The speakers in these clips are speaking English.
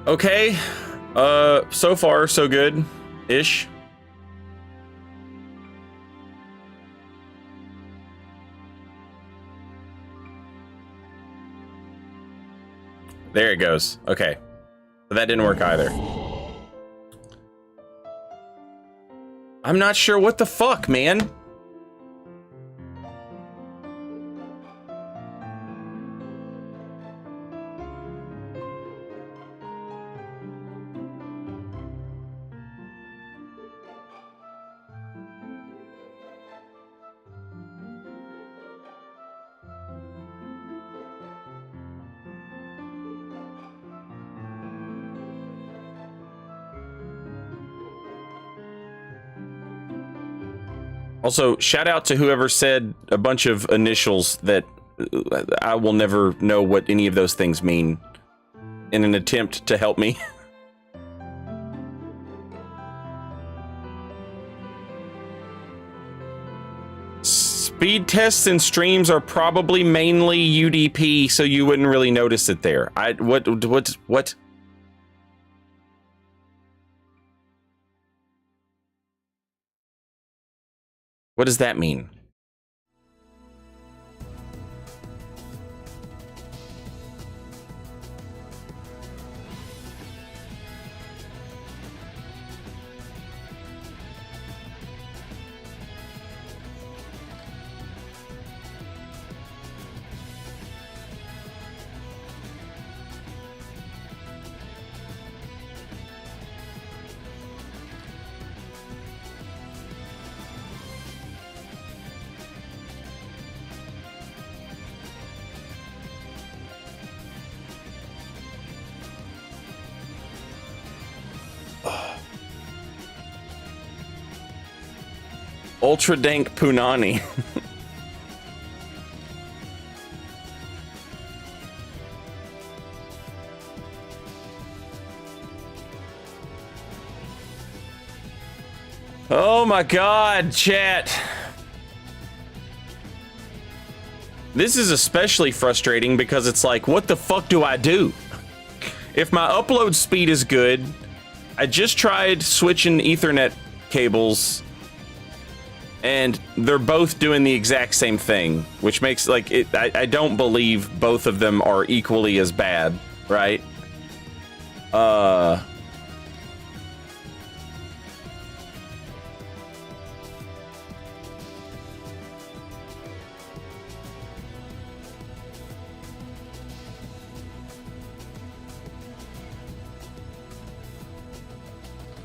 Okay. So far, so good. Ish. There it goes. Okay. But that didn't work either. I'm not sure what the fuck, man. Also, shout out to whoever said a bunch of initials that I will never know what any of those things mean in an attempt to help me. Speed tests and streams are probably mainly UDP, so you wouldn't really notice it there. What? What does that mean? Ultra dank punani. Oh my god, chat. This is especially frustrating because it's like, what the fuck do I do? If my upload speed is good, I just tried switching Ethernet cables and they're both doing the exact same thing, which makes like it. I don't believe both of them are equally as bad, right?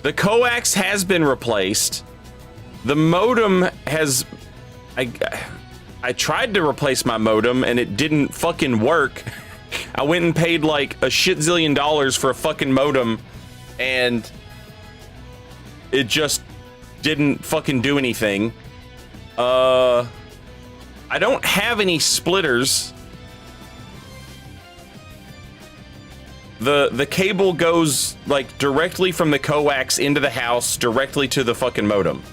The coax has been replaced. The modem has... I tried to replace my modem and it didn't fucking work. I went and paid like a shit zillion dollars for a fucking modem and it just didn't fucking do anything. I don't have any splitters. The cable goes like directly from the coax into the house directly to the fucking modem.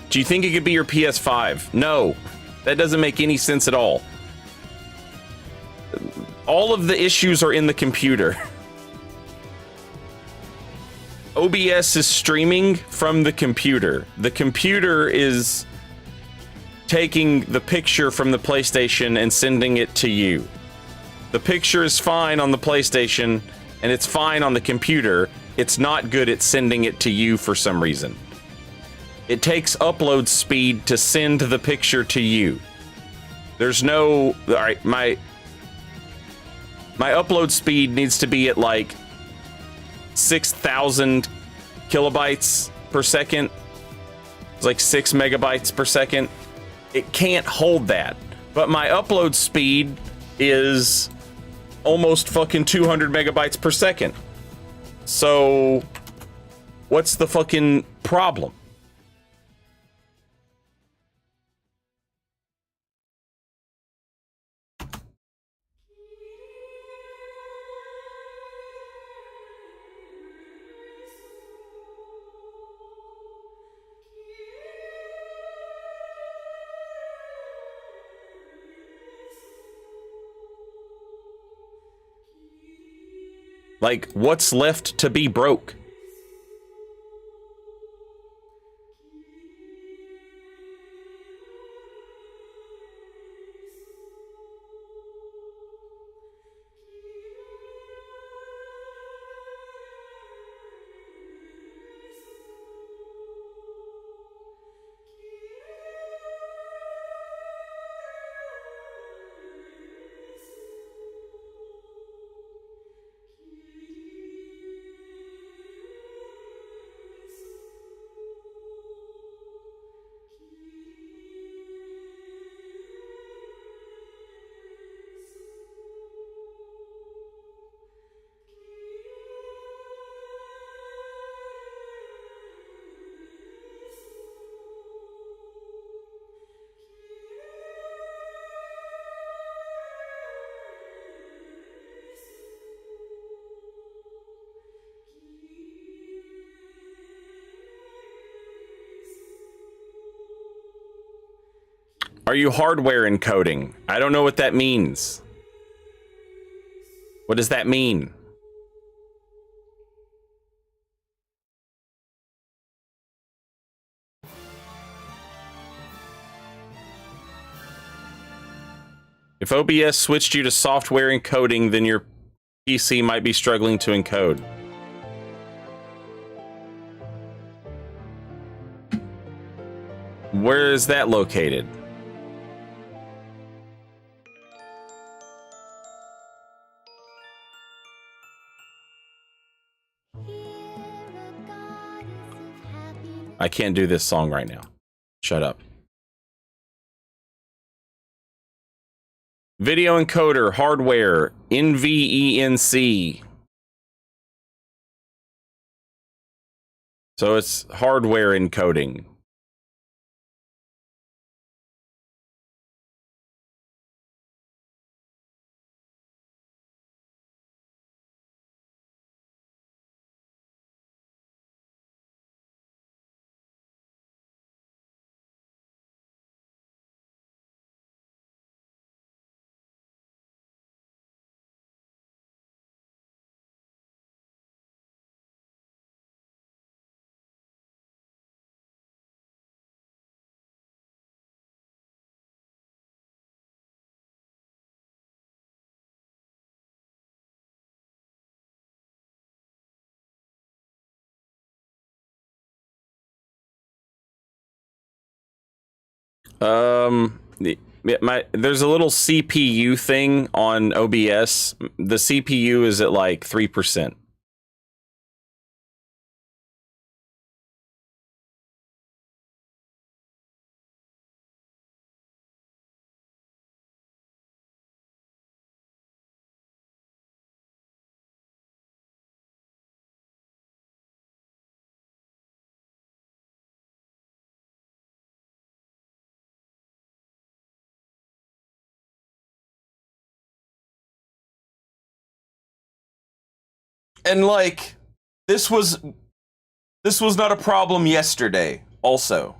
Do you think it could be your PS5? No, that doesn't make any sense at all. All of the issues are in the computer. OBS is streaming from the computer. The computer is taking the picture from the PlayStation and sending it to you. The picture is fine on the PlayStation and it's fine on the computer. It's not good at sending it to you for some reason. It takes upload speed to send the picture to you. There's no... Alright, my upload speed needs to be at like 6,000 kilobytes per second. It's like 6 megabytes per second. It can't hold that. But my upload speed is almost fucking 200 megabytes per second. So, what's the fucking problem? Like, what's left to be broke? Are you hardware encoding? I don't know what that means. What does that mean? If OBS switched you to software encoding, then your PC might be struggling to encode. Where is that located? I can't do this song right now. Shut up. Video encoder, hardware, NVENC. So it's hardware encoding. There's a little CPU thing on OBS. The CPU is at like 3%. And like, this was not a problem yesterday, also,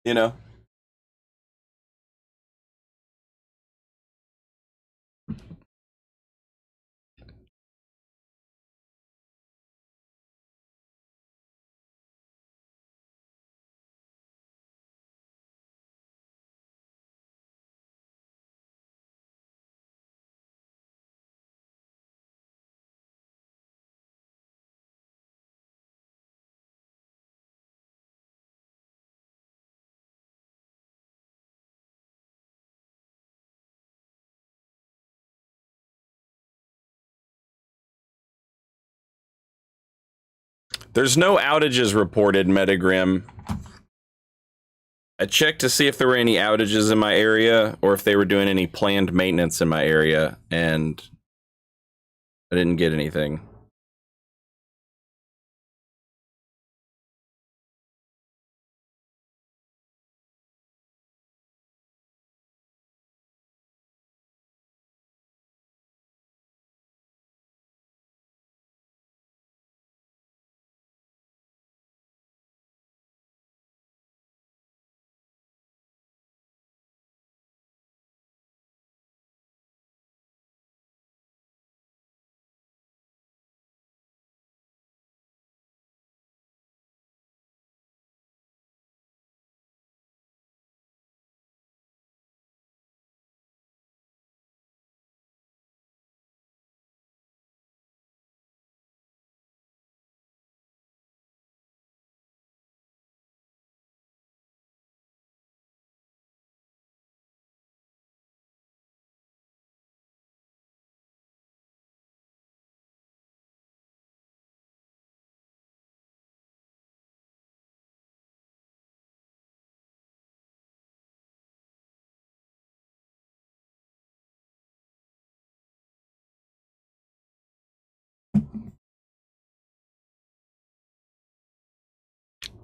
you know? There's no outages reported, Metagrim. I checked to see if there were any outages in my area or if they were doing any planned maintenance in my area, and I didn't get anything.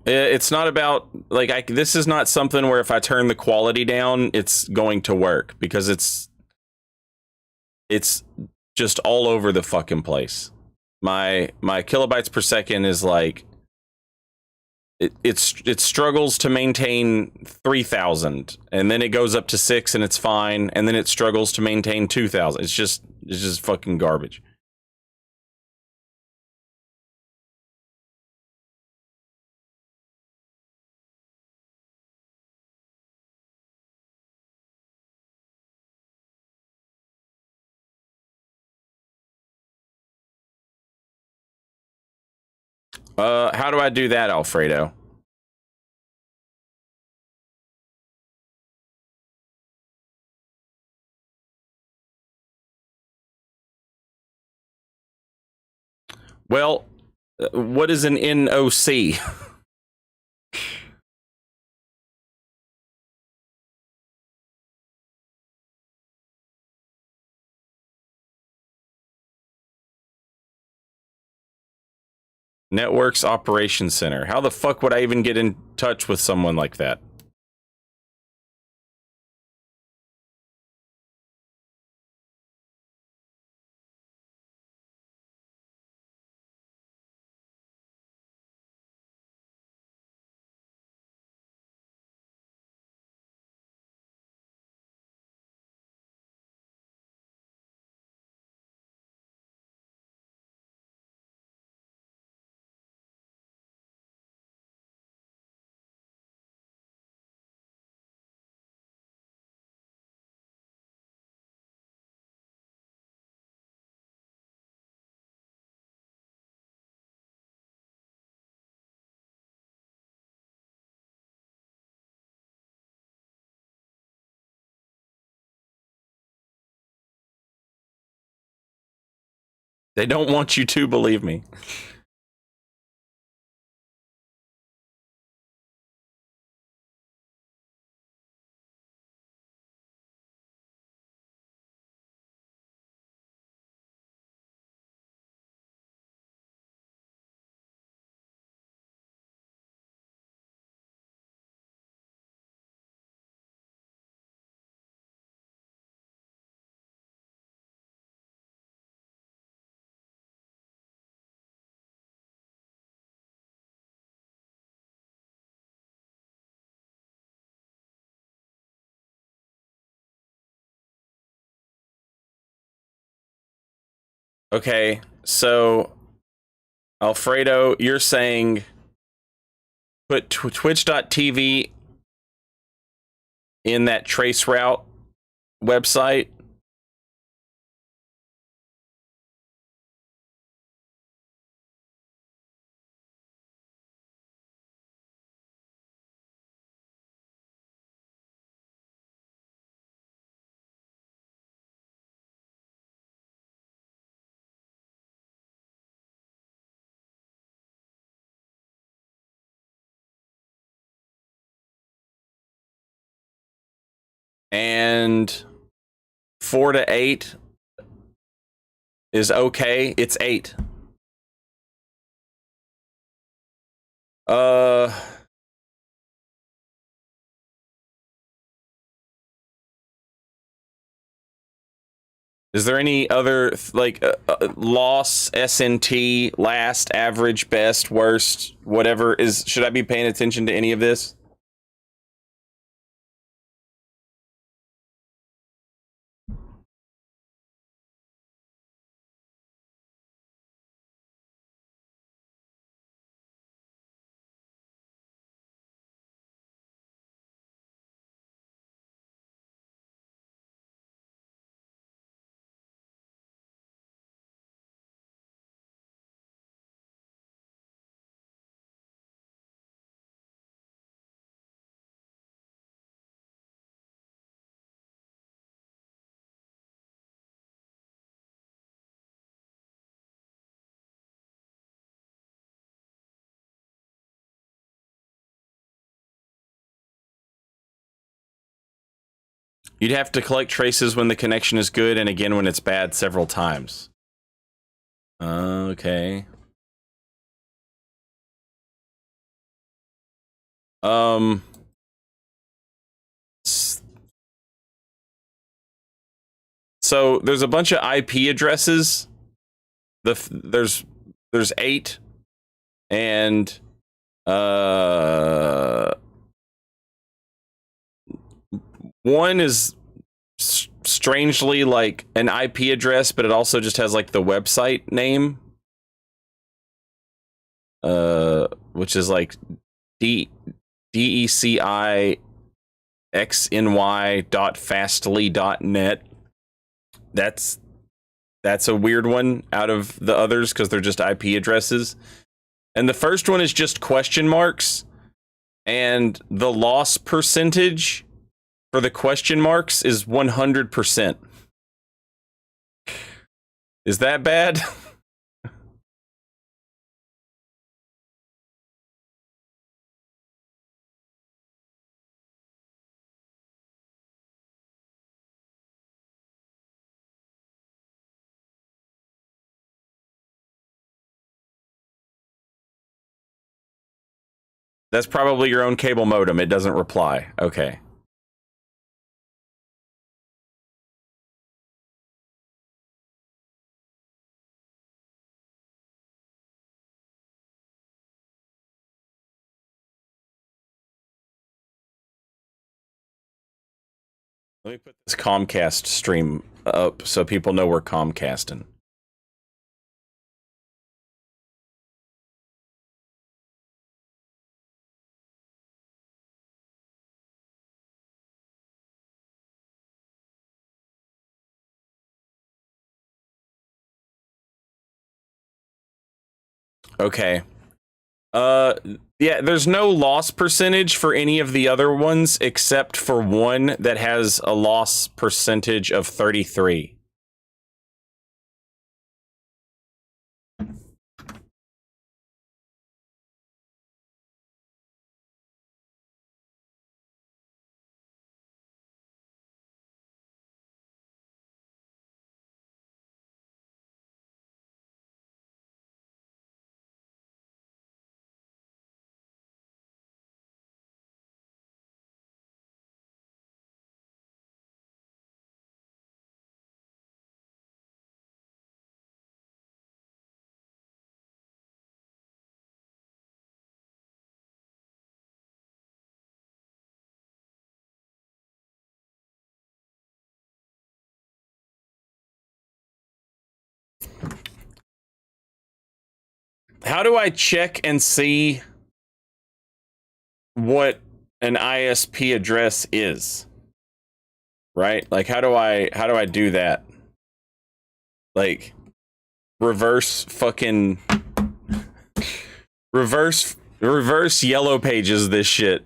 It's not about like this is not something where if I turn the quality down, it's going to work because it's just all over the fucking place. My kilobytes per second is like it struggles to maintain 3,000, and then it goes up to 6 and it's fine, and then it struggles to maintain 2,000. It's just fucking garbage. How do I do that, Alfredo? Well, what is an NOC? Networks Operations Center. How the fuck would I even get in touch with someone like that? They don't want you to believe me. Okay, so Alfredo, you're saying put twitch.tv in that traceroute website. And 4 to 8 is okay. It's 8. Is there any other like loss, SNT, last, average, best, worst, whatever is? Should I be paying attention to any of this? You'd have to collect traces when the connection is good and again when it's bad several times. Okay. Um, so there's a bunch of IP addresses. There's 8, and one is strangely like an IP address, but it also just has like the website name, which is like DECIXNY.fastly.net. That's a weird one out of the others because they're just IP addresses. And the first one is just question marks, and the loss percentage for the question marks is 100%. Is that bad? That's probably your own cable modem. It doesn't reply. Okay. Let me put this Comcast stream up so people know we're Comcasting. Okay. Yeah, there's no loss percentage for any of the other ones except for one that has a loss percentage of 33. How do I check and see what an ISP address is? Right? Like how do I do that? Like reverse yellow pages this shit.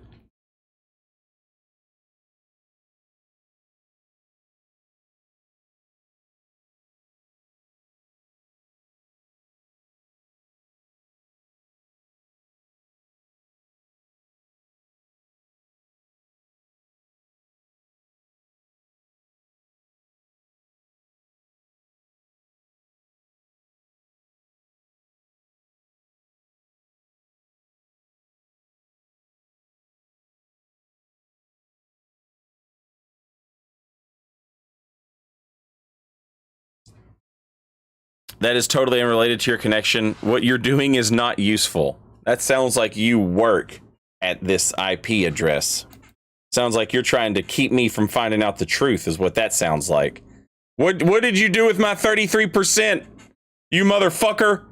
That is totally unrelated to your connection. What you're doing is not useful. That sounds like you work at this IP address. Sounds like you're trying to keep me from finding out the truth is what that sounds like. What did you do with my 33%? You motherfucker.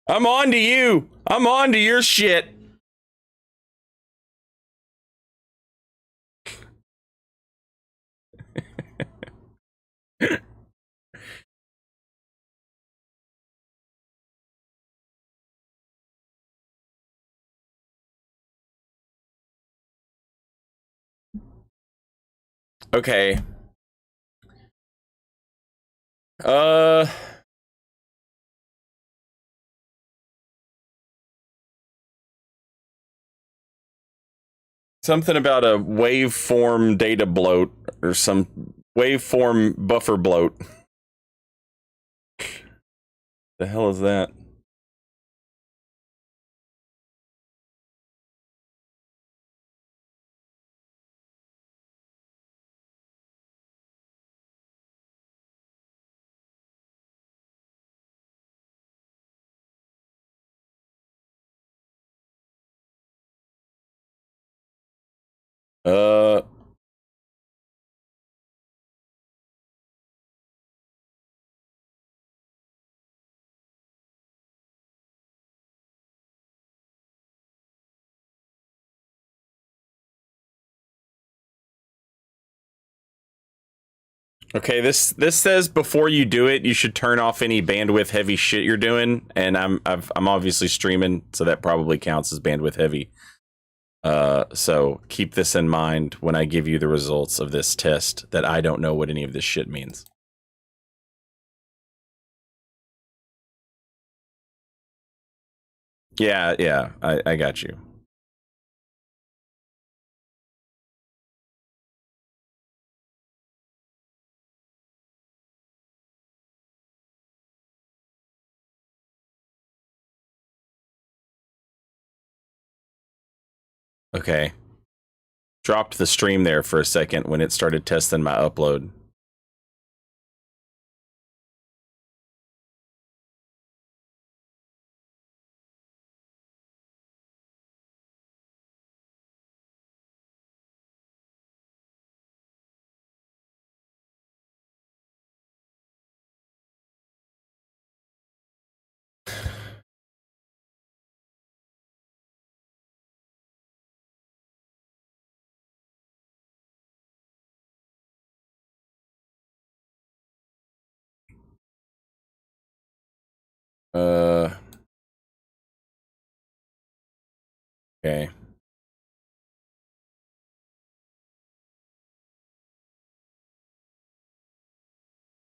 I'm on to you. I'm on to your shit. Okay. Something about a waveform data bloat or some waveform buffer bloat. The hell is that? Uh, okay, this says before you do it, you should turn off any bandwidth heavy shit you're doing, and I'm obviously streaming, so that probably counts as bandwidth heavy. So keep this in mind when I give you the results of this test, that I don't know what any of this shit means. Yeah, I got you. Okay. Dropped the stream there for a second when it started testing my upload. Okay.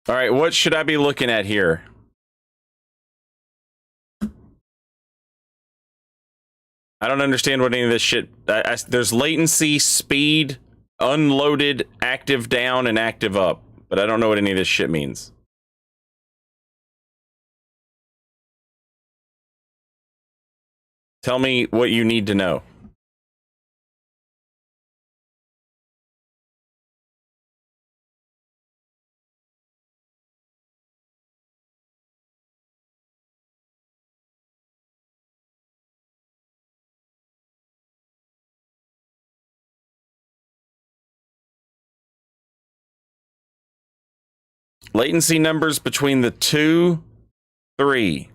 All right, what should I be looking at here? I don't understand what any of this shit. There's latency, speed, unloaded, active down, and active up, but I don't know what any of this shit means. Tell me what you need to know. Latency numbers between the 2, 3.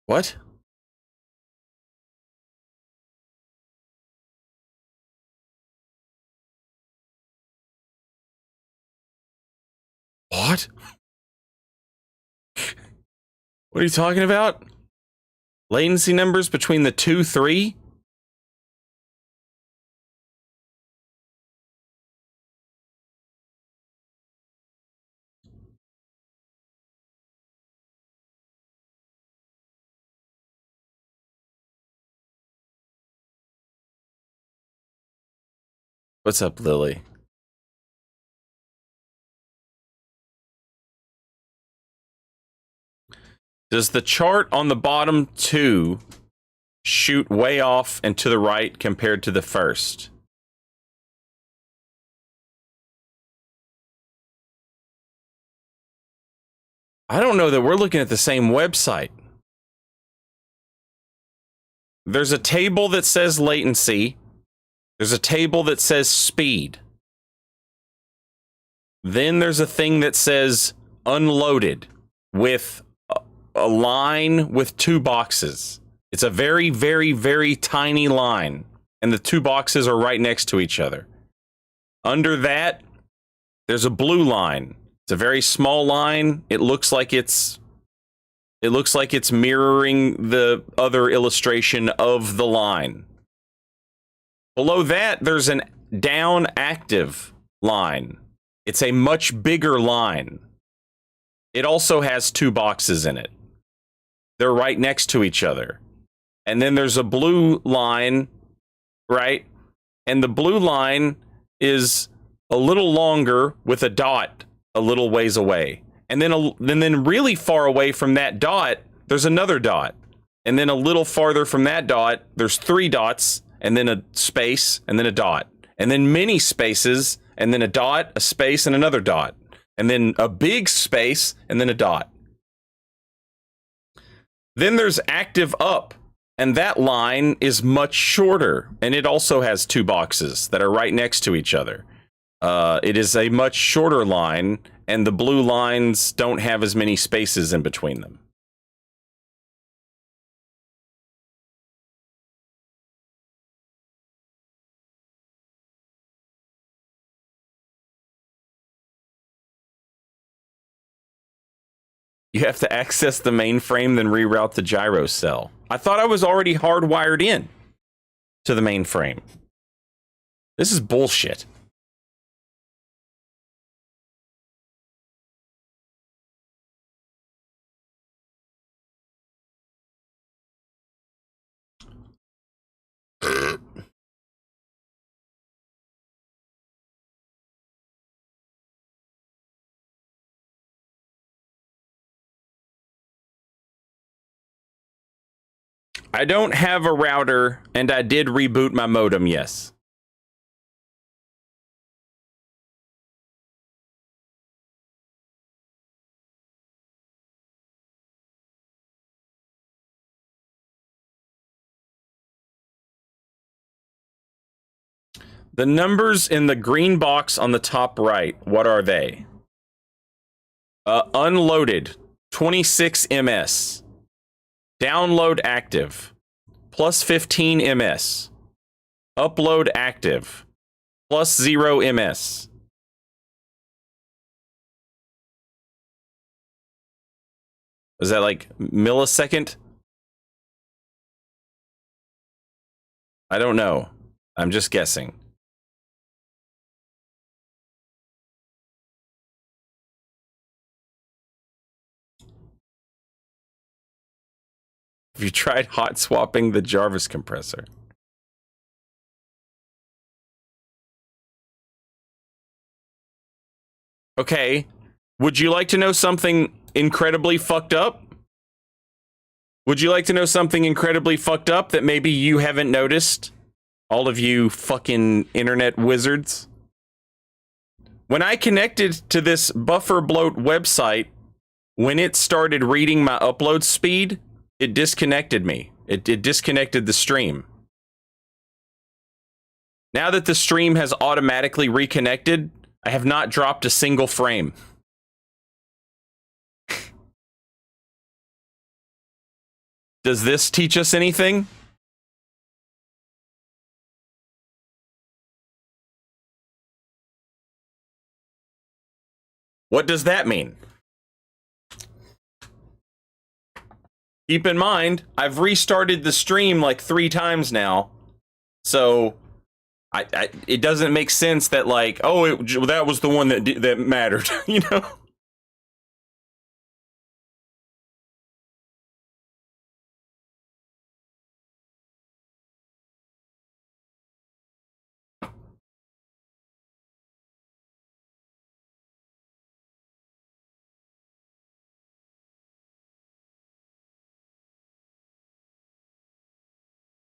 What? What? What are you talking about? Latency numbers between the 2, 3? What's up, Lily? Does the chart on the bottom 2 shoot way off and to the right compared to the first? I don't know that we're looking at the same website. There's a table that says latency. There's a table that says speed. Then there's a thing that says unloaded with a line with 2 boxes. It's a very, very, very tiny line, and the 2 boxes are right next to each other. Under that, there's a blue line. It's a very small line. It looks like it's mirroring the other illustration of the line. Below that, there's an down active line. It's a much bigger line. It also has 2 boxes in it. They're right next to each other. And then there's a blue line, right? And the blue line is a little longer with a dot a little ways away. And then really far away from that dot, there's another dot. And then a little farther from that dot, there's 3 dots, and then a space, and then a dot. And then many spaces, and then a dot, a space, and another dot. And then a big space, and then a dot. Then there's active up, and that line is much shorter, and it also has 2 boxes that are right next to each other. It is a much shorter line, and the blue lines don't have as many spaces in between them. You have to access the mainframe, then reroute the gyro cell. I thought I was already hardwired in to the mainframe. This is bullshit. I don't have a router, and I did reboot my modem, yes. The numbers in the green box on the top right, what are they? Unloaded, 26 ms. Download active, plus 15 ms. Upload active, plus 0 ms. Is that like millisecond? I don't know. I'm just guessing. Have you tried hot swapping the Jarvis compressor? Okay. Would you like to know something incredibly fucked up? Would you like to know something incredibly fucked up that maybe you haven't noticed? All of you fucking internet wizards. When I connected to this buffer bloat website, when it started reading my upload speed, it disconnected me. It disconnected the stream. Now that the stream has automatically reconnected, I have not dropped a single frame. Does this teach us anything? What does that mean? Keep in mind, I've restarted the stream like 3 times now, so it doesn't make sense that like, oh, that was the one that mattered, you know?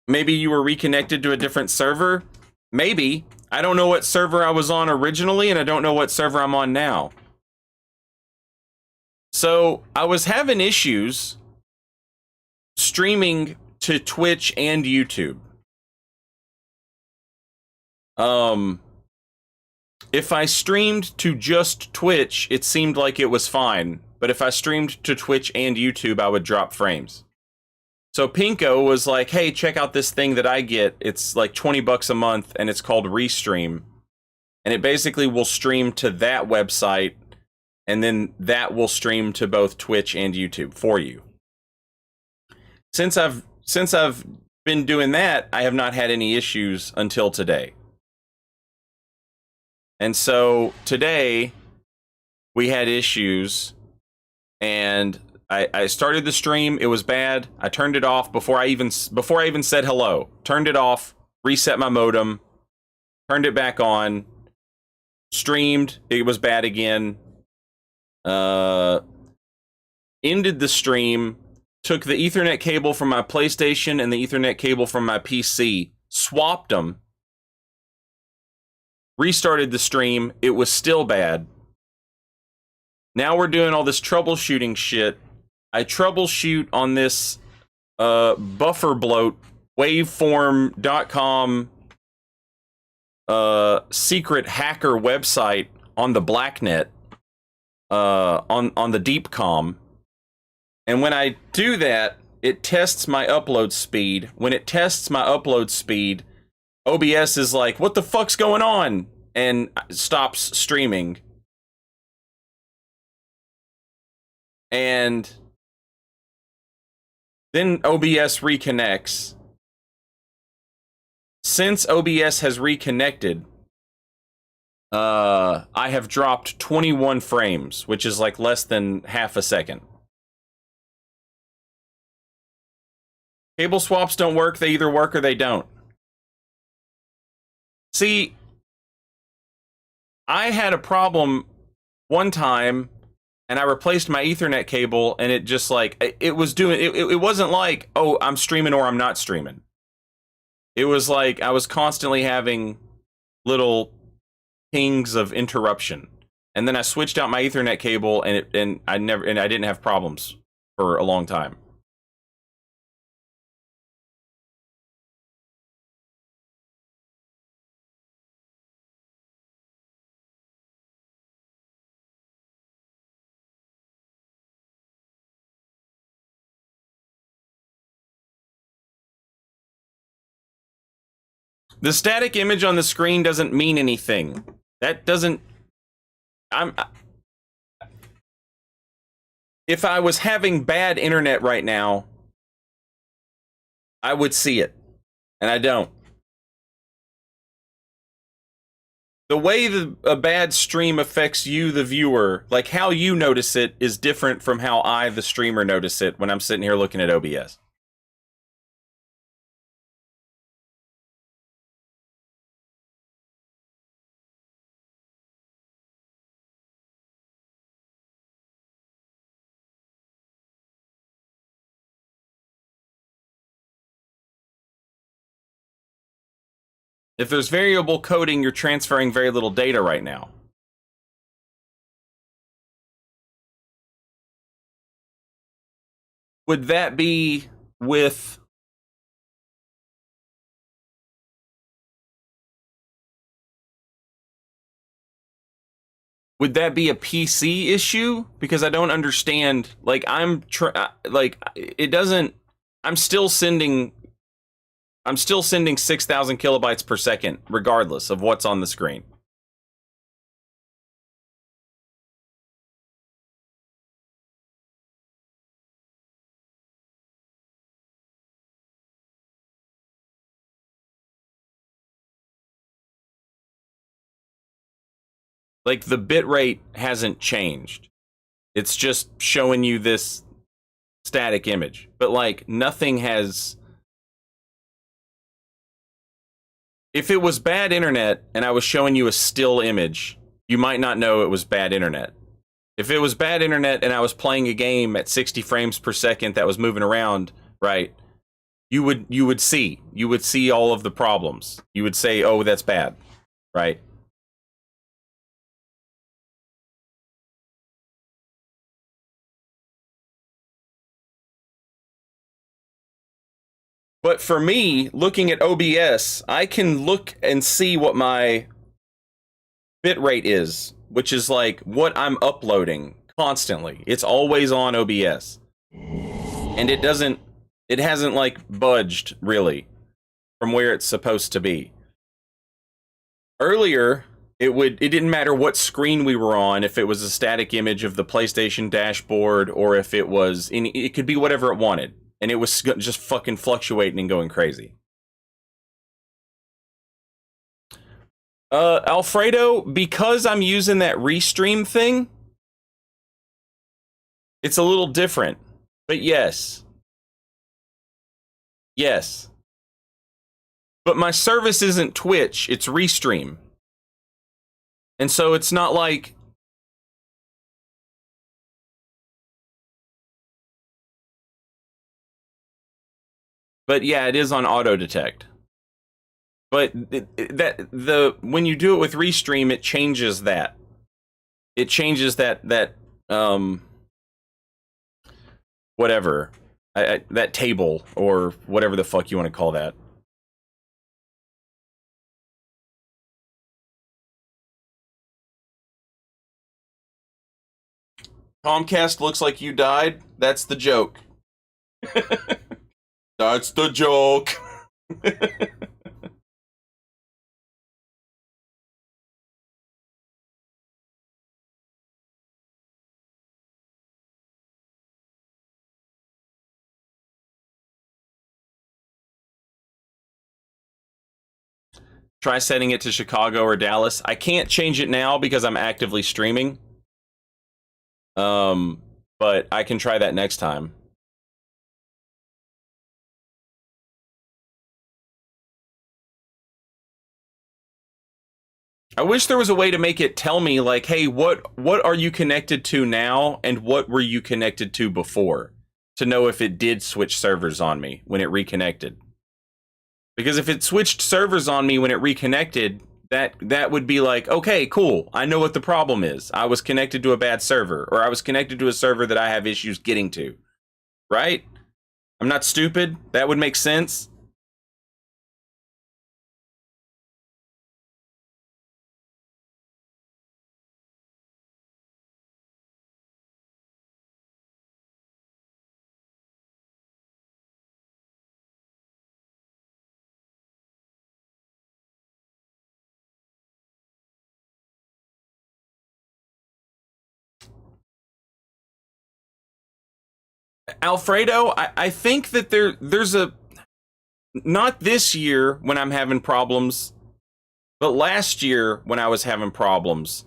Maybe you were reconnected to a different server? Maybe. I don't know what server I was on originally, and I don't know what server I'm on now. So, I was having issues streaming to Twitch and YouTube. If I streamed to just Twitch, it seemed like it was fine. But if I streamed to Twitch and YouTube, I would drop frames. So Pinko was like, hey, check out this thing that I get. It's like 20 bucks a month, and it's called Restream. And it basically will stream to that website, and then that will stream to both Twitch and YouTube for you. Since I've been doing that, I have not had any issues until today. And so today we had issues, and I started the stream. It was bad. I turned it off before I even said hello. Turned it off, reset my modem, turned it back on. streamed, it was bad again. Ended the stream, took the Ethernet cable from my PlayStation and the Ethernet cable from my PC, swapped them, restarted the stream, it was still bad. Now we're doing all this troubleshooting shit. I troubleshoot on this buffer bloat waveform.com secret hacker website on the blacknet, on the deepcom. And when I do that, it tests my upload speed. When it tests my upload speed, OBS is like, what the fuck's going on? And stops streaming. And then OBS reconnects. Since OBS has reconnected, I have dropped 21 frames, which is like less than half a second. Cable swaps don't work. They either work or they don't. See, I had a problem one time, and I replaced my Ethernet cable, and it just like, it was doing, it wasn't like, oh, I'm streaming or I'm not streaming. It was like I was constantly having little pings of interruption. And then I switched out my Ethernet cable, and I didn't have problems for a long time. The static image on the screen doesn't mean anything. That doesn't... If I was having bad internet right now, I would see it. And I don't. The way a bad stream affects you, the viewer, like how you notice it, is different from how I, the streamer, notice it when I'm sitting here looking at OBS. If there's variable coding, you're transferring very little data right now. Would that be with... Would that be a PC issue? Because I don't understand. Like, it doesn't... I'm still sending 6,000 kilobytes per second, regardless of what's on the screen. Like, the bitrate hasn't changed. It's just showing you this static image. But, like, nothing has... If it was bad internet and I was showing you a still image, you might not know it was bad internet. If it was bad internet and I was playing a game at 60 frames per second that was moving around, right, you would see all of the problems. You would say, oh, that's bad, right? But for me, looking at OBS, I can look and see what my bitrate is, which is like what I'm uploading constantly. It's always on OBS. And it hasn't like budged really from where it's supposed to be. Earlier, it didn't matter what screen we were on, if it was a static image of the PlayStation dashboard or if it was it could be whatever it wanted. And it was just fucking fluctuating and going crazy. Alfredo, because I'm using that restream thing, it's a little different. But yes. Yes. But my service isn't Twitch, it's Restream. And so it's not like, but yeah, it is on auto detect. But when you do it with Restream, it changes that. It changes that um whatever, that table or whatever the fuck you want to call that. Comcast looks like you died. That's the joke. That's the joke. Try setting it to Chicago or Dallas. I can't change it now because I'm actively streaming. But I can try that next time. I wish there was a way to make it tell me, like, hey, what are you connected to now, and what were you connected to before, to know if it did switch servers on me when it reconnected. Because if it switched servers on me when it reconnected, that would be like, okay, cool. I know what the problem is. I was connected to a bad server, or I was connected to a server that I have issues getting to. Right? I'm not stupid. That would make sense. Alfredo, I think that there's a, not this year when I'm having problems, but last year when I was having problems,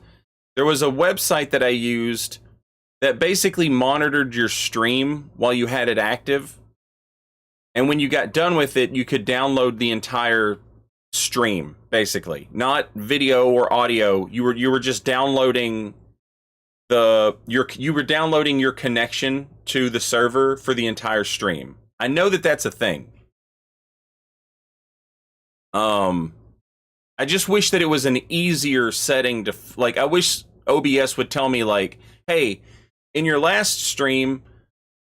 there was a website that I used that basically monitored your stream while you had it active. And when you got done with it, you could download the entire stream, basically. Not video or audio. You were just downloading you were downloading your connection to the server for the entire stream. I know that that's a thing. I just wish that it was an easier setting to, like, I wish OBS would tell me, like, hey, in your last stream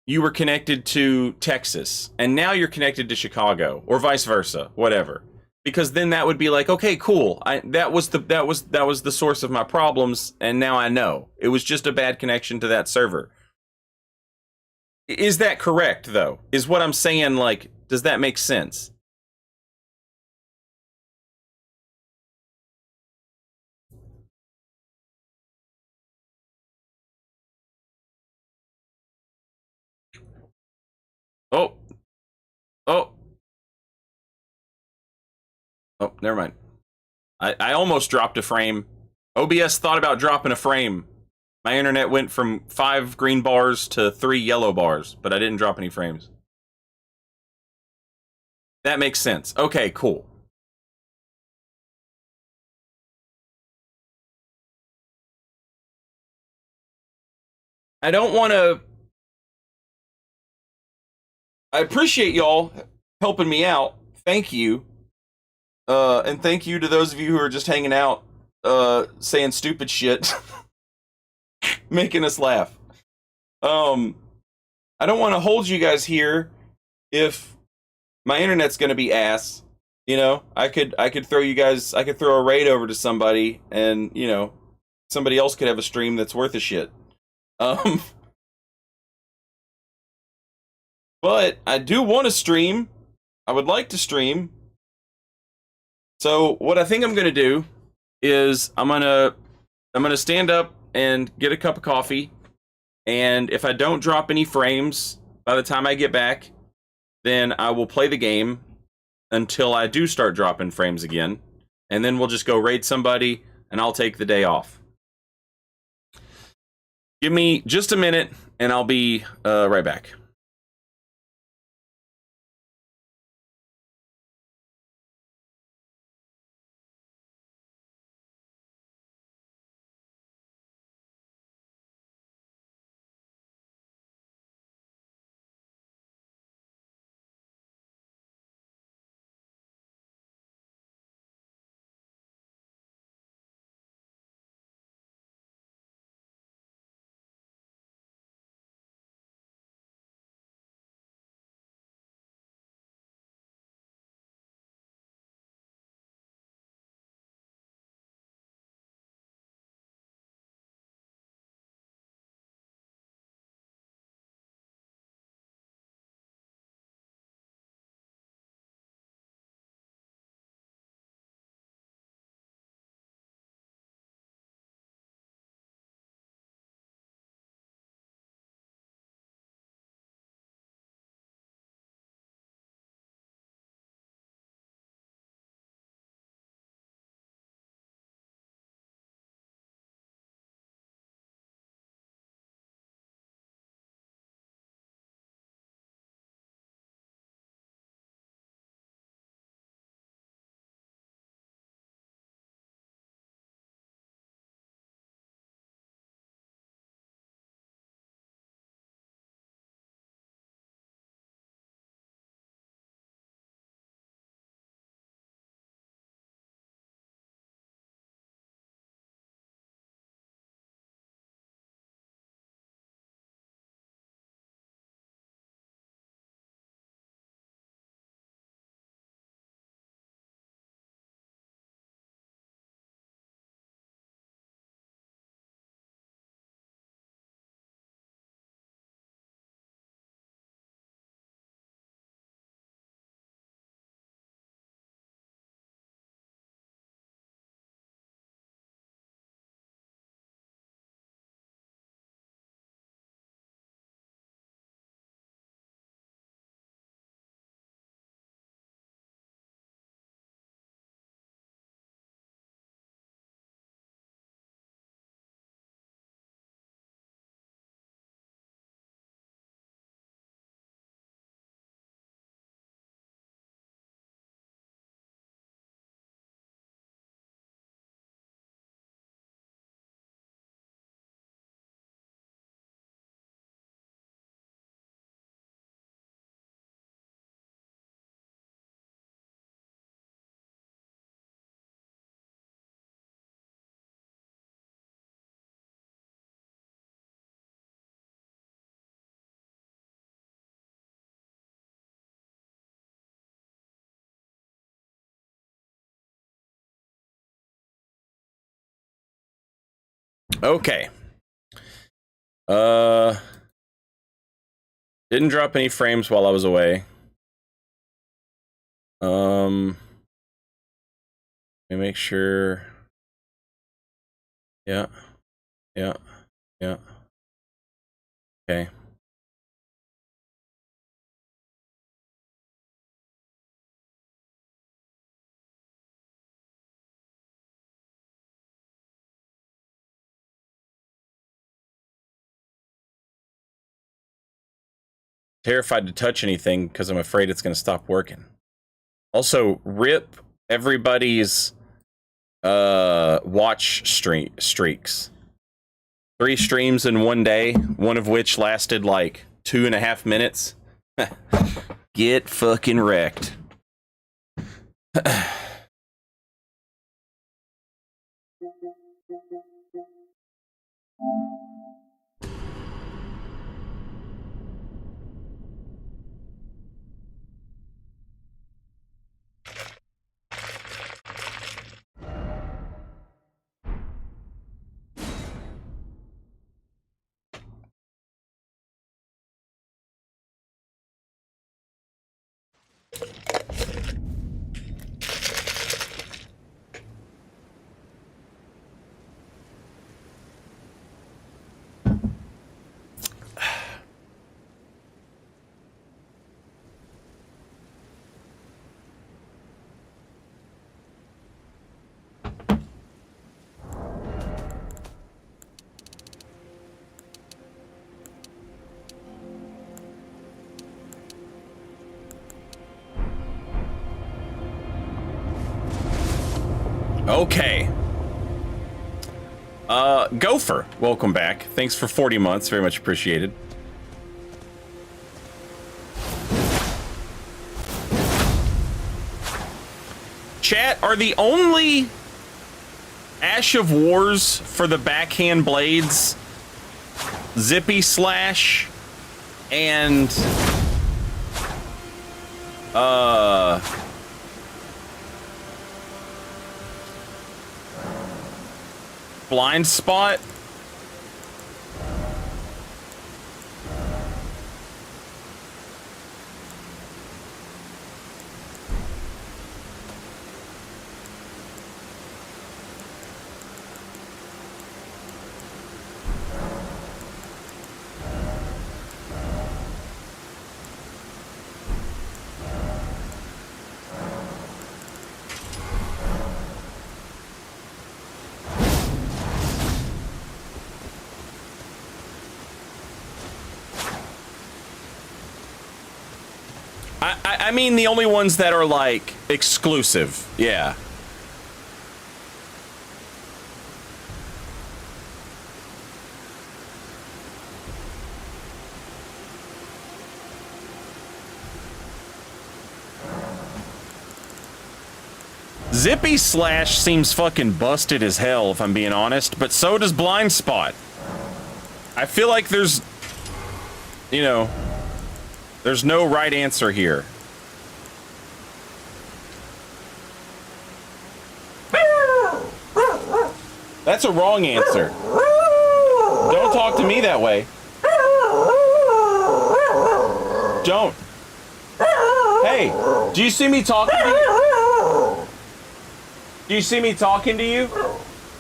you were connected to Texas and now you're connected to Chicago, or vice versa, whatever. Because then that would be like, okay, cool. That was the source of my problems, and now I know. It was just a bad connection to that server. Is that correct, though? Is what I'm saying, like, does that make sense? Oh, oh, oh, never mind. I almost dropped a frame. OBS thought about dropping a frame. My internet went from 5 green bars to 3 yellow bars, but I didn't drop any frames. That makes sense. Okay, cool. I don't want to... I appreciate y'all helping me out. Thank you. And thank you to those of you who are just hanging out, saying stupid shit, making us laugh. I don't want to hold you guys here if my internet's gonna be ass. You know, I could throw you guys, I could throw a raid over to somebody, and you know, somebody else could have a stream that's worth a shit. Um, but I do want to stream. I would like to stream. So what I think I'm gonna do is I'm gonna stand up and get a cup of coffee, and if I don't drop any frames by the time I get back, then I will play the game until I do start dropping frames again, and then we'll just go raid somebody, and I'll take the day off. Give me just a minute, and I'll be right back. Okay. Didn't drop any frames while I was away. Let me make sure. Yeah. Yeah. Yeah. Okay. Terrified to touch anything because I'm afraid it's going to stop working. Also, rip everybody's watch streaks. 3 streams in one day, one of which lasted like 2.5 minutes. Get fucking wrecked. Okay. Gopher, welcome back. Thanks for 40 months, very much appreciated. Chat, are the only Ash of Wars for the backhand blades Zippy Slash and Blind Spot? I mean the only ones that are like exclusive, yeah. Zippy Slash seems fucking busted as hell, if I'm being honest, but so does Blind Spot. I feel like there's, you know, there's no right answer here. That's a wrong answer. Don't talk to me that way. Don't. Hey, do you see me talking to you? Do you see me talking to you?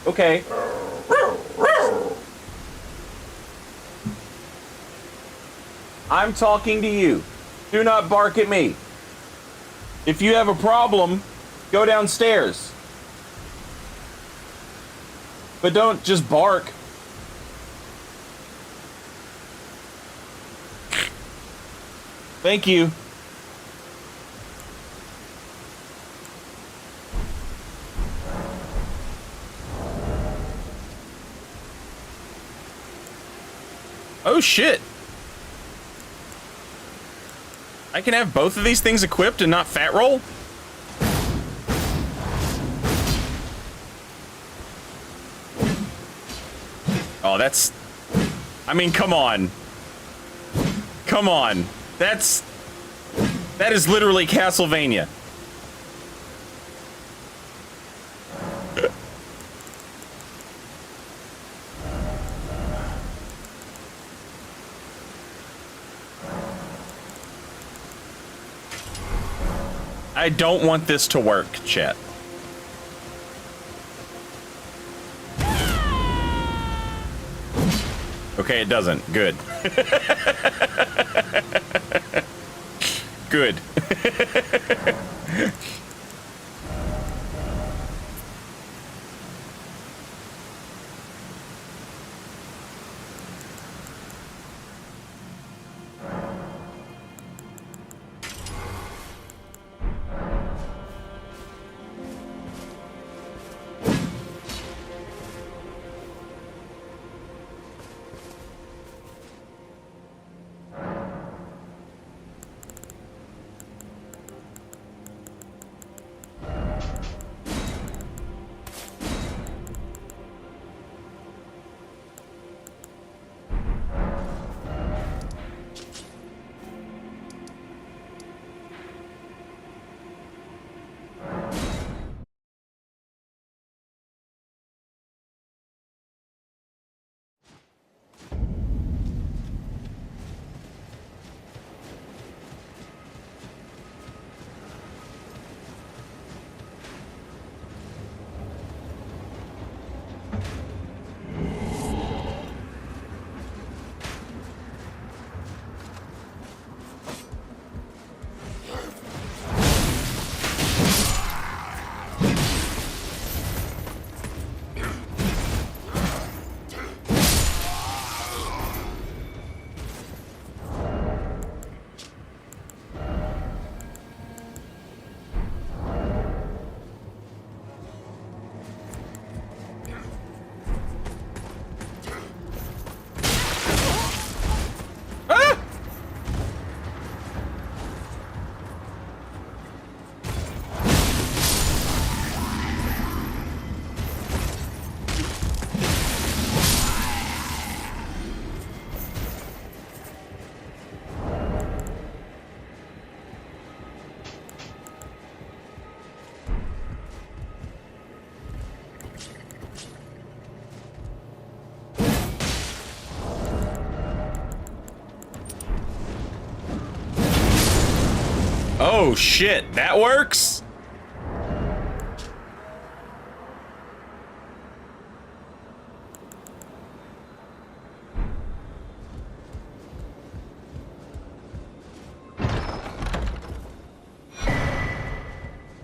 Okay. I'm talking to you. Do not bark at me. If you have a problem, go downstairs. But don't just bark. Thank you. Oh shit. I can have both of these things equipped and not fat roll? Oh, that's... I mean, come on. Come on. That is literally Castlevania. I don't want this to work, chat. Okay, it doesn't. Good. Good. Oh shit, that works?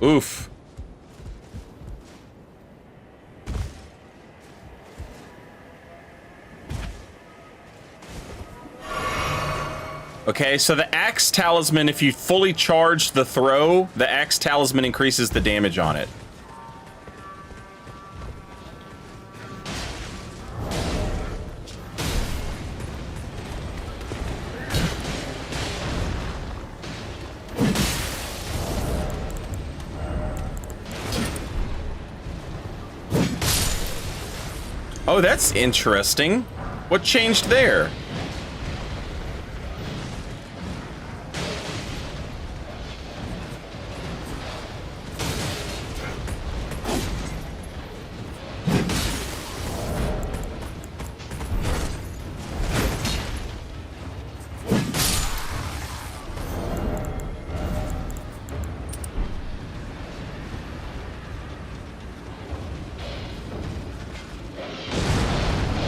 Oof. Okay, so the axe talisman, if you fully charge the throw, the axe talisman increases the damage on it. Oh, that's interesting. What changed there?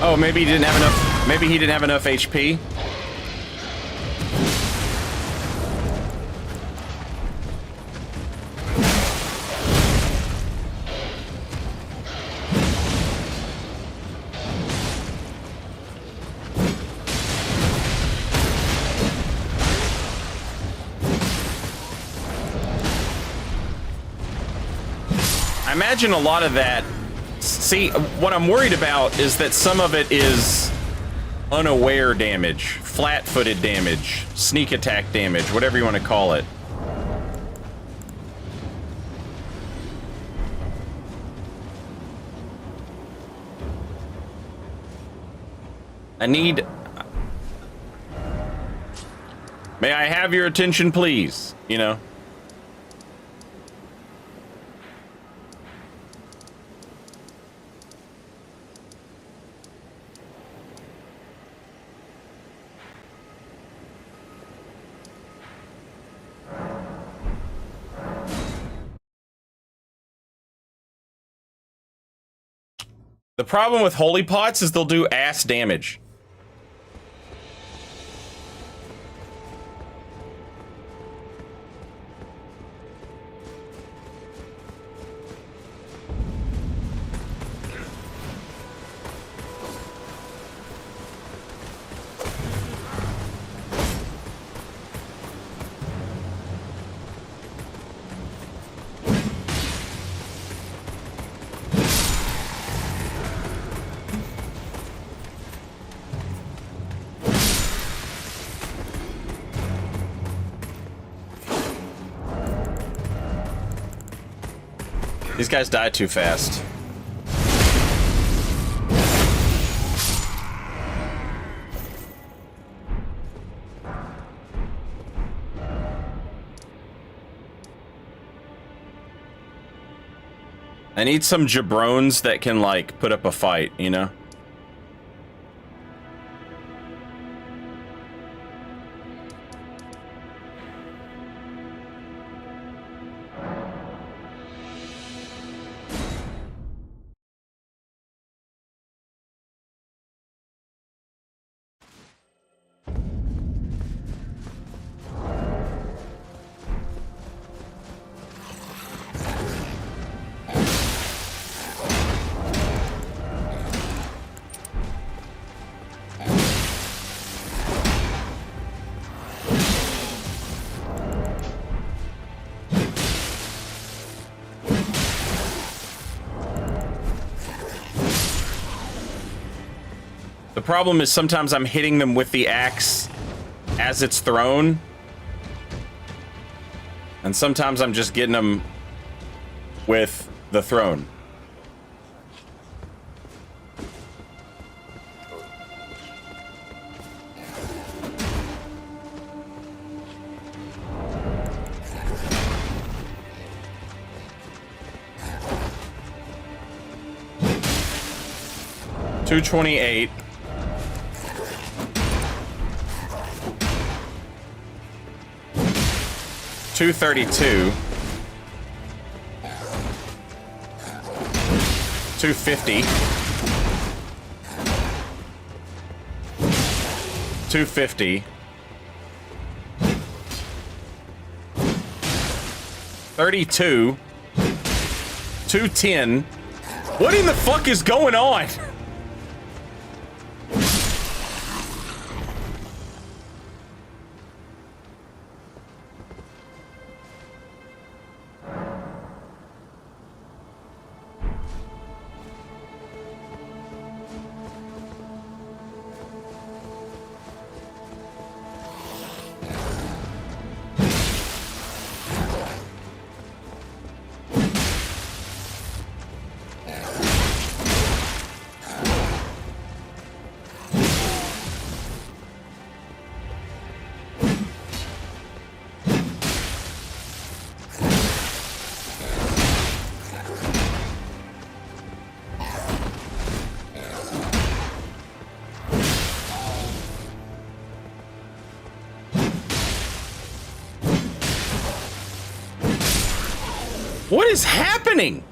Oh, maybe he didn't have enough. Maybe he didn't have enough HP. I imagine a lot of that. See, what I'm worried about is that some of it is unaware damage, flat-footed damage, sneak attack damage, whatever you want to call it. I need... May I have your attention, please? You know? The problem with holy pots is they'll do ass damage. These guys die too fast. I need some jabrones that can, like, put up a fight, you know? The problem is sometimes I'm hitting them with the axe as it's thrown. And sometimes I'm just getting them with the throne. $228. 232. 250. 250. 32. 210. What in the fuck is going on? What is happening?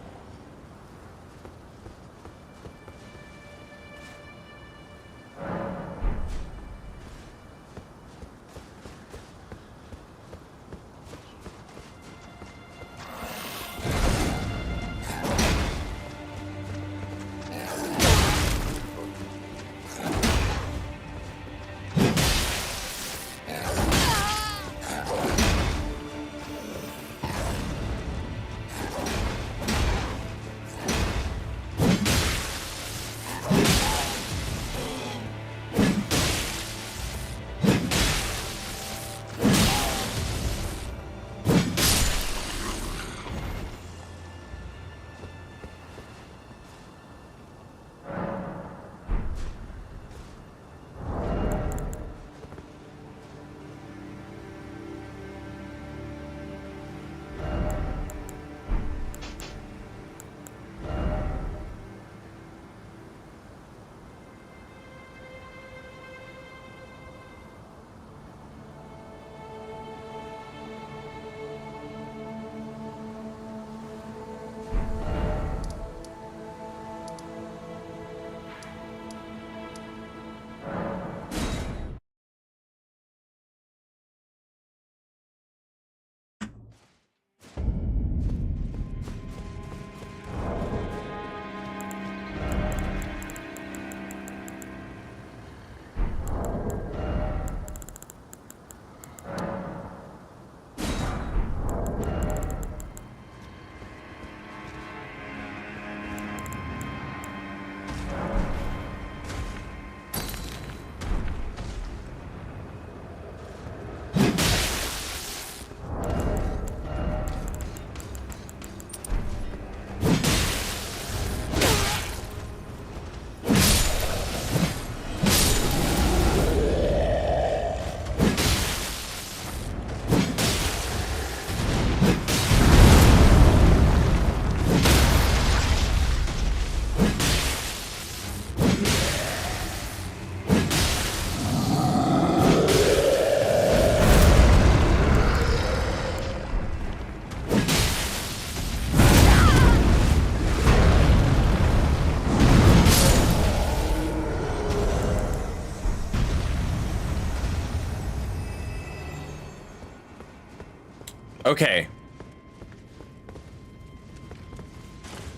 Okay.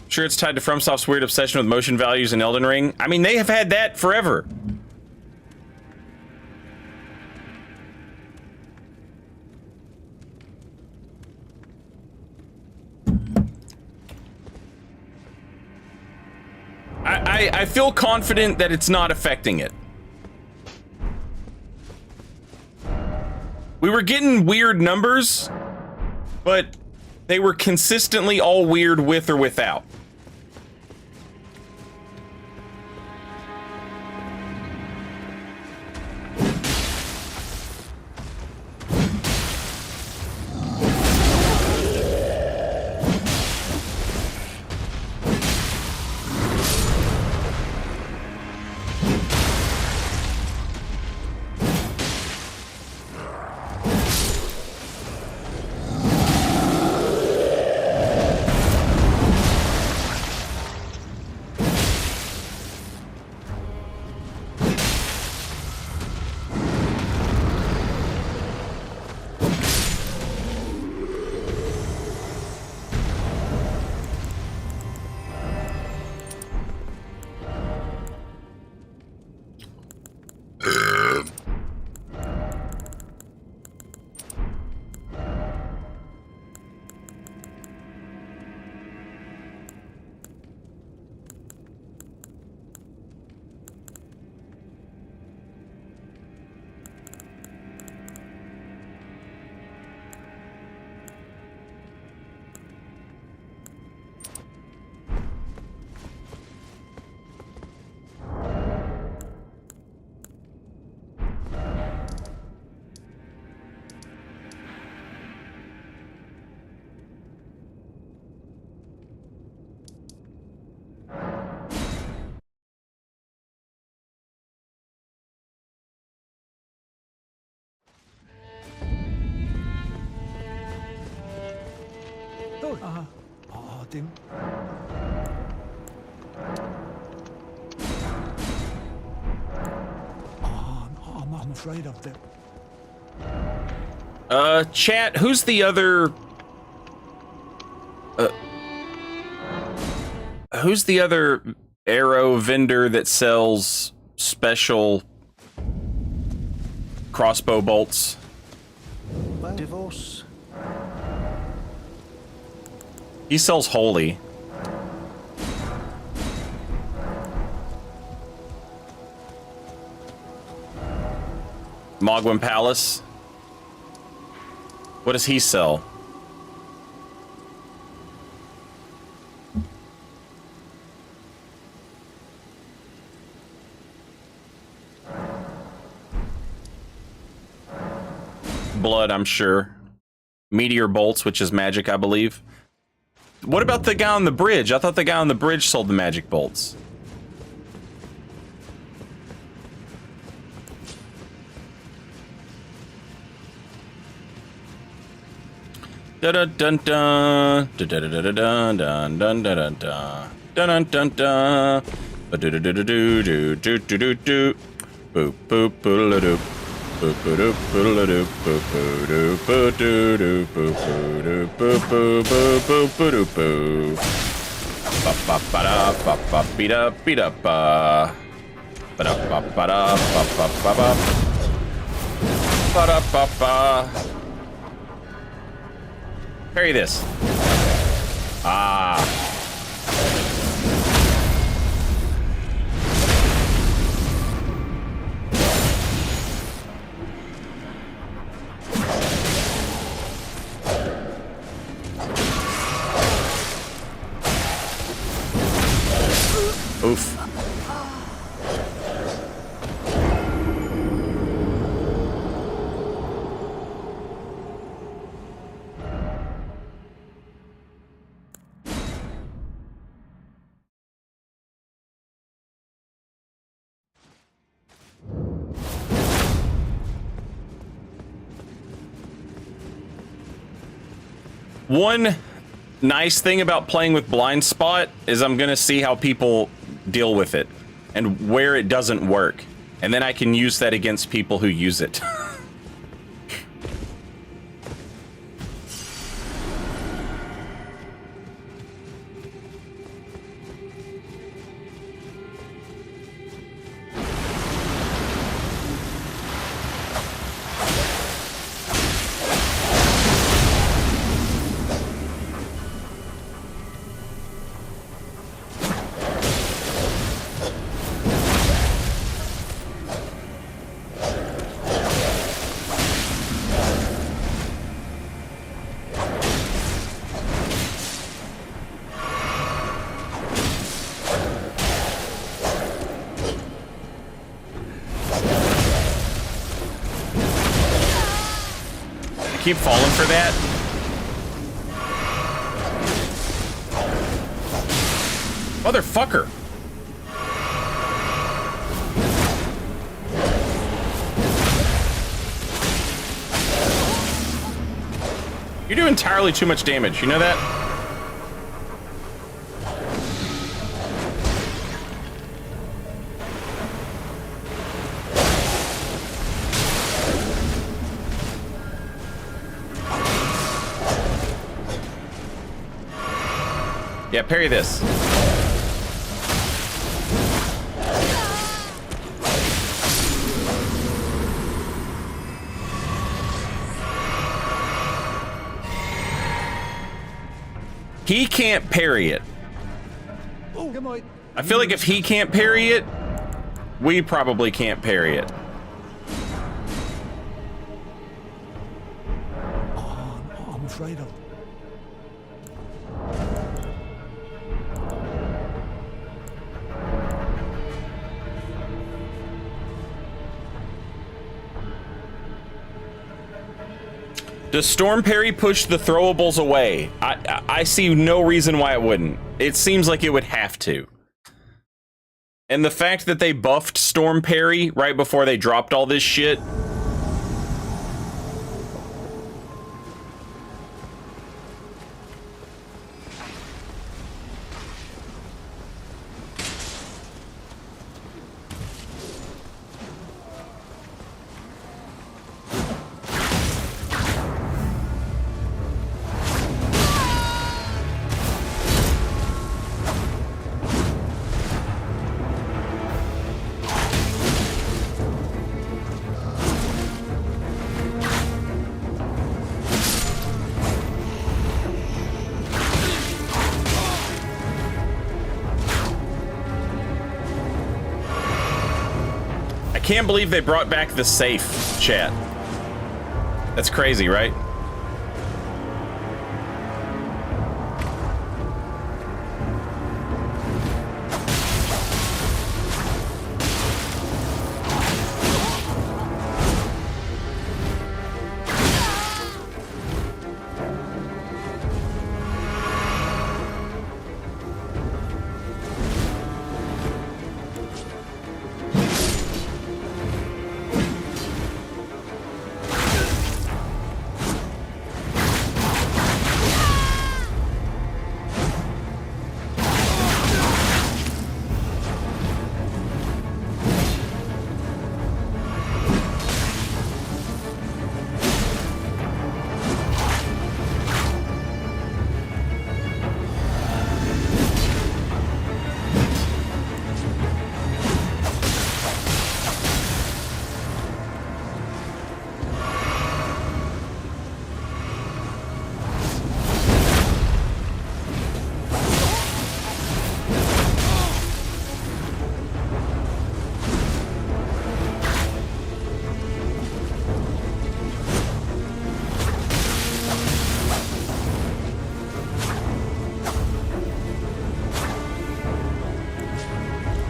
Sure, it's tied to FromSoft's weird obsession with motion values in Elden Ring. I mean, they have had that forever. I feel confident that it's not affecting it. We were getting weird numbers, but they were consistently all weird with or without. I'm afraid of them. Chat, who's the other... who's the other arrow vendor that sells special crossbow bolts? Divorce. He sells holy. Mogwin Palace. What does he sell? Blood, I'm sure. Meteor bolts, which is magic, I believe. What about the guy on the bridge? I thought the guy on the bridge sold the magic bolts. Da da dun dun da da da da dun dun dun dun dun dun dun dun dun ba do do do do do do do do do boop boop boop doop boop boop boop boop boop boop do do boop boop boop boop boop boop boop ba ba ba da ba ba be da be da ba ba da ba ba da ba ba ba ba ba da ba ba. Parry this. Ah. Oof. One nice thing about playing with blind spot is I'm gonna see how people deal with it and where it doesn't work, and then I can use that against people who use it. keep falling for that. Motherfucker. You do entirely too much damage, you know that? Yeah, parry this. He can't parry it. I feel like if he can't parry it, we probably can't parry it. Oh, I'm afraid of. Does Storm Parry push the throwables away? I see no reason why it wouldn't. It seems like it would have to. And the fact that they buffed Storm Parry right before they dropped all this shit. I can't believe they brought back the safe, chat. That's crazy, right?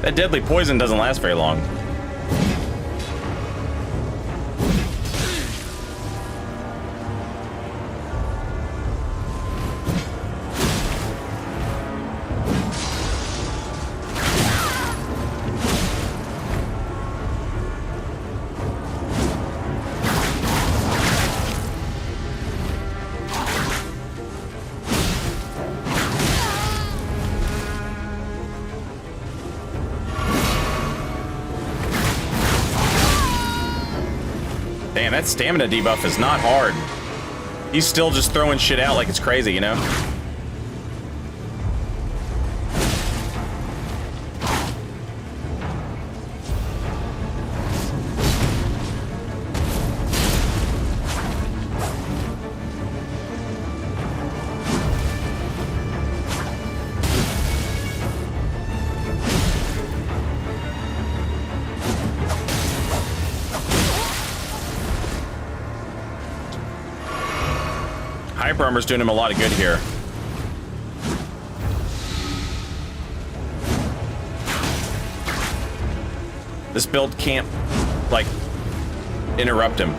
That deadly poison doesn't last very long. Damn, that stamina debuff is not hard. He's still just throwing shit out like it's crazy, you know? Hyper Armor's doing him a lot of good here. This build can't, like, interrupt him.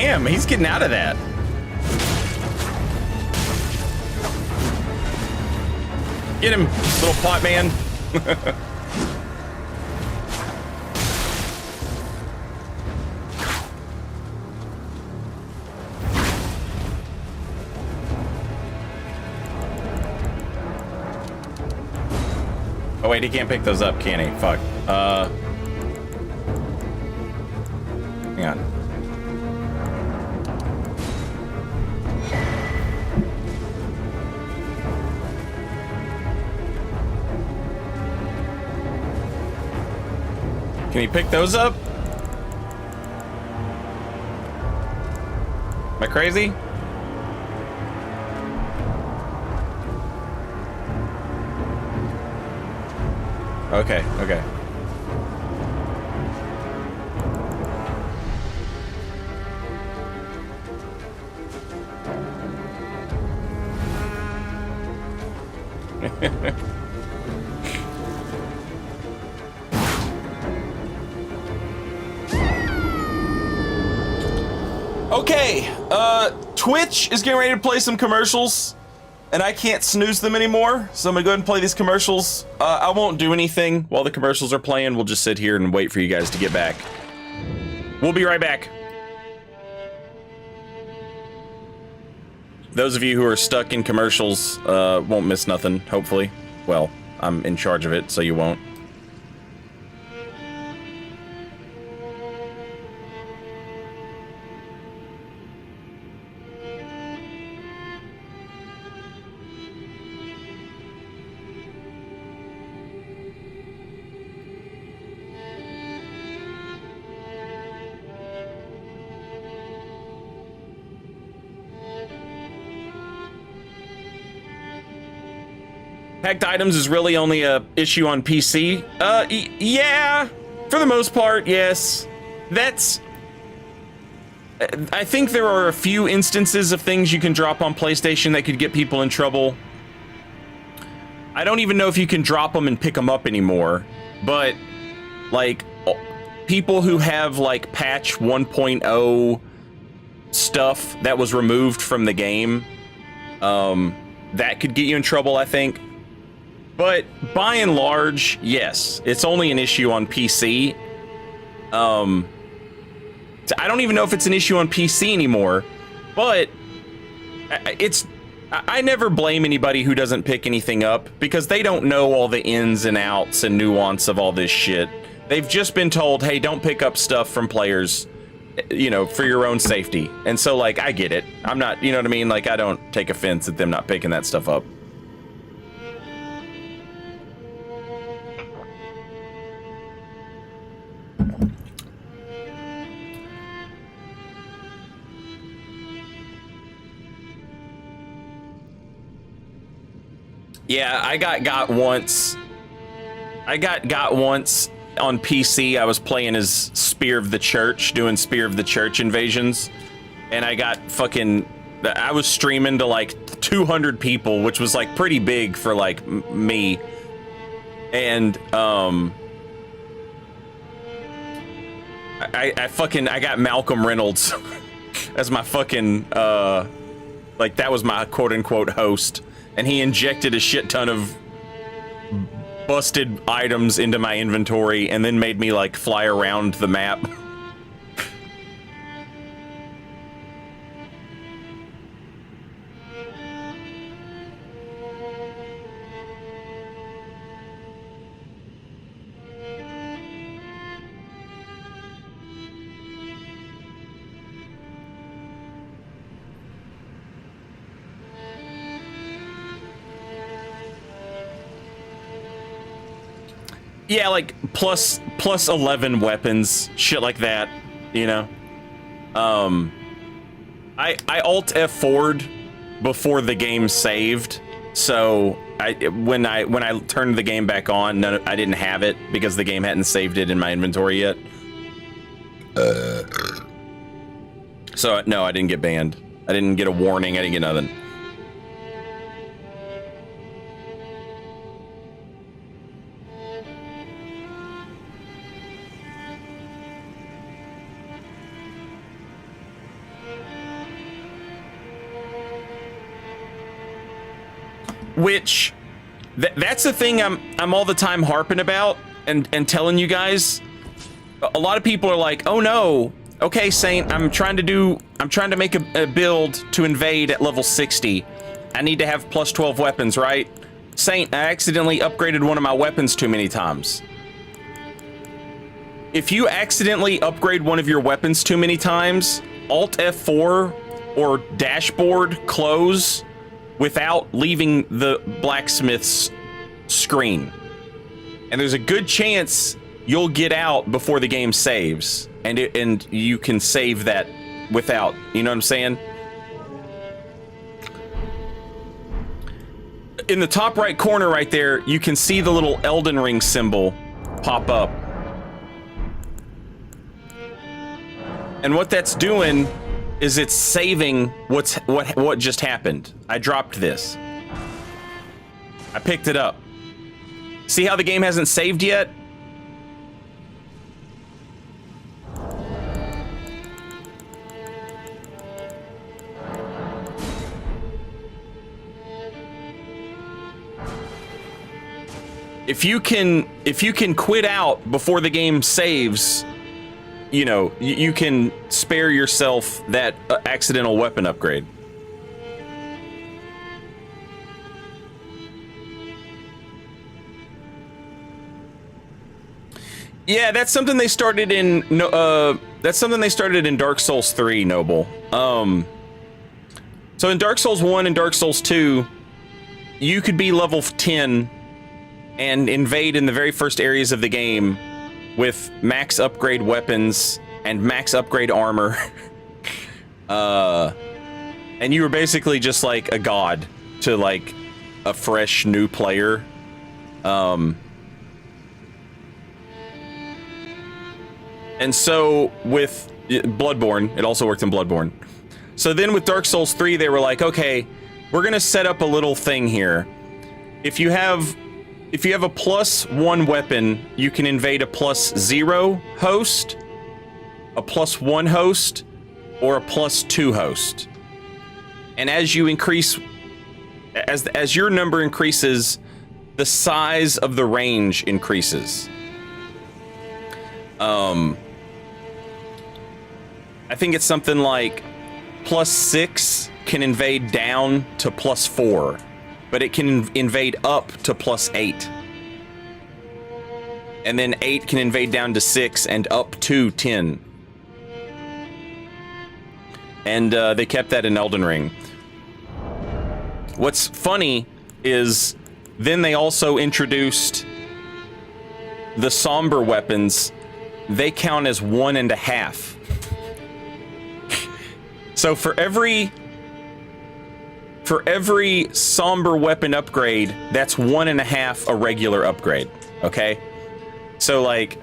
damn, he's getting out of that. Get him, little pot man. Oh wait, he can't pick those up, can he? Fuck. Hang on. Can he pick those up? Am I crazy? Okay, okay. Okay, Twitch is getting ready to play some commercials, and I can't snooze them anymore, so I'm gonna go ahead and play these commercials. I won't do anything while the commercials are playing. We'll just sit here and wait for you guys to get back. We'll be right back. Those of you who are stuck in commercials won't miss nothing, hopefully. Well, I'm in charge of it, so you won't. Hacked items is really only a issue on PC. Yeah, for the most part, yes. I think there are a few instances of things you can drop on PlayStation that could get people in trouble. I don't even know if you can drop them and pick them up anymore, but like people who have like patch 1.0 stuff that was removed from the game, that could get you in trouble, I think. But by and large, yes, it's only an issue on PC. I don't even know if it's an issue on PC anymore, but I never blame anybody who doesn't pick anything up because they don't know all the ins and outs and nuance of all this shit. They've just been told, hey, don't pick up stuff from players, you know, for your own safety. And so, like, I get it. I'm not, you know what I mean? Like, I don't take offense at them not picking that stuff up. Yeah, I got once. I got once on PC. I was playing as Spear of the Church, doing Spear of the Church invasions, and I got fucking. I was streaming to like 200 people, which was like pretty big for like me, and I got Malcolm Reynolds as my fucking like that was my quote unquote host. And he injected a shit ton of busted items into my inventory and then made me like fly around the map. Yeah, like plus 11 weapons, shit like that, you know. I alt F4'd before the game saved, so when I turned the game back on, I didn't have it because the game hadn't saved it in my inventory yet. So no, I didn't get banned. I didn't get a warning. I didn't get nothing. which that's the thing I'm all the time harping about and telling you guys. A lot of people are like, oh no, okay, Saint, I'm trying to make a build to invade at level 60. I need to have plus 12 weapons, right? Saint, I accidentally upgraded one of my weapons too many times. If you accidentally upgrade one of your weapons too many times, Alt F4 or dashboard close without leaving the blacksmith's screen. And there's a good chance you'll get out before the game saves. And you can save that without, you know what I'm saying? In the top right corner right there, you can see the little Elden Ring symbol pop up. And what that's doing is it's saving what just happened. I dropped this. I picked it up. See how the game hasn't saved yet? If you can quit out before the game saves, you know, you can spare yourself that accidental weapon upgrade. Yeah, that's something they started in Dark Souls 3, Noble. So in Dark Souls 1 and Dark Souls 2, you could be level 10 and invade in the very first areas of the game with max upgrade weapons and max upgrade armor. And you were basically just like a god to like a fresh new player. And so with Bloodborne, it also worked in Bloodborne. So then with Dark Souls 3, they were like, okay, we're gonna set up a little thing here. If you have a +1 weapon, you can invade a +0 host, a +1 host, or a +2 host. And as you increase, as your number increases, the size of the range increases. I think it's something like +6 can invade down to +4. But it can invade up to +8. And then 8 can invade down to 6 and up to 10. And they kept that in Elden Ring. What's funny is then they also introduced the somber weapons. They count as 1.5. So for every somber weapon upgrade, that's 1.5 a regular upgrade, okay? So like,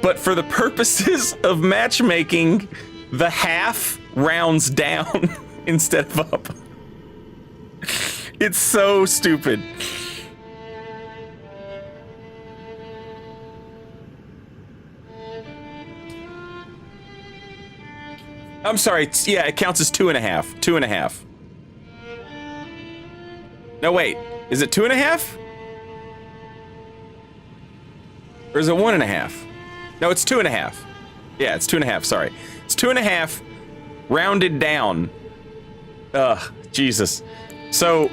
but for the purposes of matchmaking, the half rounds down instead of up. It's so stupid. I'm sorry, yeah, it counts as 2.5. 2.5. No, wait, is it 2.5? Or is it 1.5? No, it's 2.5. Yeah, it's 2.5, sorry. It's 2.5 rounded down. Ugh, Jesus. So,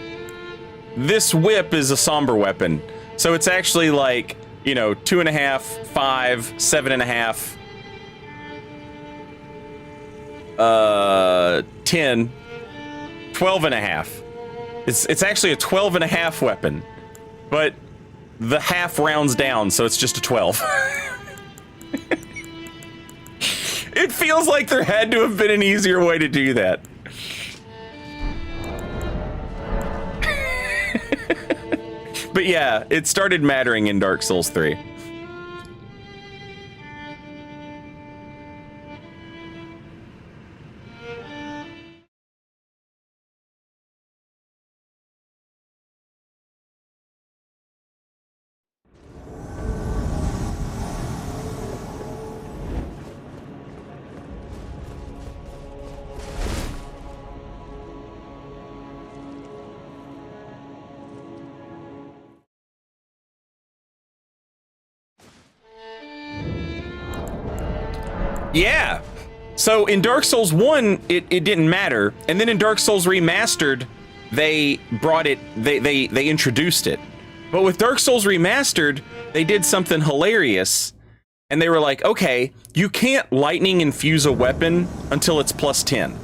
this whip is a somber weapon. So it's actually like, you know, 2.5, 5, 7.5, 10, 12.5. It's actually a 12.5 weapon, but the half rounds down, so it's just a 12. It feels like there had to have been an easier way to do that. But yeah, it started mattering in Dark Souls 3. Yeah. So in Dark Souls 1, it didn't matter. And then in Dark Souls Remastered, they brought it, they introduced it. But with Dark Souls Remastered, they did something hilarious. And they were like, okay, you can't lightning infuse a weapon until it's plus 10.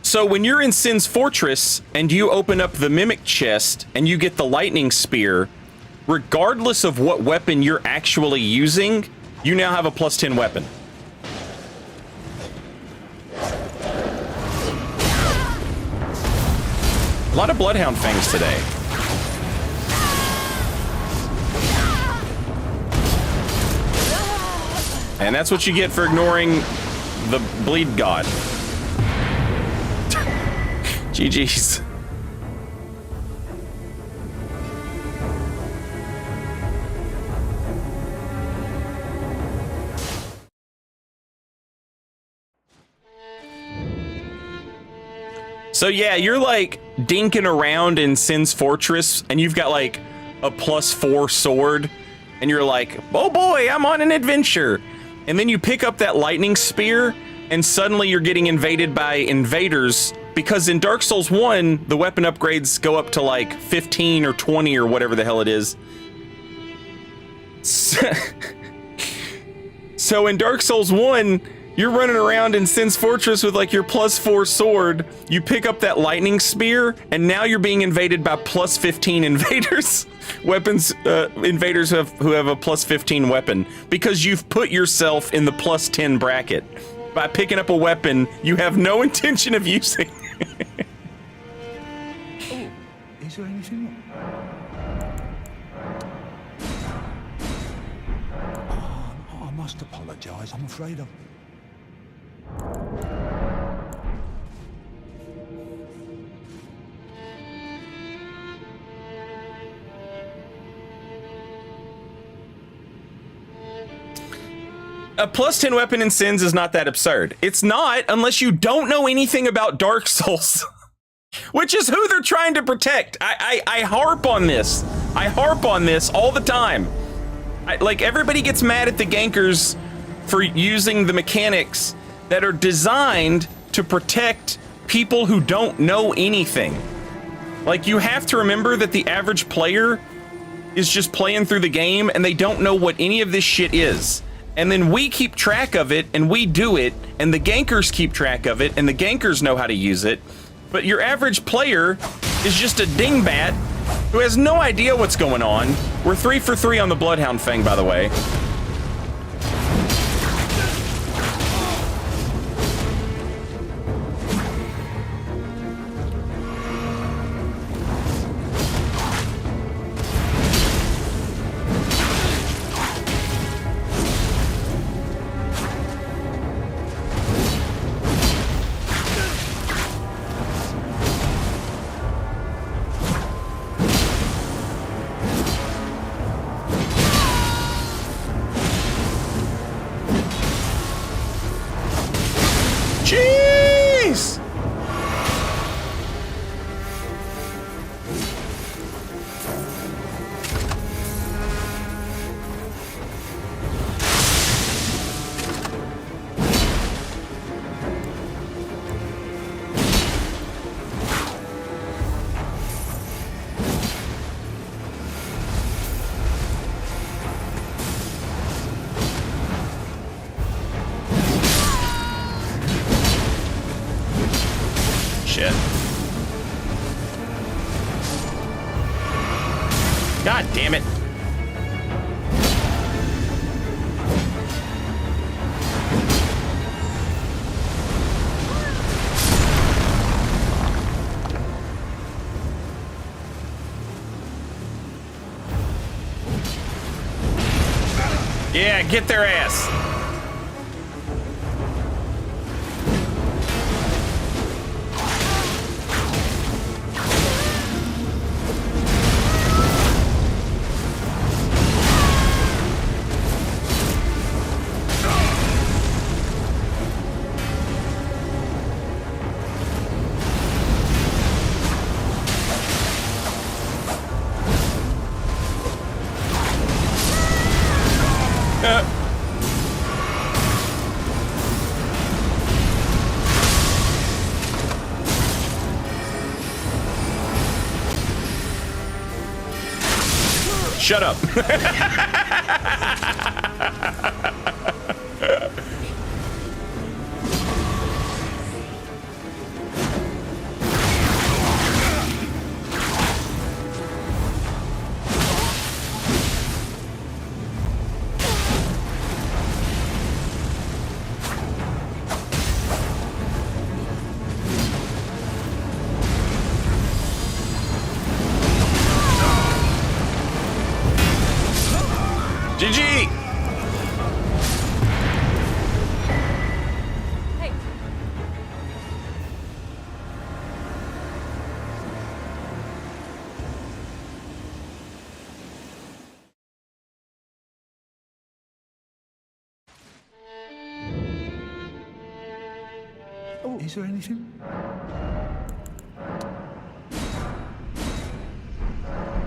So when you're in Sin's Fortress and you open up the Mimic chest and you get the lightning spear, regardless of what weapon you're actually using, you now have a plus 10 weapon. A lot of Bloodhound Fangs today. And that's what you get for ignoring the Bleed God. GG's. So yeah, you're like dinking around in Sin's Fortress and you've got like a +4 sword and you're like, oh boy, I'm on an adventure. And then you pick up that lightning spear and suddenly you're getting invaded by invaders, because in Dark Souls 1, the weapon upgrades go up to like 15 or 20 or whatever the hell it is. So in Dark Souls 1, you're running around in Sin's Fortress with like your +4 sword, you pick up that lightning spear, and now you're being invaded by +15 invaders. Invaders who have a +15 weapon, because you've put yourself in the +10 bracket by picking up a weapon you have no intention of using. Oh, is there anything wrong? Oh, I must apologise. I'm afraid I've... A +10 weapon in Sins is not that absurd. It's not, unless you don't know anything about Dark Souls, which is who they're trying to protect. I harp on this. I harp on this all the time. Like, everybody gets mad at the gankers for using the mechanics that are designed to protect people who don't know anything. Like, you have to remember that the average player is just playing through the game and they don't know what any of this shit is. And then we keep track of it and we do it, and the gankers keep track of it and the gankers know how to use it. But your average player is just a dingbat who has no idea what's going on. We're 3 for 3 on the Bloodhound Fang, by the way. Jeez! Shit. God damn it. Yeah, get their ass. shut up. GG! Hey. Oh, is there anything?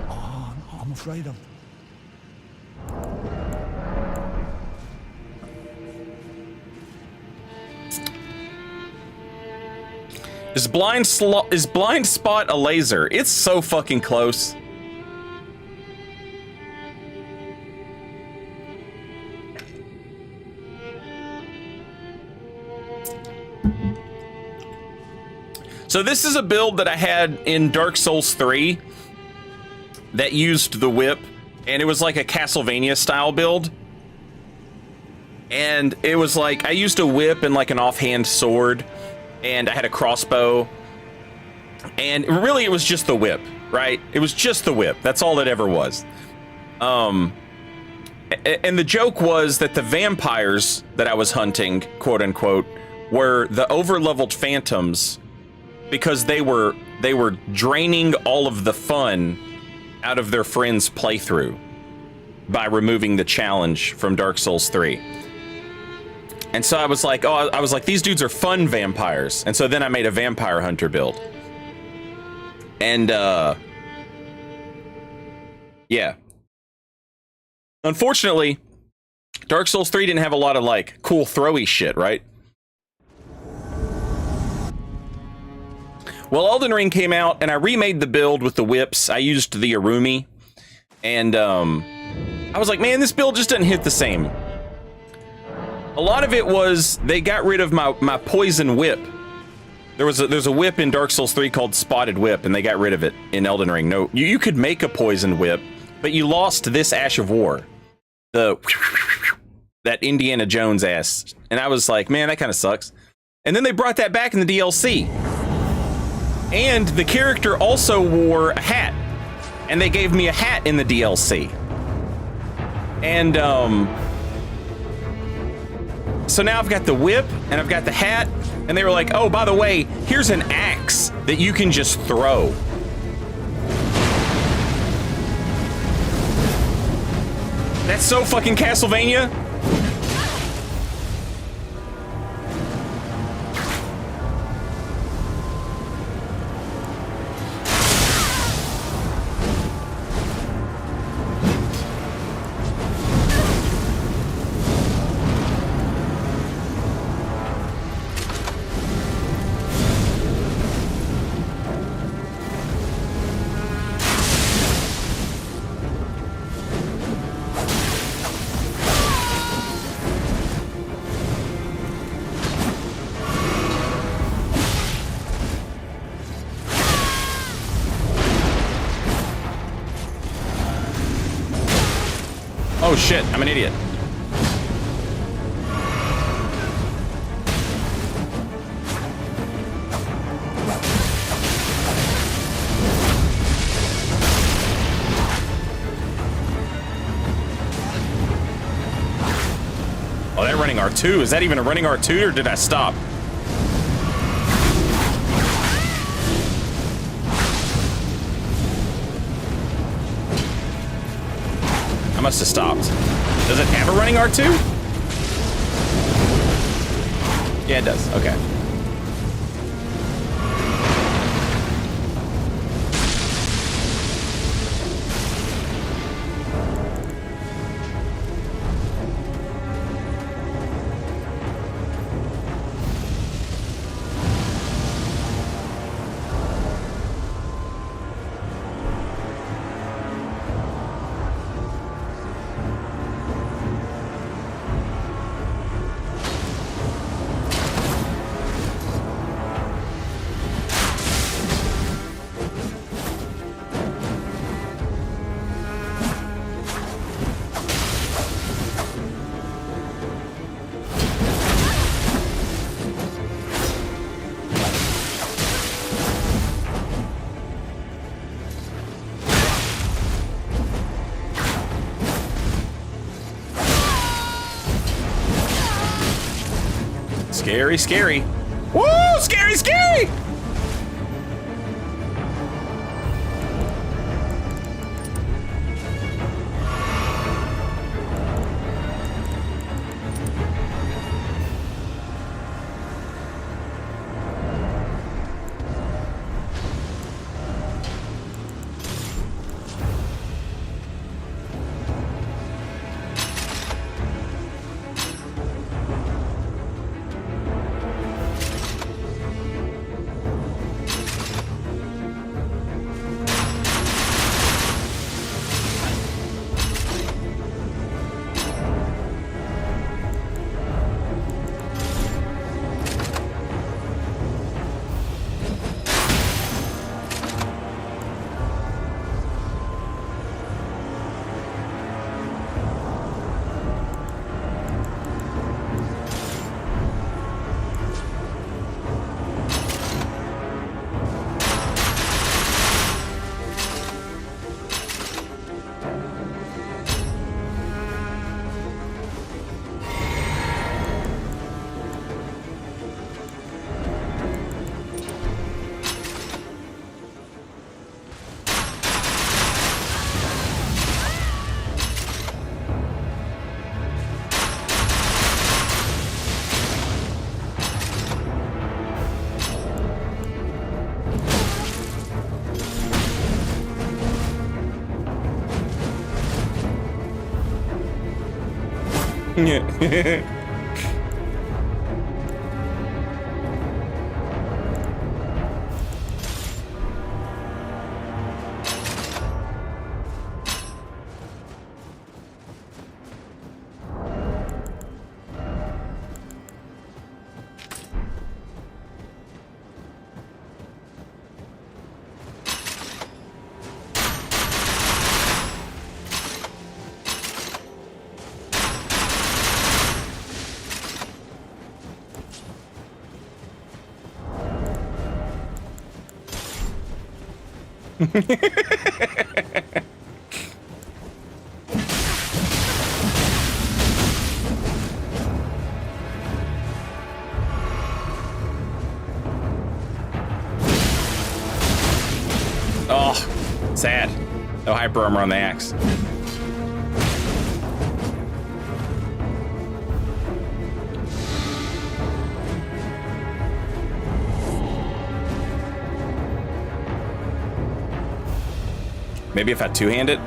Oh, I'm afraid of. Is blind spot a laser? It's so fucking close. So this is a build that I had in Dark Souls 3 that used the whip, and it was like a Castlevania style build. And it was like I used a whip and like an offhand sword, and I had a crossbow, and really it was just the whip, right? It was just the whip. That's all it ever was. And the joke was that the vampires that I was hunting, quote unquote, were the overleveled phantoms, because they were draining all of the fun out of their friends' playthrough by removing the challenge from Dark Souls 3. And so I was like, these dudes are fun vampires. And so then I made a vampire hunter build. And, yeah. Unfortunately, Dark Souls 3 didn't have a lot of, like, cool throwy shit, right? Well, Elden Ring came out, and I remade the build with the whips. I used the Arumi. And, I was like, man, this build just doesn't hit the same. A lot of it was they got rid of my poison whip. There's a whip in Dark Souls 3 called Spotted Whip, and they got rid of it in Elden Ring. No, you could make a poison whip, but you lost this Ash of War, that Indiana Jones ass. And I was like, man, that kind of sucks. And then they brought that back in the DLC. And the character also wore a hat, and they gave me a hat in the DLC. And so now I've got the whip and I've got the hat, and they were like, oh, by the way, here's an axe that you can just throw. That's so fucking Castlevania. Oh shit, I'm an idiot. Oh, they're running R2. Is that even a running R2, or did I stop? I must have stopped. Does it have a running R2? Yeah, it does. Okay. Scary, scary. Woo! Scary, scary! Oh, sad. No hyper armor on the axe. Maybe if I two-hand it?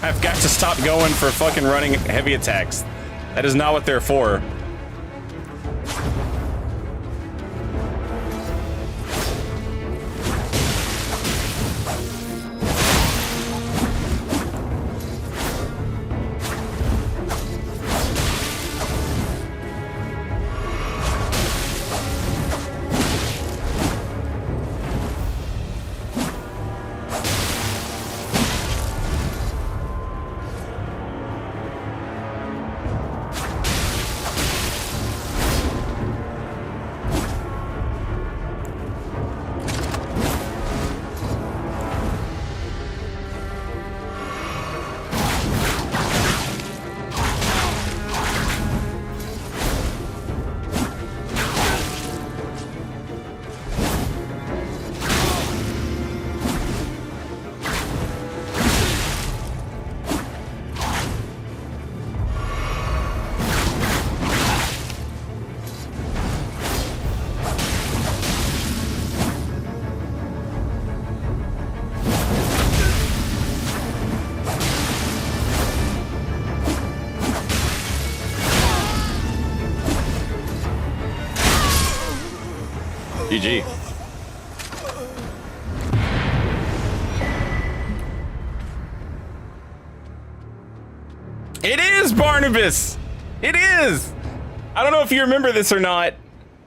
I've got to stop going for fucking running heavy attacks. That is not what they're for. GG. It is Barnabas! It is! I don't know if you remember this or not,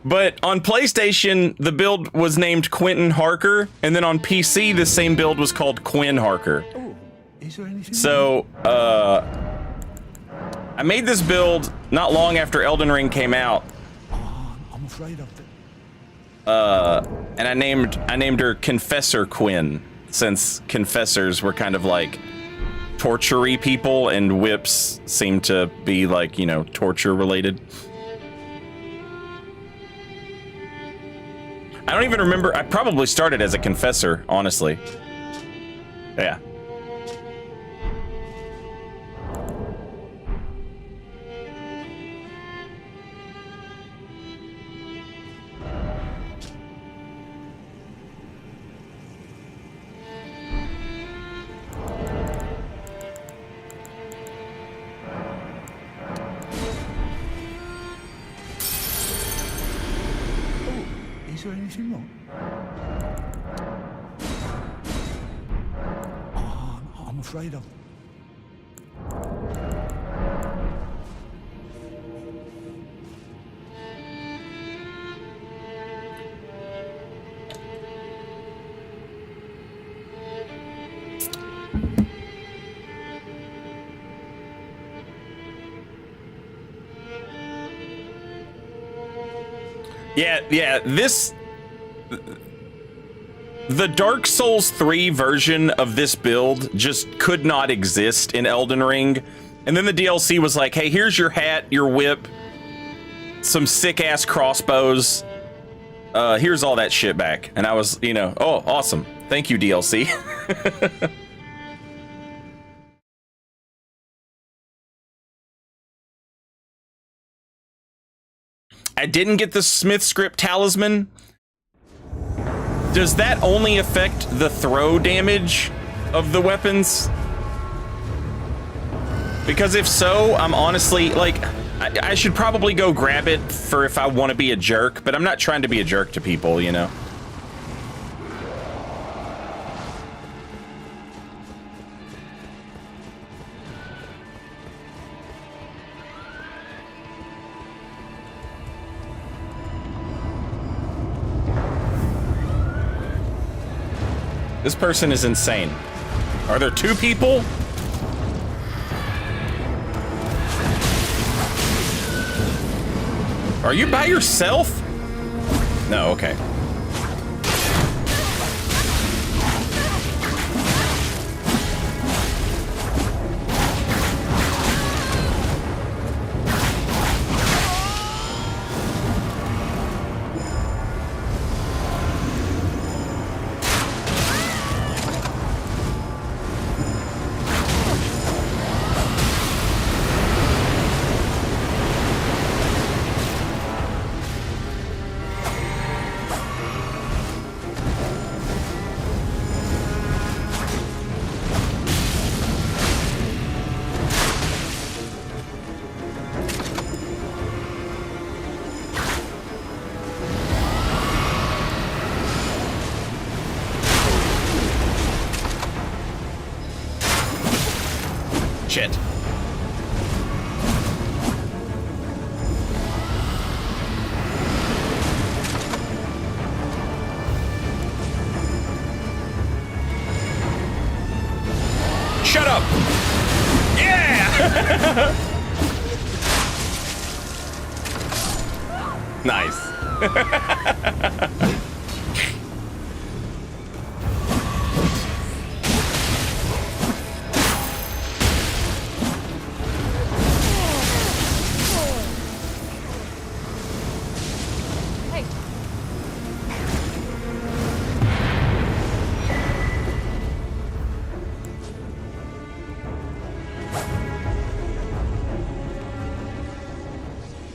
but on PlayStation, the build was named Quentin Harker, and then on PC, the same build was called Quinn Harker. Oh, is there anything? So, I made this build not long after Elden Ring came out. I'm afraid of it. And I named her Confessor Quinn, since confessors were kind of like torture-y people, and whips seem to be like, you know, torture related. I don't even remember. I probably started as a confessor, honestly. Yeah. Is there anything wrong? I'm afraid of it. Yeah, the Dark Souls 3 version of this build just could not exist in Elden Ring. And then the DLC was like, hey, here's your hat, your whip, some sick-ass crossbows. Here's all that shit back. And I was, you know, oh, awesome. Thank you, DLC. I didn't get the Smith script talisman. Does that only affect the throw damage of the weapons? Because if so, I'm honestly, like, I should probably go grab it for if I want to be a jerk, but I'm not trying to be a jerk to people, you know? This person is insane. Are there two people? Are you by yourself? No, okay. Shit. Shut up! Yeah! Nice.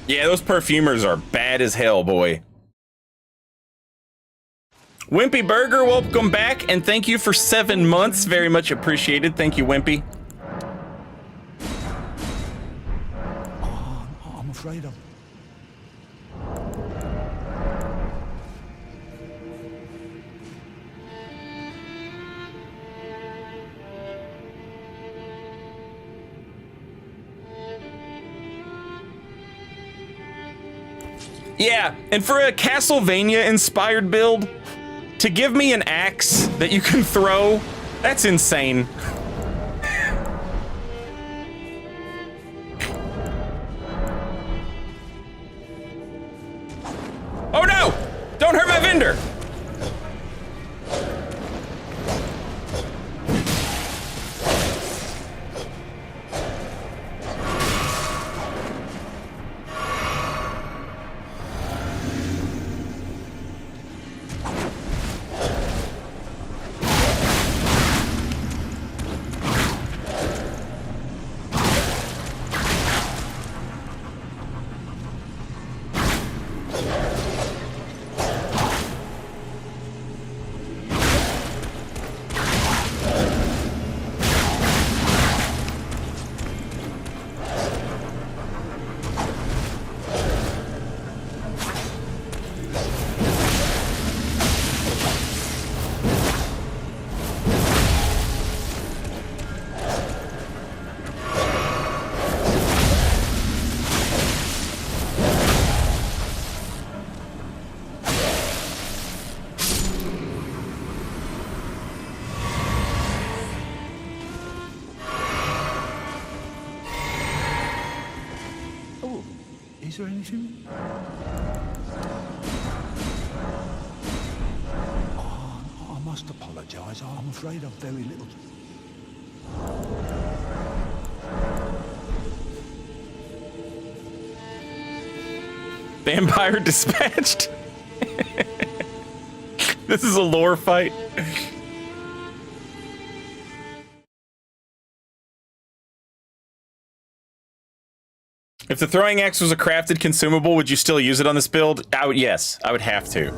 Yeah, those perfumers are bad as hell, boy. Wimpy Burger, welcome back, and thank you for 7 months. Very much appreciated. Thank you, Wimpy. I'm afraid of it. Yeah, and for a Castlevania-inspired build, to give me an axe that you can throw, that's insane. Oh no! Don't hurt my vendor! Is there anything? Oh, I must apologise. I'm afraid I've very little. Vampire dispatched? This is a lore fight. If the throwing axe was a crafted consumable, would you still use it on this build? Yes, I would have to.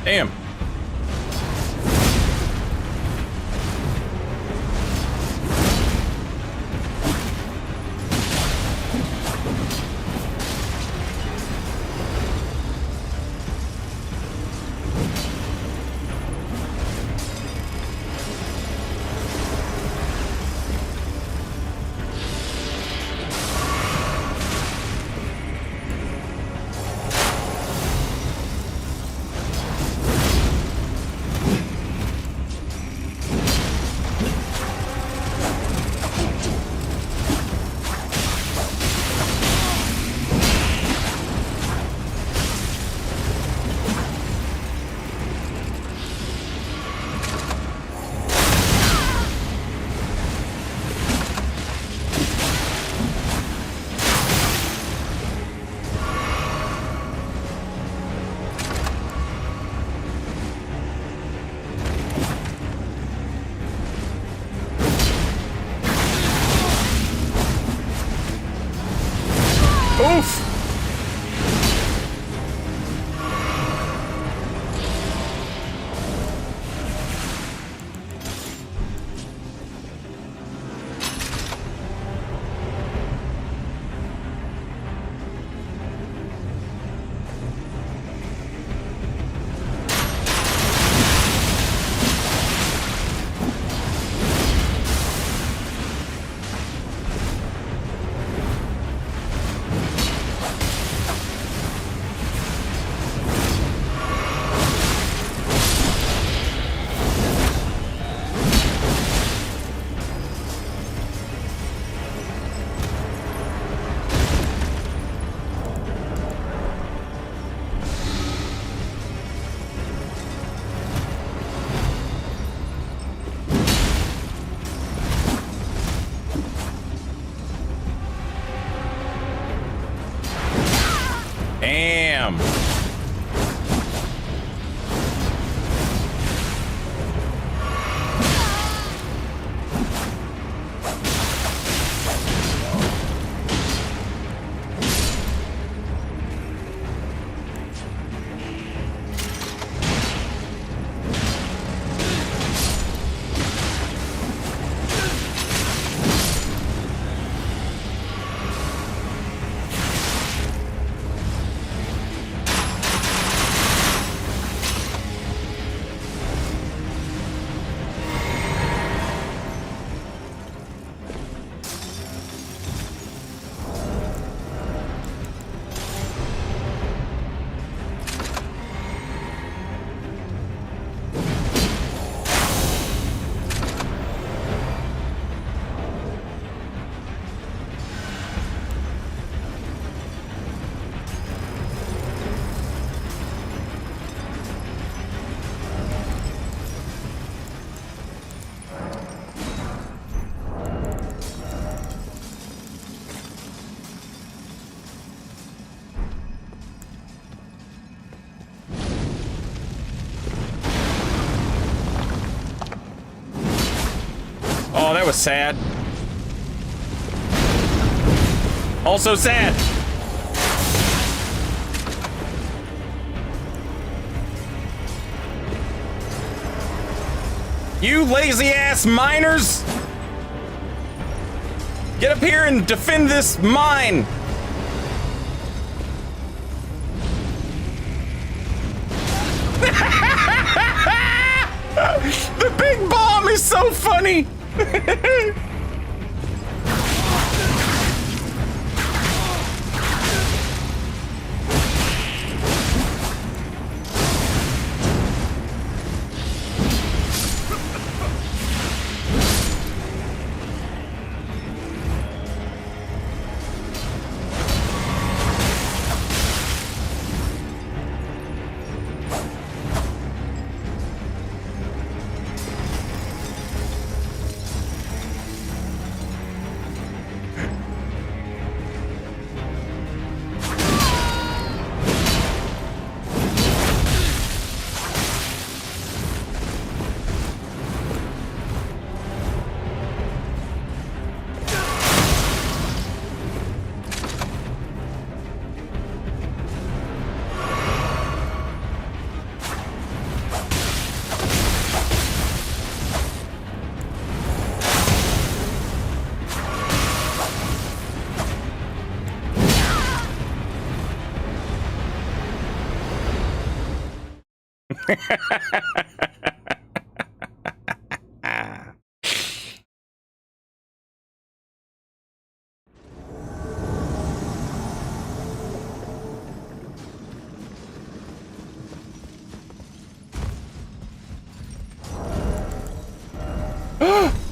Damn. sad. Also sad. You lazy ass miners! Get up here and defend this mine! The big bomb is so funny!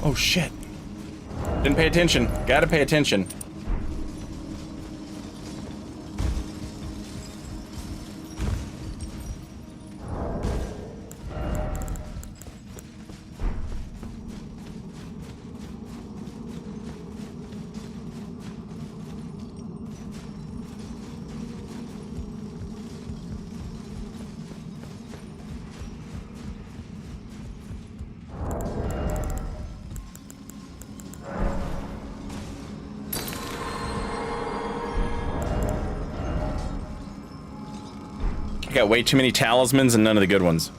Oh shit. Didn't pay attention. Gotta pay attention. I got way too many talismans and none of the good ones.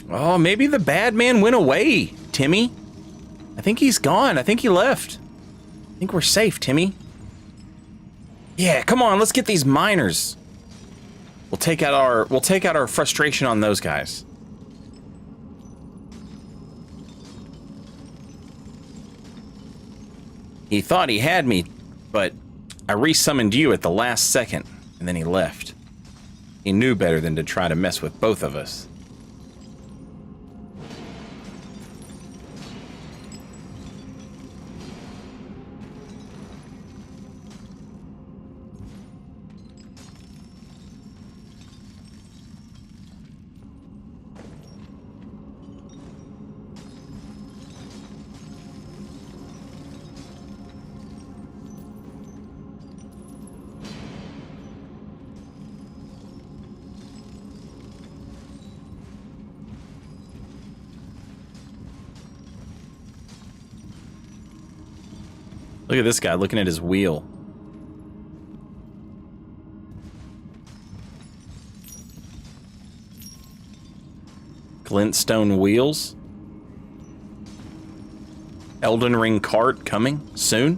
Oh, maybe the bad man went away, Timmy. I think he's gone. I think he left. I think we're safe, Timmy. Yeah, come on, let's get these miners. We'll take out our frustration on those guys. He thought he had me, but I resummoned you at the last second, and then he left. He knew better than to try to mess with both of us. Look at this guy looking at his wheel. Glintstone wheels. Elden Ring cart coming soon.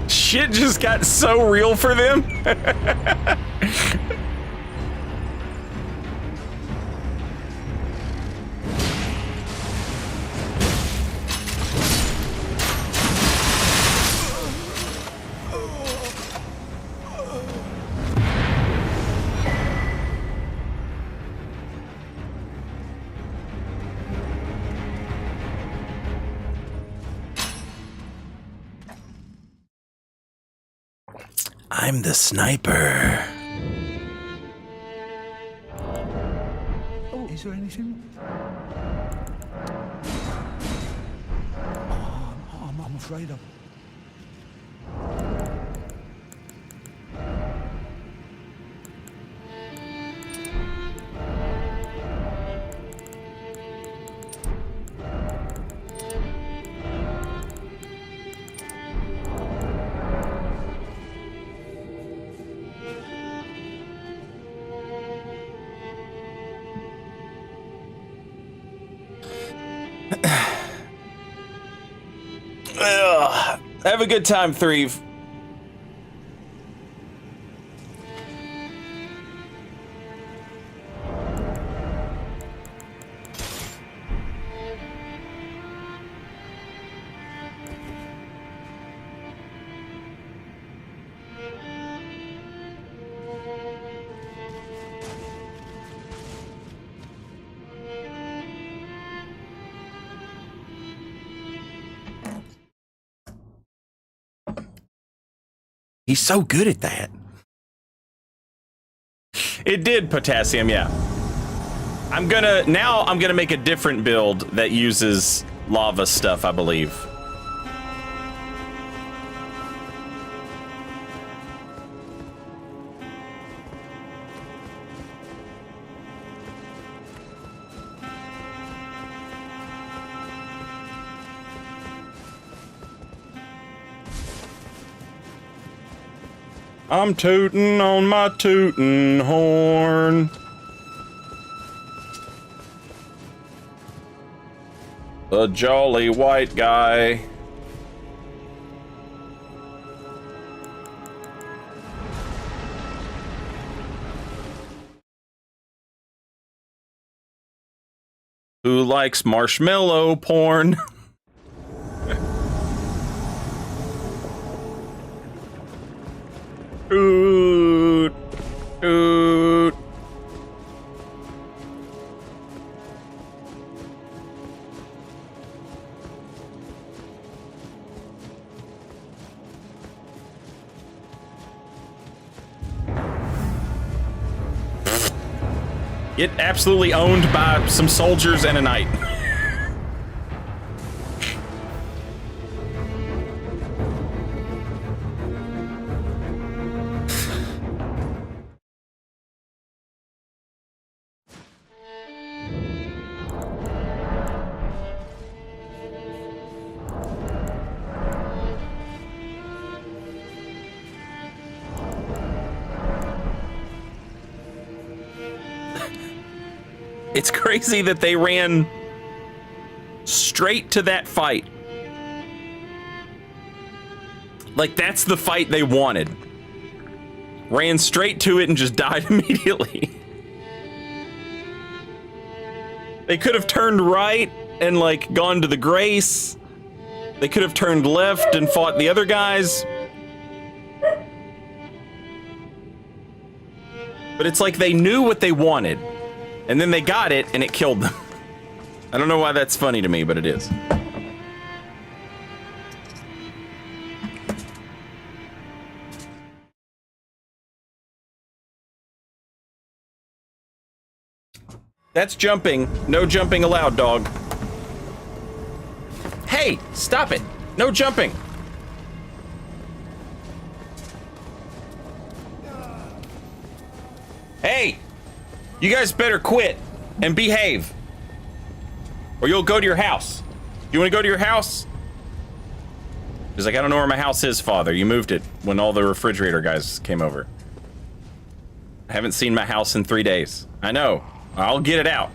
Shit just got so real for them. I'm the sniper. Oh, is there anything? Oh, I'm afraid of. Have a good time, Threeve. He's so good at that. It did potassium, yeah. I'm gonna make a different build that uses lava stuff, I believe. I'm tootin' on my tootin' horn. The jolly white guy. Who likes marshmallow porn? Toot, toot. Get absolutely owned by some soldiers and a knight. It's crazy that they ran straight to that fight. Like, that's the fight they wanted. Ran straight to it and just died immediately. They could have turned right and, like, gone to the Grace. They could have turned left and fought the other guys. But it's like they knew what they wanted. And then they got it, and it killed them. I don't know why that's funny to me, but it is. That's jumping. No jumping allowed, dog. Hey, stop it. No jumping. Hey! You guys better quit and behave, or you'll go to your house. You want to go to your house? He's like, I don't know where my house is, Father. You moved it when all the refrigerator guys came over. I haven't seen my house in 3 days. I know. I'll get it out.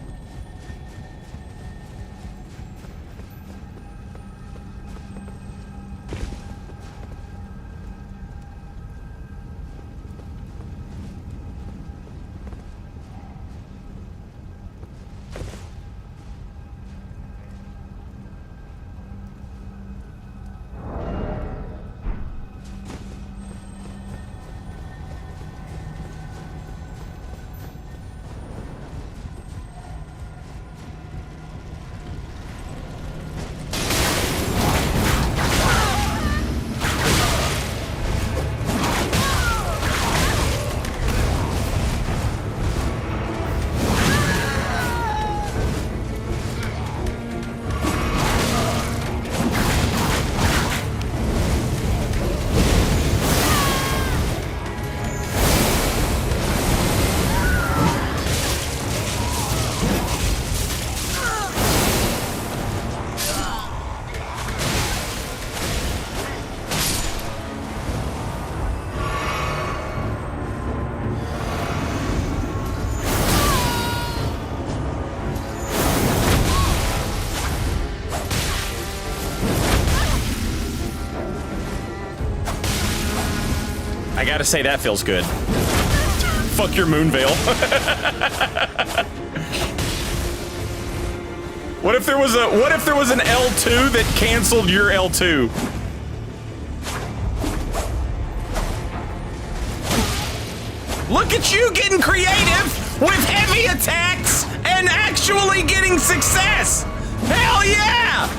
I gotta say, that feels good. Fuck your moon veil. What if there was an L2 that canceled your L2? Look at you getting creative with heavy attacks and actually getting success. Hell yeah!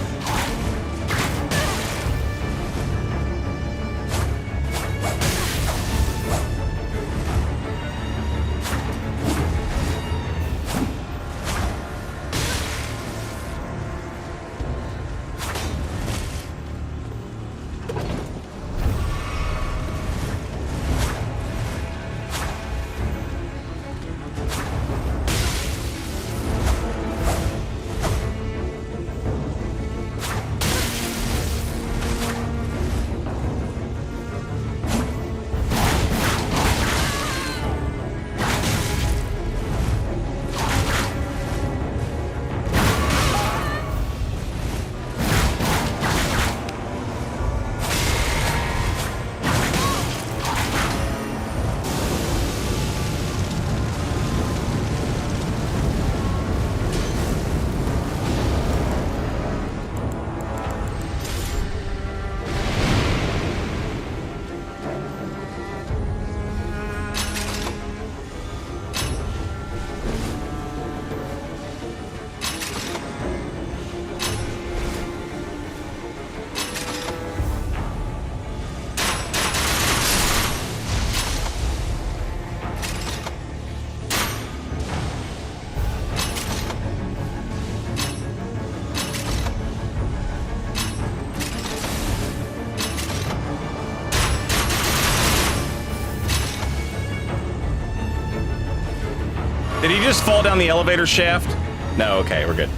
Did he just fall down the elevator shaft? No, okay, we're good.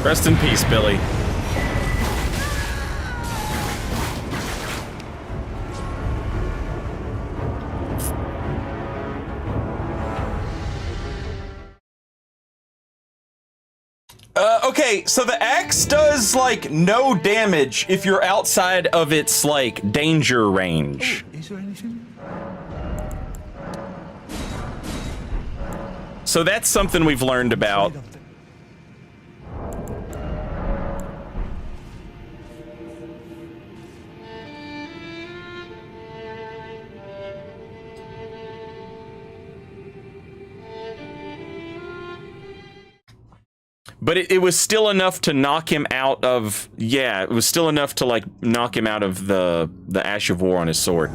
Rest in peace, Billy. Okay, so the axe does, like, no damage if you're outside of its, like, danger range. Oh, is there anything? So that's something we've learned about. But it was still enough to knock him out of, yeah, it was still enough to, like, knock him out of the Ash of War on his sword.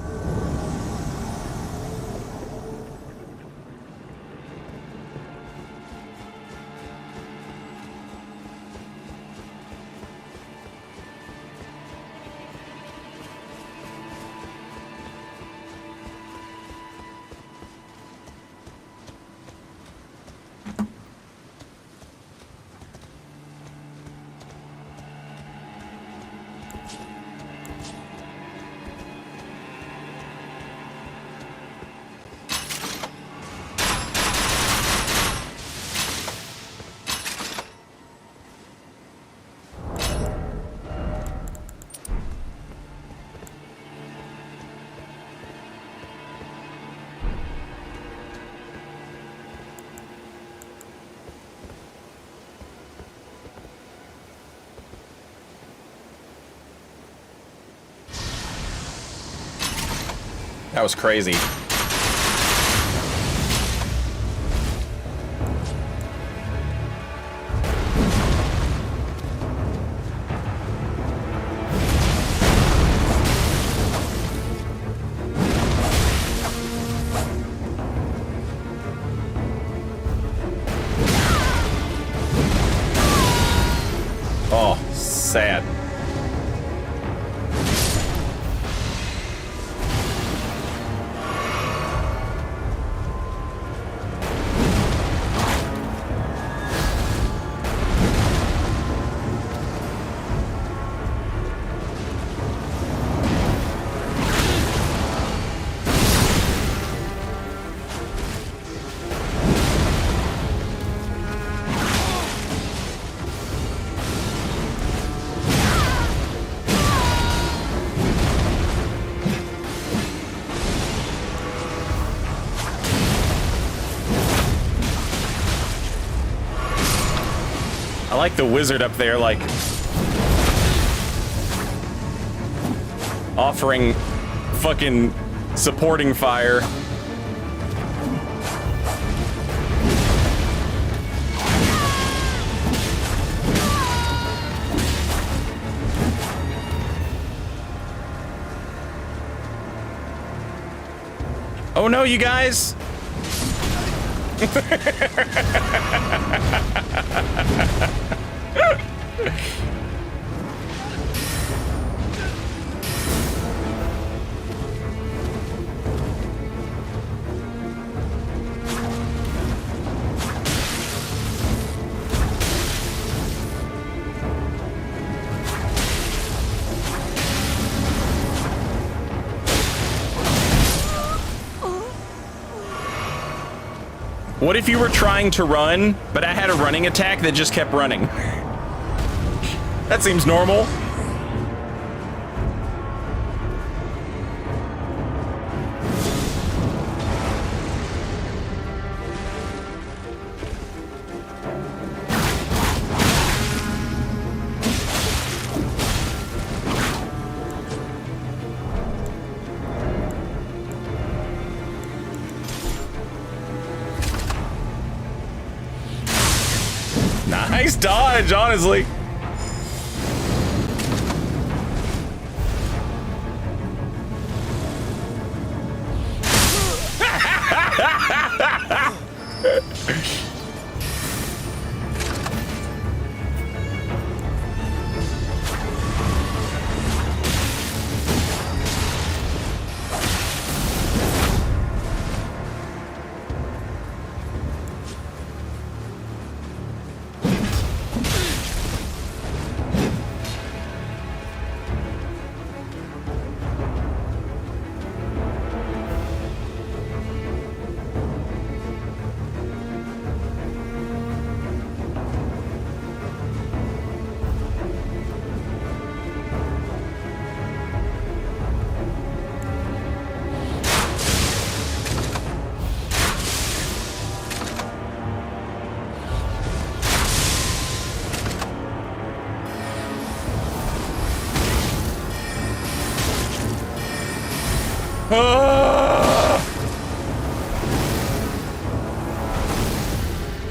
That was crazy. Oh, sad. I like the wizard up there, like, offering fucking supporting fire. Oh no, you guys! What if you were trying to run, but I had a running attack that just kept running? That seems normal. Nice dodge, honestly.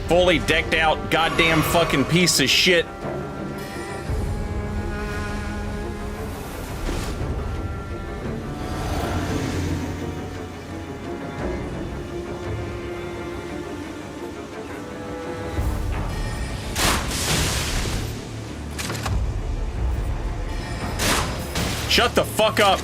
Fully decked out goddamn fucking piece of shit. Shut the fuck up.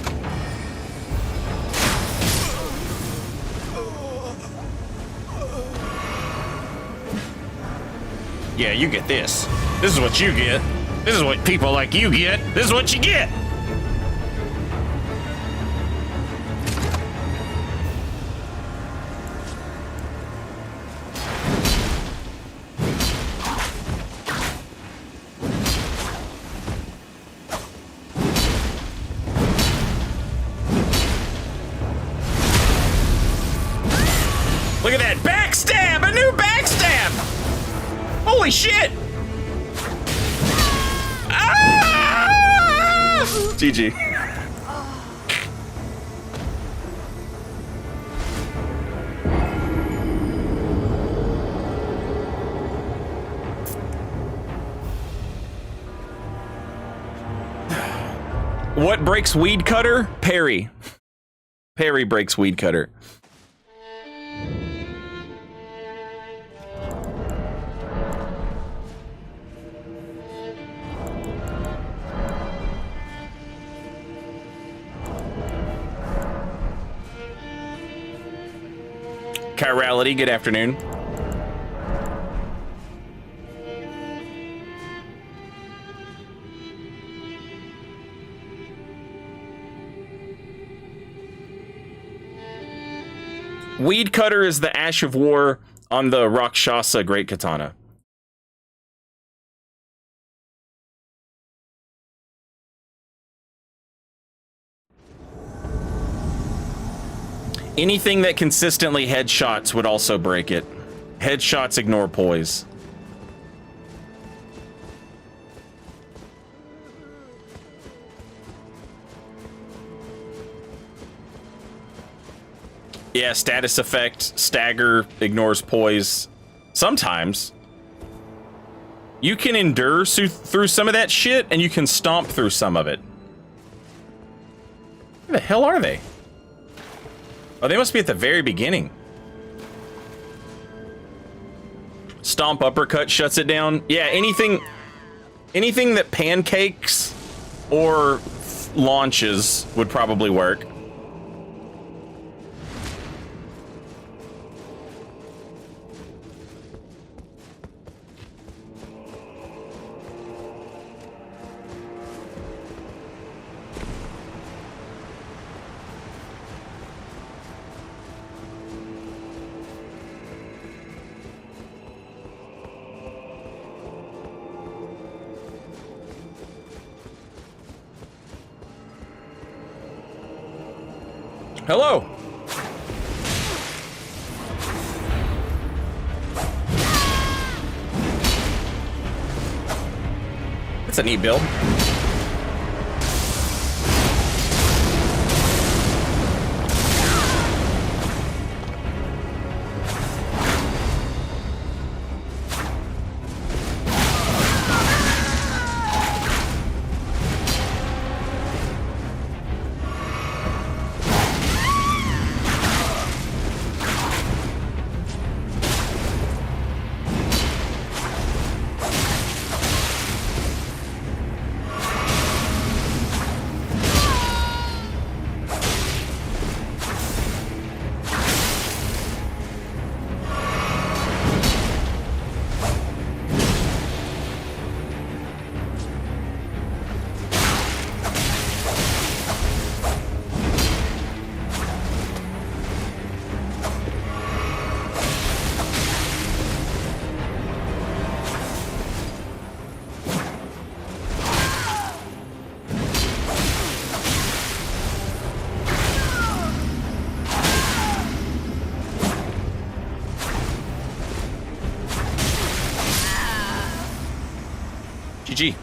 Yeah, you get this. This is what you get. This is what people like you get. This is what you get. Look at that backstab! A new backstab! Holy shit! Ah! GG. What breaks Weed Cutter? Perry. Perry breaks Weed Cutter. Chirality, good afternoon. Weed Cutter is the Ash of War on the Rakshasa Great Katana. Anything that consistently headshots would also break it. Headshots ignore poise. Yeah, status effect, stagger, ignores poise. Sometimes. You can endure through some of that shit, and you can stomp through some of it. Where the hell are they? Oh, they must be at the very beginning. Stomp uppercut shuts it down. Yeah, anything that pancakes or launches would probably work. Hello. That's a neat build. GG.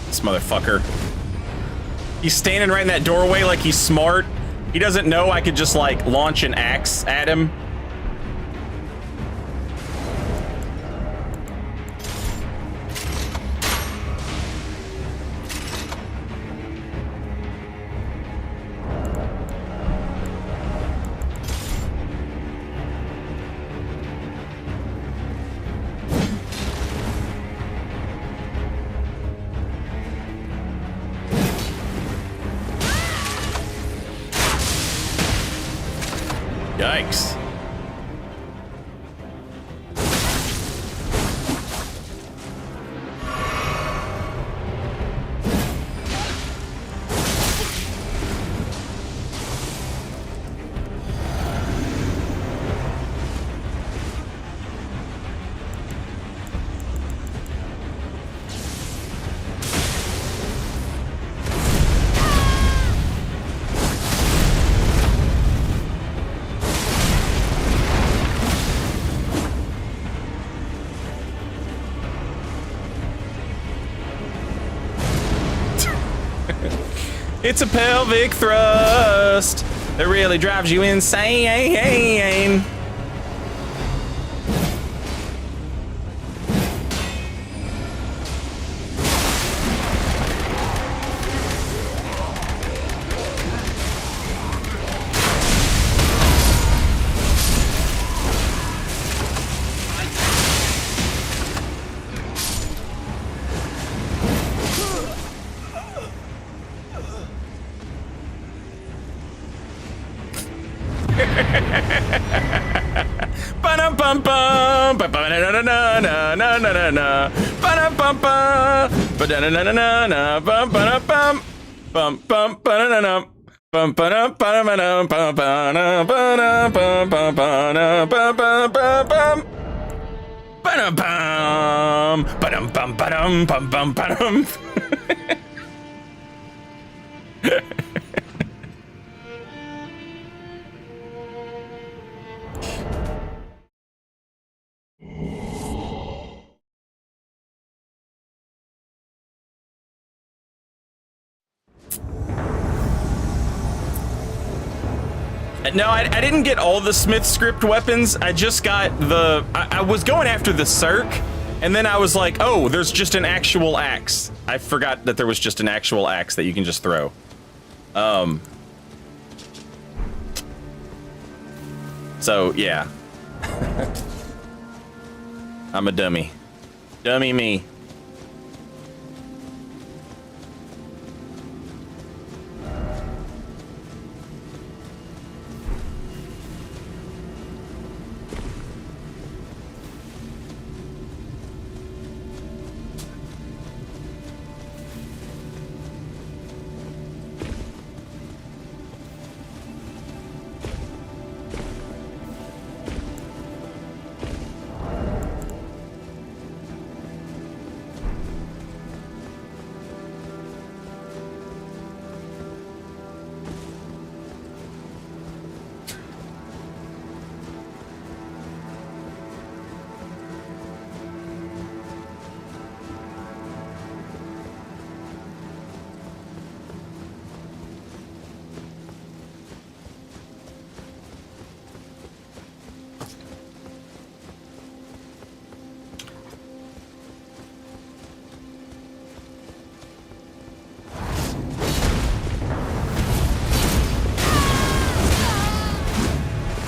This motherfucker. He's standing right in that doorway like he's smart, He doesn't know I could just like launch an axe at him. Yikes. It's a pelvic thrust that really drives you insane. Ba-dum-bum-bum, ba-ba-da-da-da-da-na-na-na-na-na. Ba-dum-bum-bum, ba-da-da-da-da-na, bum-ba-da-bum, bum-bum, ba-da-da-dum, bum-ba-dum, ba-da-ba-dum, bum-ba-dum, ba-dum, bum-bum, ba-da-ba-ba-bum. Ba-dum-bum, ba-dum-bum, ba-dum, bum-bum, ba-dum. No, I didn't get all the Smith script weapons. I just got the... I was going after the Cirque, and then I was like, oh, there's just an actual axe. I forgot that there was just an actual axe that you can just throw. So, yeah. I'm a dummy. Dummy me.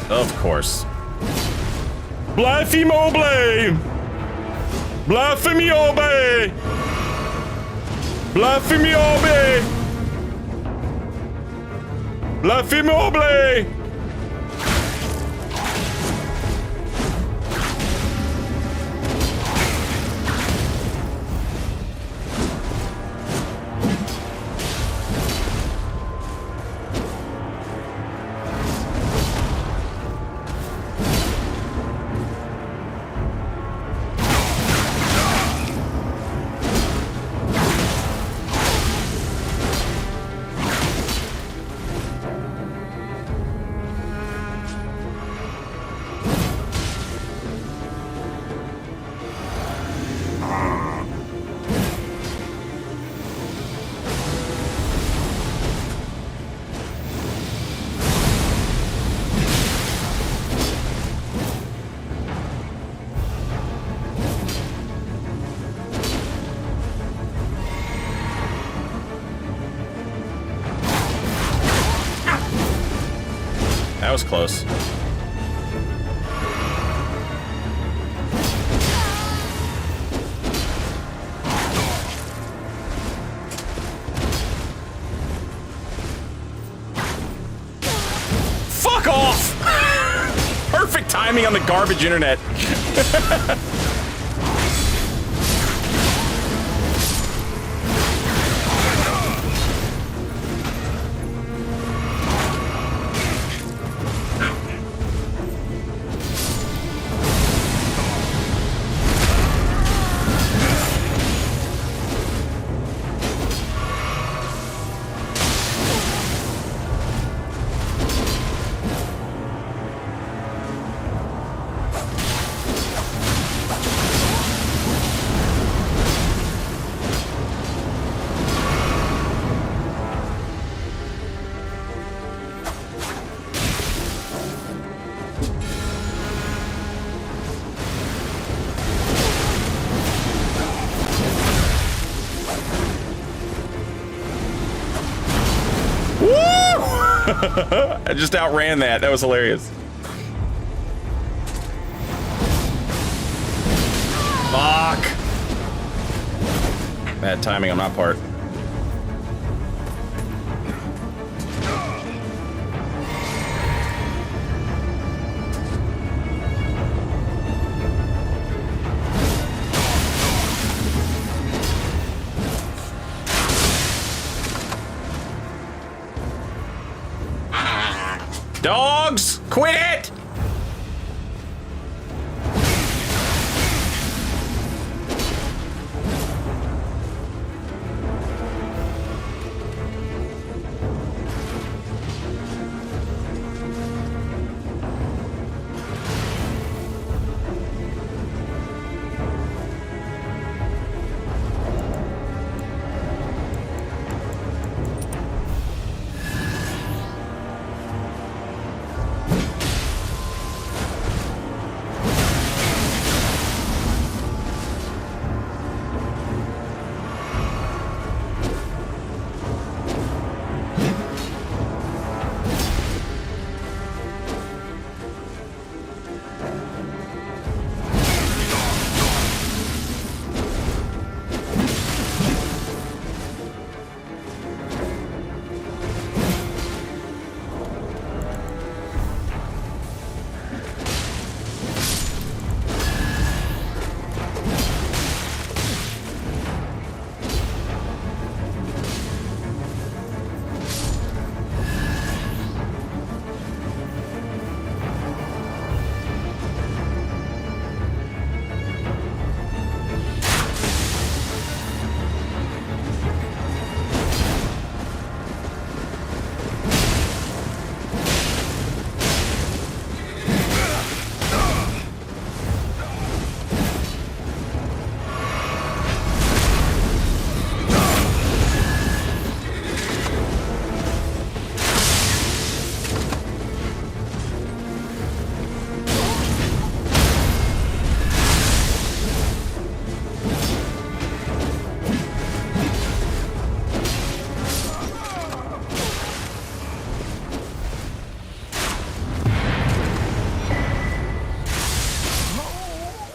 Of course. Blasphemy! Blasphemy! Blasphemy! Blasphemy! that was close. Fuck off! Perfect timing on the garbage internet. I just outran that. That was hilarious. Fuck. Bad timing on my part. Dogs, quit it!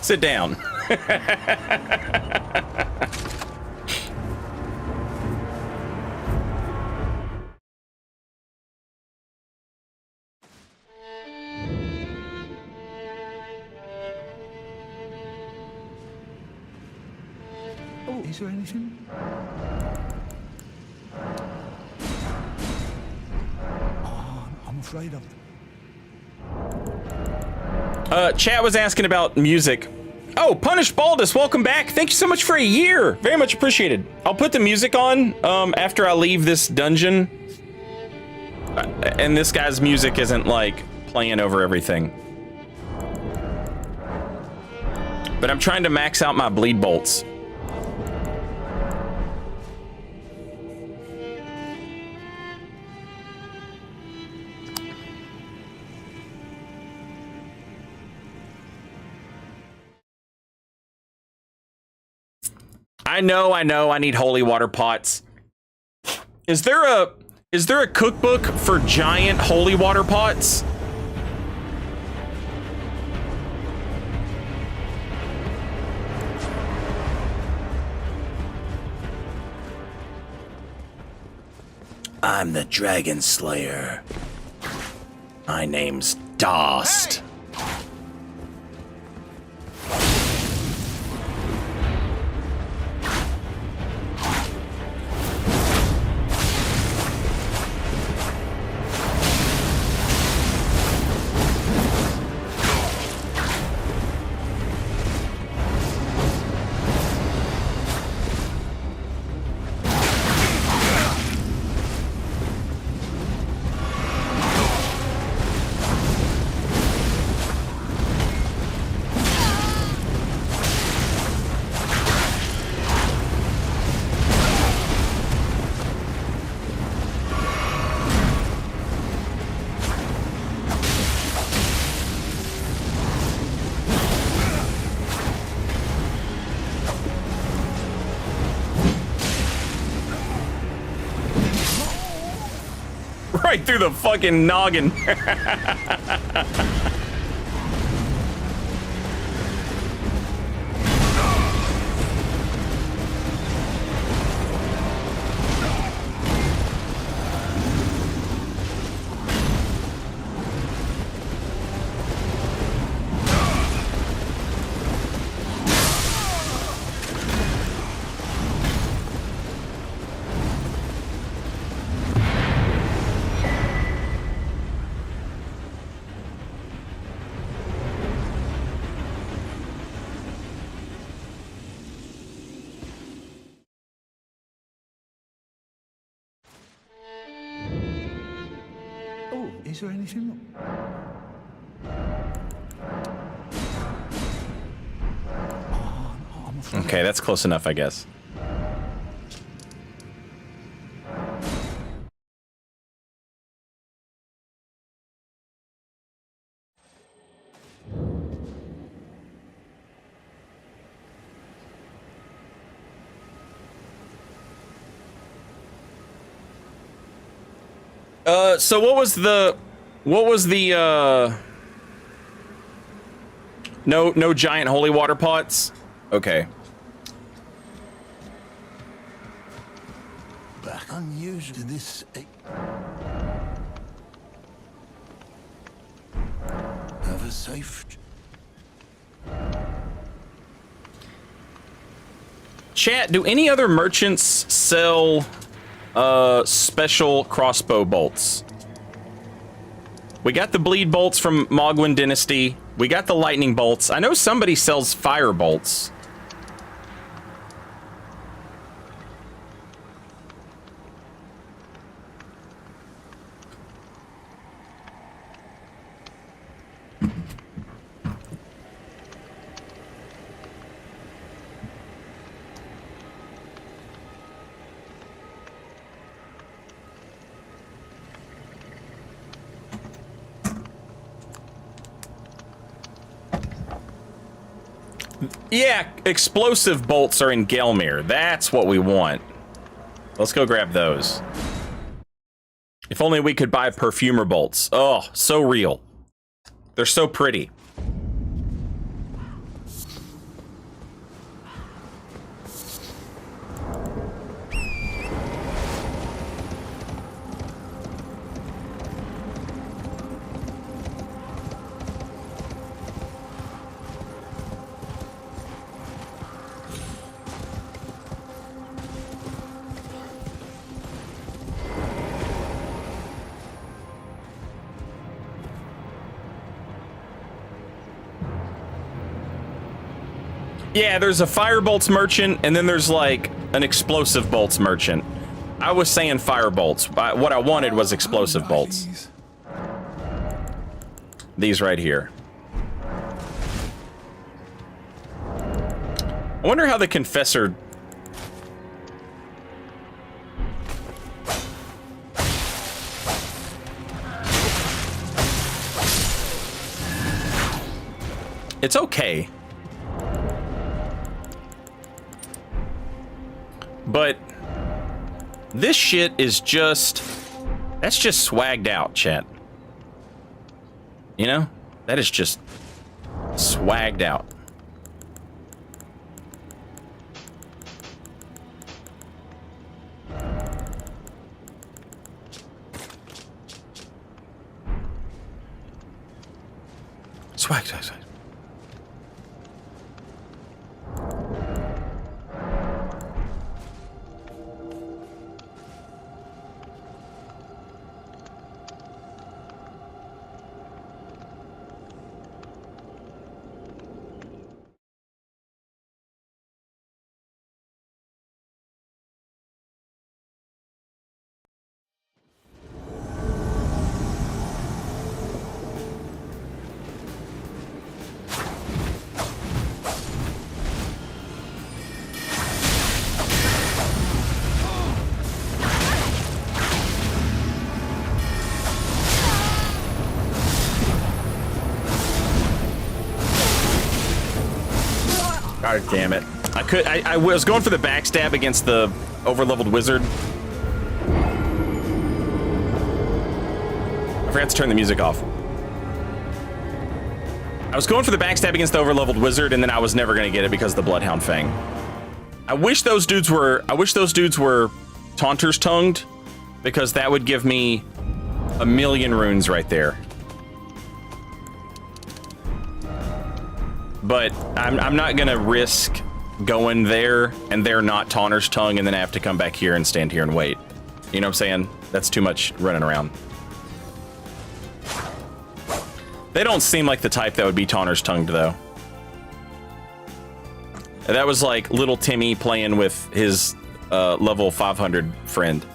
Sit down. Oh, is there anything? Oh, I'm afraid of them. Chat was asking about music. Oh, Punished Baldus, welcome back. Thank you so much for a year. Very much appreciated. I'll put the music on after I leave this dungeon. And this guy's music isn't like playing over everything. But I'm trying to max out my bleed bolts. I know, I need holy water pots. Is there a cookbook for giant holy water pots? I'm the Dragon Slayer. My name's Dost. Right through the fucking noggin. Oh, is there anything wrong? I'm afraid. Okay, that's close enough, I guess. So what was the no giant holy water pots? Okay. Back unusual to this. Have a safe. Chat, do any other merchants sell special crossbow bolts? We got the bleed bolts from Mogwin Dynasty. We got the lightning bolts. I know somebody sells fire bolts. Yeah, explosive bolts are in Gelmir. That's what we want. Let's go grab those. If only we could buy perfumer bolts. Oh, so real. They're so pretty. Yeah, there's a fire bolts merchant, and then there's like an explosive bolts merchant. I was saying fire bolts, but what I wanted was explosive bolts. These right here. I wonder how the Confessor... It's okay. But this shit is just... That's just swagged out, chat. You know? That is just swagged out. Swag, swag, swag. God damn it. I was going for the backstab against the overleveled wizard. I forgot to turn the music off. I was going for the backstab against the overleveled wizard, and then I was never gonna get it because of the Bloodhound Fang. I wish those dudes were Taunter's tongued, because that would give me a million runes right there. But I'm not gonna risk going there and they're not Taunter's tongue and then I have to come back here and stand here and wait. You know what I'm saying? That's too much running around. They don't seem like the type that would be Taunter's tongued though. That was like little Timmy playing with his level 500 friend.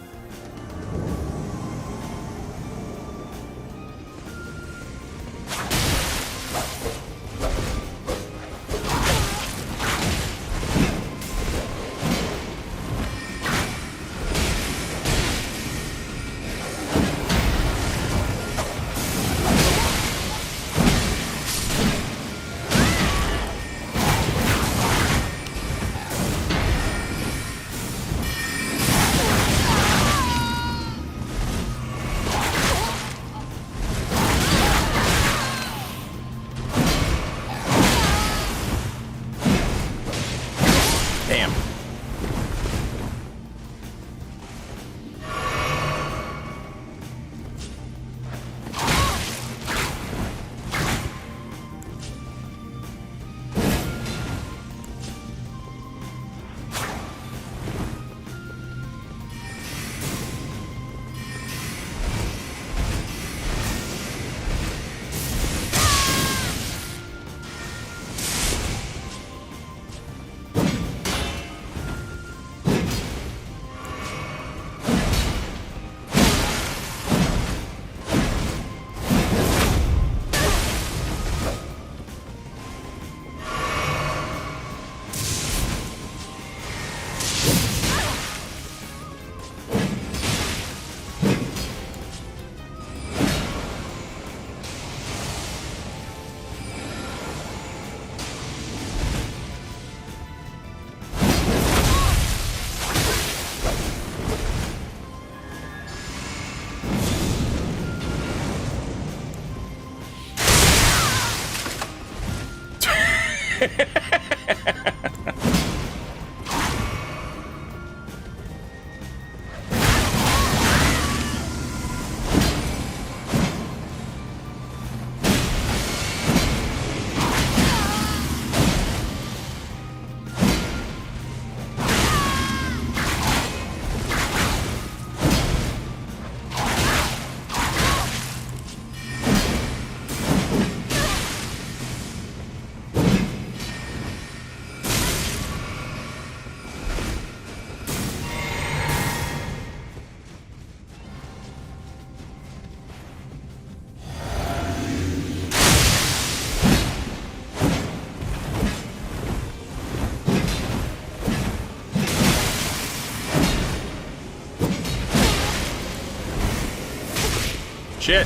Shit.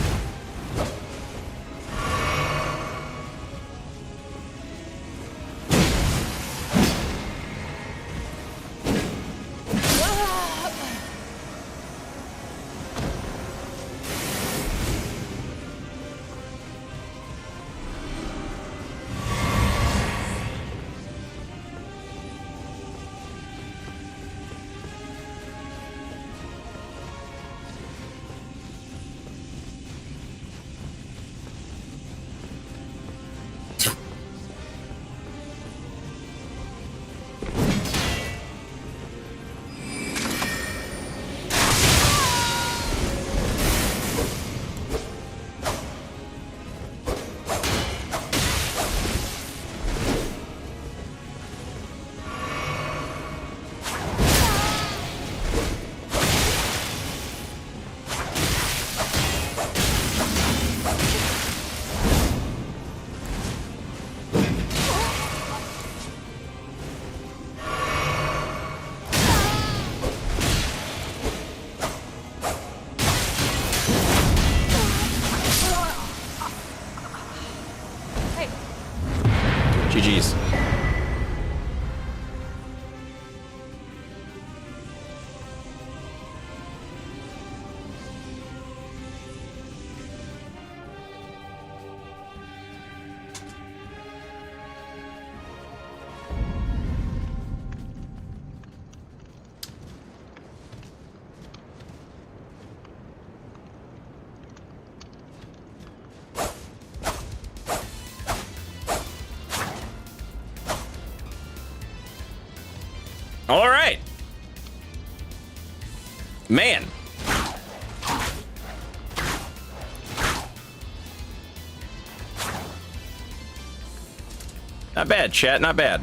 GG's. All right. Man. Not bad, chat, not bad.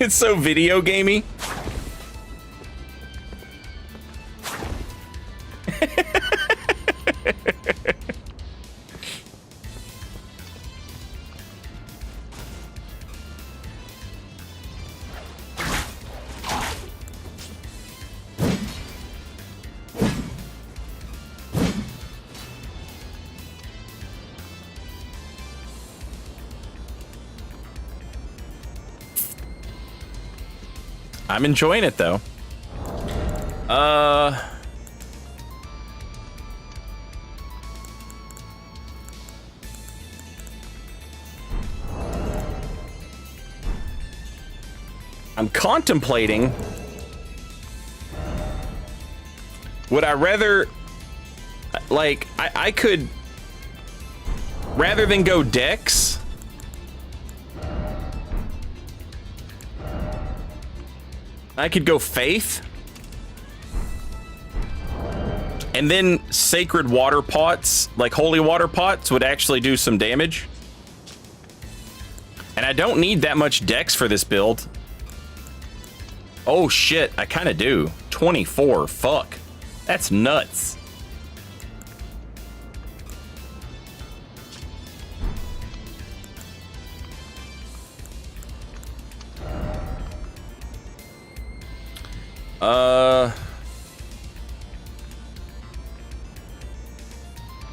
It's so video gamey. I'm enjoying it though. I'm contemplating, would I rather, like, I could, rather than go Dex, I could go Faith, and then Sacred Water Pots, like Holy Water Pots, would actually do some damage. And I don't need that much Dex for this build. Oh shit, I kind of do. 24, fuck. That's nuts.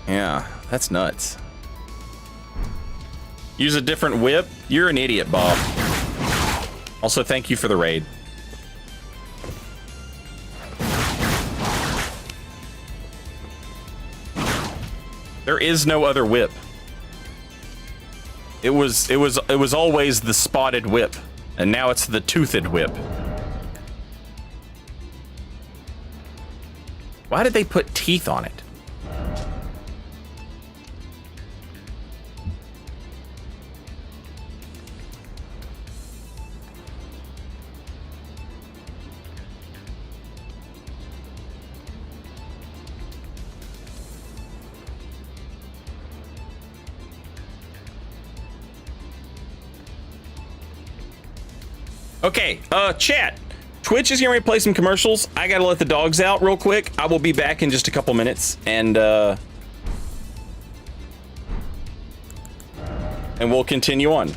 Yeah, that's nuts. Use a different whip? You're an idiot, Bob. Also, thank you for the raid. There is no other whip. It was always the spotted whip, and now it's the toothed whip. Why did they put teeth on it? Okay, chat. Twitch is gonna play some commercials. I gotta let the dogs out real quick. I will be back in just a couple minutes, and we'll continue on.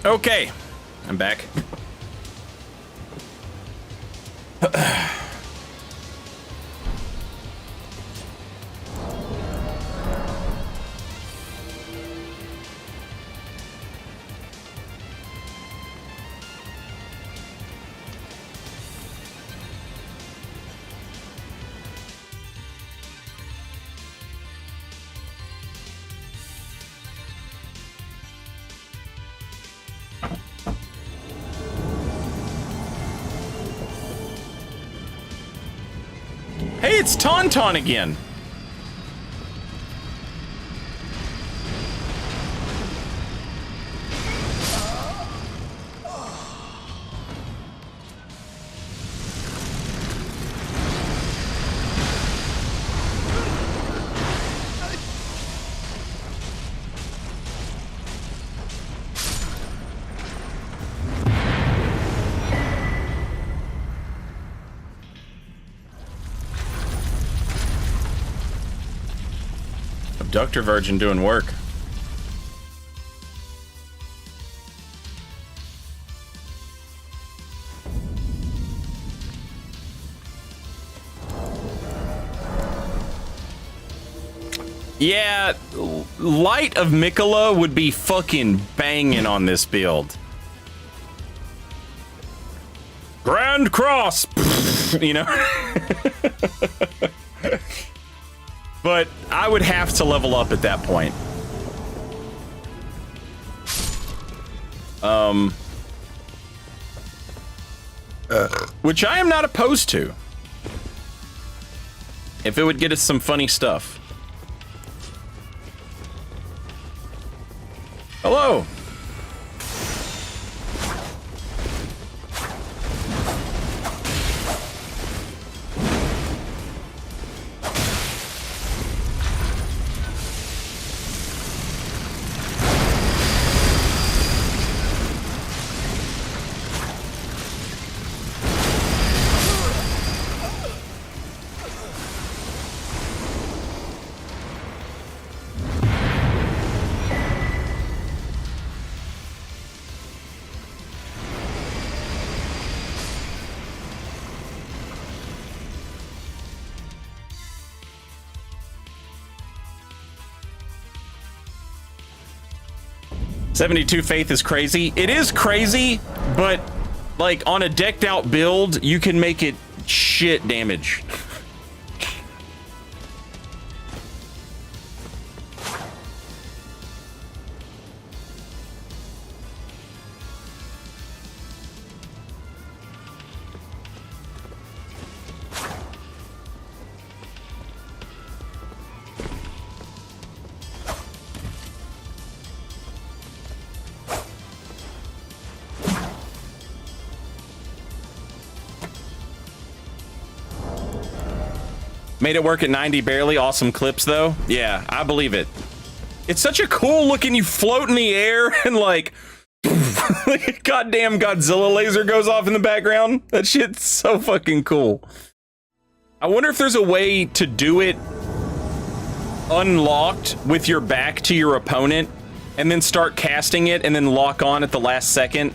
Okay, I'm back. Hey, it's Tauntaun again. Abductor Virgin doing work. Yeah, Light of Mikola would be fucking banging on this build. Grand Cross! You know? But I would have to level up at that point. Which I am not opposed to. If it would get us some funny stuff. Hello. $72 faith is crazy. It is crazy, but like on a decked out build, you can make it shit damage. Made it work at 90 barely. Awesome clips though. Yeah, I believe it. It's such a cool looking, you float in the air and like goddamn Godzilla laser goes off in the background. That shit's so fucking cool. I wonder if there's a way to do it unlocked with your back to your opponent and then start casting it and then lock on at the last second.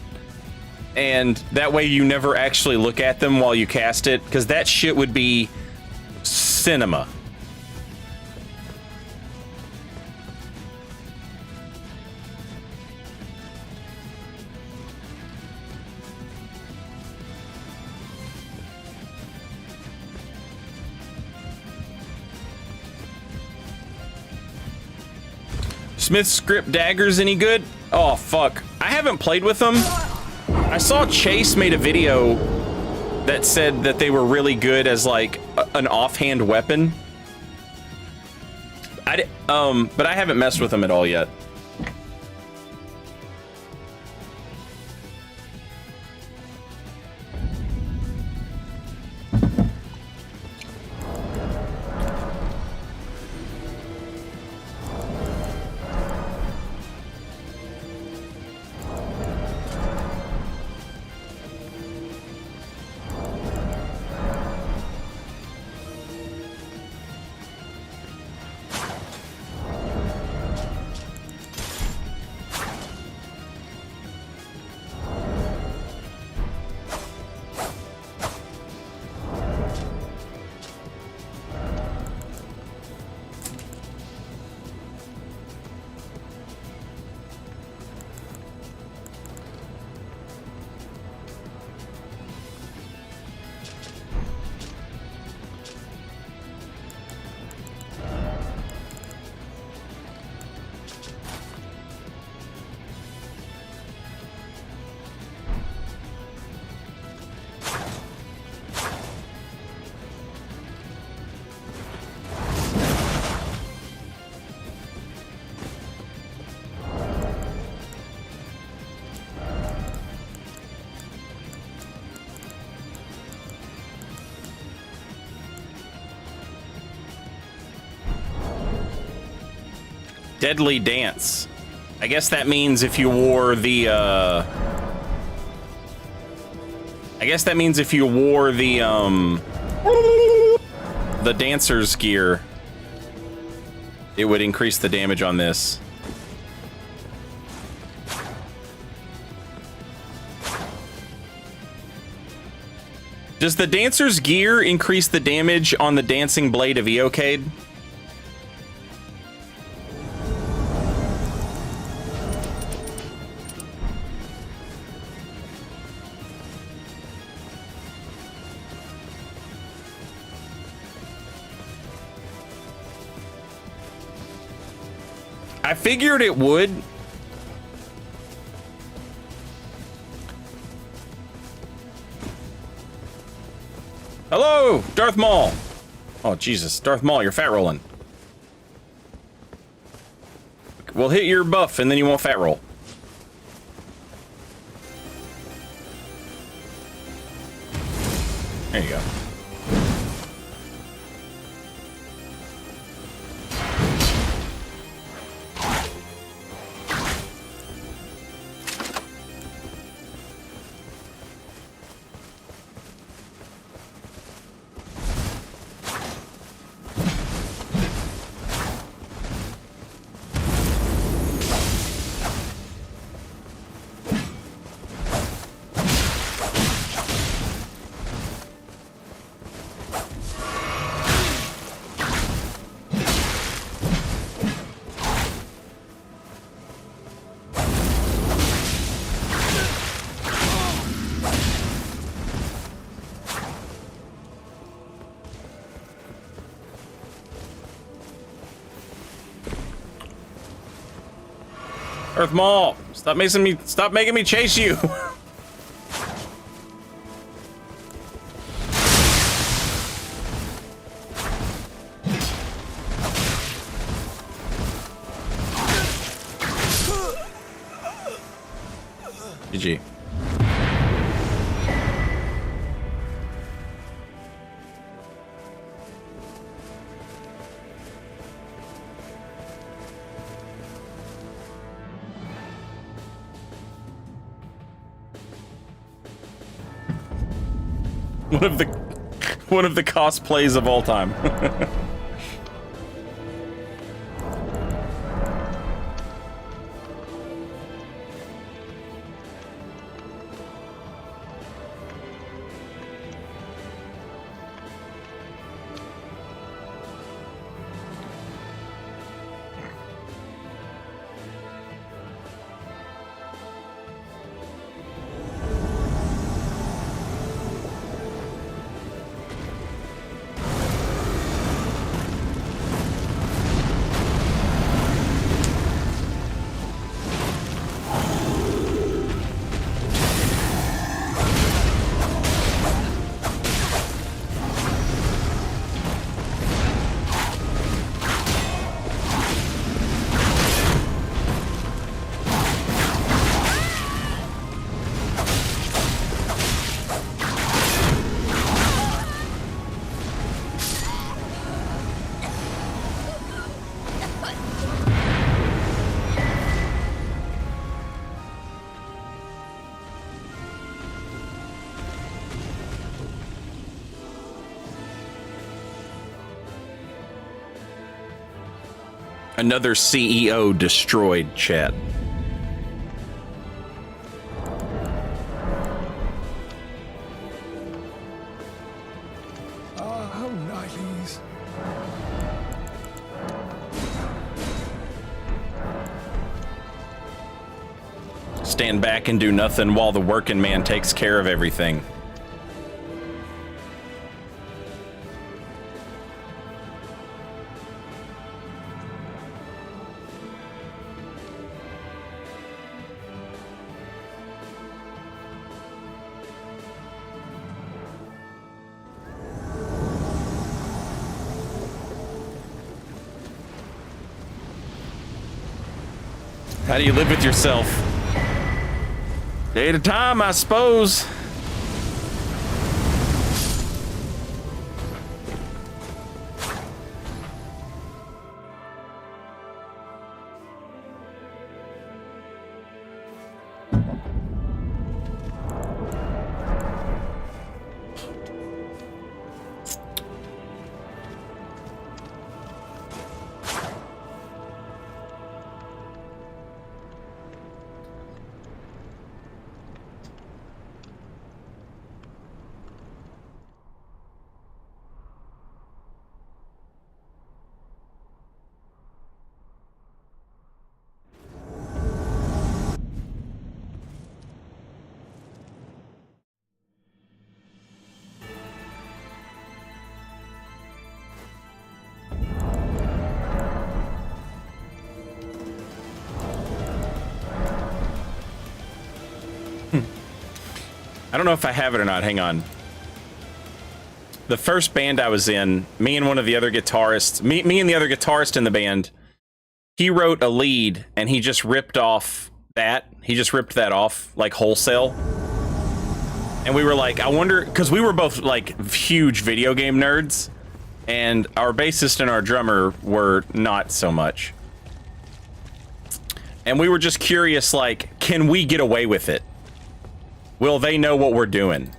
And that way you never actually look at them while you cast it, because that shit would be cinema. Smith's script daggers any good? Oh fuck, I haven't played with them. I saw Chase made a video that said that they were really good as like an offhand weapon. But I haven't messed with them at all yet. Deadly dance. I guess that means if you wore the, I guess that means if you wore the dancer's gear, it would increase the damage on this. Does the dancer's gear increase the damage on the dancing blade of Eocade? I figured it would. Hello, Darth Maul. Oh, Jesus. Darth Maul, you're fat rolling. We'll hit your buff, and then you won't fat roll. There you go. Darth Maul, stop making me chase you. GG. One of the cosplays of all time. Another CEO destroyed, chat. Oh, nice. Stand back and do nothing while the working man takes care of everything. How do you live with yourself? Day at a time, I suppose. I don't know if I have it or not. Hang on. The first band I was in, me and one of the other guitarists, me and the other guitarist in the band, he wrote a lead and he just ripped off that. He just ripped that off like wholesale. And we were like, I wonder, because we were both like huge video game nerds, and our bassist and our drummer were not so much. And we were just curious, like, can we get away with it? Will they know what we're doing?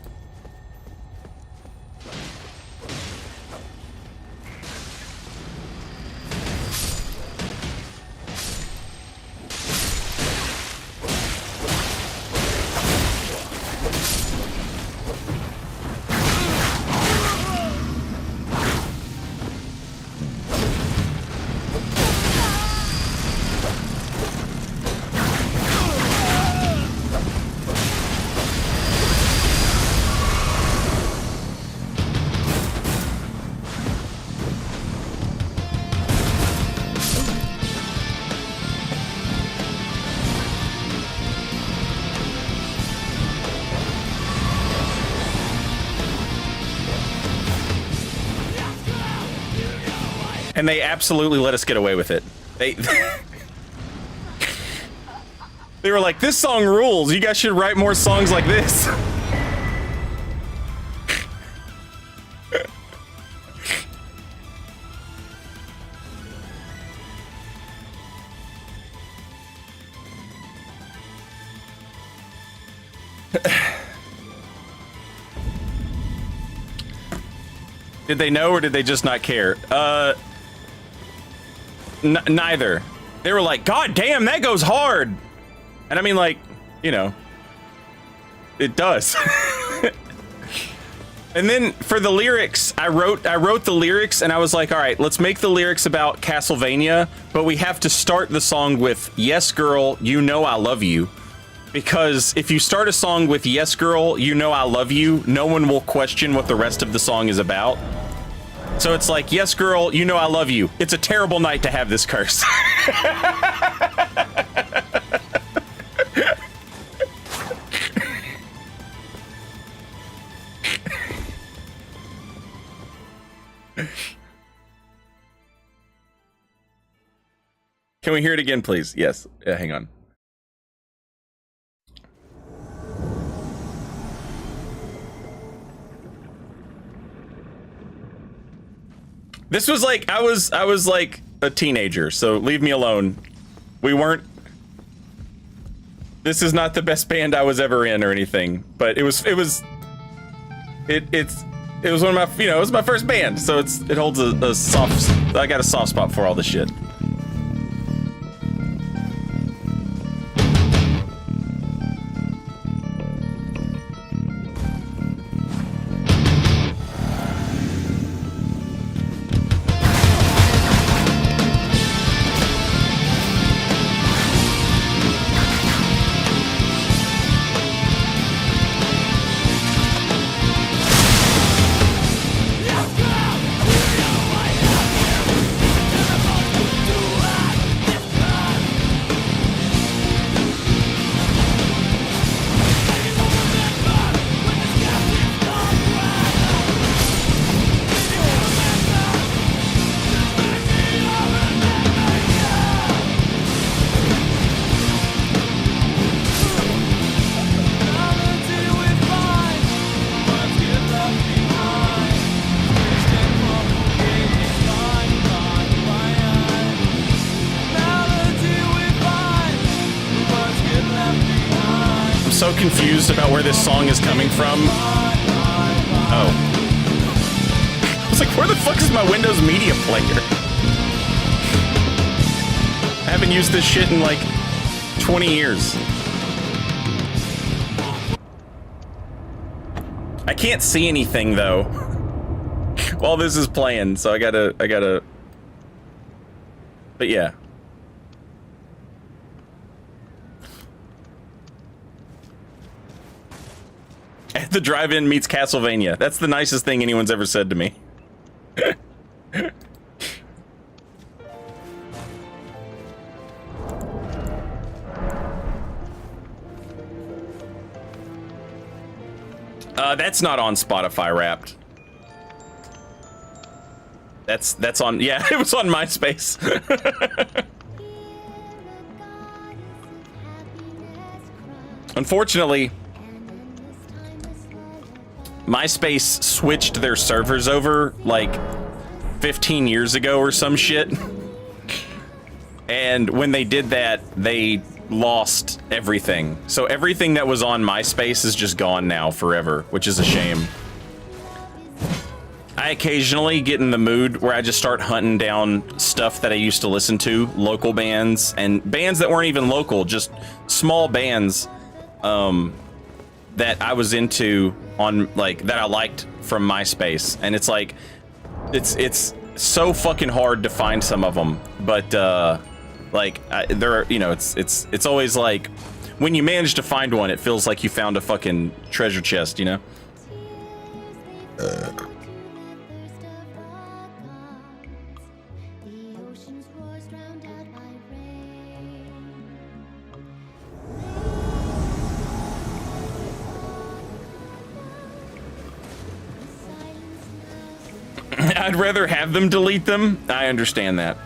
And they absolutely let us get away with it. They they were like, this song rules. You guys should write more songs like this. Did they know or did they just not care? Neither. They were like, God damn, that goes hard. And I mean, like, you know, it does. And then for the lyrics, I wrote the lyrics and I was like, all right, let's make the lyrics about Castlevania, but we have to start the song with "Yes, girl, you know I love you." Because if you start a song with "Yes, girl, you know I love you," no one will question what the rest of the song is about. So it's like, yes, girl, you know I love you. It's a terrible night to have this curse. Can we hear it again, please? Yes. Yeah, hang on. This was like, I was like a teenager, so leave me alone. We weren't, this is not the best band I was ever in or anything, but it was one of my, you know, it was my first band, so it holds a soft, I got a soft spot for all this shit. So confused about where this song is coming from. Oh. I was like, where the fuck is my Windows Media Player? I haven't used this shit in like 20 years. I can't see anything though while this is playing, so I gotta. But yeah. At the drive-in meets Castlevania. That's the nicest thing anyone's ever said to me. That's not on Spotify Wrapped. That's on, yeah, it was on MySpace. Unfortunately, MySpace switched their servers over like 15 years ago or some shit. And when they did that, they lost everything. So everything that was on MySpace is just gone now forever, which is a shame. I occasionally get in the mood where I just start hunting down stuff that I used to listen to, local bands, and bands that weren't even local, just small bands that I was into on, like, that I liked from MySpace. And it's like, it's so fucking hard to find some of them, but there are, you know, it's always like when you manage to find one, it feels like you found a fucking treasure chest, you know. I'd rather have them delete them. I understand that.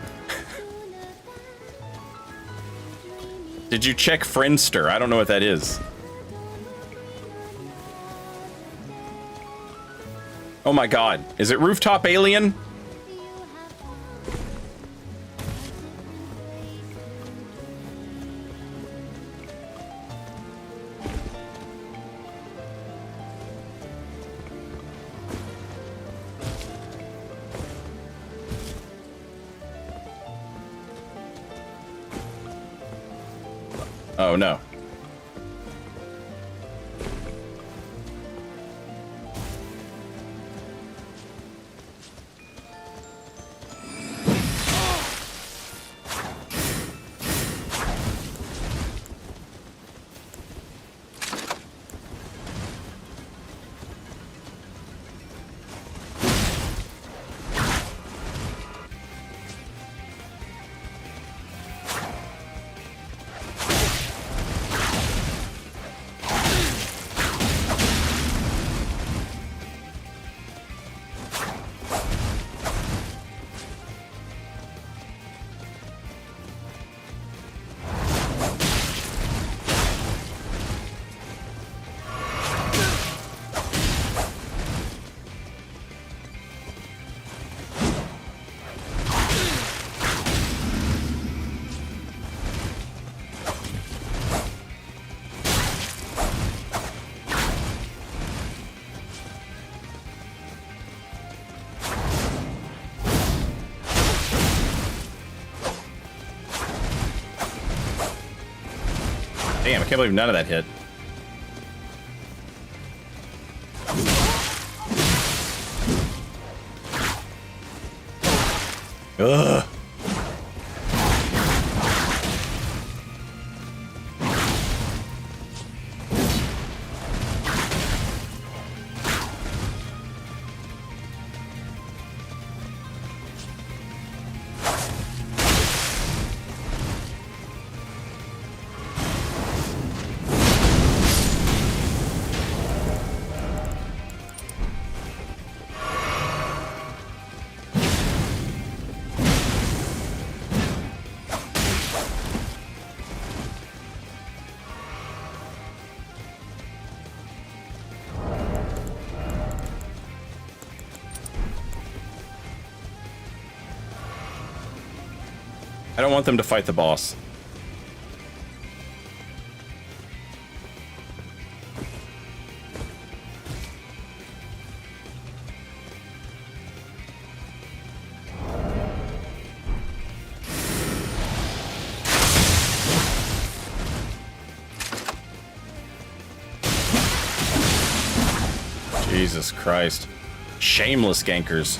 Did you check Friendster? I don't know what that is. Oh my god. Is it Rooftop Alien? Oh no. Damn, I can't believe none of that hit. Ugh. I don't want them to fight the boss. Jesus Christ. Shameless gankers.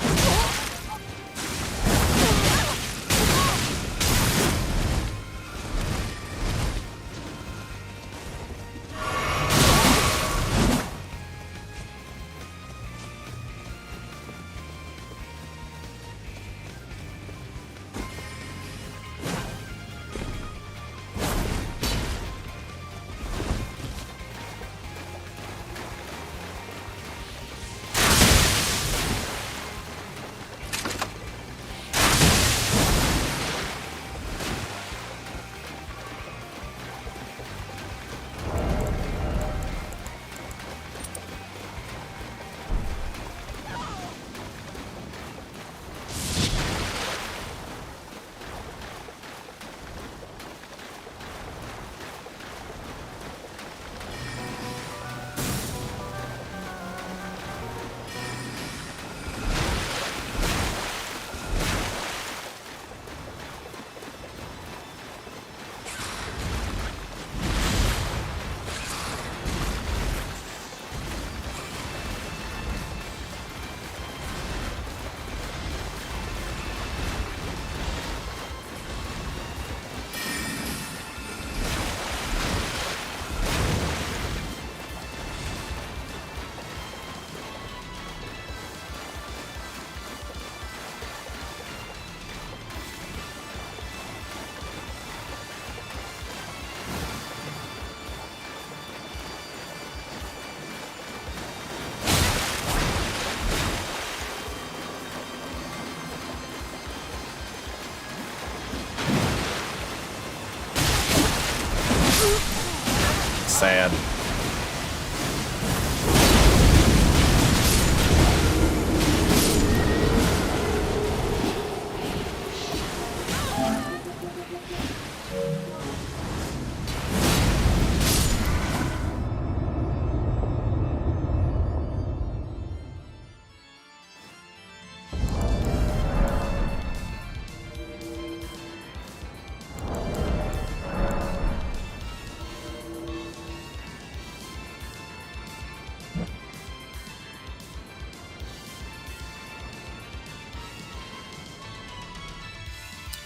sad.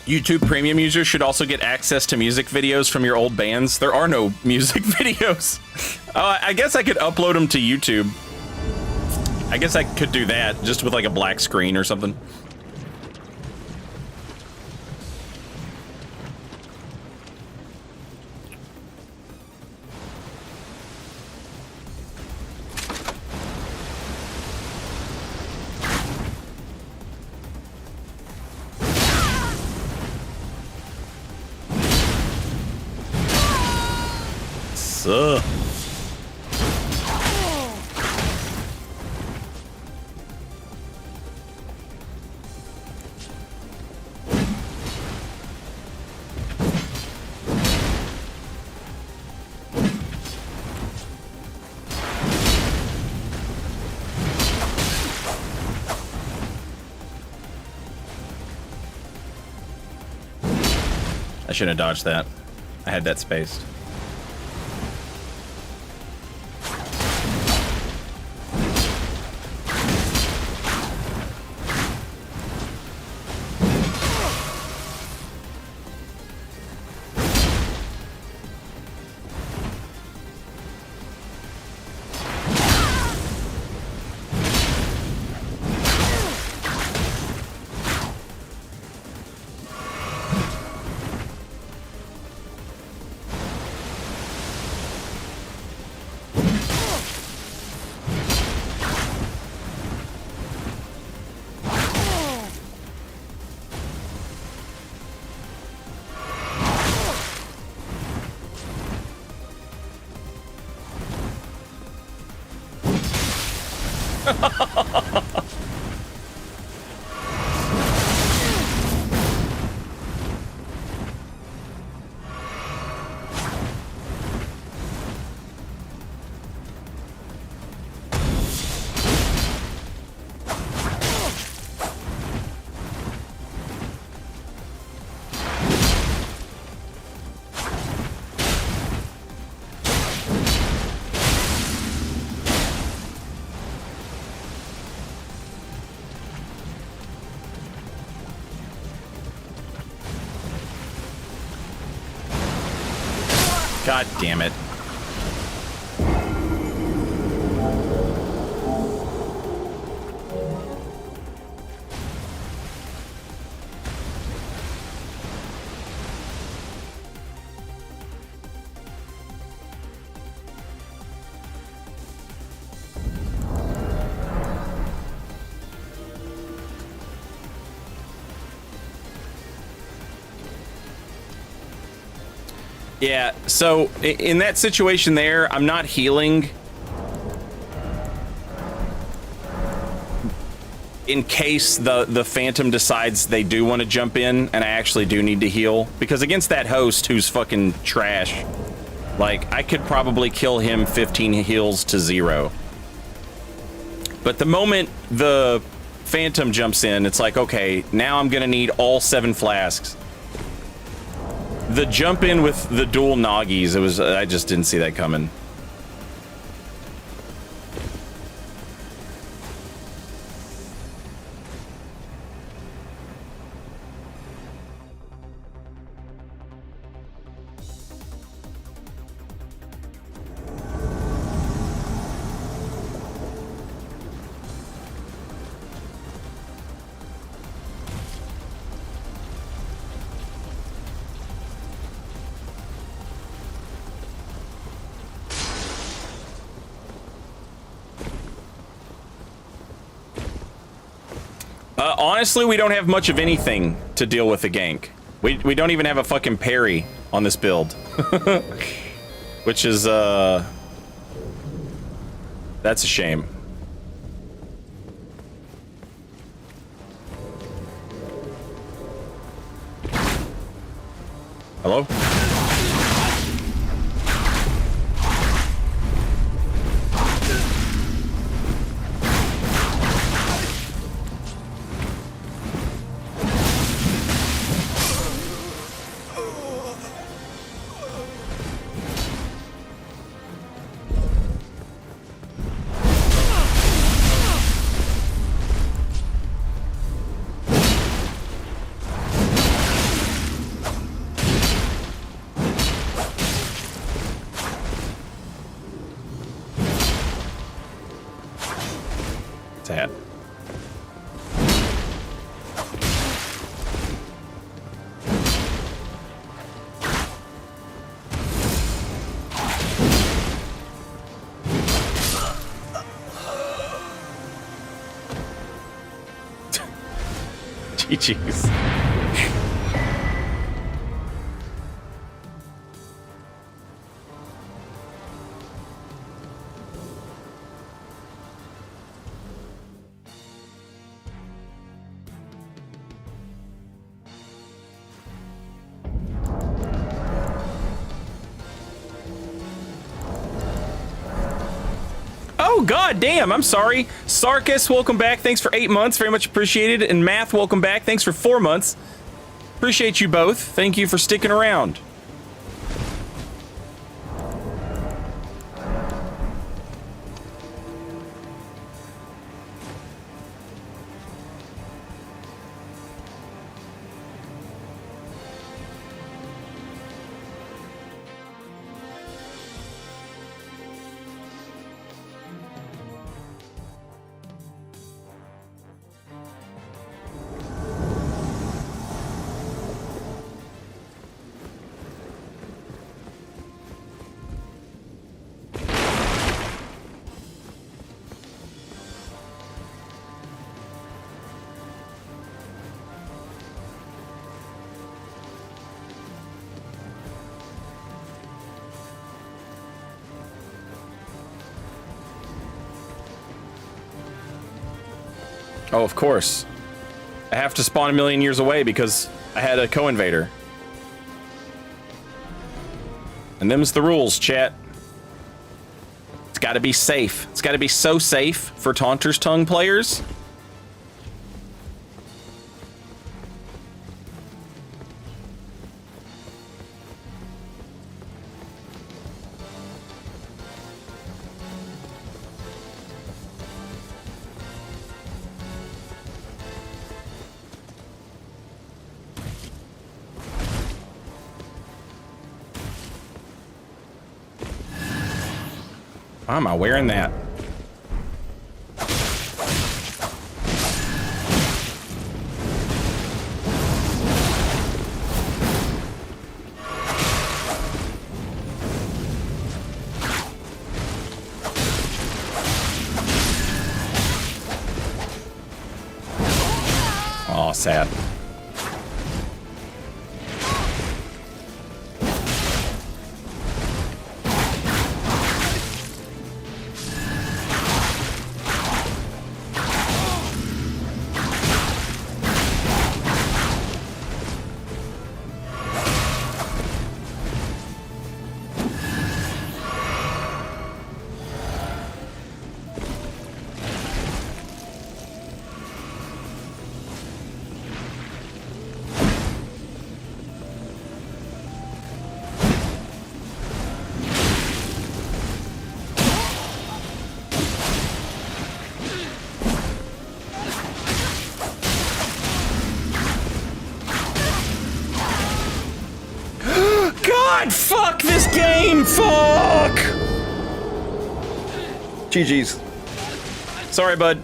YouTube Premium users should also get access to music videos from your old bands. There are no music videos. I guess I could upload them to YouTube. I guess I could do that just with like a black screen or something. I shouldn't have dodged that. I had that spaced. God damn it. Yeah, so in that situation there, I'm not healing in case the Phantom decides they do want to jump in and I actually do need to heal. Because against that host who's fucking trash, like, I could probably kill him 15 heals to 0. But the moment the Phantom jumps in, it's like, okay, now I'm gonna need all 7 flasks. The jump in with the dual Noggies, I just didn't see that coming. Honestly, we don't have much of anything to deal with the gank. We don't even have a fucking parry on this build. which is that's a shame. Hello? Sad. GG's. Oh, god damn, I'm sorry. Sarkis, welcome back. Thanks for 8 months. Very much appreciated. And Math, welcome back. Thanks for 4 months. Appreciate you both. Thank you for sticking around. Oh, of course. I have to spawn a million years away because I had a co-invader. And them's the rules, chat. It's gotta be safe. It's gotta be so safe for Taunter's Tongue players. Why am I wearing that? Oh, sad. God, fuck this game! Fuck! GG's. Sorry, bud.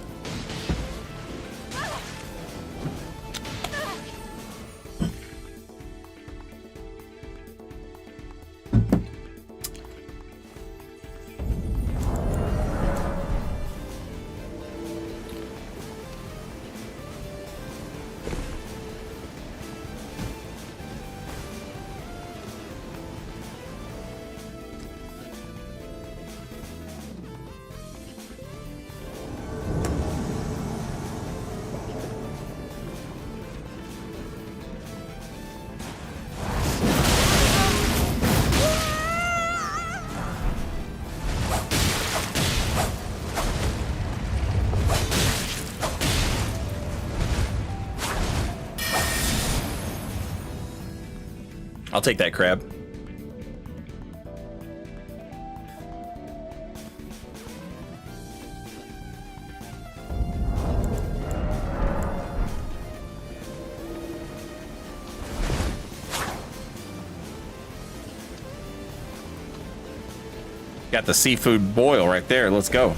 I'll take that crab. Got the seafood boil right there. Let's go.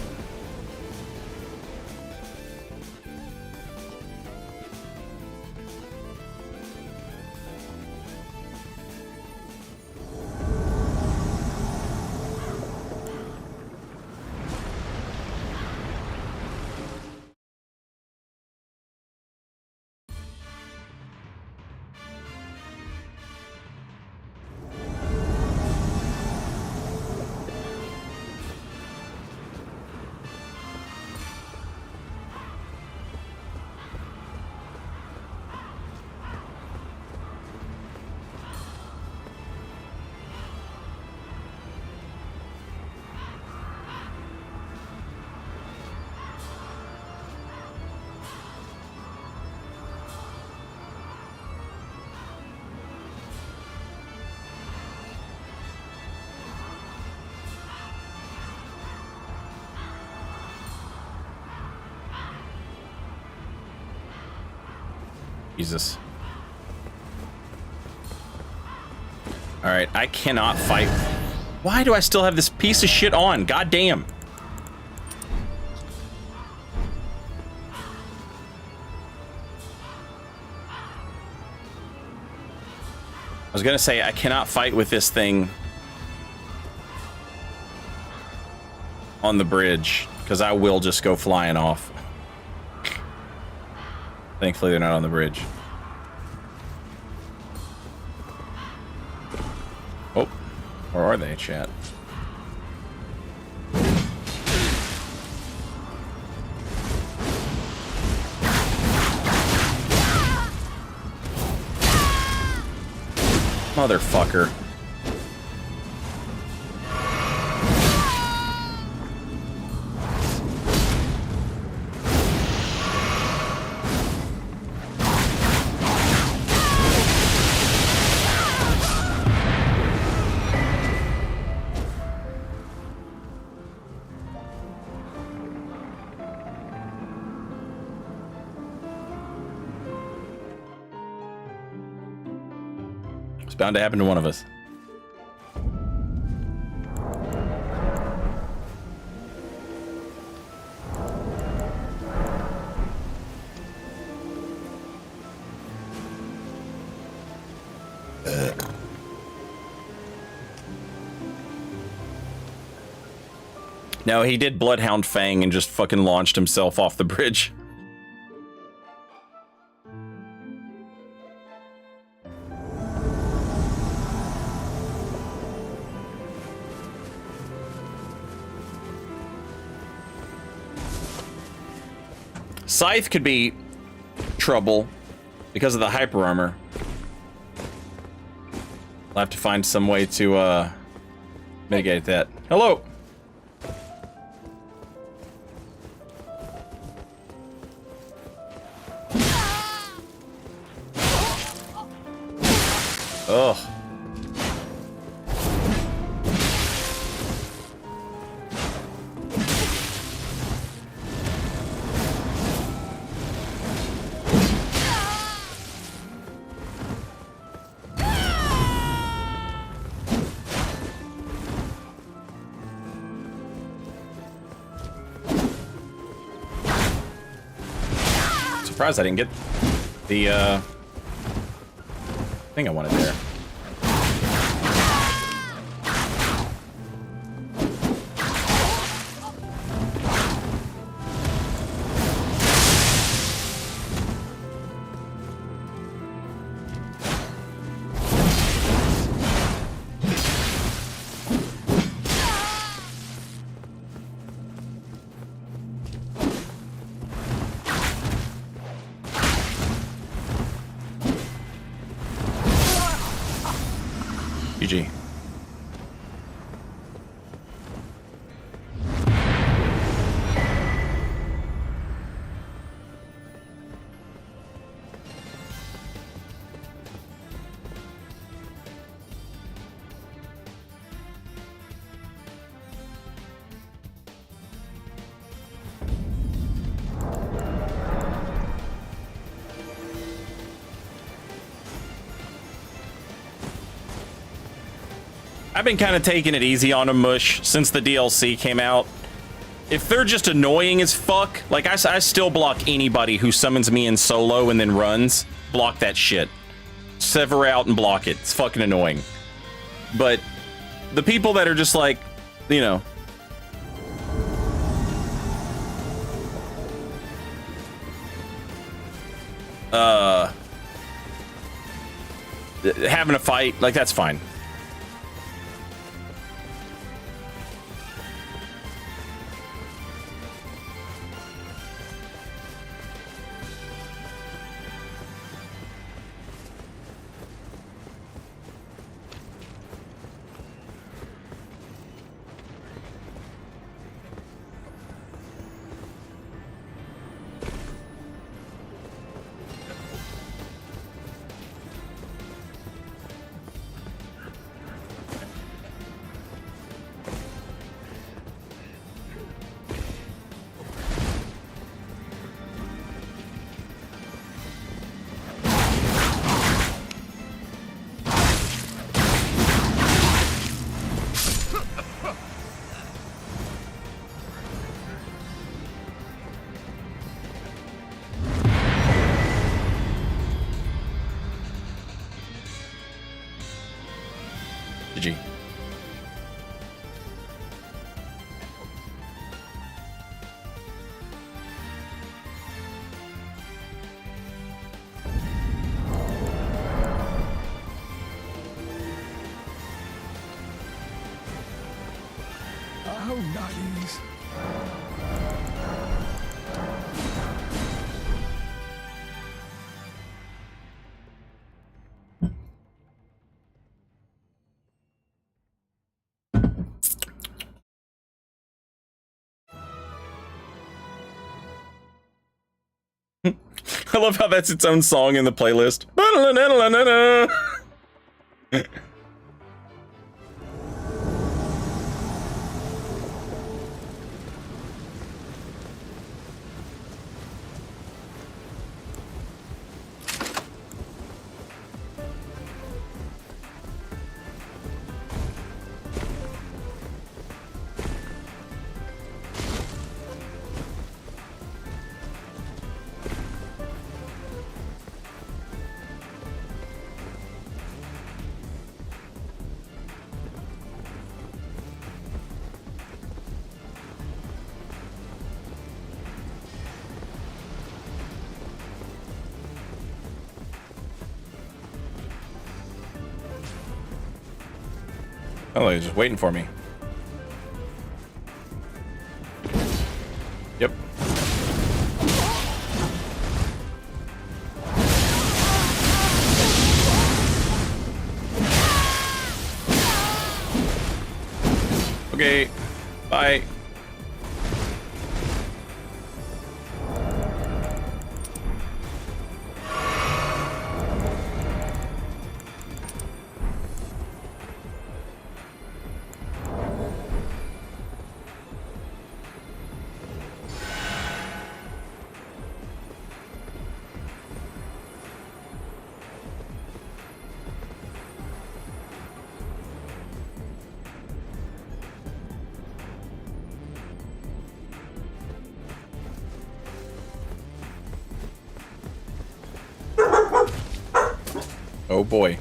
Jesus. All right, I cannot fight. Why do I still have this piece of shit on? God damn. I was gonna say I cannot fight with this thing on the bridge because I will just go flying off. Thankfully, they're not on the bridge. Oh, where are they, chat? Motherfucker. Bound to happen to one of us. No, he did Bloodhound Fang and just fucking launched himself off the bridge. Scythe could be trouble because of the hyper armor. I'll have to find some way to mitigate that. Hello. Ugh. Surprised I didn't get the thing I wanted there. GG. I've been kind of taking it easy on them, Mush, since the DLC came out. If they're just annoying as fuck, like I still block anybody who summons me in solo and then runs. Block that shit. Sever out and block it. It's fucking annoying. But the people that are just like, you know, having a fight, like, that's fine. GG. Oh, nutties. I love how that's its own song in the playlist. Oh, he's just waiting for me. Yep. Okay. Bye. Oh boy.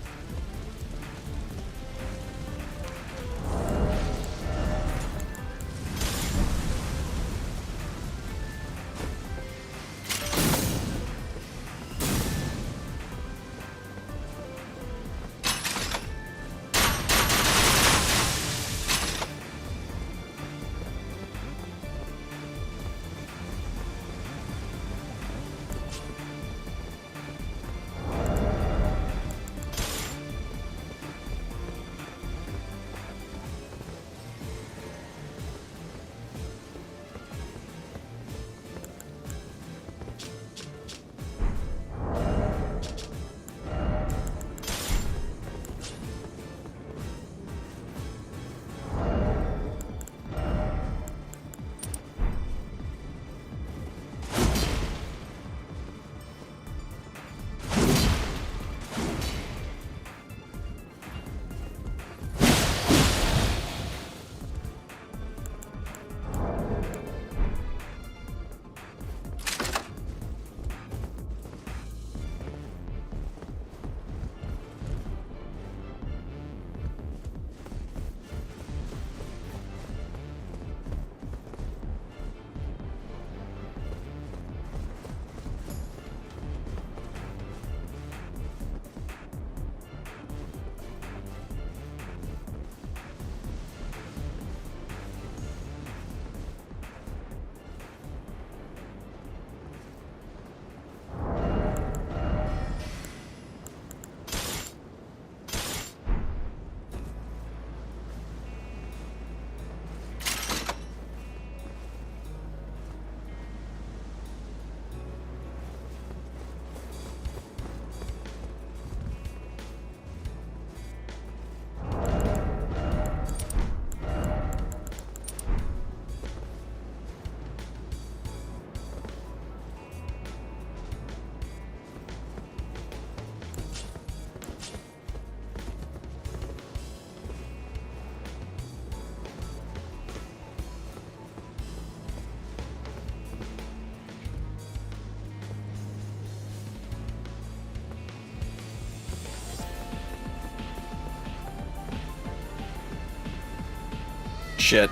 shit.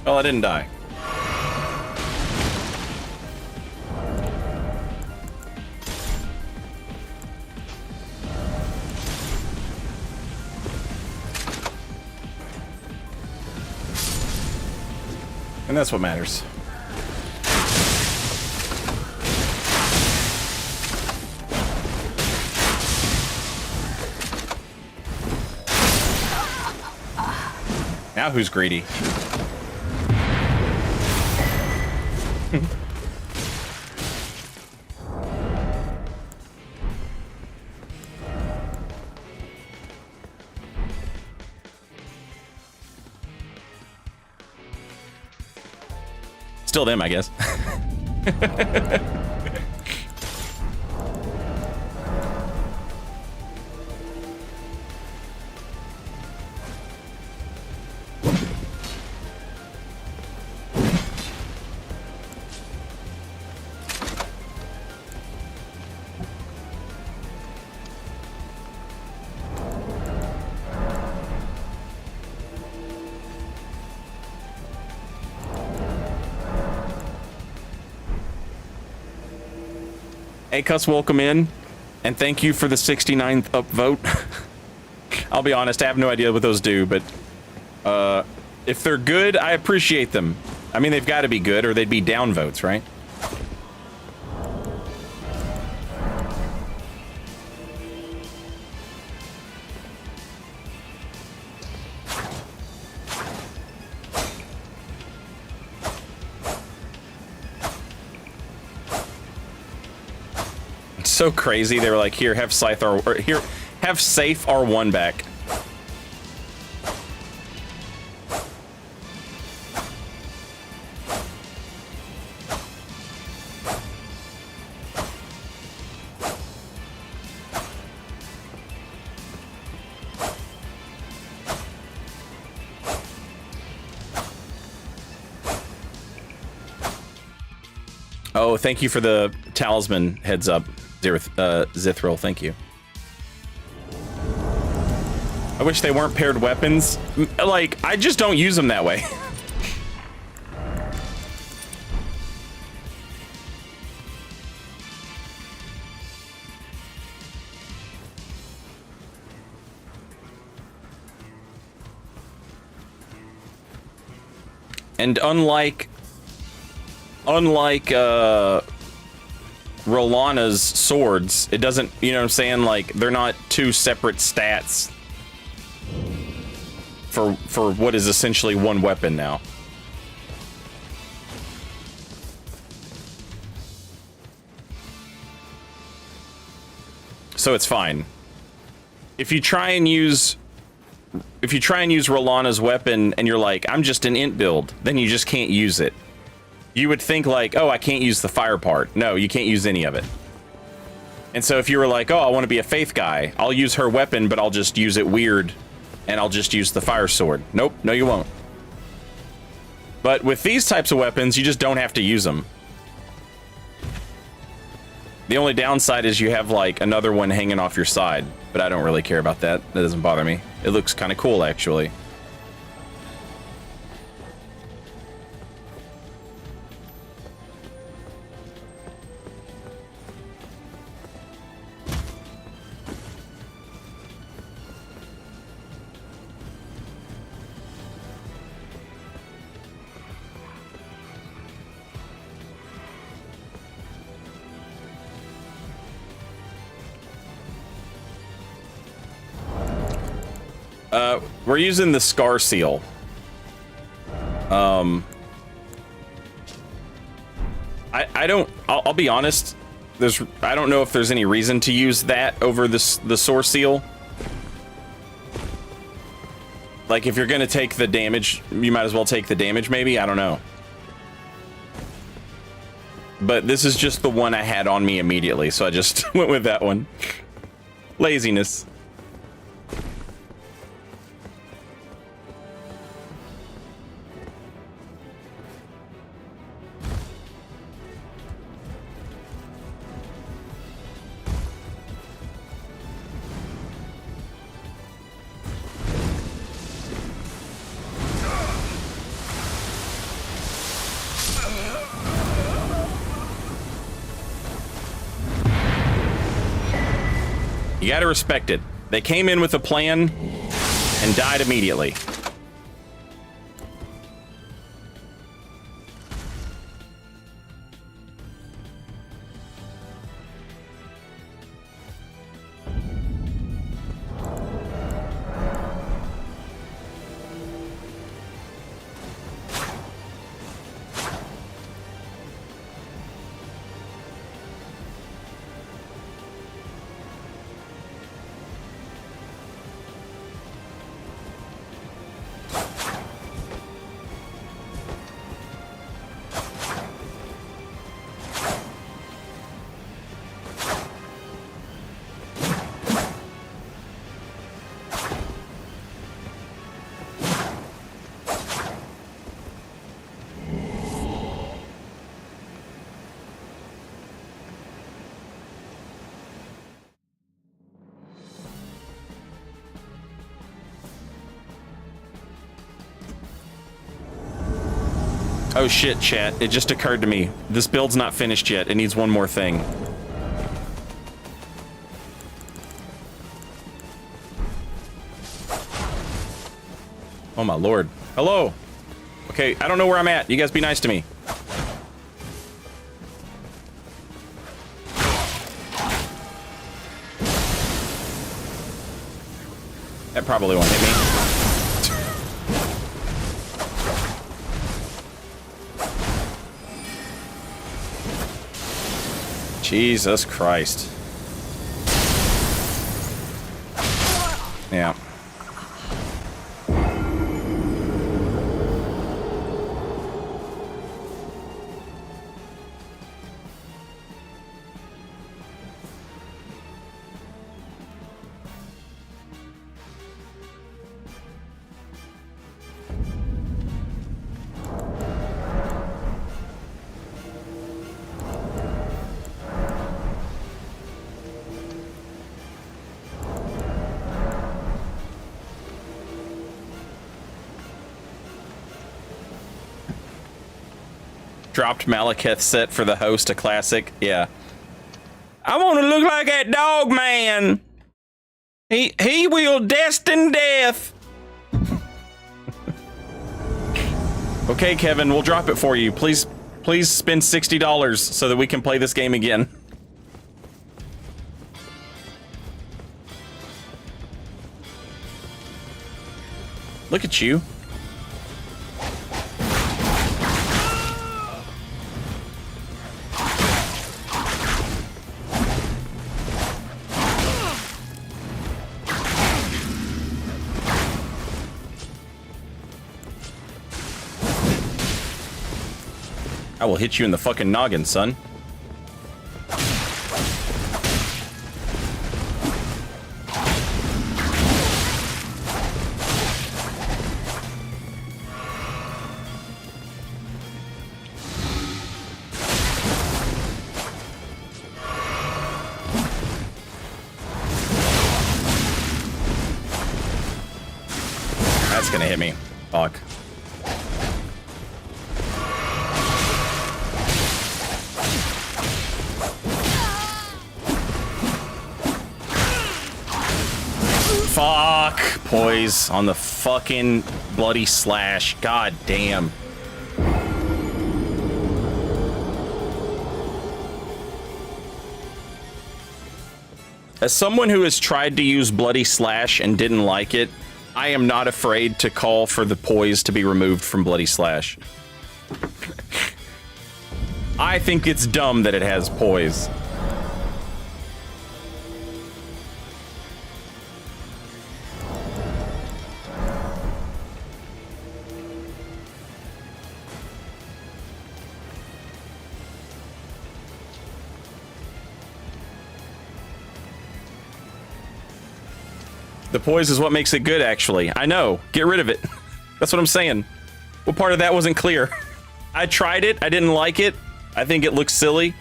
Well, I didn't die. And that's what matters. Now who's greedy? Still them, I guess. Hey, Cuss, welcome in, and thank you for the 69th upvote. I'll be honest, I have no idea what those do, but if they're good, I appreciate them. I mean, they've got to be good, or they'd be downvotes, right? So crazy. They were like, here, have Scythe or here, have Safe R1 back. Oh, thank you for the talisman heads up. Zithril, thank you. I wish they weren't paired weapons. Like, I just don't use them that way. And unlike Rolana's swords, it doesn't, you know what I'm saying? Like, they're not two separate stats for what is essentially one weapon now. So it's fine. If you try and use Rolana's weapon and you're like, I'm just an int build, then you just can't use it. You would think like, oh, I can't use the fire part. No, you can't use any of it. And so if you were like, oh, I want to be a faith guy, I'll use her weapon, but I'll just use it weird, and I'll just use the fire sword. Nope, no you won't. But with these types of weapons, you just don't have to use them. The only downside is you have like another one hanging off your side, but I don't really care about that. That doesn't bother me. It looks kind of cool, actually. We're using the Scar Seal. I'll be honest. I don't know if there's any reason to use that over the Source Seal. Like, if you're gonna take the damage, you might as well take the damage, maybe? I don't know. But this is just the one I had on me immediately, so I just went with that one. Laziness. You gotta respect it. They came in with a plan and died immediately. Oh shit, chat. It just occurred to me. This build's not finished yet. It needs one more thing. Oh my lord. Hello! Okay, I don't know where I'm at. You guys be nice to me. That probably won't hit me. Jesus Christ. Yeah. Dropped Malekith set for the host, a classic. Yeah. I want to look like that dog man. He will destine death. Okay, Kevin, we'll drop it for you. Please spend $60 so that we can play this game again. Look at you. I will hit you in the fucking noggin, son. That's gonna hit me. Fuck. Fuck! Poise on the fucking bloody slash. God damn. As someone who has tried to use bloody slash and didn't like it, I am not afraid to call for the poise to be removed from bloody slash. I think it's dumb that it has poise. The poise is what makes it good, actually. I know. Get rid of it. That's what I'm saying. What part of that wasn't clear? I tried it. I didn't like it. I think it looks silly.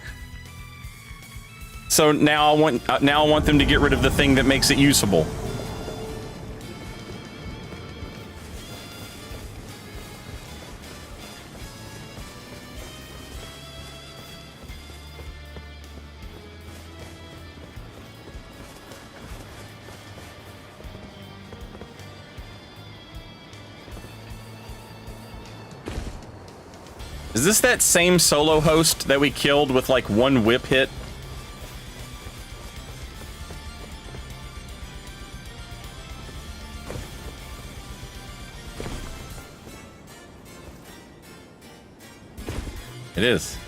So now I want them to get rid of the thing that makes it usable. Is this that same solo host that we killed with like one whip hit? It is.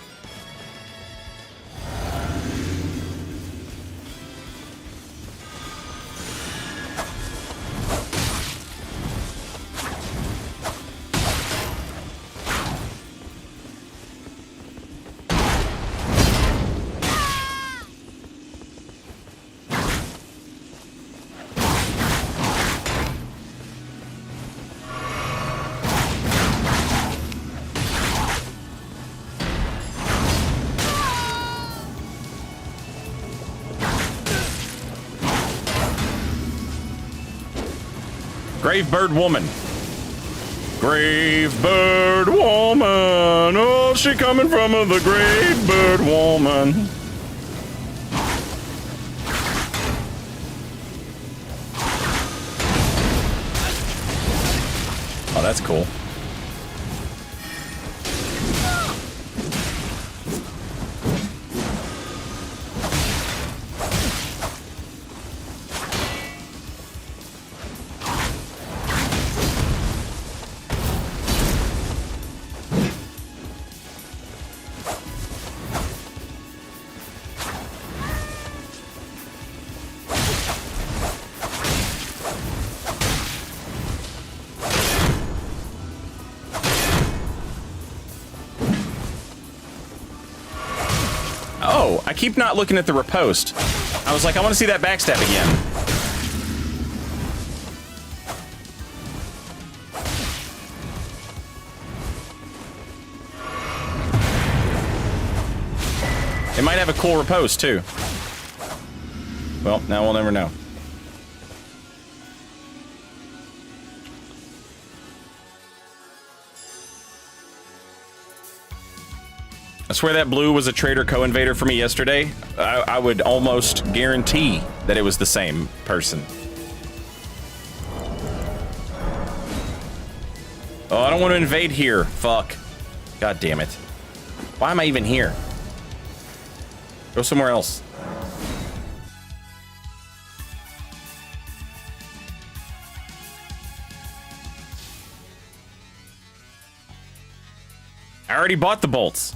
Grave bird woman. Grave bird woman. Oh, she coming from the grave bird woman. Oh, that's cool. Oh, I keep not looking at the riposte. I was like, I want to see that backstab again. It might have a cool riposte, too. Well, now we'll never know. I swear that blue was a Trader Co-invader for me yesterday. I would almost guarantee that it was the same person. Oh, I don't want to invade here. Fuck. God damn it. Why am I even here? Go somewhere else. I already bought the bolts.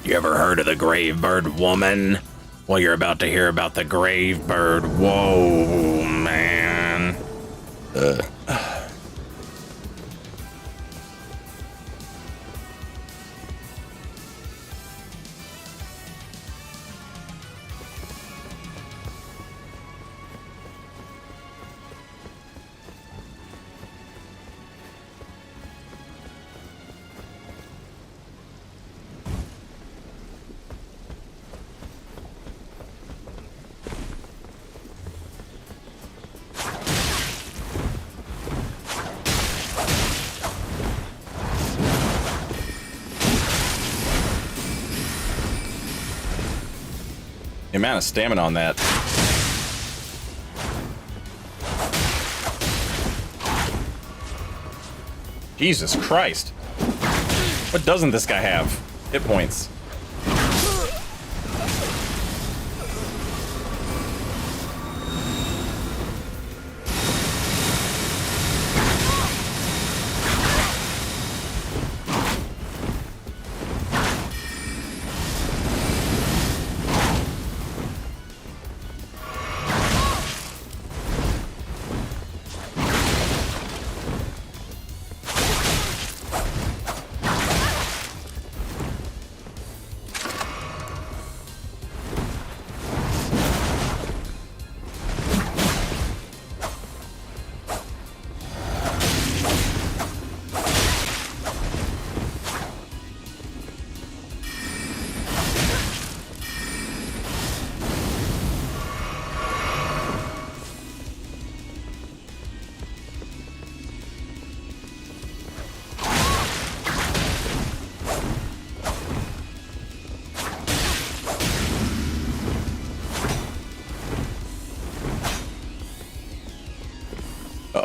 You ever heard of the grave bird woman? Well, you're about to hear about the grave bird. Whoa, man. The amount of stamina on that. Jesus Christ. What doesn't this guy have? Hit points.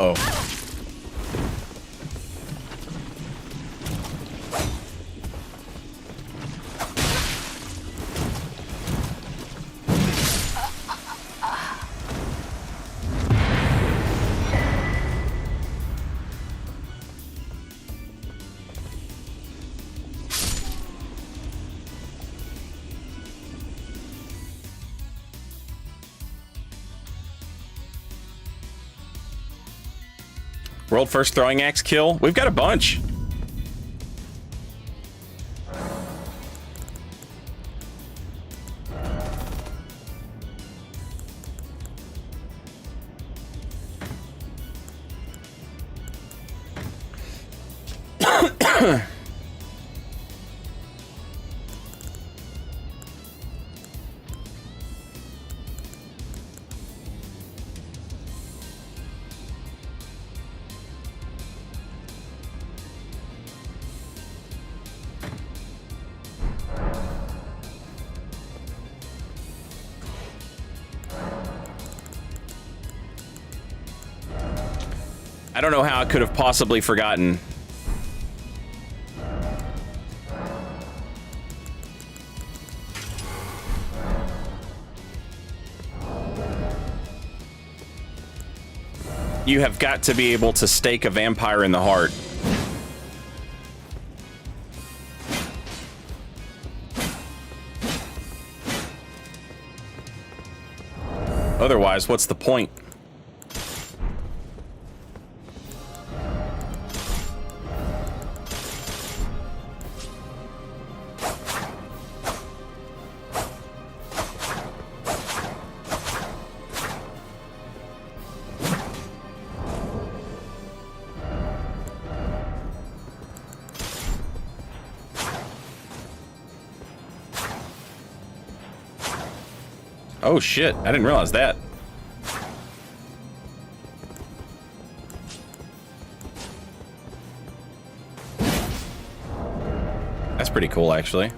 Uh-oh. World first throwing axe kill. We've got a bunch. I don't know how I could have possibly forgotten. You have got to be able to stake a vampire in the heart. Otherwise, what's the point? Oh shit, I didn't realize that. That's pretty cool, actually.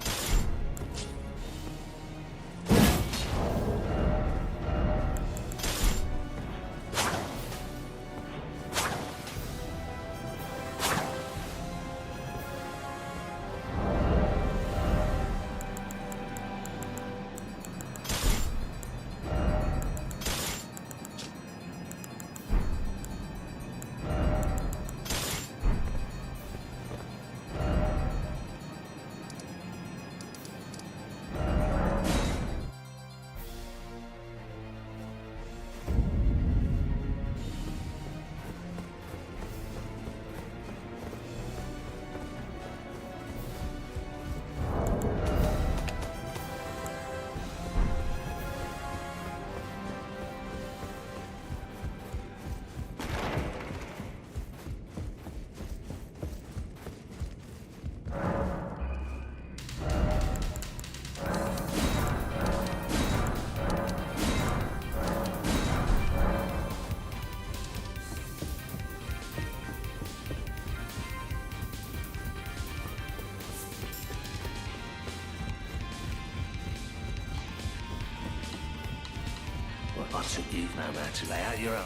I took you've known how to lay out your own.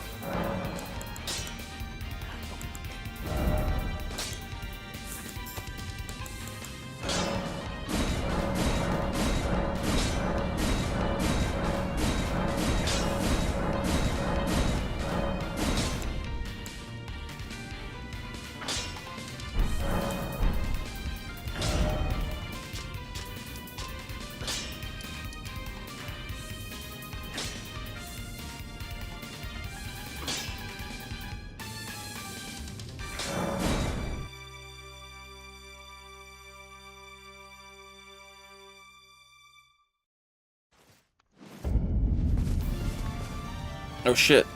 Oh shit.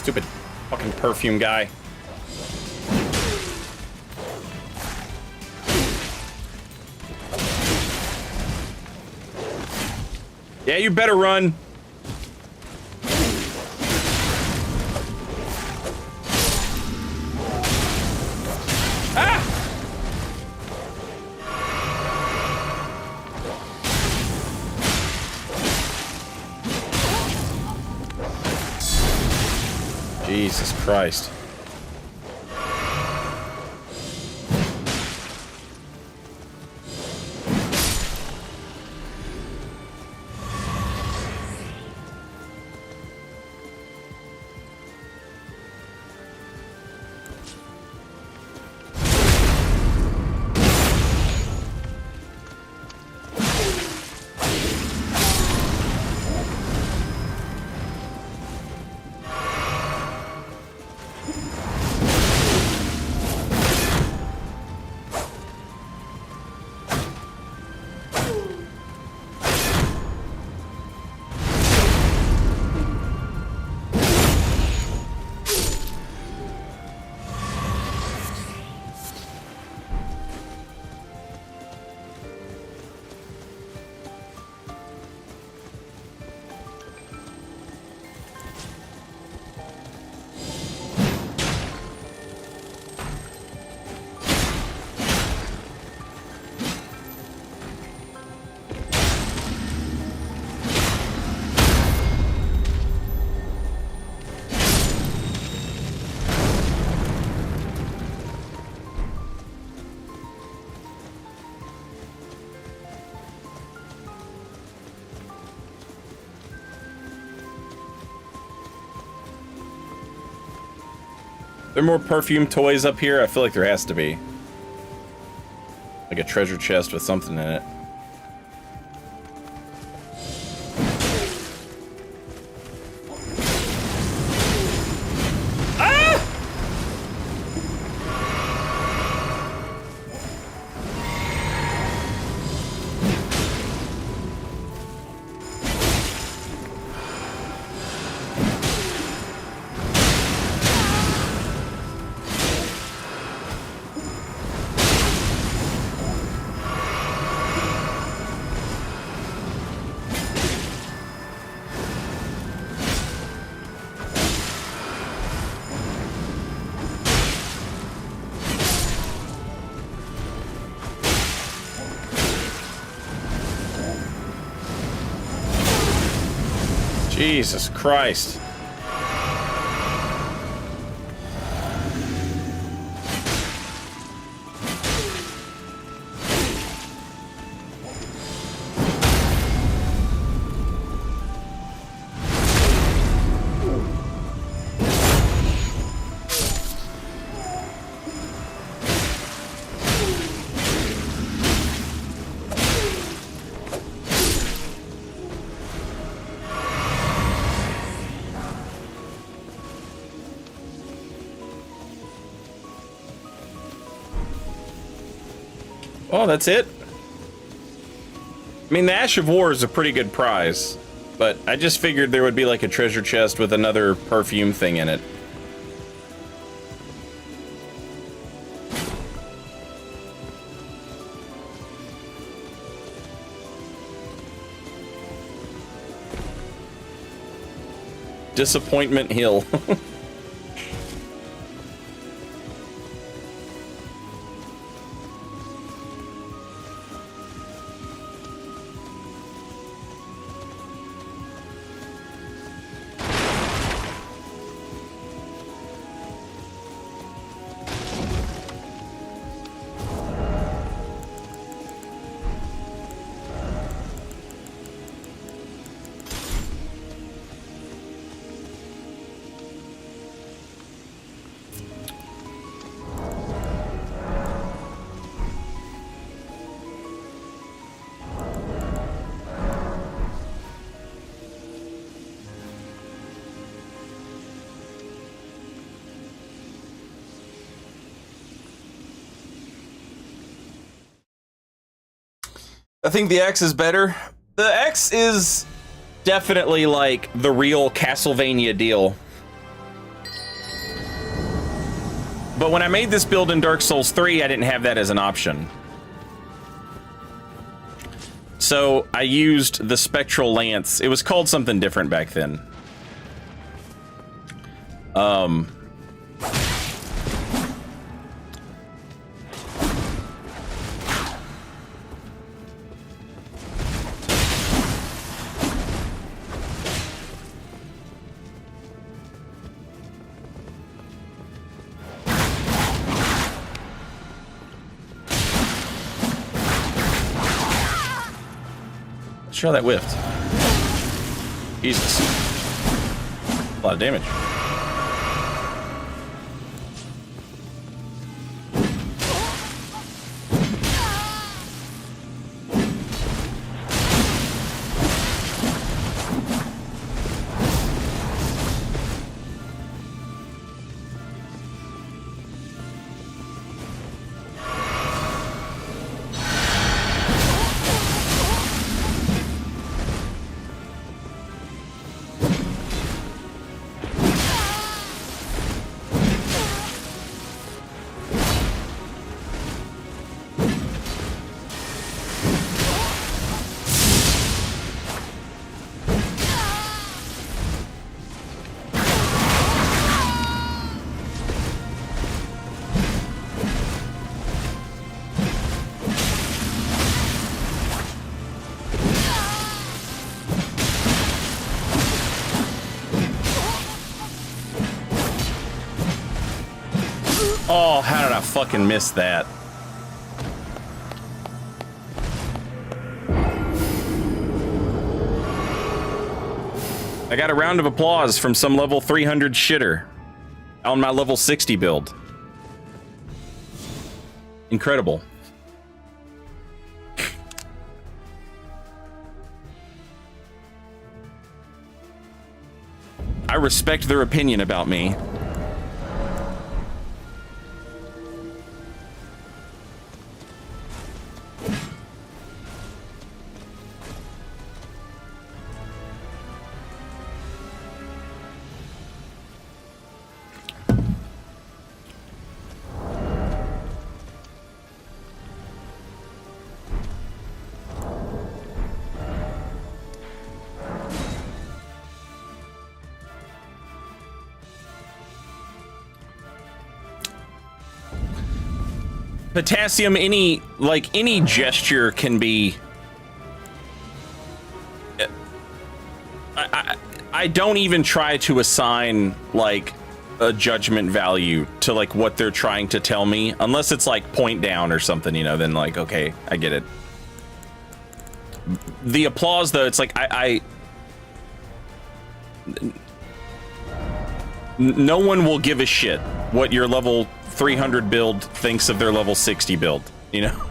Stupid fucking perfume guy. Yeah, you better run. Ah! Jesus Christ. There more perfume toys up here? I feel like there has to be. Like a treasure chest with something in it. Jesus Christ. Oh, that's it? I mean, the Ash of War is a pretty good prize, but I just figured there would be like a treasure chest with another perfume thing in it. Disappointment Hill. I think the X is better. The X is definitely like the real Castlevania deal. but when I made this build in Dark Souls 3, I didn't have that as an option. So I used the Spectral Lance. It was called something different back then. Sure, that whiffed. Jesus. A lot of damage. Oh, how did I fucking miss that? I got a round of applause from some level 300 shitter on my level 60 build. Incredible. I respect their opinion about me. Potassium, any gesture can be... I don't even try to assign, like, a judgment value to, like, what they're trying to tell me. Unless it's, like, point down or something, you know, then, like, okay, I get it. The applause, though, it's like, no one will give a shit what your level 300 build thinks of their level 60 build, you know?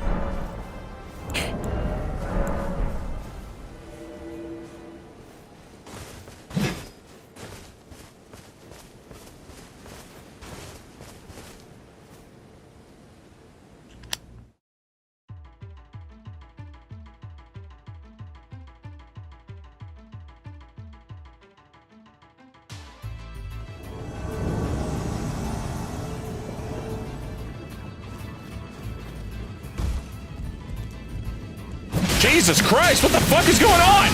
Jesus Christ, what the fuck is going on?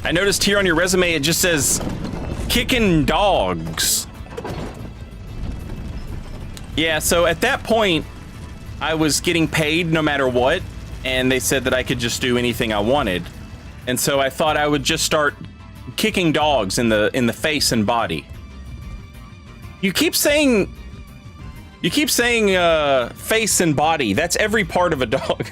I noticed here on your resume, it just says, kicking dogs. Yeah, so at that point, I was getting paid no matter what, and they said that I could just do anything I wanted. And so I thought I would just start kicking dogs in the face and body. You keep saying face and body. That's every part of a dog.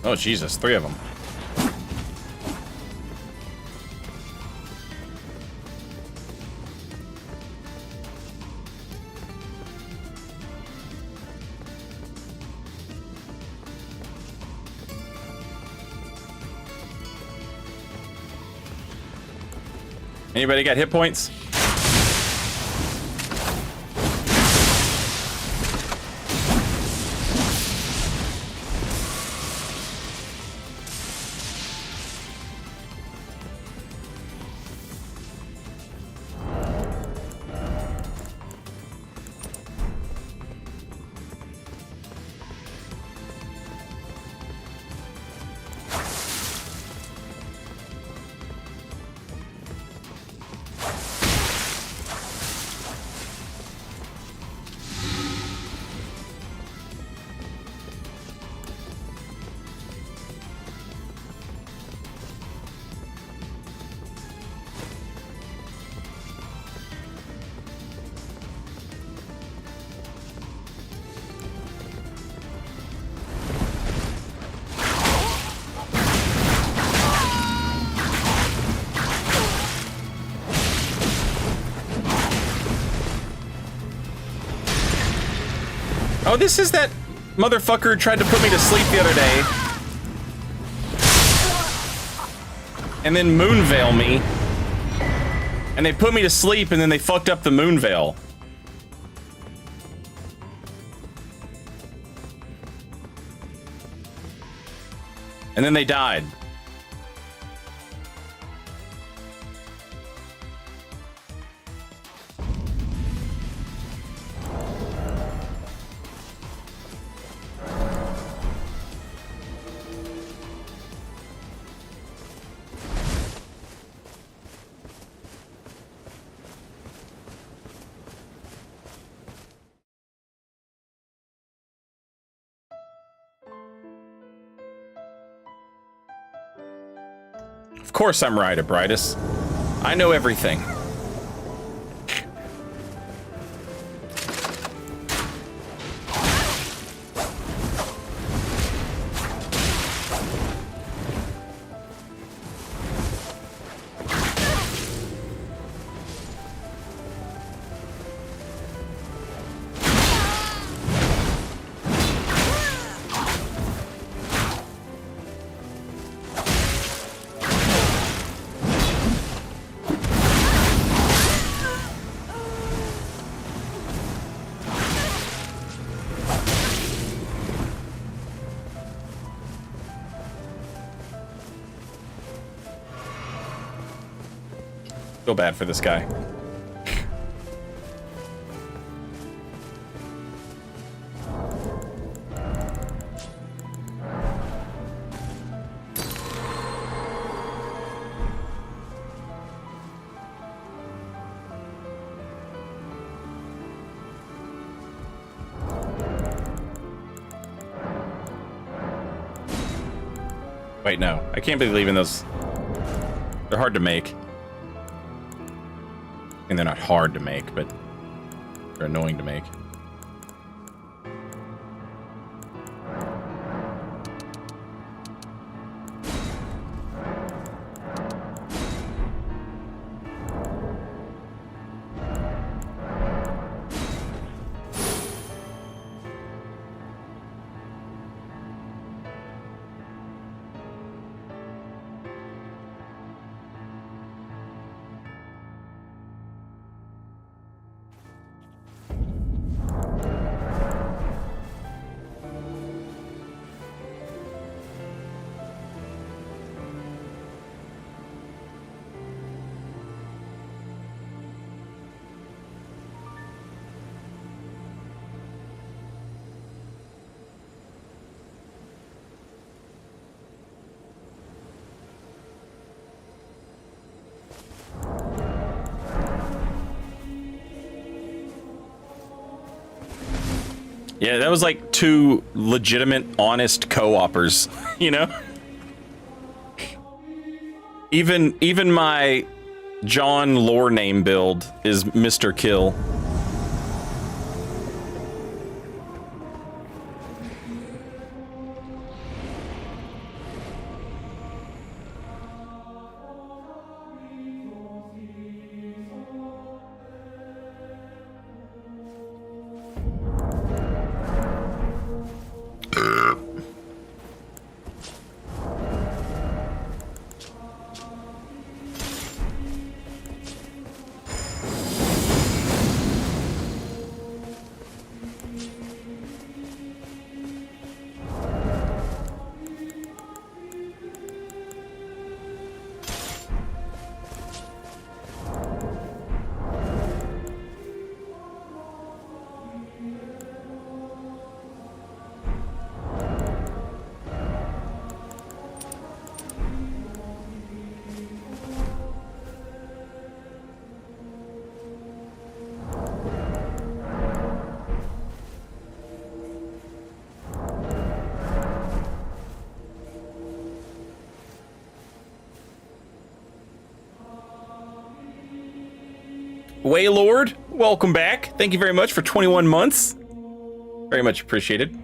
Oh, Jesus, 3 of them. Anybody got hit points? Oh, this is that motherfucker who tried to put me to sleep the other day. And then moonveil me. And they put me to sleep and then they fucked up the moonveil. And then they died. Of course I'm right, Abritus. I know everything. Feel bad for this guy. Wait, no. I can't be leaving those. They're hard to make. And they're not hard to make, but they're annoying to make. Yeah, that was like 2 legitimate, honest co-opers, you know? Even my John lore name build is Mr. Kill. Waylord, welcome back. Thank you very much for 21 months. Very much appreciated.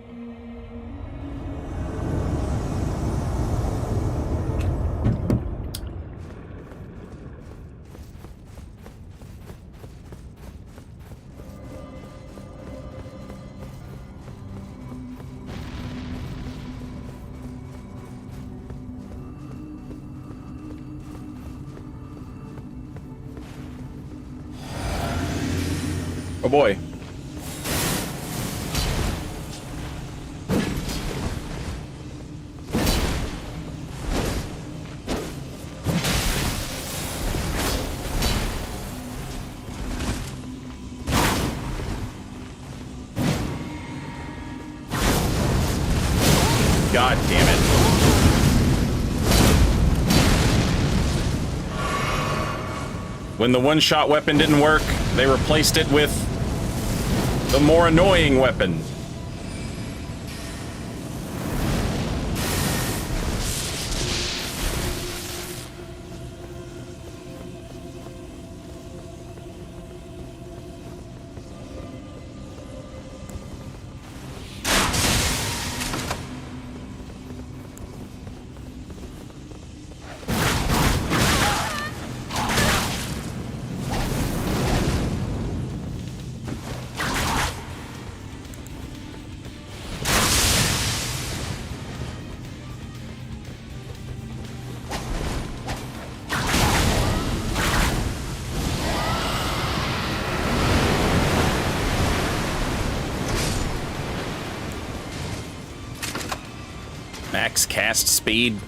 Oh boy. God damn it. When the one-shot weapon didn't work, they replaced it with the more annoying weapon. Max cast speed.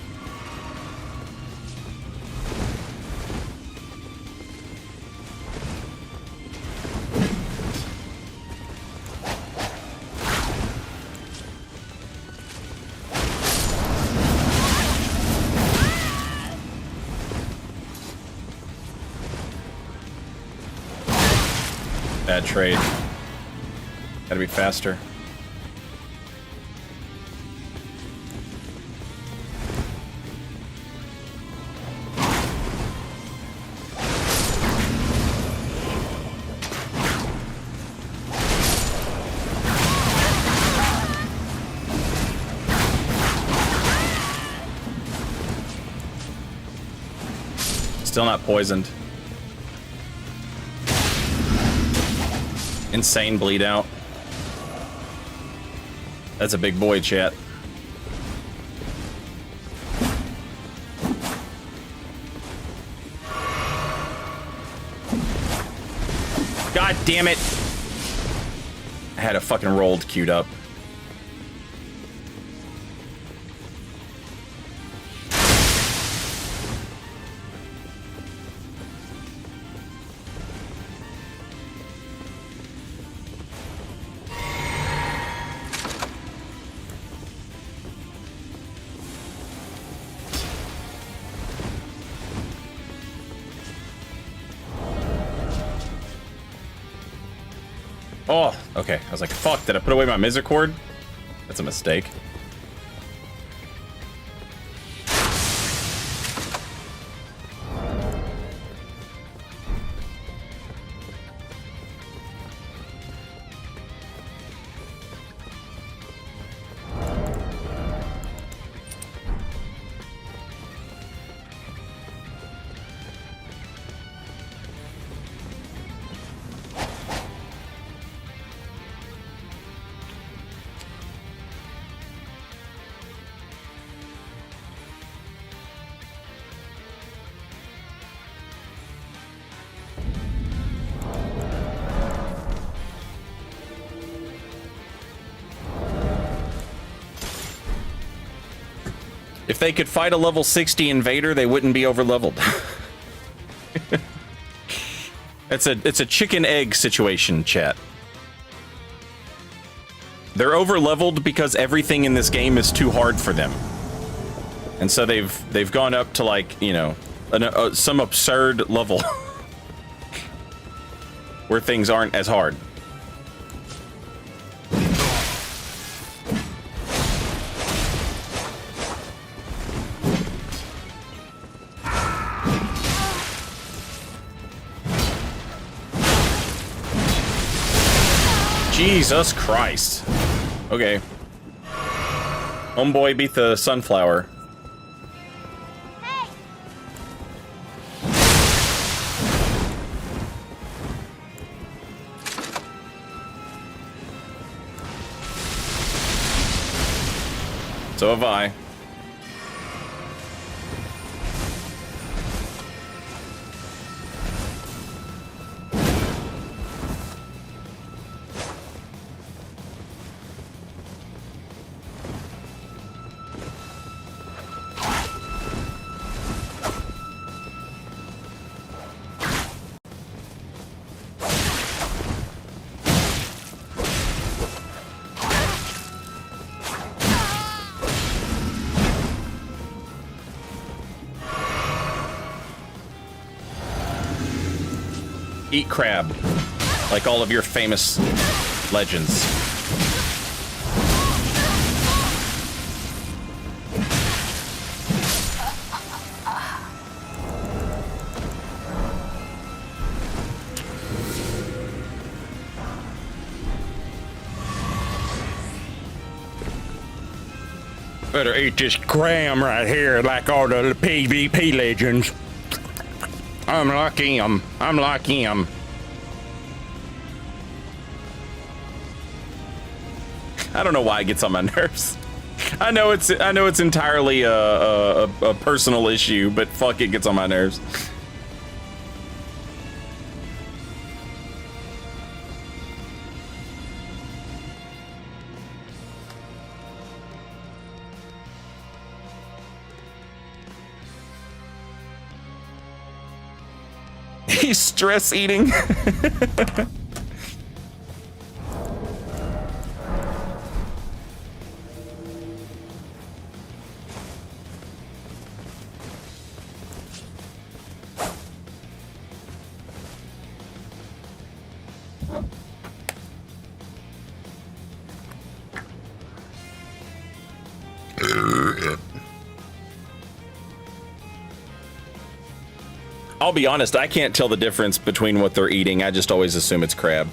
Bad trade. Gotta be faster. Still not poisoned. Insane bleed out. That's a big boy, chat. God damn it! I had a fucking rolled queued up. Oh, okay. I was like, fuck, did I put away my misericord? That's a mistake. If they could fight a level 60 invader, they wouldn't be over leveled. It's a chicken egg situation, chat. They're over leveled because everything in this game is too hard for them. And so they've gone up to, like, you know, some absurd level where things aren't as hard. Jesus Christ. Okay. Homeboy beat the sunflower. So have I. Eat crab, like all of your famous legends. Better eat this cram right here like all the PvP legends. I'm like him. I'm like him. I don't know why it gets on my nerves. I know it's entirely a personal issue, but fuck, it gets on my nerves. He's stress eating. I'll be honest, I can't tell the difference between what they're eating. I just always assume it's crab.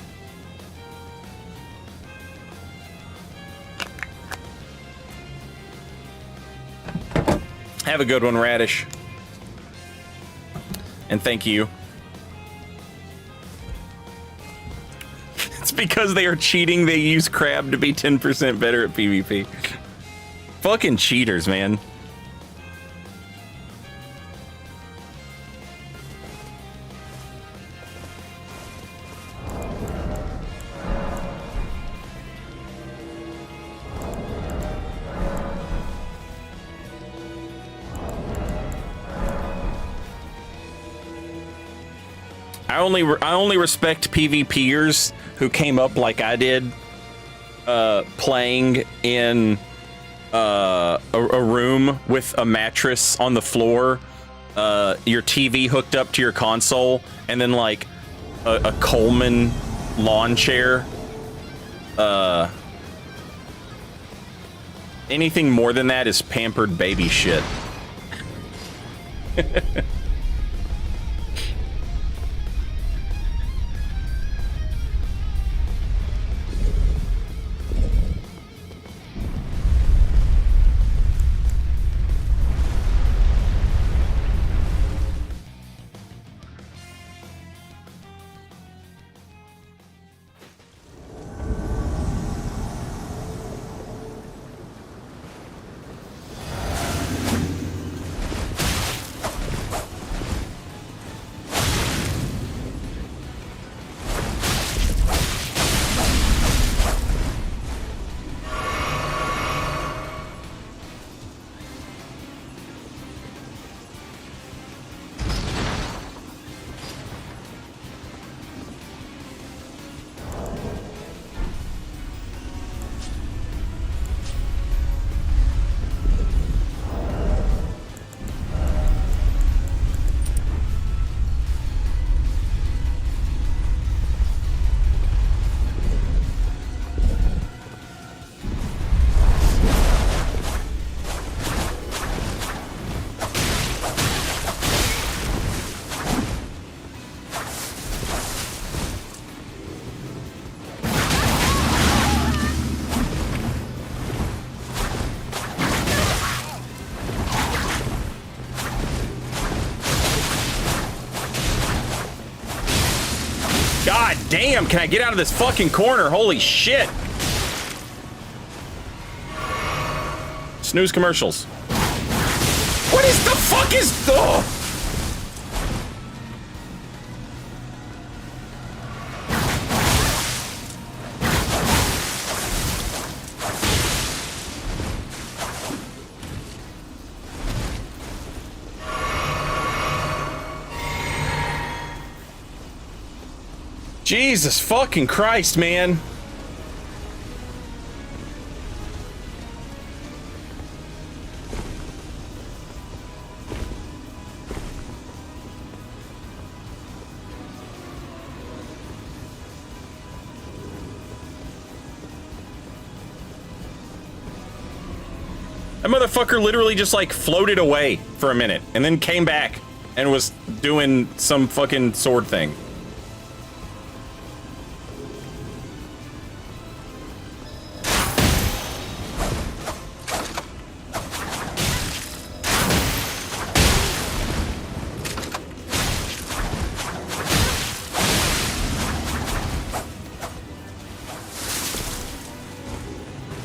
Have a good one, Radish. And thank you. It's because they are cheating. They use crab to be 10% better at PvP. Fucking cheaters, man. I only respect PvPers who came up like I did, playing in a room with a mattress on the floor, your TV hooked up to your console, and then like a Coleman lawn chair. Anything more than that is pampered baby shit. God damn, can I get out of this fucking corner? Holy shit. Snooze commercials. What is the fuck is the... Jesus fucking Christ, man. That motherfucker literally just like floated away for a minute and then came back and was doing some fucking sword thing.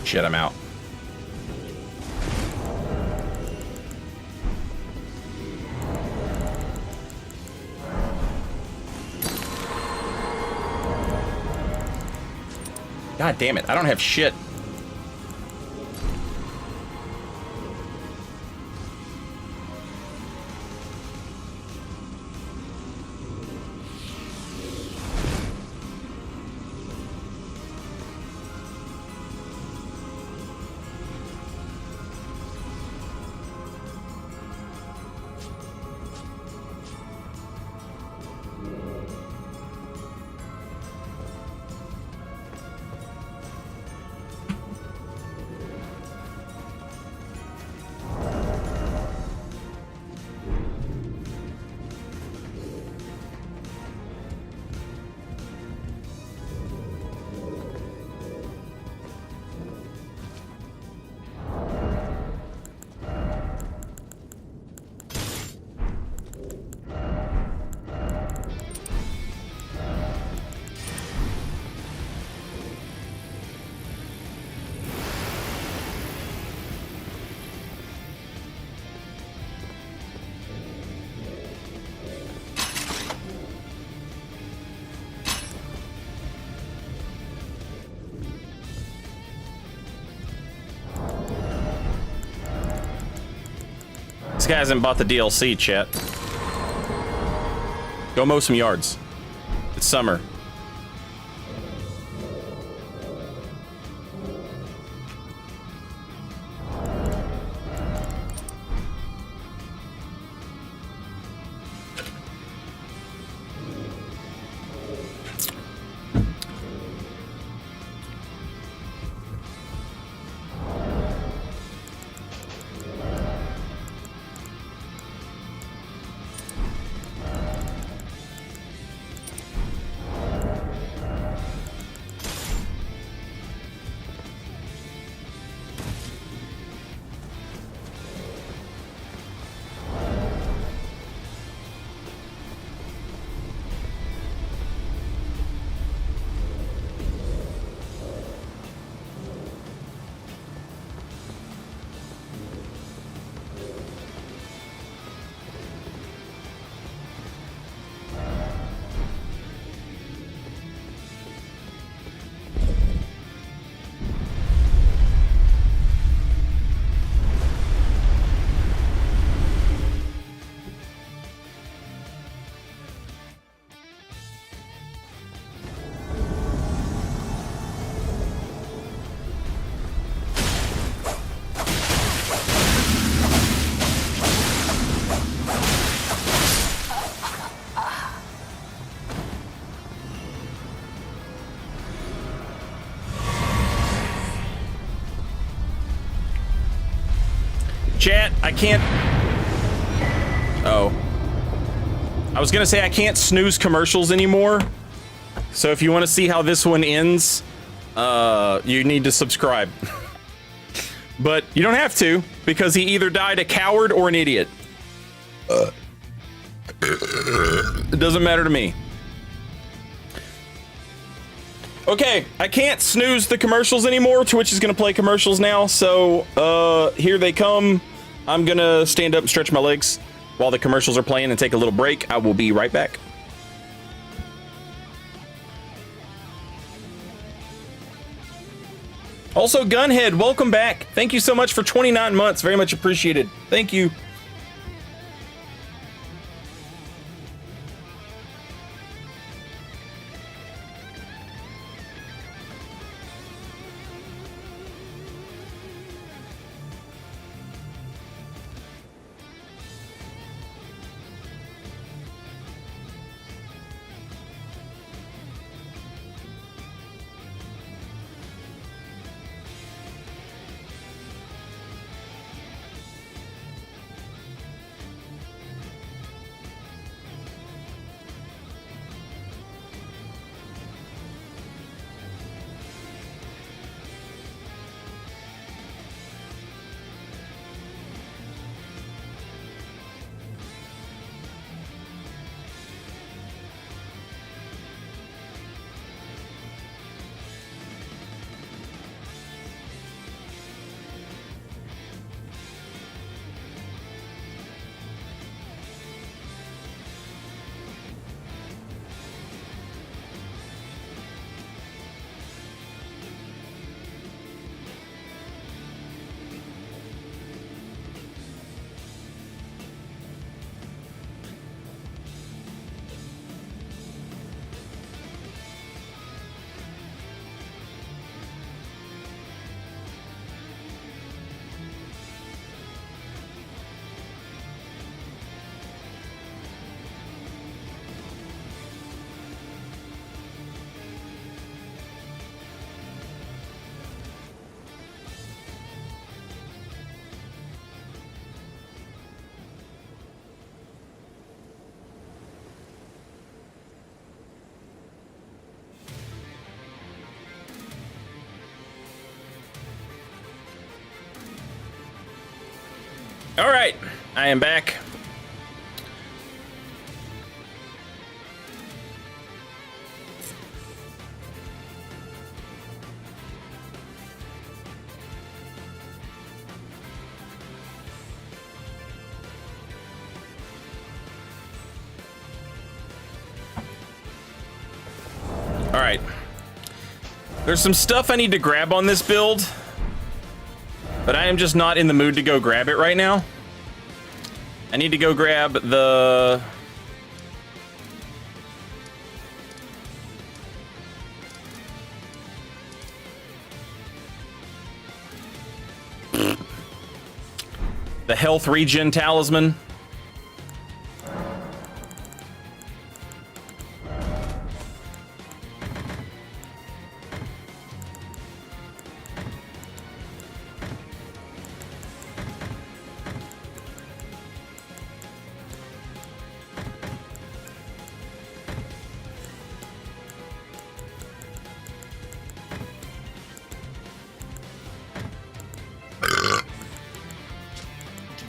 Shit, I'm out. God damn it, I don't have shit. This guy hasn't bought the DLC, chat. Go mow some yards. It's summer. Chat, I can't... Oh. I was gonna say I can't snooze commercials anymore. So if you want to see how this one ends, you need to subscribe. But you don't have to, because he either died a coward or an idiot. It doesn't matter to me. Okay, I can't snooze the commercials anymore. Twitch is gonna play commercials now, so here they come. I'm gonna stand up and stretch my legs while the commercials are playing and take a little break. I will be right back. Also, Gunhead, welcome back. Thank you so much for 29 months. Very much appreciated. Thank you. All right, I am back. All right. There's some stuff I need to grab on this build, but I am just not in the mood to go grab it right now. I need to go grab the... the health regen talisman.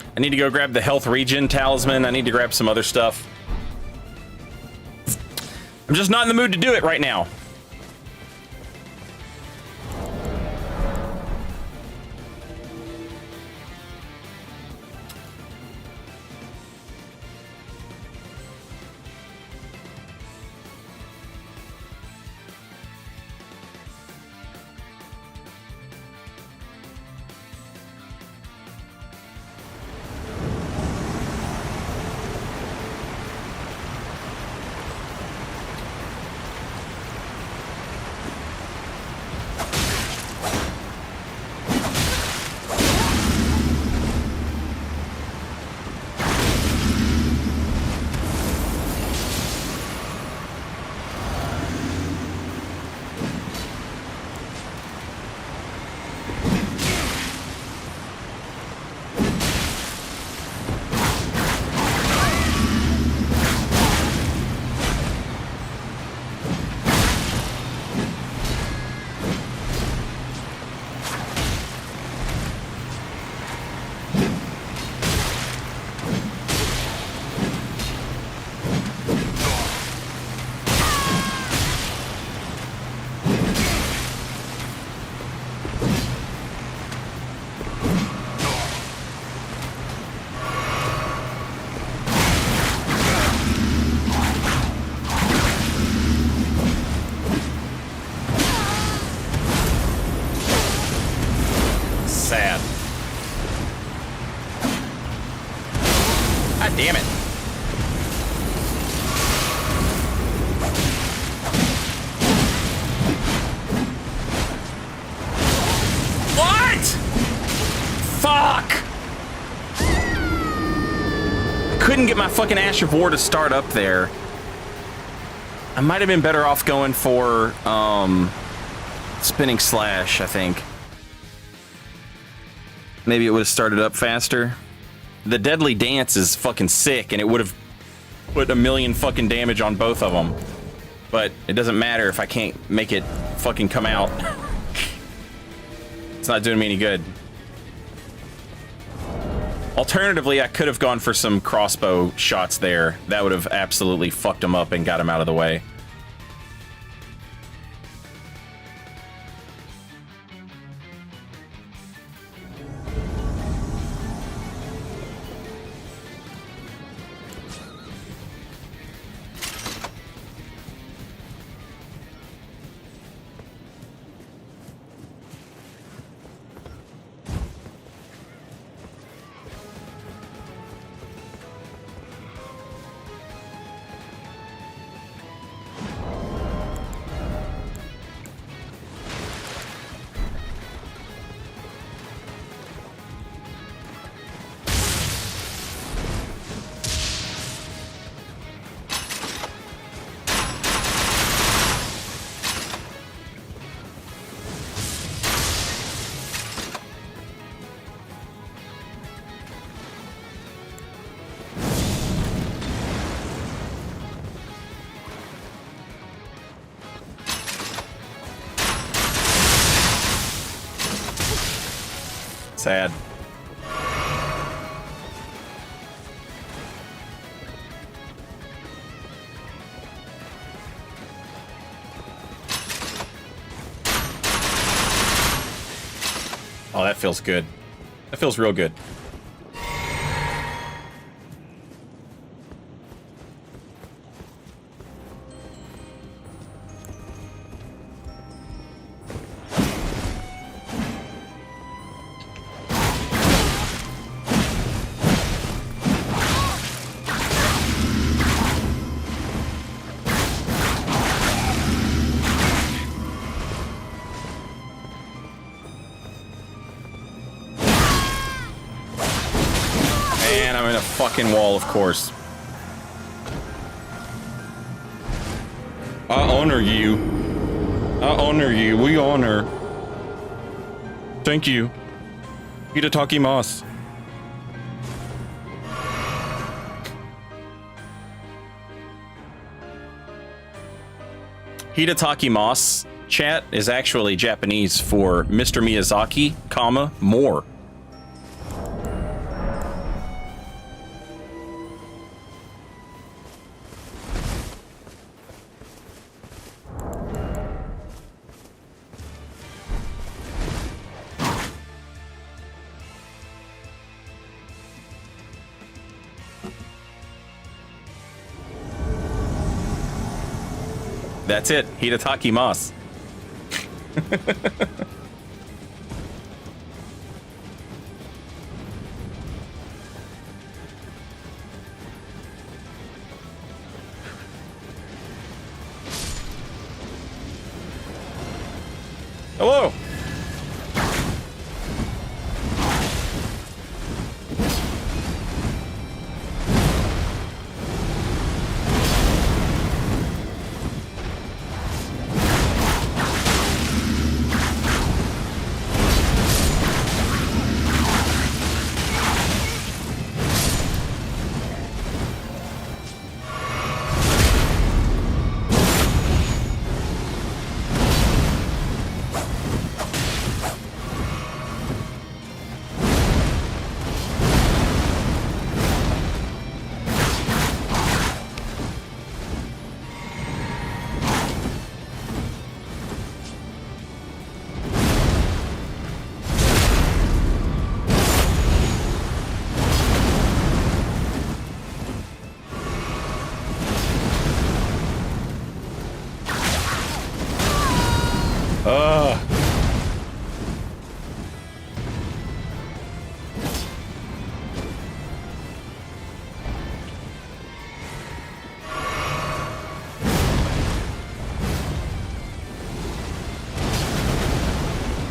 I need to go grab the health regen talisman. I need to grab some other stuff. I'm just not in the mood to do it right now. couldn't get my fucking Ash of War to start up there. I might have been better off going for Spinning Slash, I think. Maybe it would have started up faster. The Deadly Dance is fucking sick, and it would have put 1,000,000 fucking damage on both of them. But it doesn't matter if I can't make it fucking come out. It's not doing me any good. Alternatively, I could have gone for some crossbow shots there. That would have absolutely fucked him up and got him out of the way. Sad. Oh, that feels good. That feels real good. Fucking wall, of course. I honor you. I honor you. We honor. Thank you. Itadakimasu. Itadakimasu, chat, is actually Japanese for Mr. Miyazaki, comma, more. That's it. Itadakimasu. Hello.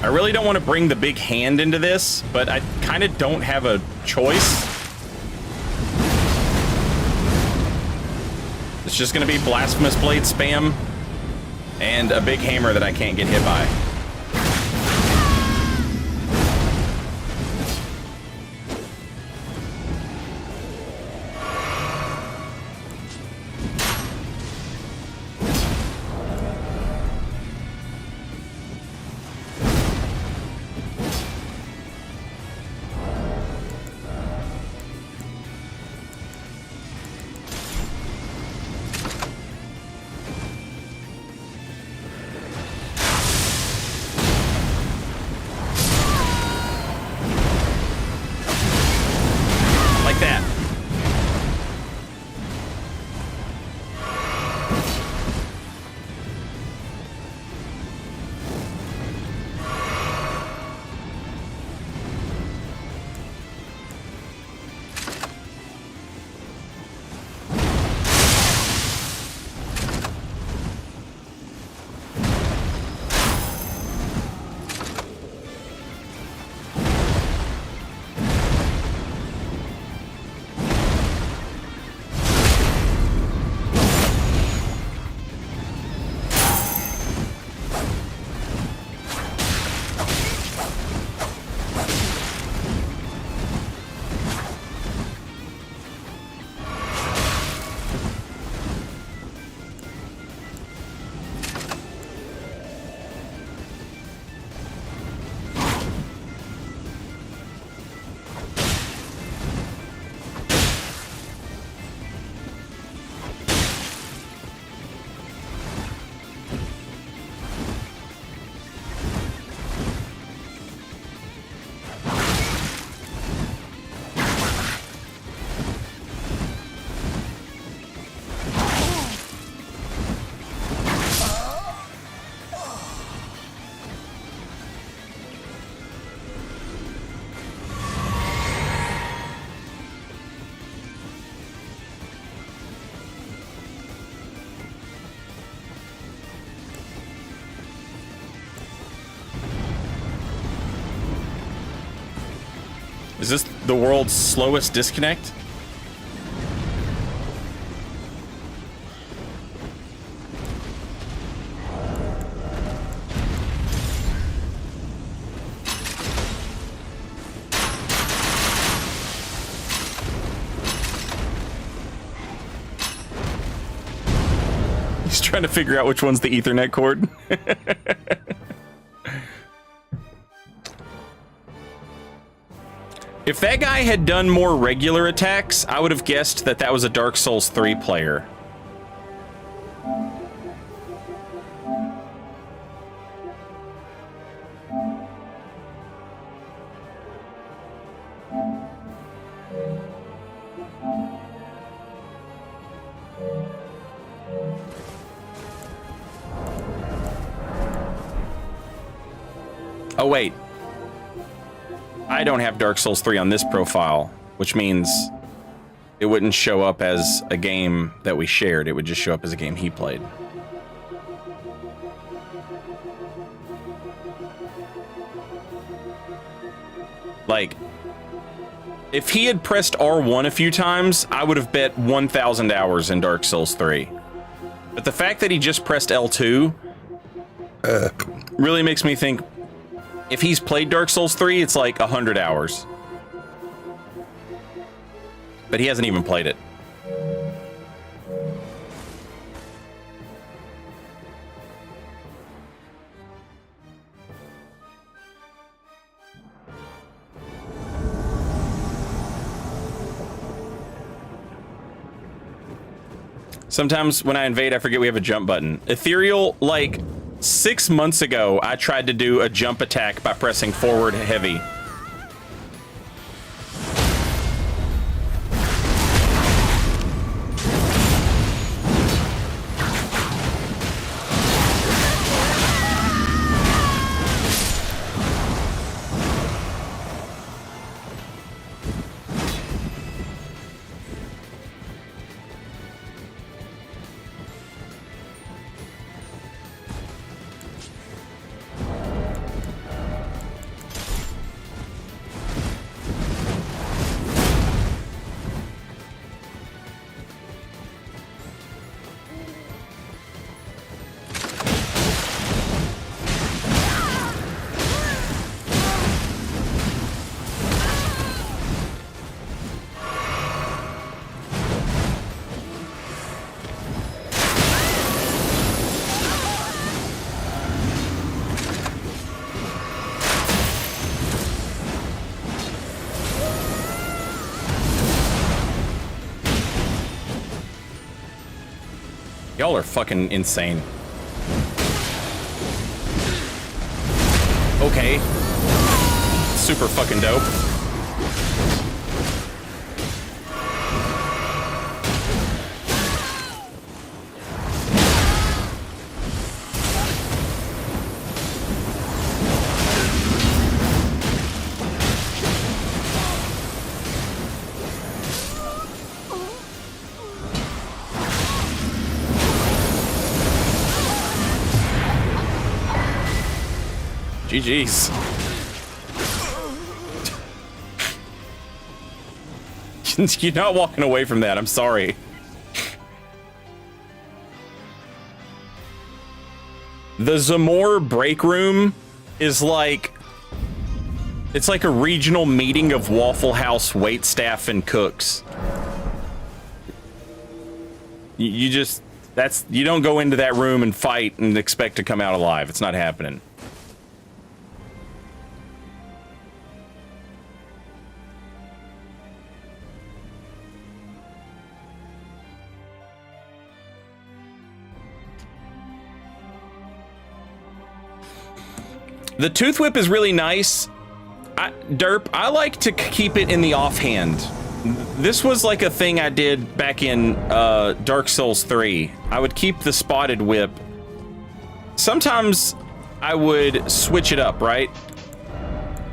I really don't want to bring the big hand into this, but I kind of don't have a choice. It's just gonna be Blasphemous Blade spam and a big hammer that I can't get hit by. Is this the world's slowest disconnect? He's trying to figure out which one's the Ethernet cord. If that guy had done more regular attacks, I would have guessed that that was a Dark Souls 3 player. Oh, wait. I don't have Dark Souls 3 on this profile, which means it wouldn't show up as a game that we shared. It would just show up as a game he played. Like, if he had pressed R1 a few times, I would have bet 1,000 hours in Dark Souls 3. But the fact that he just pressed L2 really makes me think if he's played Dark Souls 3, it's like 100 hours. But he hasn't even played it. Sometimes when I invade, I forget we have a jump button. Ethereal, like 6 months ago, I tried to do a jump attack by pressing forward heavy. Y'all are fucking insane. Okay. Super fucking dope. GG's. You're not walking away from that. I'm sorry. The Zamor break room is like... It's like a regional meeting of Waffle House waitstaff and cooks. You just... You don't go into that room and fight and expect to come out alive. It's not happening. The Tooth Whip is really nice. Derp, I like to keep it in the offhand. This was like a thing I did back in Dark Souls 3. I would keep the Spotted Whip. Sometimes I would switch it up, right?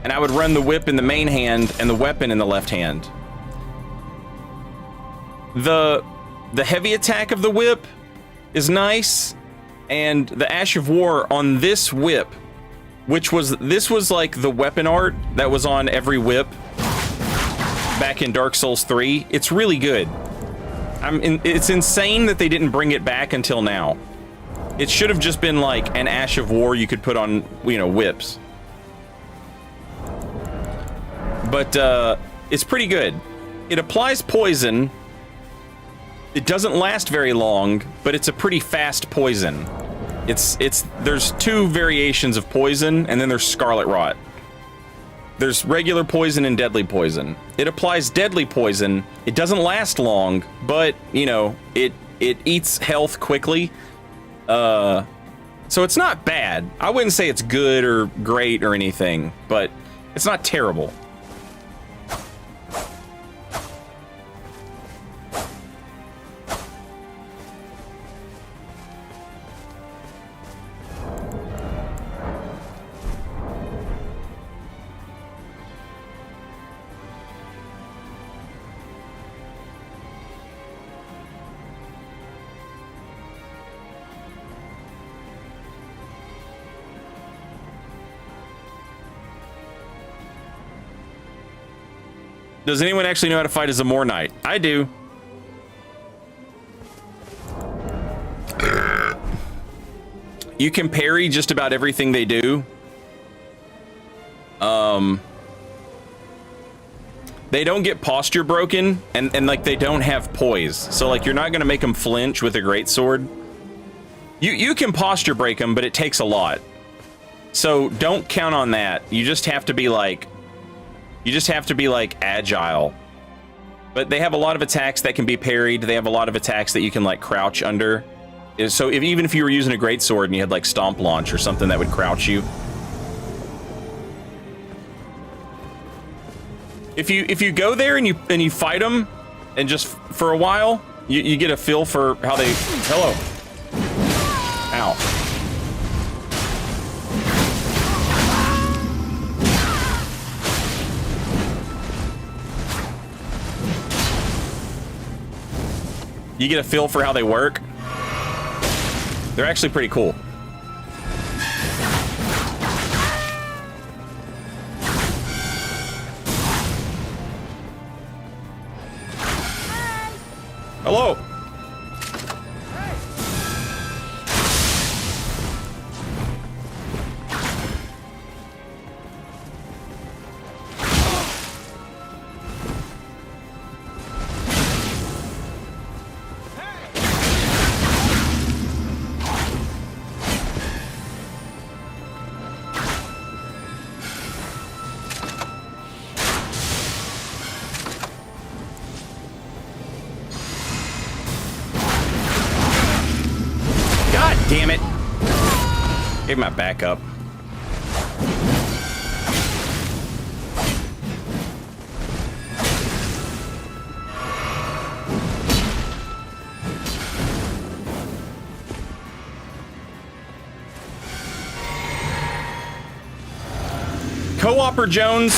And I would run the whip in the main hand and the weapon in the left hand. The heavy attack of the whip is nice, and the Ash of War on this whip, this was like the weapon art that was on every whip back in Dark Souls 3. It's really good. It's insane that they didn't bring it back until now. It should have just been like an Ash of War you could put on, you know, whips. But it's pretty good. It applies poison. It doesn't last very long, but it's a pretty fast poison. There's two variations of poison, and then there's Scarlet Rot. There's regular poison and deadly poison. It applies deadly poison. It doesn't last long, but, you know, it eats health quickly. So it's not bad. I wouldn't say it's good or great or anything, but it's not terrible. Does anyone actually know how to fight a Zamor Knight? I do. You can parry just about everything they do. They don't get posture broken, and like they don't have poise. So like you're not gonna make them flinch with a greatsword. You can posture break them, but it takes a lot. So don't count on that. You just have to be like agile. But they have a lot of attacks that can be parried. They have a lot of attacks that you can like crouch under. So even if you were using a greatsword and you had like Stomp Launch or something that would crouch you. If you go there and you fight them and just for a while, you get a feel for how they... Hello. Ow. You get a feel for how they work. They're actually pretty cool. Hello. Get my back up. Co-opper Jones,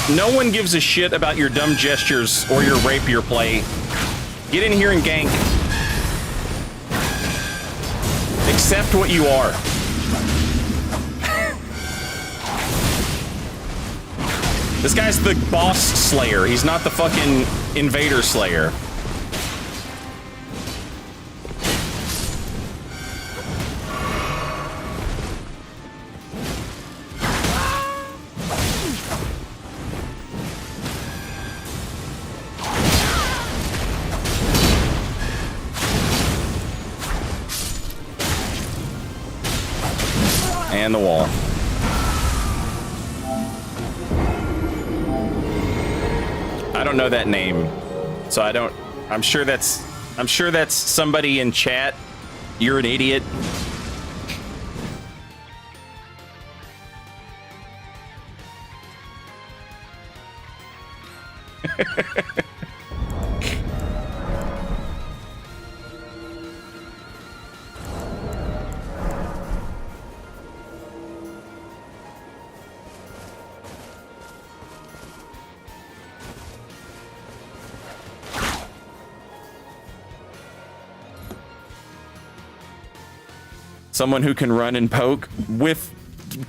no one gives a shit about your dumb gestures or your rapier play. Get in here and gank. Accept what you are. This guy's the boss slayer. He's not the fucking invader slayer. And the wall. I don't know that name, so I don't. I'm sure that's somebody in chat. You're an idiot. Someone who can run and poke with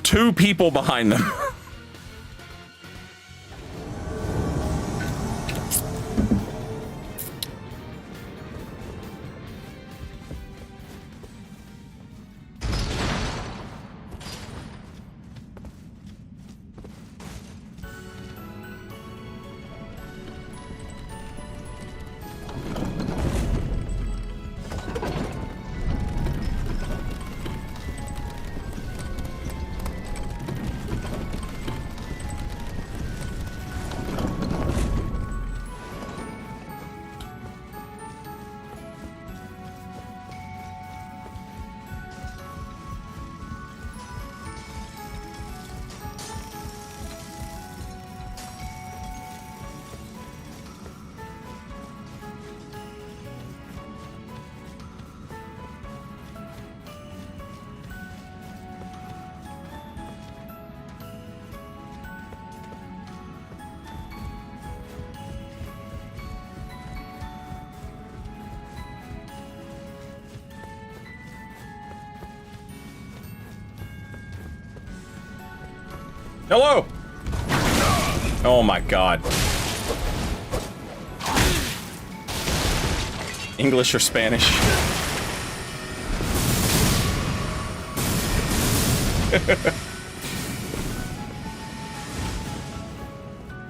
2 people behind them. Hello! Oh my god. English or Spanish?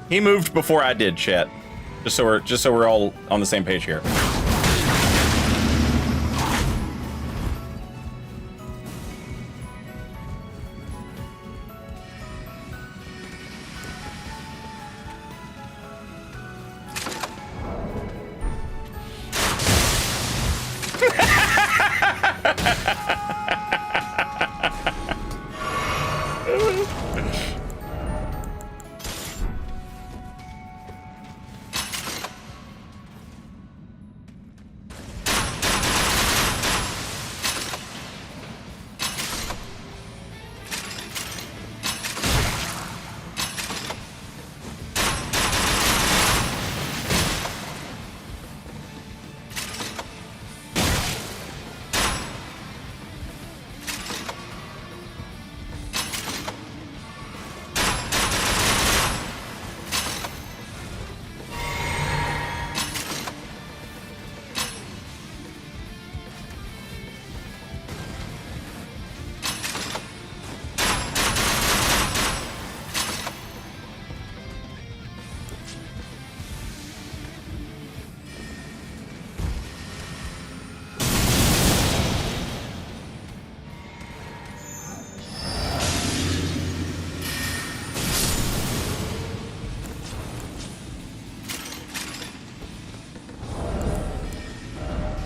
He moved before I did, chat. Just so we're all on the same page here.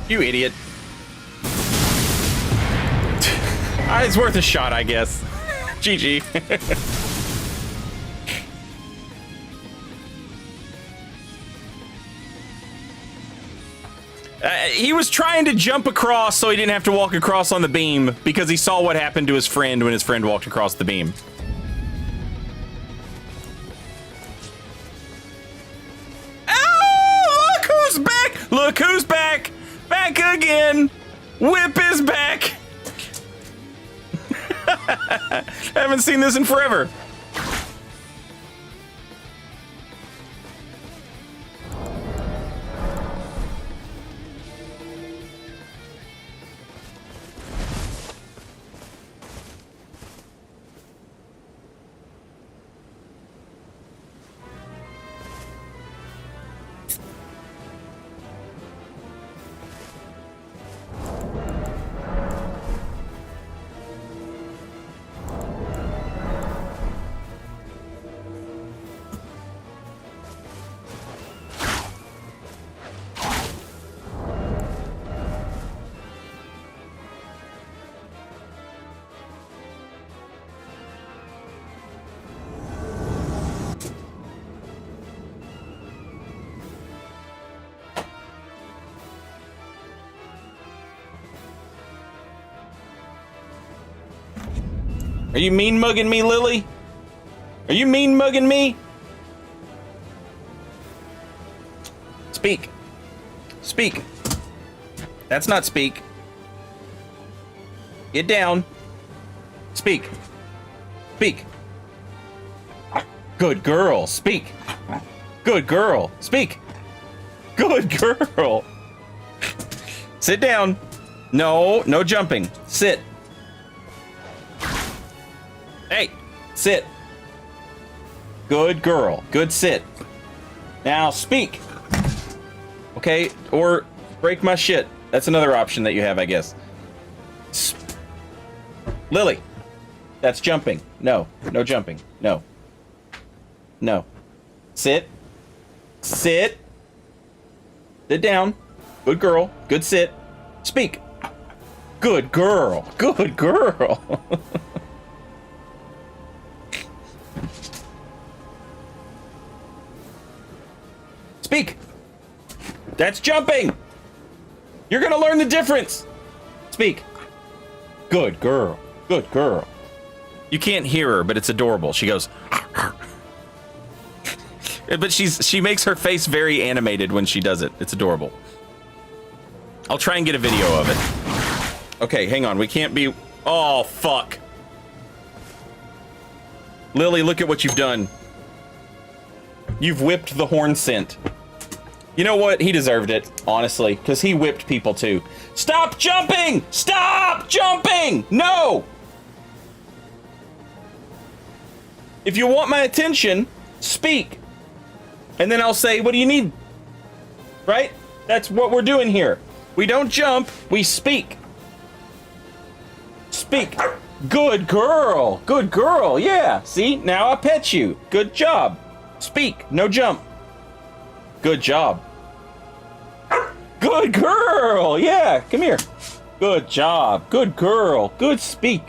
You idiot. It's worth a shot, I guess. GG. He was trying to jump across so he didn't have to walk across on the beam because he saw what happened to his friend when his friend walked across the beam. Oh, look who's back! Look who's back! Back again! Whip is back! Haven't seen this in forever. Are you mean mugging me, Lily? Are you mean mugging me? Speak. Speak. That's not speak. Get down. Speak. Speak. Good girl. Speak. Good girl. Speak. Good girl. Sit down. No, no jumping. Sit. Hey, sit. Good girl. Good sit. Now speak. Okay, or break my shit. That's another option that you have, I guess. Lily. That's jumping. No. No jumping. No. No. Sit. Sit. Sit down. Good girl. Good sit. Speak. Good girl. Good girl. Speak. That's jumping. You're gonna learn the difference. Speak. Good girl. Good girl. You can't hear her, but it's adorable. She goes. But she makes her face very animated when she does it. It's adorable. I'll try and get a video of it. Okay, hang on. We can't be. Oh fuck. Lily, look at what you've done. You've whipped the horn scent. You know what? He deserved it, honestly, because he whipped people too. Stop jumping! Stop jumping! No! If you want my attention, speak. And then I'll say, what do you need? Right? That's what we're doing here. We don't jump, we speak. Speak. Good girl. Good girl. Yeah. See? Now I pet you. Good job. Speak. No jump. Good job. Good girl. Yeah. Come here. Good job. Good girl. Good speak.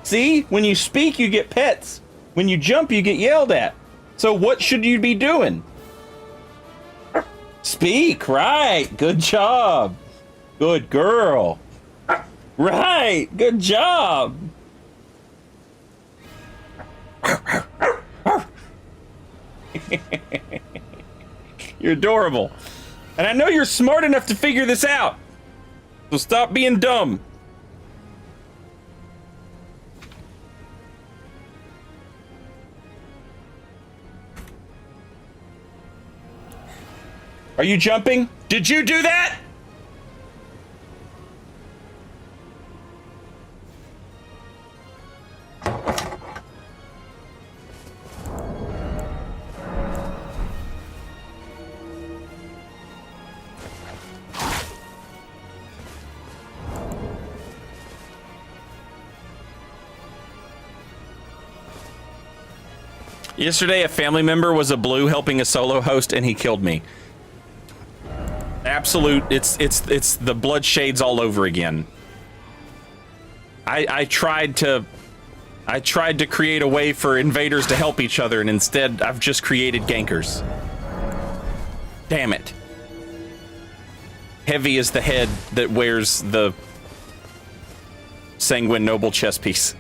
See? When you speak, you get pets. When you jump, you get yelled at. So what should you be doing? Speak. Right. Good job. Good girl. Right. Good job. You're adorable. And I know you're smart enough to figure this out. So stop being dumb. Are you jumping? Did you do that? Yesterday, a family member was a blue helping a solo host, and he killed me. Absolute, it's the blood shades all over again. I tried to create a way for invaders to help each other, and instead I've just created gankers. Damn it. Heavy is the head that wears the Sanguine Noble chess piece.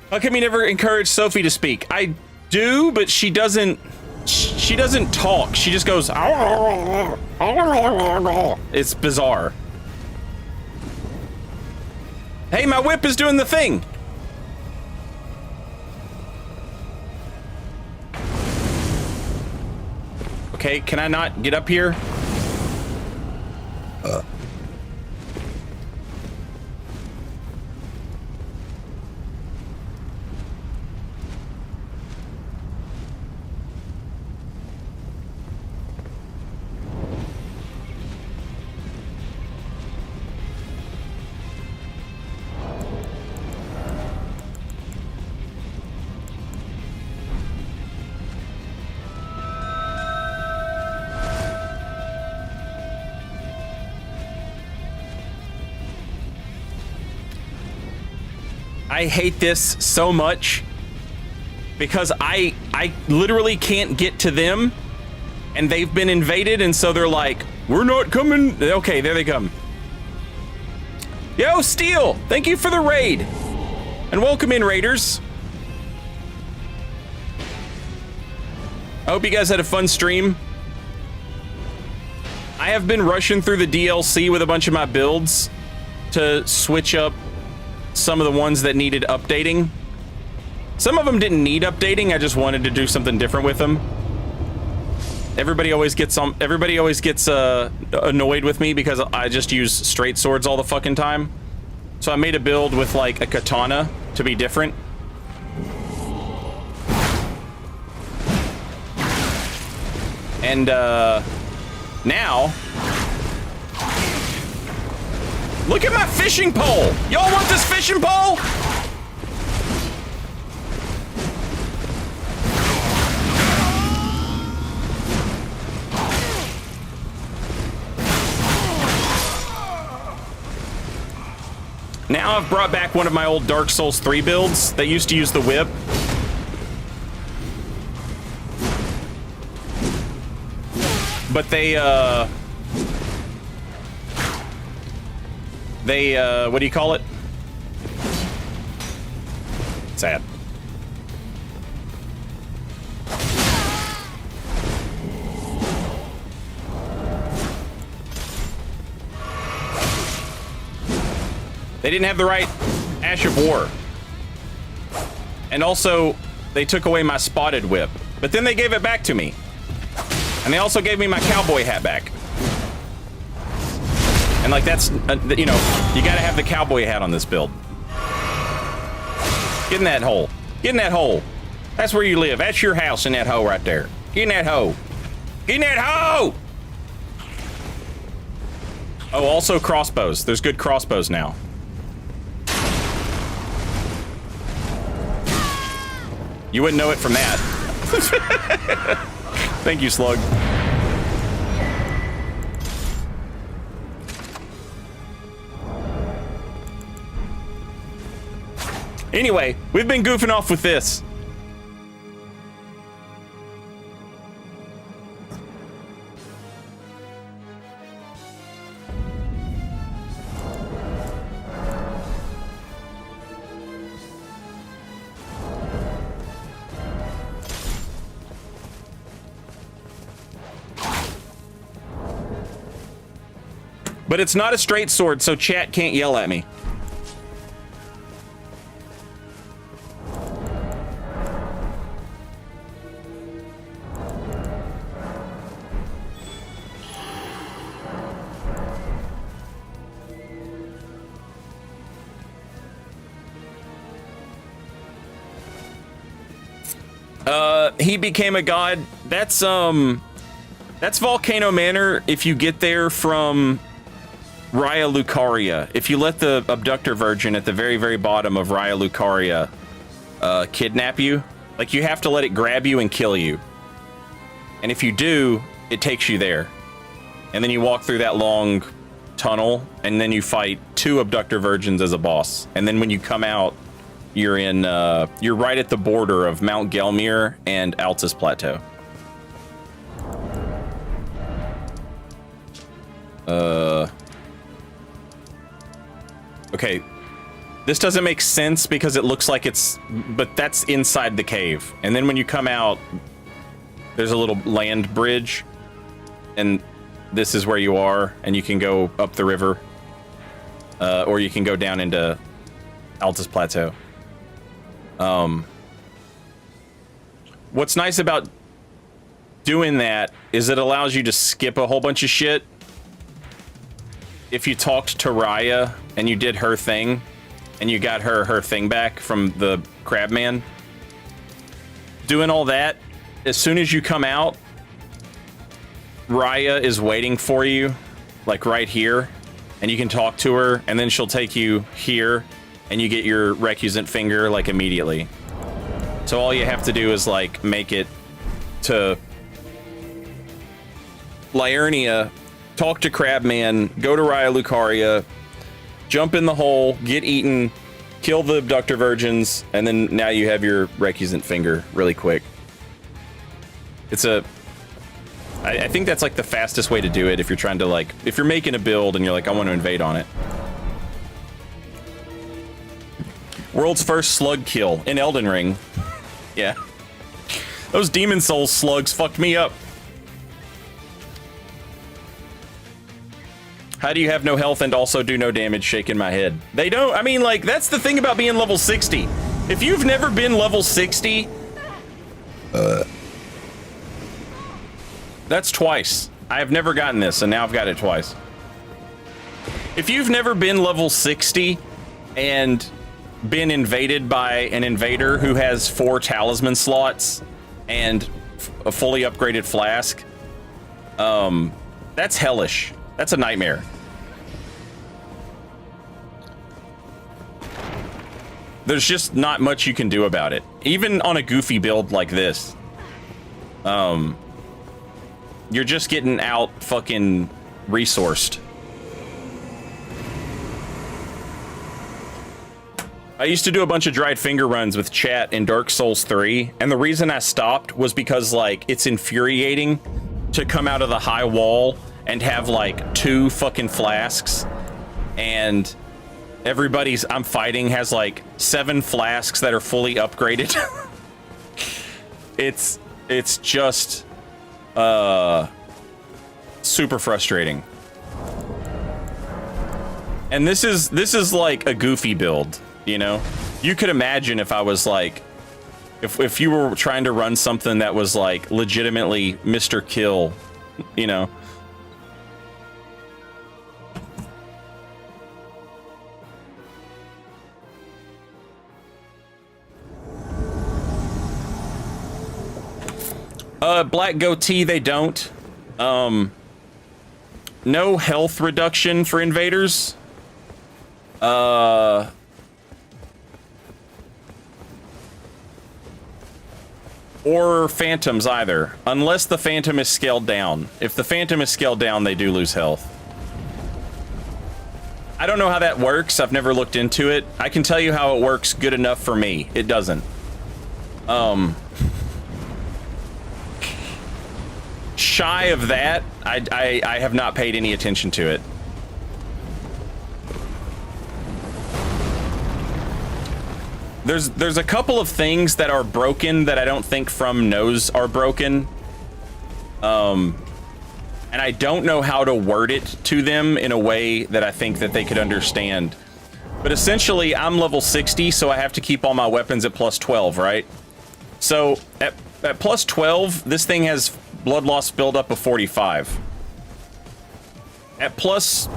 How come you never encourage Sophie to speak? I do, but she doesn't talk. She just goes. It's bizarre. Hey, my whip is doing the thing. Okay, can I not get up here? I hate this so much because I literally can't get to them, and they've been invaded, and so they're like, we're not coming. Okay, there they come. Yo, Steel, thank you for the raid, and welcome in, raiders. I hope you guys had a fun stream. I have been rushing through the DLC with a bunch of my builds to switch up some of the ones that needed updating. Some of them didn't need updating. I just wanted to do something different with them. Everybody always gets annoyed with me because I just use straight swords all the fucking time. So I made a build with like a katana to be different. And now look at my fishing pole! Y'all want this fishing pole? Now I've brought back one of my old Dark Souls 3 builds that used to use the whip. But they, what do you call it? Sad. They didn't have the right Ash of War. And also, they took away my spotted whip. But then they gave it back to me. And they also gave me my cowboy hat back. And like that's, you know, you gotta have the cowboy hat on this build. Get in that hole. Get in that hole. That's where you live. That's your house in that hole right there. Get in that hole. Get in that hole! Oh, also crossbows. There's good crossbows now. You wouldn't know it from that. Thank you, Slug. Anyway, we've been goofing off with this. But it's not a straight sword, so chat can't yell at me. He became a god. That's Volcano Manor if you get there from Raya Lucaria. If you let the abductor virgin at the very, very bottom of Raya Lucaria kidnap you, like you have to let it grab you and kill you. And if you do, it takes you there. And then you walk through that long tunnel, and then you fight 2 abductor virgins as a boss. And then when you come out, you're in you're right at the border of Mount Gelmir and Altus Plateau. Okay. This doesn't make sense because it looks like it's, but that's inside the cave. And then when you come out, there's a little land bridge, and this is where you are, and you can go up the river, or you can go down into Altus Plateau. What's nice about doing that is it allows you to skip a whole bunch of shit. If you talked to Raya and you did her thing, and you got her thing back from the Crabman, doing all that, as soon as you come out, Raya is waiting for you, like right here, and you can talk to her, and then she'll take you here, and you get your recusant finger, like, immediately. So all you have to do is, like, make it to Liurnia, talk to Crabman, go to Raya Lucaria, jump in the hole, get eaten, kill the abductor virgins, and then now you have your recusant finger really quick. It's I think that's like the fastest way to do it if you're trying to, like, if you're making a build and you're like, I want to invade on it. World's first slug kill in Elden Ring. Yeah. Those Demon Souls slugs fucked me up. How do you have no health and also do no damage? Shaking my head. They don't, I mean, like, that's the thing about being level 60. If you've never been level 60, that's twice. I've never gotten this, and now I've got it twice. If you've never been level 60 and been invaded by an invader who has 4 talisman slots and a fully upgraded flask, that's hellish. That's a nightmare. There's just not much you can do about it. Even on a goofy build like this. You're just getting out fucking resourced. I used to do a bunch of dried finger runs with chat in Dark Souls 3, and the reason I stopped was because, like, it's infuriating to come out of the high wall and have, like, 2 fucking flasks, and everybody's I'm fighting has, like, 7 flasks that are fully upgraded. It's just super frustrating. And this is like a goofy build, you know? You could imagine if I was like, if you were trying to run something that was like legitimately Mr. Kill, you know? Black Goatee, they don't. No health reduction for invaders. Or phantoms either, unless the phantom is scaled down. If the phantom is scaled down, they do lose health. I don't know how that works. I've never looked into it. I can tell you how it works good enough for me. It doesn't. Shy of that, I have not paid any attention to it. There's a couple of things that are broken that I don't think From knows are broken. And I don't know how to word it to them in a way that I think that they could understand. But essentially, I'm level 60, so I have to keep all my weapons at plus 12, right? So at plus 12, this thing has blood loss buildup of 45. At plus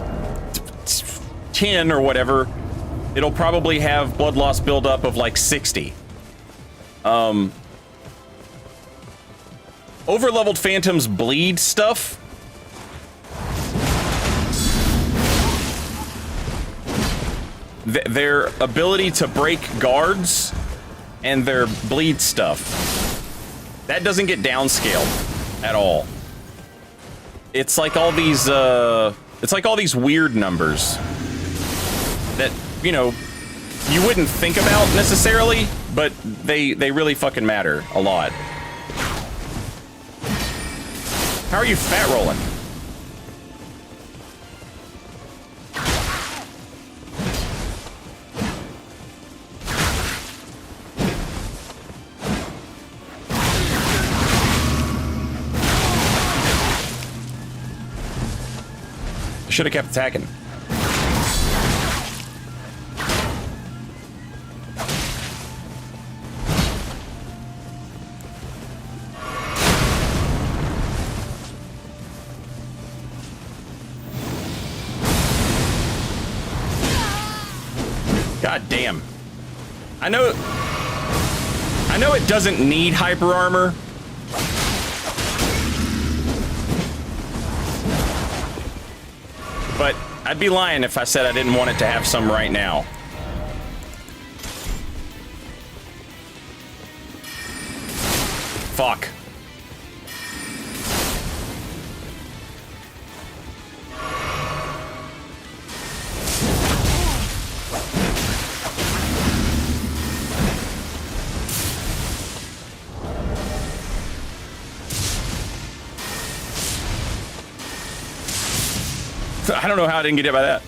10 or whatever, it'll probably have blood loss buildup of like 60. Overleveled phantoms bleed stuff. Their ability to break guards and their bleed stuff. That doesn't get downscaled at all. It's like all these It's like all these weird numbers that, you know, you wouldn't think about necessarily, but they really fucking matter a lot. How are you fat rolling? Should have kept attacking. God damn. I know it doesn't need hyper armor. But I'd be lying if I said I didn't want it to have some right now. Fuck. I don't know how I didn't get hit by that.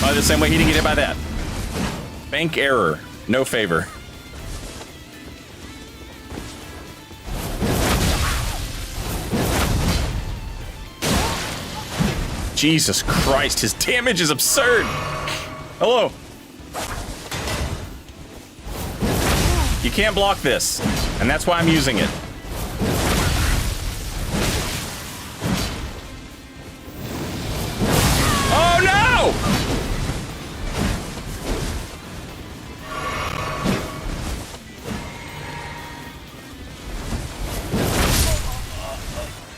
By the same way he didn't get hit by that. Bank error. No favor. Jesus Christ, his damage is absurd. Hello. You can't block this, and that's why I'm using it. Oh no!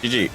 GG.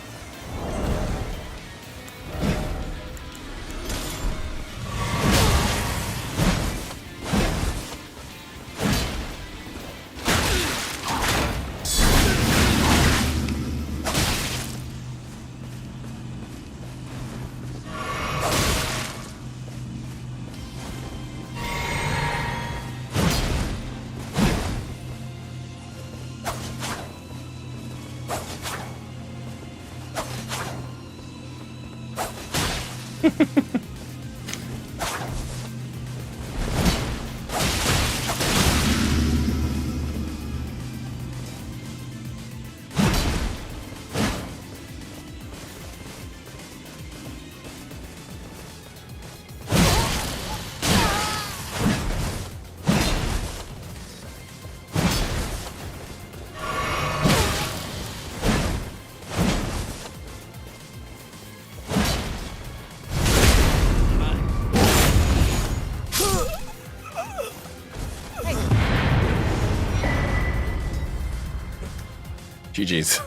GG's.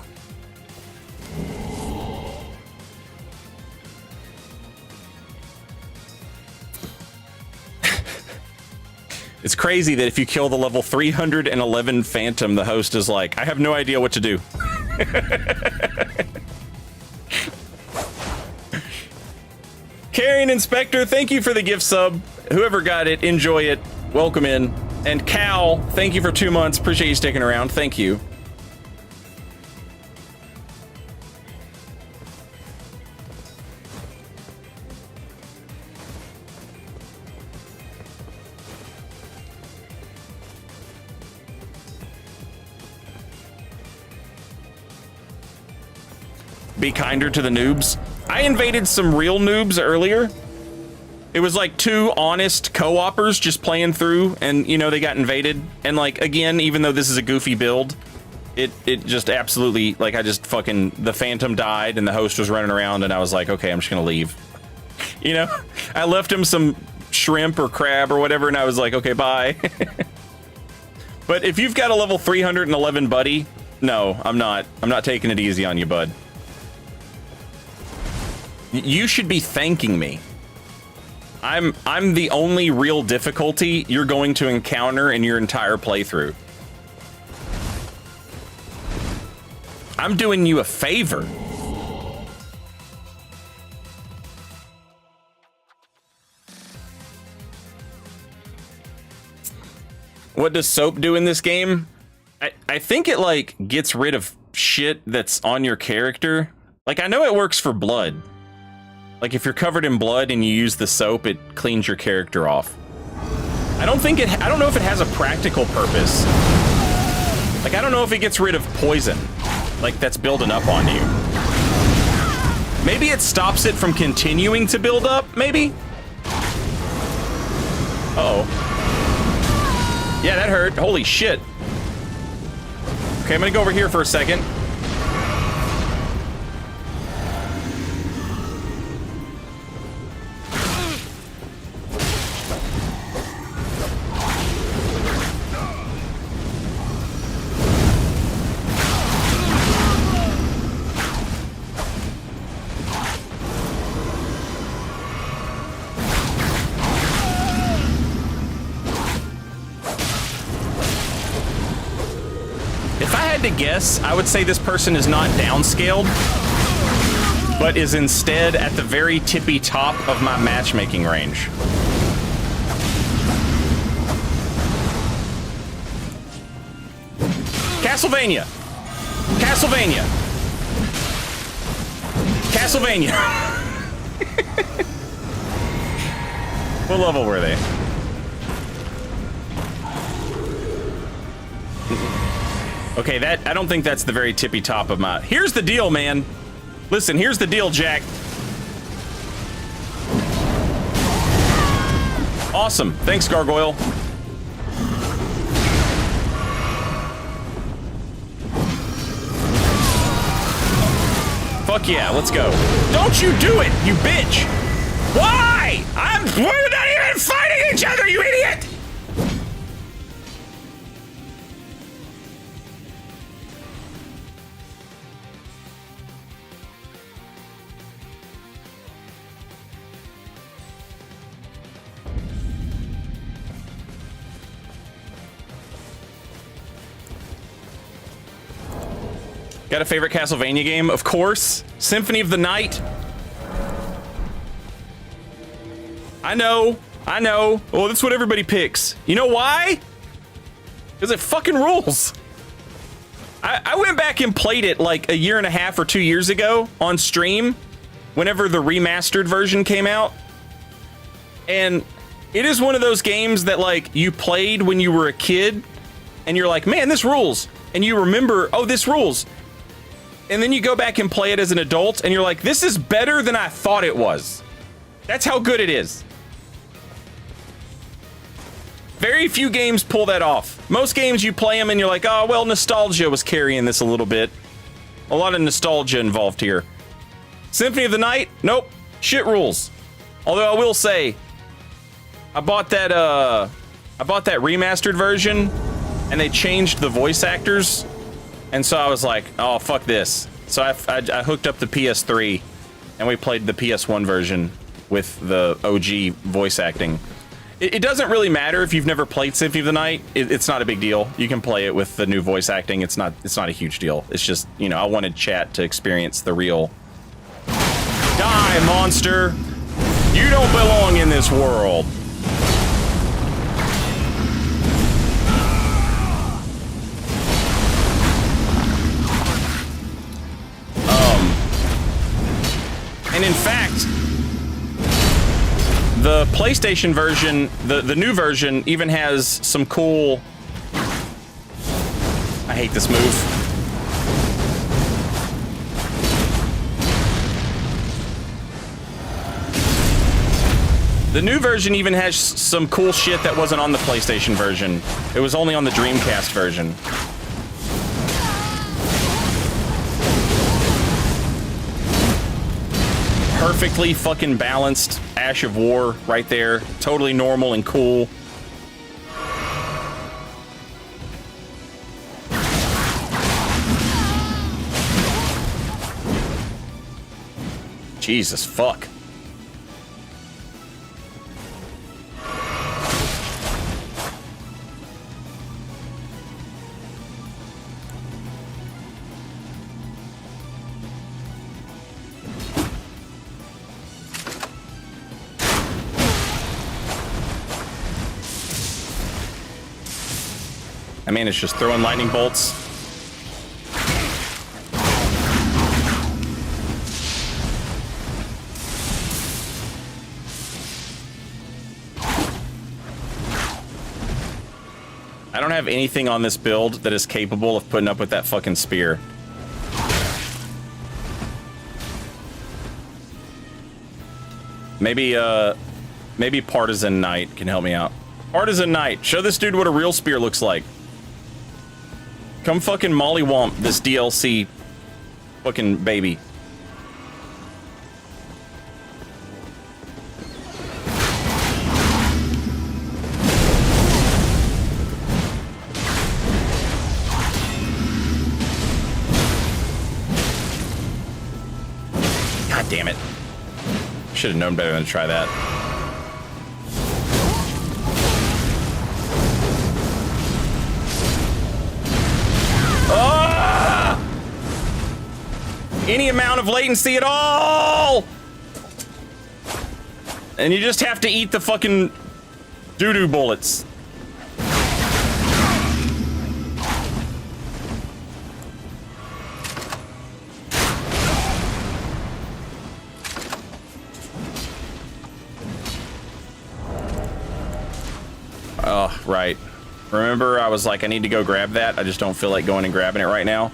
It's crazy that if you kill the level 311 Phantom, the host is like, I have no idea what to do. Carrion Inspector, thank you for the gift sub. Whoever got it, enjoy it. Welcome in. And Cal, thank you for 2 months. Appreciate you sticking around. Thank you. Be kinder to the noobs. I invaded some real noobs earlier. It was like two honest co-opers just playing through, and you know, they got invaded. And like, again, even though this is a goofy build, it just absolutely, like, I just fucking, the Phantom died and the host was running around and I was like, okay, I'm just gonna leave. You know, I left him some shrimp or crab or whatever and I was like, okay, bye. But if you've got a level 311 buddy, no, I'm not taking it easy on you, bud. You should be thanking me. I'm the only real difficulty you're going to encounter in your entire playthrough. I'm doing you a favor. What does soap do in this game? I think it, like, gets rid of shit that's on your character. Like, I know it works for blood. Like, if you're covered in blood and you use the soap, it cleans your character off. I don't know if it has a practical purpose. Like, I don't know if it gets rid of poison, like, that's building up on you. Maybe it stops it from continuing to build up, maybe? Uh-oh. Yeah, that hurt. Holy shit. Okay, I'm gonna go over here for a second. To guess, I would say this person is not downscaled, but is instead at the very tippy top of my matchmaking range. Castlevania. Castlevania. Castlevania. What level were they? Okay, I don't think that's the very tippy top of my... Here's the deal, man. Listen, here's the deal, Jack. Awesome. Thanks, Gargoyle. Fuck yeah, let's go. Don't you do it, you bitch! Why? We're not even fighting each other, you idiot! Got a favorite Castlevania game? Of course. Symphony of the Night. I know. Oh, that's what everybody picks. You know why? Because it fucking rules. I went back and played it like a year and a half or 2 years ago on stream, whenever the remastered version came out. And it is one of those games that, like, you played when you were a kid, and you're like, man, this rules. And you remember, oh, this rules. And then you go back and play it as an adult, and you're like, this is better than I thought it was. That's how good it is. Very few games pull that off. Most games, you play them and you're like, oh, well, nostalgia was carrying this a little bit. A lot of nostalgia involved here. Symphony of the Night? Nope. Shit rules. Although I will say, I bought that remastered version, and they changed the voice actors. And so I was like, oh, fuck this. So I hooked up the PS3, and we played the PS1 version with the OG voice acting. It doesn't really matter if you've never played Symphony of the Night. It's not a big deal. You can play it with the new voice acting. It's not a huge deal. It's just, you know, I wanted chat to experience the real... Die, monster! You don't belong in this world. And in fact, the PlayStation version, the new version, even has some cool... I hate this move. The new version even has some cool shit that wasn't on the PlayStation version. It was only on the Dreamcast version. Perfectly fucking balanced Ash of War right there. Totally normal and cool. Jesus fuck. I mean, it's just throwing lightning bolts. I don't have anything on this build that is capable of putting up with that fucking spear. Maybe Partisan Knight can help me out. Partisan Knight, show this dude what a real spear looks like. Come fucking mollywomp this DLC fucking baby. God damn it. Should have known better than to try that. Ah! Any amount of latency at all! And you just have to eat the fucking doo-doo bullets. Oh, right. Remember, I was like, I need to go grab that. I just don't feel like going and grabbing it right now.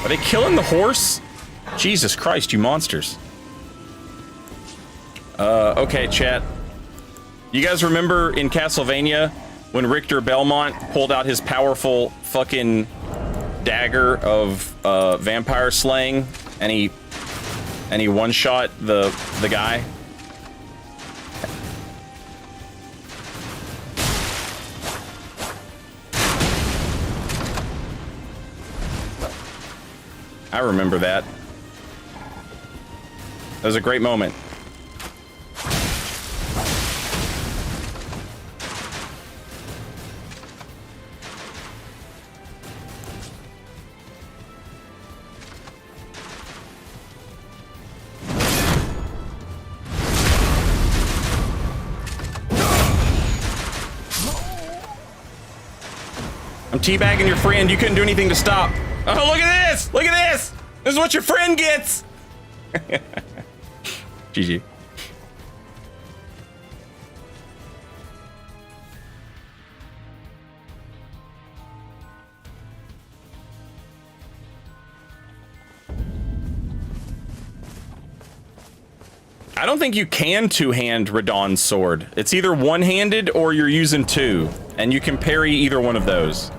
Are they killing the horse? Jesus Christ, you monsters. Okay, chat. You guys remember in Castlevania when Richter Belmont pulled out his powerful fucking dagger of vampire slaying and he one-shot the guy? I remember that. That was a great moment. I'm teabagging your friend. You couldn't do anything to stop. Oh, look at this! Look at this! This is what your friend gets! GG. I don't think you can two-hand Radahn's sword. It's either one-handed or you're using two, and you can parry either one of those.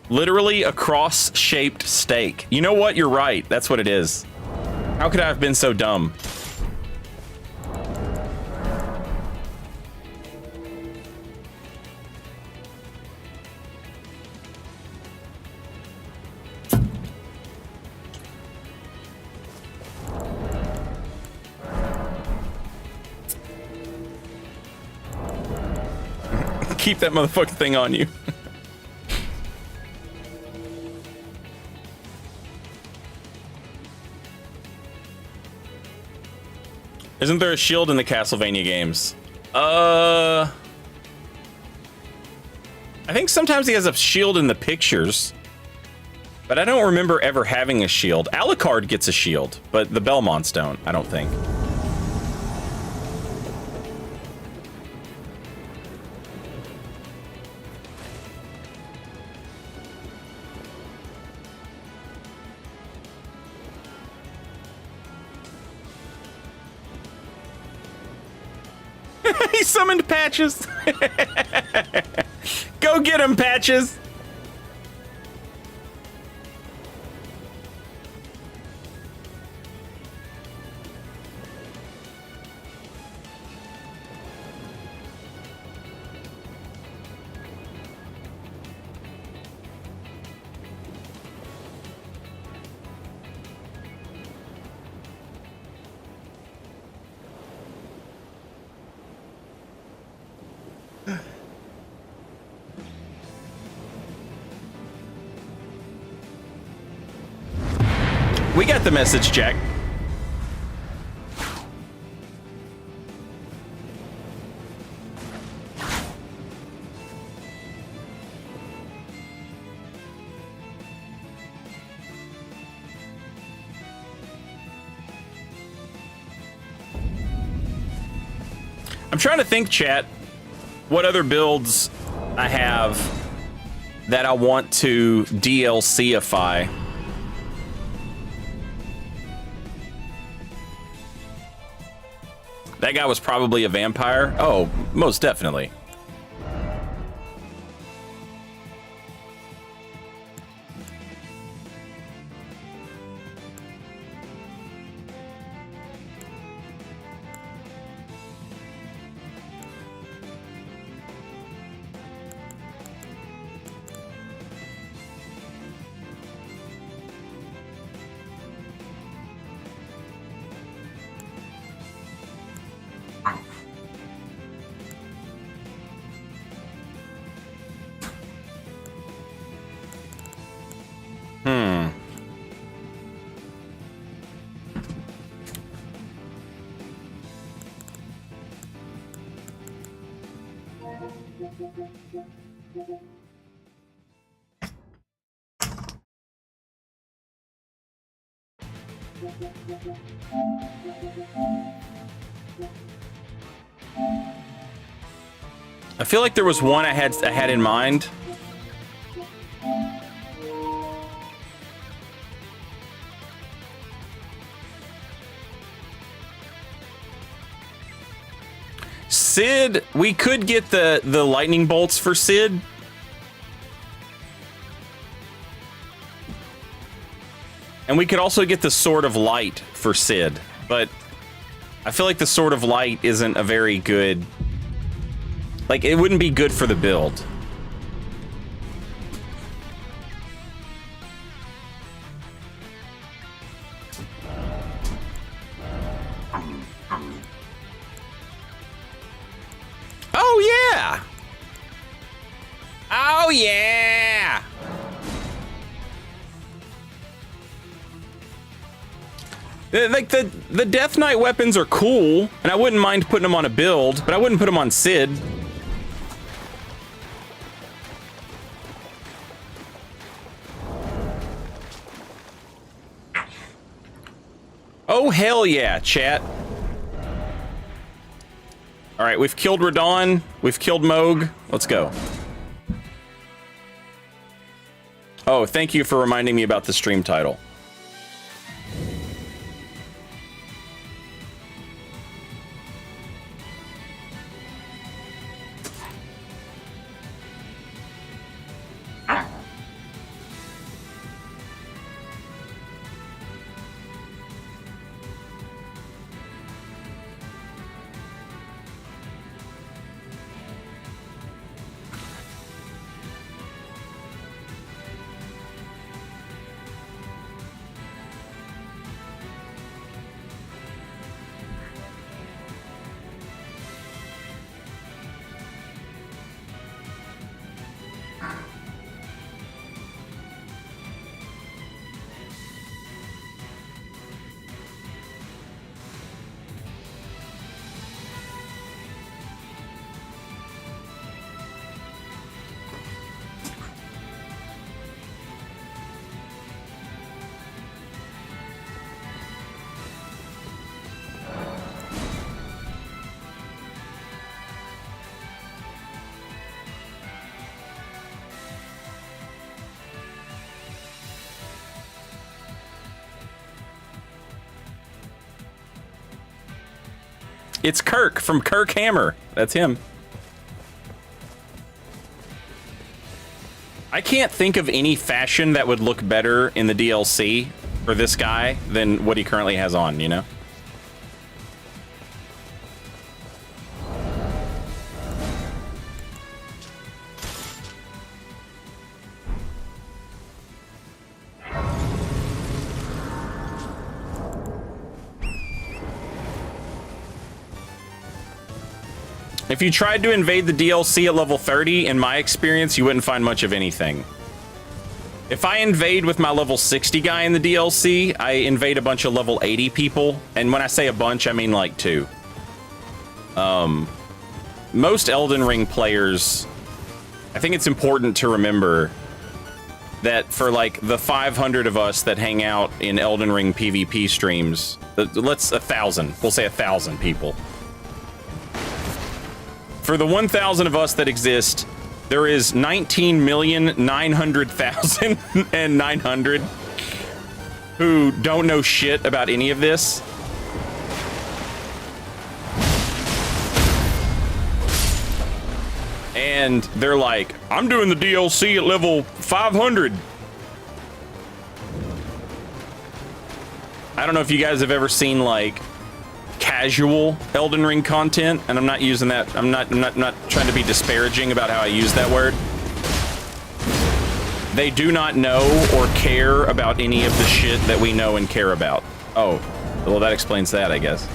Literally a cross-shaped steak. You know what? You're right. That's what it is. How could I have been so dumb? Keep that motherfucking thing on you. Isn't there a shield in the Castlevania games? I think sometimes he has a shield in the pictures, but I don't remember ever having a shield. Alucard gets a shield, but the Belmonts don't, I don't think. He summoned Patches. Go get him, Patches. We got the message, Jack. I'm trying to think, chat, what other builds I have that I want to DLCify. That guy was probably a vampire. Oh, most definitely. I feel like there was one I had in mind. Sid, we could get the lightning bolts for Sid. And we could also get the Sword of Light for Sid, but I feel like the Sword of Light isn't a very good... Like, it wouldn't be good for the build. Oh, yeah! Oh, yeah! Like, the Death Knight weapons are cool, and I wouldn't mind putting them on a build, but I wouldn't put them on Sid. Oh, hell yeah, chat. All right, we've killed Radon. We've killed Moog. Let's go. Oh, thank you for reminding me about the stream title. It's Kirk from Kirk Hammer. That's him. I can't think of any fashion that would look better in the DLC for this guy than what he currently has on, you know? If you tried to invade the DLC at level 30, in my experience, you wouldn't find much of anything. If I invade with my level 60 guy in the DLC, I invade a bunch of level 80 people. And when I say a bunch, I mean like 2. Most Elden Ring players, I think it's important to remember that for like the 500 of us that hang out in Elden Ring PvP streams, let's 1,000, we'll say 1,000 people. For the 1,000 of us that exist, there is 19,900,900 who don't know shit about any of this. And they're like, I'm doing the DLC at level 500. I don't know if you guys have ever seen like casual Elden Ring content, and I'm not using that. I'm not trying to be disparaging about how I use that word. They do not know or care about any of the shit that we know and care about. Oh, well, that explains that, I guess.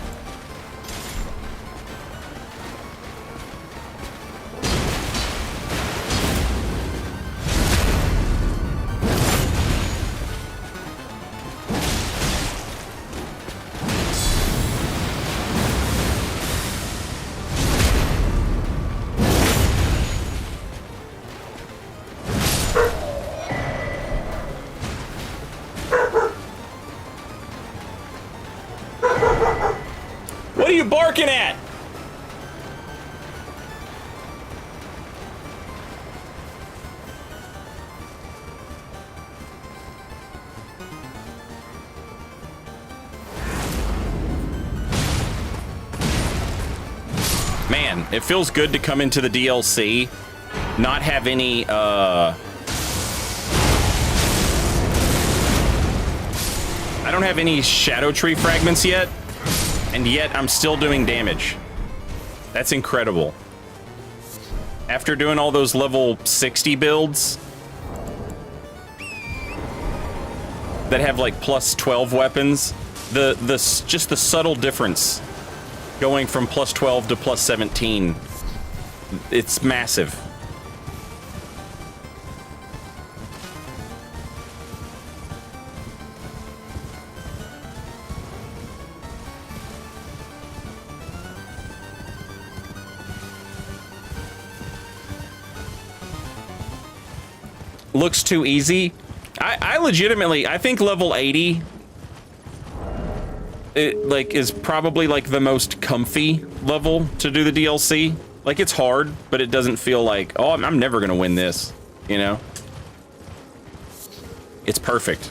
What are you barking at? Man, it feels good to come into the DLC, not have any, I don't have any Shadow Tree fragments yet, and yet I'm still doing damage. That's incredible. After doing all those level 60 builds that have like plus 12 weapons, just the subtle difference going from plus 12 to plus 17, it's massive. Looks too easy. I legitimately, I think level 80 is probably like the most comfy level to do the DLC. Like, it's hard, but it doesn't feel like, oh, I'm never gonna win this, you know? It's perfect,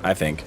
I think.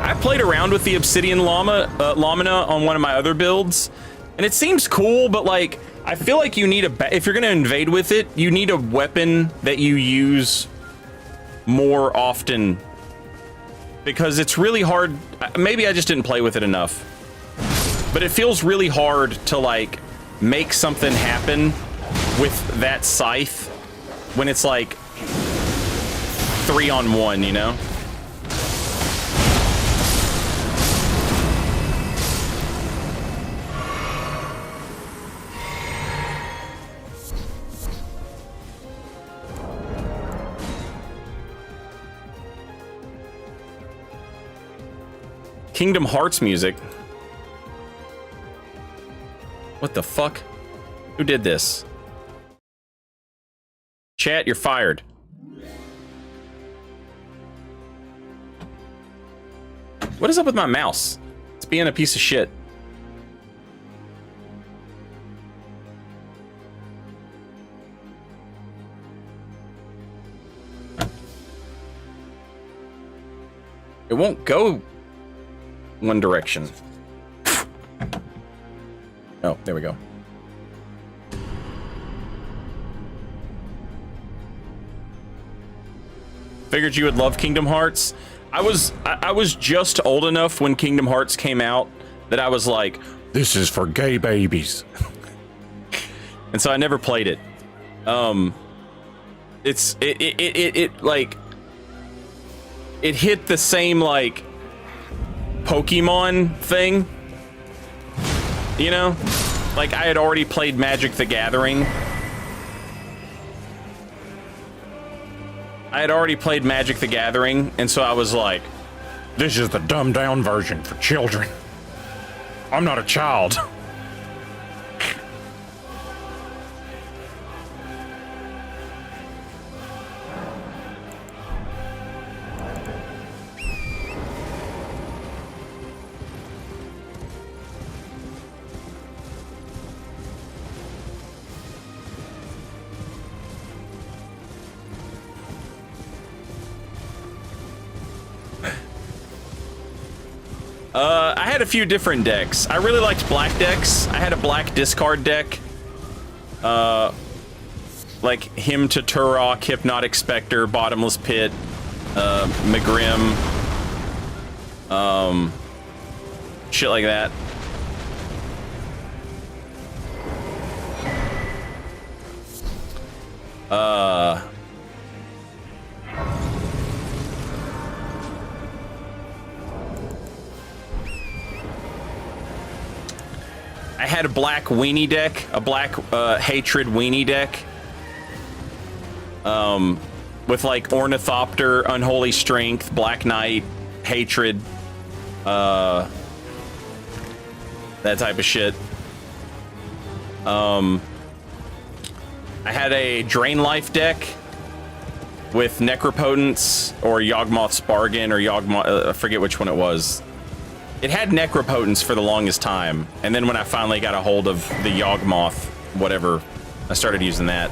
I played around with the Obsidian Lamina on one of my other builds, and it seems cool, but like, I feel like you need if you're gonna invade with it, you need a weapon that you use more often, because it's really hard. Maybe I just didn't play with it enough, but it feels really hard to like make something happen with that scythe when it's like 3-on-1, you know? Kingdom Hearts music. What the fuck? Who did this? Chat, you're fired. What is up with my mouse? It's being a piece of shit. It won't go one direction. Oh, there we go. Figured you would love Kingdom Hearts. I was just old enough when Kingdom Hearts came out that I was like, this is for gay babies. And so I never played it. It like, it hit the same like Pokemon thing, you know? Like, I had already played Magic the Gathering. And so I was like, This is the dumbed down version for children. I'm not a child. I had a few different decks. I really liked black decks. I had a black discard deck. Like Hymn to Turok, Hypnotic Spectre, Bottomless Pit, Megrim, shit like that. I had a black weenie deck, a black hatred weenie deck, with like Ornithopter, Unholy Strength, Black Knight, Hatred, that type of shit. I had a Drain Life deck with Necropotence or Yawgmoth's Bargain or Yawgmoth, I forget which one it was. It had Necropotence for the longest time, and then when I finally got a hold of the Yawgmoth, whatever, I started using that.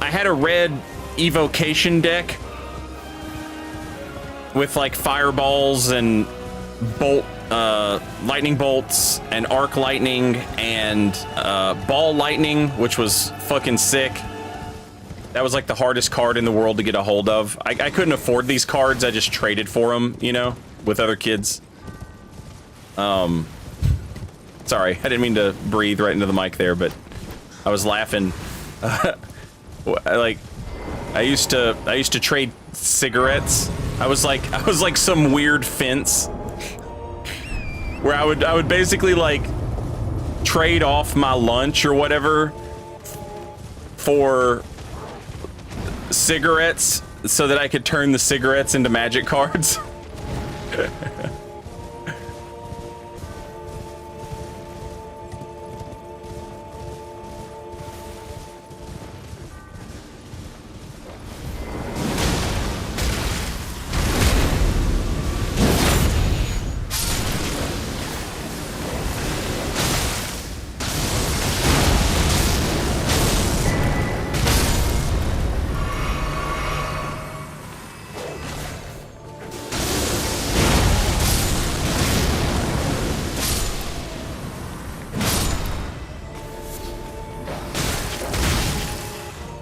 I had a red Evocation deck with like fireballs and lightning bolts and arc lightning and ball lightning, which was fucking sick. That was like the hardest card in the world to get a hold of. I couldn't afford these cards. I just traded for them, you know, with other kids. Sorry, I didn't mean to breathe right into the mic there, but I was laughing. I used to trade cigarettes. I was like some weird fence where I would basically like trade off my lunch or whatever for cigarettes so that I could turn the cigarettes into magic cards.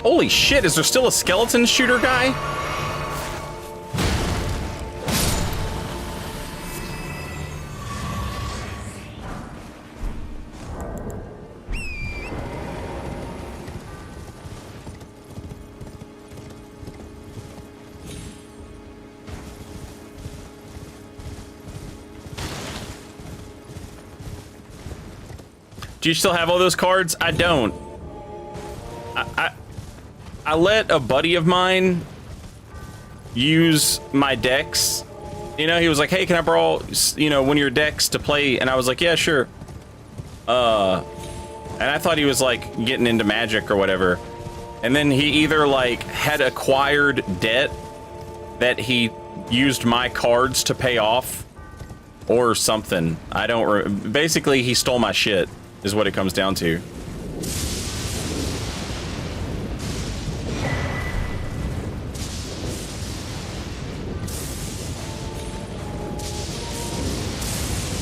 Holy shit, is there still a skeleton shooter guy? Do you still have all those cards? I don't. I let a buddy of mine use my decks. You know, he was like, hey, can I borrow, you know, one of your decks to play? And I was like, yeah, sure. And I thought he was like getting into Magic or whatever. And then he either like had acquired debt that he used my cards to pay off or something. I don't, basically he stole my shit is what it comes down to.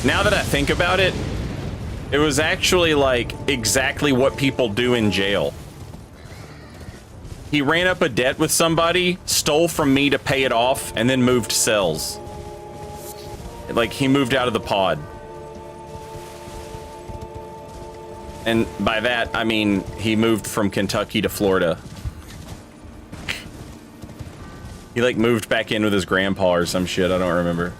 Now that I think about it, it was actually like exactly what people do in jail. He ran up a debt with somebody, stole from me to pay it off, and then moved cells. Like he moved out of the pod. And by that, I mean he moved from Kentucky to Florida. He like moved back in with his grandpa or some shit. I don't remember.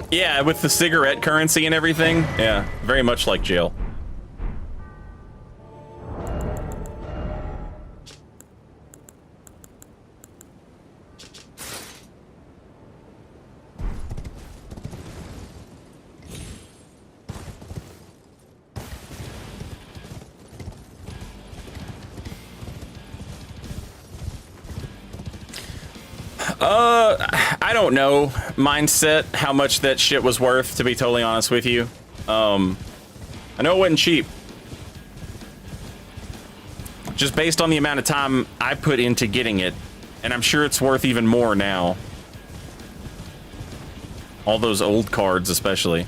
Yeah, with the cigarette currency and everything. Yeah, very much like jail. I don't know mindset how much that shit was worth, to be totally honest with you. I know it wasn't cheap. Just based on the amount of time I put into getting it, and I'm sure it's worth even more now. All those old cards especially.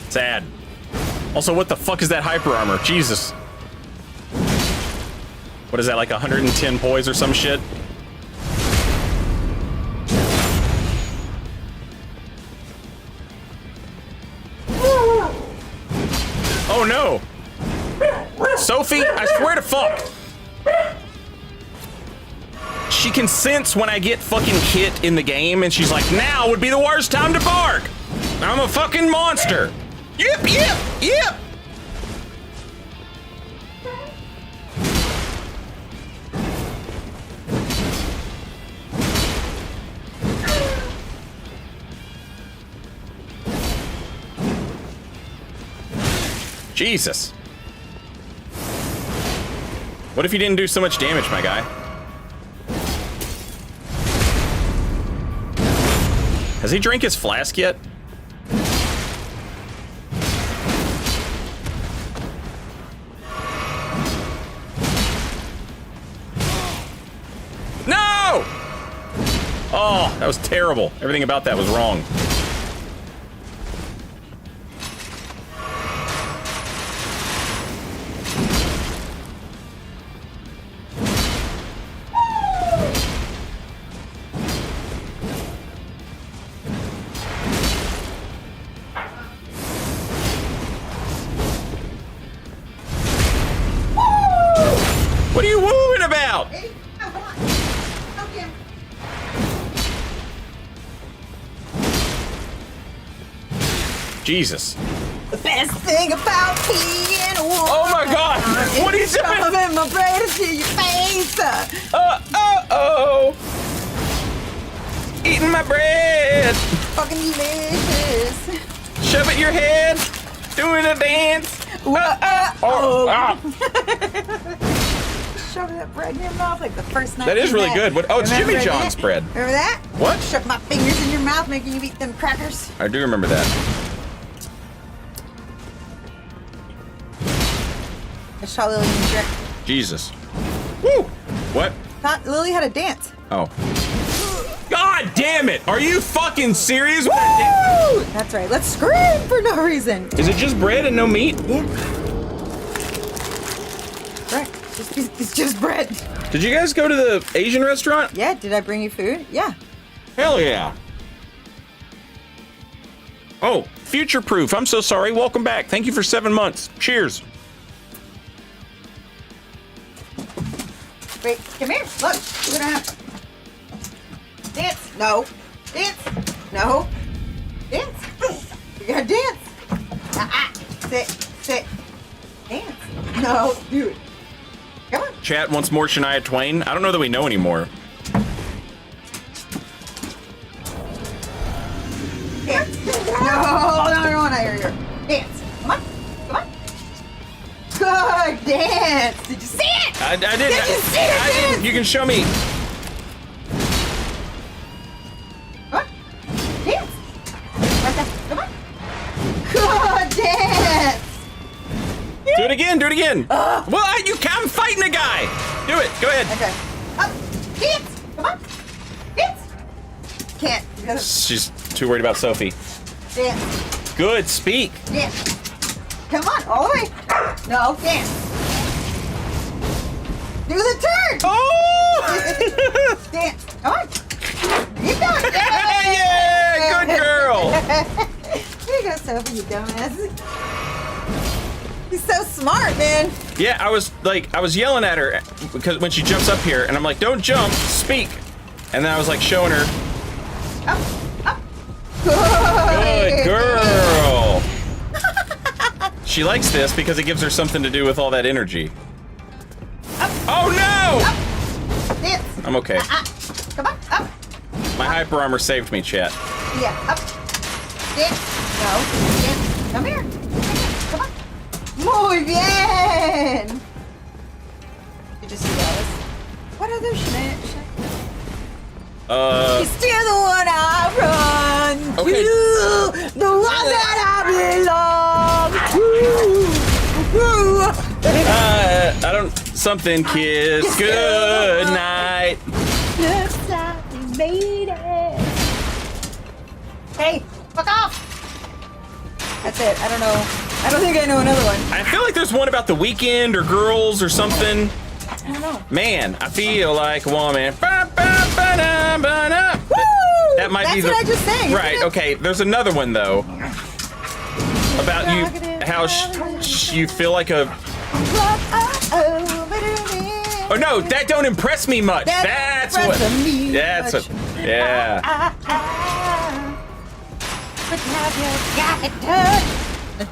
Sad. Also, what the fuck is that hyper armor? Jesus. What is that, like 110 poise or some shit? Oh no! Sophie, I swear to fuck! She can sense when I get fucking hit in the game, and she's like, now would be the worst time to bark! I'm a fucking monster! Yep, yep, yep! Jesus. What if you didn't do so much damage, my guy? Has he drank his flask yet? No! Oh, that was terrible. Everything about that was wrong. What are you wooing about? Jesus. The best thing about being a woman. Oh my God! What are you doing? Shoving my bread into your face. Oh. Eating my bread. Fucking delicious. Shove it in your head. Doing a dance. Shoving that bread in your mouth like the first night. That is we really met. good. What? Oh, it's Remember Jimmy that? John's bread. Remember that? What? Shove my fingers in your mouth, making you eat them crackers. I do remember that. I saw Lily in the trick. Jesus. Woo! What? Thought Lily had a dance. Oh. God damn it! Are you fucking serious? Woo! That's right. Let's scream for no reason. Is it just bread and no meat? Yeah. Right. It's just bread. Did you guys go to the Asian restaurant? Yeah. Did I bring you food? Yeah. Hell yeah. Oh, future proof. I'm so sorry. Welcome back. Thank you for 7 months. Cheers. Wait, come here. Look, we're gonna have dance. No, dance. No, dance. You gotta dance. Sit. Dance. No, do it. Come on. Chat wants more Shania Twain. I don't know that we know anymore. Dance. No, not here. Dance. Come on. Good dance. Did you see it? I didn't. Did you see it? I didn't. You can show me. Come on. Dance. Right there. Come on. Good dance. Do it again. Well, I'm fighting a guy. Do it. Go ahead. Okay. Up. Dance. Come on. Dance. Can't. You gotta She's too worried about Sophie. dance. Good. Speak. Dance. Come on. All the way. No, dance. Do the turn. Oh! Dance. Come on. Keep going. Yeah, good girl. Here you go, Sophie, you dumbass. He's so smart, man. Yeah, I was yelling at her because when she jumps up here, and I'm like, "Don't jump, speak." And then I was like showing her. Up. Good girl. She likes this because it gives her something to do with all that energy. Oh no! Dance. I'm okay. Come on. Up. My hyper armor saved me, chat. Yeah. Up. Dance. No. Dance. Come here. Come on. Muy bien. Did you see those? What are those shenanigans? You're still the one I run Okay. to, the one that I belong to. I don't. Something kiss. Good night. Looks like we made it. Hey, fuck off. That's it. I don't know. I don't think I know another one. I feel like there's one about the weekend or girls or something. I don't know. Man, I feel like a woman. That might That's be the. what I just sang. isn't Right. it? Okay. There's another one though. About you, how you feel like a. Oh no, that don't impress me much. That's what. That's what. Yeah.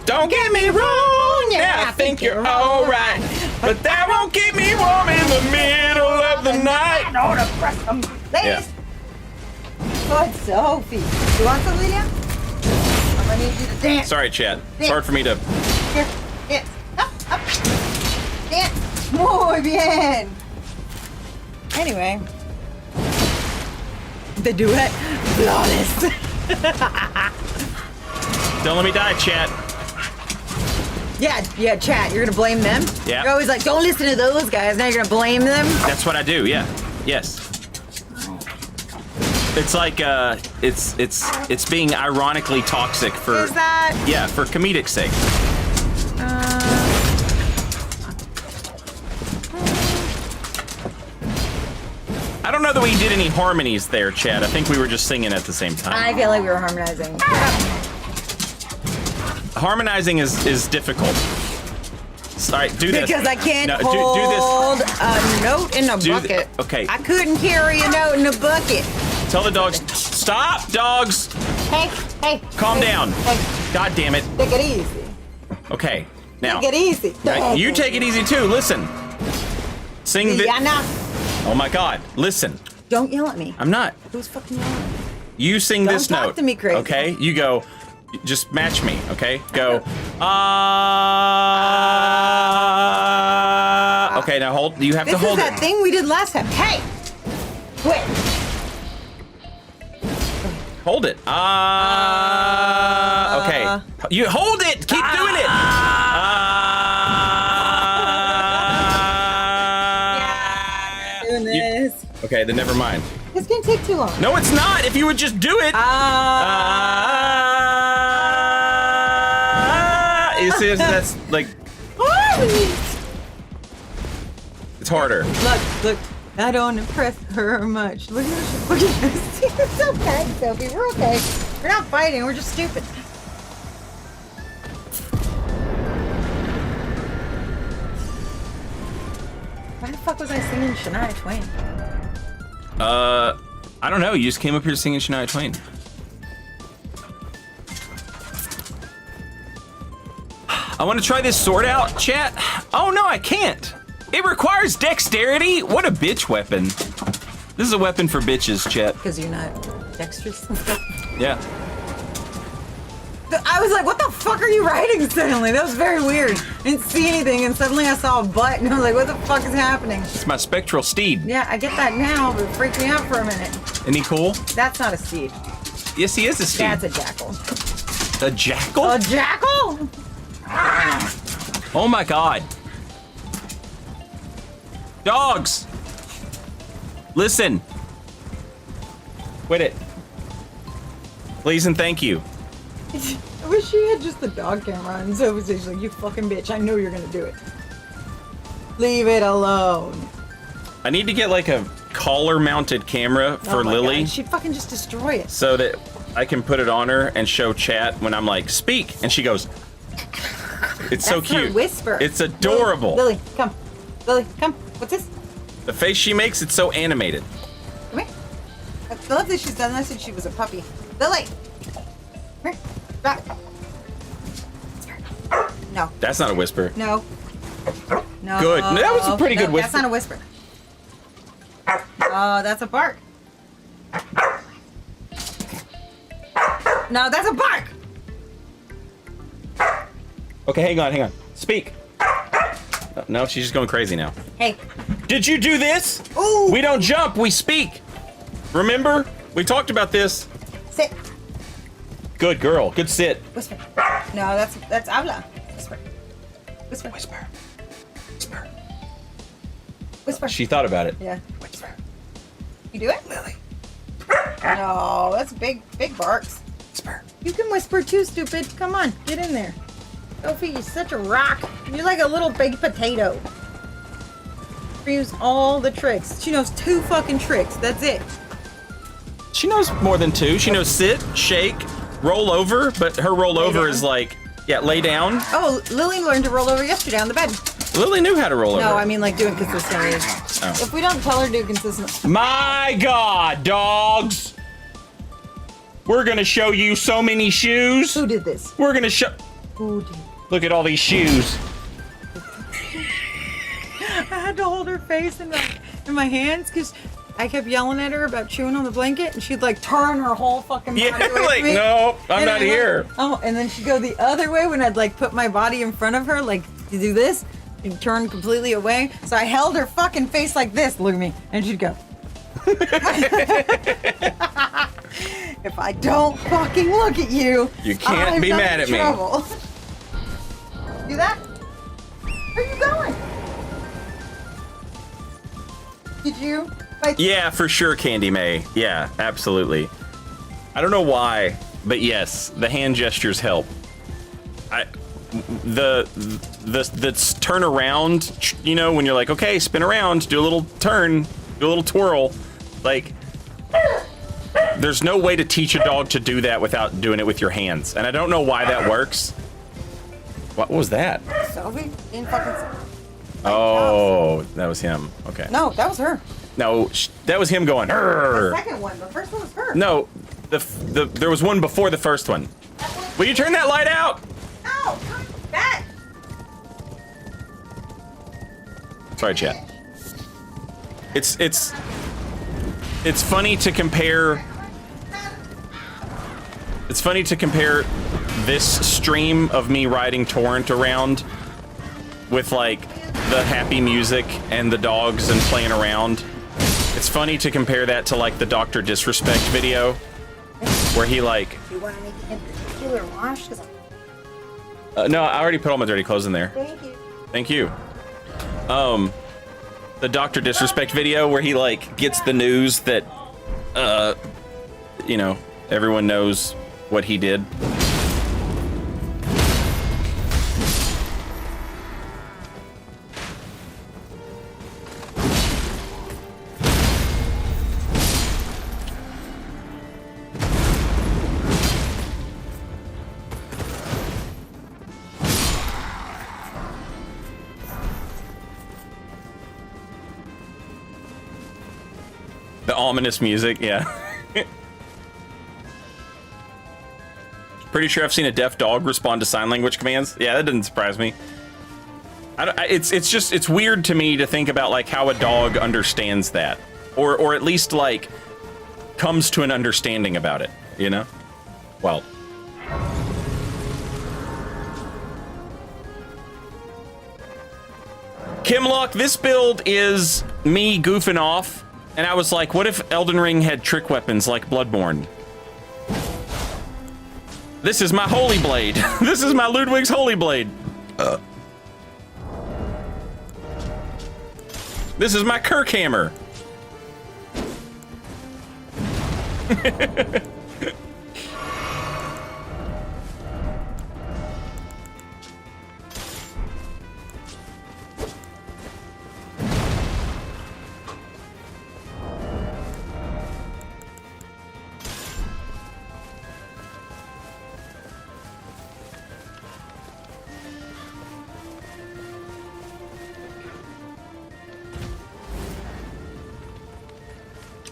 Don't get me wrong. Yeah, I think you're all right, but that won't keep me warm in the middle of the night. Yeah. Good Sophie. You want some, Lydia? I'm gonna need you to dance. Sorry, chat. It's hard for me to. Here, dance. Up. Dance. Muy bien. Anyway. The duet. Flawless. Don't let me die, chat. Yeah, chat. You're gonna blame them? Yeah. You're always like, don't listen to those guys. Now you're gonna blame them? That's what I do. Yeah. Yes. It's like it's being ironically toxic for. Is that? Yeah, for comedic sake. I don't know that we did any harmonies there, Chad. I think we were just singing at the same time. I feel like we were harmonizing. Harmonizing is difficult. All right, do this. Because I can't No, hold a note in a Do bucket. okay. I couldn't carry a note in a bucket. Tell the dogs, stop, dogs. Hey. Calm Hey, down. Hey, God damn it. take it easy. Okay, now. Take it easy. Right, you take it easy too. Listen. Sing the. Diana, Oh my God. Listen. don't yell at me. I'm not. Who's fucking yelling at me? You sing Don't this talk note. to me crazy. Okay. You go. Just match me. Okay. Go. Okay. Now hold. You have This to hold is that it. thing we did last time. Hey! Quit. Hold it. Okay. You hold it. Keep doing it. Doing this. Okay. Then never mind. It's gonna take too long. No, it's not. If you would just do it. That's like. It's harder. Look. I don't impress her much. Look at this. It's okay, Sophie. We're okay. We're not fighting. We're just stupid. fuck was I singing Shania Twain? I don't know. You just came up here singing Shania Twain. I want to try this sword out, chat. Oh no, I can't. It requires dexterity. What a bitch weapon. This is a weapon for bitches, chat. Because you're not dexterous and stuff. Yeah. I was like, what the fuck are you writing suddenly? That was very weird. I didn't see anything, and suddenly I saw a butt, and I was like, what the fuck is happening? It's my spectral steed. Yeah, I get that now, but it freaked me out for a minute. Isn't he cool? That's not a steed. Yes, he is a steed. That's a jackal. A jackal? A jackal? Oh my god. Dogs! Listen. Quit it. Please and thank you. I wish she had just the dog camera, and so it was just like, you fucking bitch, I know you're gonna do it. Leave it alone. I need to get like a collar mounted camera for Oh my Lily God, she'd fucking just destroy it. so that I can put it on her and show chat when I'm like, speak, and she goes. It's so That's her cute. whisper. It's adorable. Lily, come. Lily, come. What's this? The face she makes, it's so animated. Come here. I love that she's done this since she was a puppy. Lily! Come here. Back. No. That's not a whisper. No. No. Good. That was a pretty good That's whisper. not a whisper. Oh, that's a bark. No, that's a bark! Okay, hang on. Speak. No, she's just going crazy now. Hey. Did you do this? Ooh! We don't jump, we speak. Remember? We talked about this. Sit. Good girl. Good sit. Whisper. No, that's habla. Whisper. Whisper. Whisper. Whisper. Whisper. She thought about it. Yeah. Whisper. You do it? Lily. No, that's big barks. Whisper. You can whisper too, stupid. Come on, get in there. Sophie, you're such a rock. You're like a little baked potato. She knows all the tricks. She knows 2 fucking tricks. That's it. She knows more than 2. She knows sit, shake, roll over, but her roll over down. is like, yeah, lay down. Oh, Lily learned to roll over yesterday on the bed. Lily knew how to roll over. No, I mean like doing consistently. Oh. If we don't tell her to do consistently. My God, dogs! We're gonna show you so many shoes. Who did this? We're gonna show. Who did? Look at all these shoes. I had to hold her face in my hands because I kept yelling at her about chewing on the blanket, and she'd like turn her whole fucking body Yeah, away from like me. no, I'm And not I'd here. oh, and then she'd go the other way when I'd like put my body in front of her, like to do this, and turn completely away. So I held her fucking face like this, look at me, and she'd go. If I don't fucking look at you, You can't I'm be in mad at me. trouble. Do that? Where are you going? Did you? Like, Yeah, for sure, Candy May. Yeah, absolutely. I don't know why, but yes, the hand gestures help. The turn around, you know, when you're like, okay, spin around, do a little turn, do a little twirl, like. There's no way to teach a dog to do that without doing it with your hands, and I don't know why that works. What was that? Sophie didn't fucking. Oh, that was him. Okay. No, that was her. No, that was him going. The "Arr." second one. The first one was her. No, there was one before the first one. Will you turn that light out? No, come back. Sorry, chat. It's funny to compare. It's funny to compare this stream of me riding Torrent around with like the happy music and the dogs and playing around. It's funny to compare that to like the Dr. Disrespect video where he like. You want me to get the killer wash? No, I already put all my dirty clothes in there. Thank you. Thank you. The Dr. Disrespect video where he like gets the news that, you know, everyone knows what he did. The ominous music, yeah. Pretty sure I've seen a deaf dog respond to sign language commands. Yeah, that doesn't surprise me. It's weird to me to think about like how a dog understands that, or at least like comes to an understanding about it, you know? Well. Kimlock, this build is me goofing off, and I was like, what if Elden Ring had trick weapons like Bloodborne? This is my Holy Blade. This is my Ludwig's Holy Blade. This is my Kirk Hammer.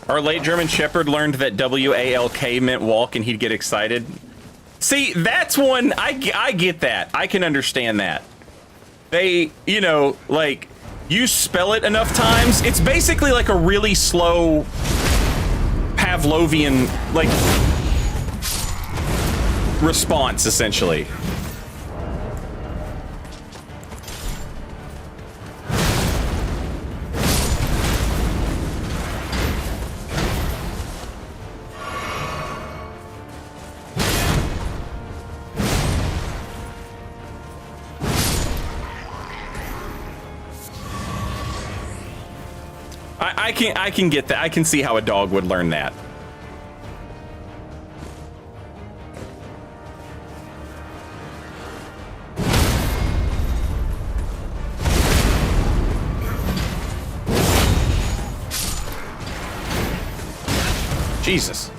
Our late German Shepherd learned that W-A-L-K meant walk and he'd get excited. See, that's one, I get that. I can understand that. They, you know, like, you spell it enough times, it's basically like a really slow Pavlovian, like, response, essentially. I can get that. I can see how a dog would learn that. Jesus.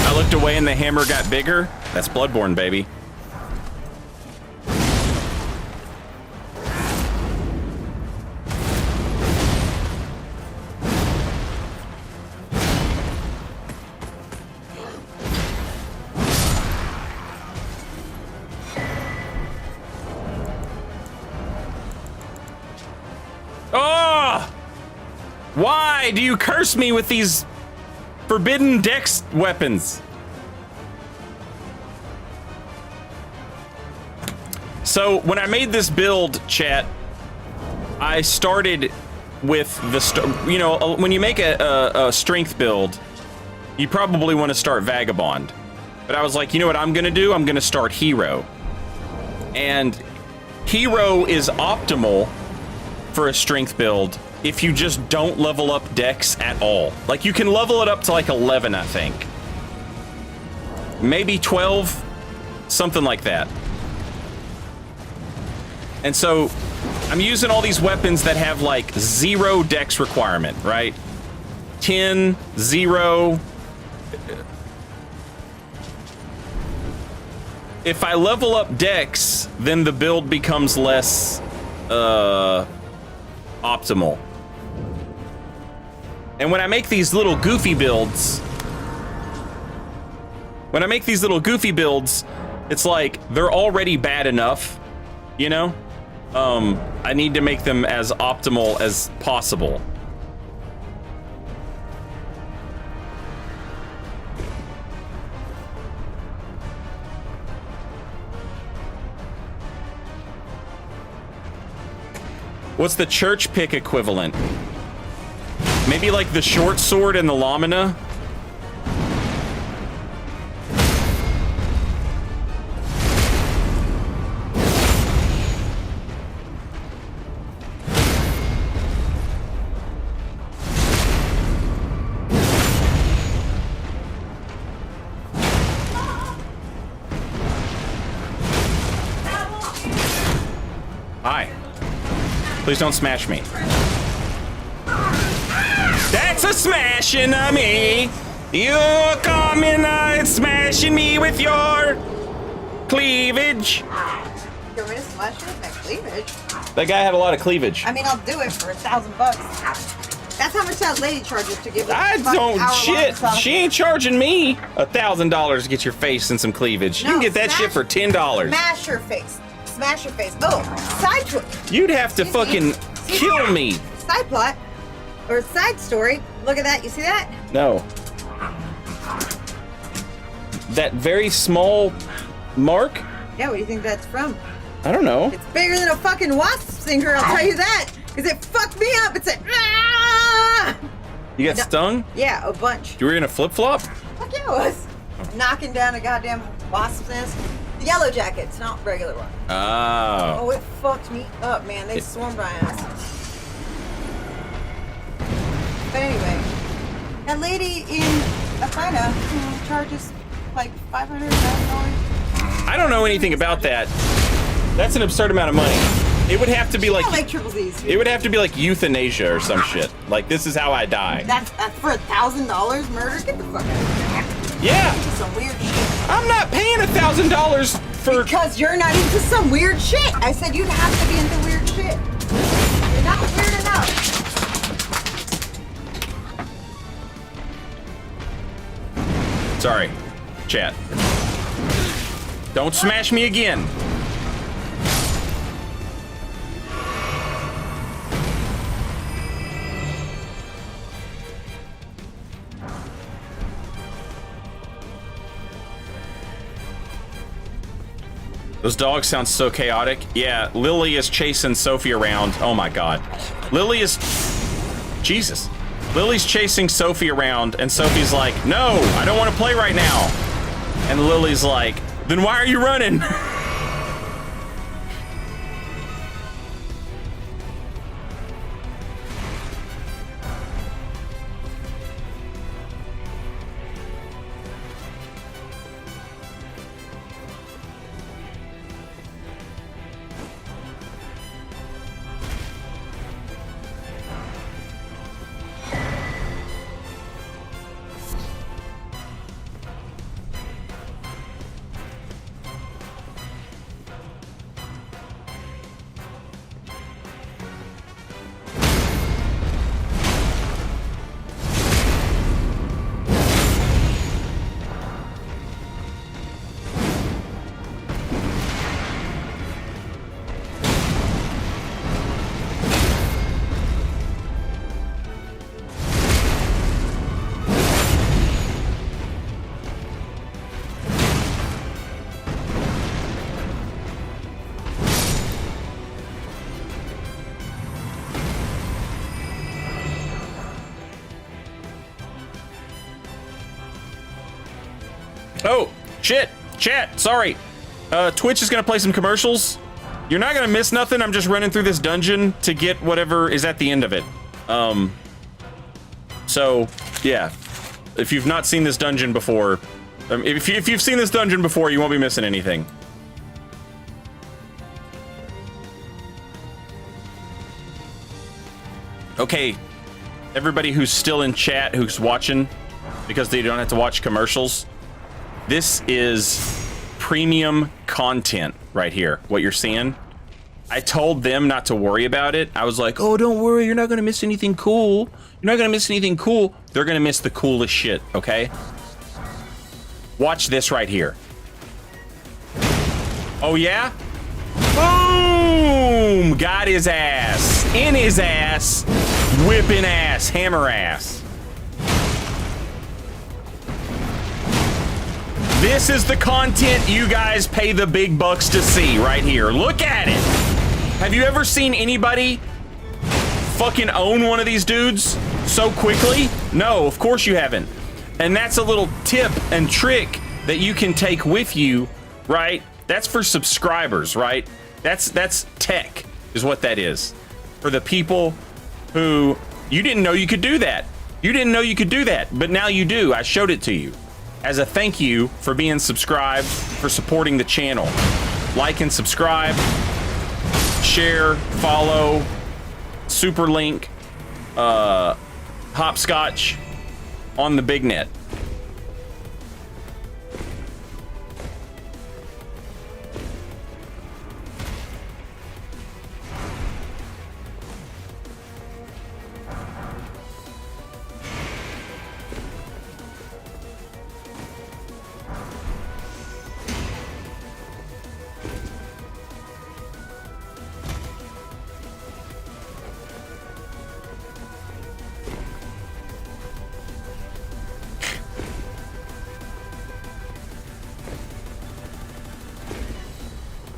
I looked away and the hammer got bigger. That's Bloodborne, baby. Oh! Why do you curse me with these forbidden dex weapons? So when I made this build, chat, I started with the, you know, when you make a strength build, you probably want to start Vagabond. But I was like, you know what I'm going to do? I'm going to start Hero. And Hero is optimal for a strength build if you just don't level up Dex at all. Like, you can level it up to like 11, I think. Maybe 12, something like that. And so I'm using all these weapons that have like 0 dex requirement, right? 10, 0. If I level up dex, then the build becomes less optimal. And when I make these little goofy builds, it's like they're already bad enough, you know? I need to make them as optimal as possible. What's the church pick equivalent? Maybe like the short sword and the lamina? Hi. Please don't smash me. That's a smashing of me. You're coming and smashing me with your cleavage. You want me to slash it with my cleavage? That guy had a lot of cleavage. I mean, I'll do it for $1,000. That's how much that lady charges to give. I don't shit. She ain't charging me $1,000 to get your face and some cleavage. You can get that shit for $10. Smash your face. Smash your face. Oh, side twist. You'd have to fucking kill me. Side plot or side story. Look at that. You see that? No. That very small mark? Yeah. What do you think that's from? I don't know. It's bigger than a fucking wasp stinger. I'll tell you that. Because it fucked me up. It's a. Ah! You got stung? Yeah, a bunch. You were in a flip flop? Fuck yeah, it was. Knocking down a goddamn wasp's nest. The yellow jackets, not regular one. Oh. Oh, it fucked me up, man. They swarmed my ass. But anyway, that lady in Athena who charges like $500,000. I don't know anything about that. That's an absurd amount of money. It would have to be like triple Z's. it would have to be like euthanasia or some shit. Like this is how I die. That's for $1,000 murder. Get the fuck out of here. Yeah. This is some weird shit. I'm not paying $1,000 for. Because you're not into some weird shit. I said you'd have to be into weird shit. You're not weird enough. Sorry, chat. Don't smash me again. Those dogs sound so chaotic. Yeah, Lily is chasing Sophie around. Oh my god. Lily is... Jesus. Lily's chasing Sophie around, and Sophie's like, no, I don't want to play right now. And Lily's like, then why are you running? Oh, shit. Chat, sorry. Twitch is gonna play some commercials. You're not gonna miss nothing. I'm just running through this dungeon to get whatever is at the end of it. So, yeah. If you've not seen this dungeon before, if you've seen this dungeon before, you won't be missing anything. Okay, everybody who's still in chat, who's watching, because they don't have to watch commercials, this is premium content right here, what you're seeing. I told them not to worry about it. I was like, oh, don't worry, you're not gonna miss anything cool. You're not gonna miss anything cool. They're gonna miss the coolest shit, okay? Watch this right here. Oh yeah? Boom! Got his ass. In his ass. Whipping ass. Hammer ass. This is the content you guys pay the big bucks to see right here. Look at it. Have you ever seen anybody fucking own one of these dudes so quickly? No, of course you haven't. And that's a little tip and trick that you can take with you, right? That's for subscribers, right? That's tech is what that is. For the people who, you didn't know you could do that. You didn't know you could do that, but now you do. I showed it to you. As a thank you for being subscribed, for supporting the channel. Like and subscribe, share, follow, super link, hopscotch on the big net.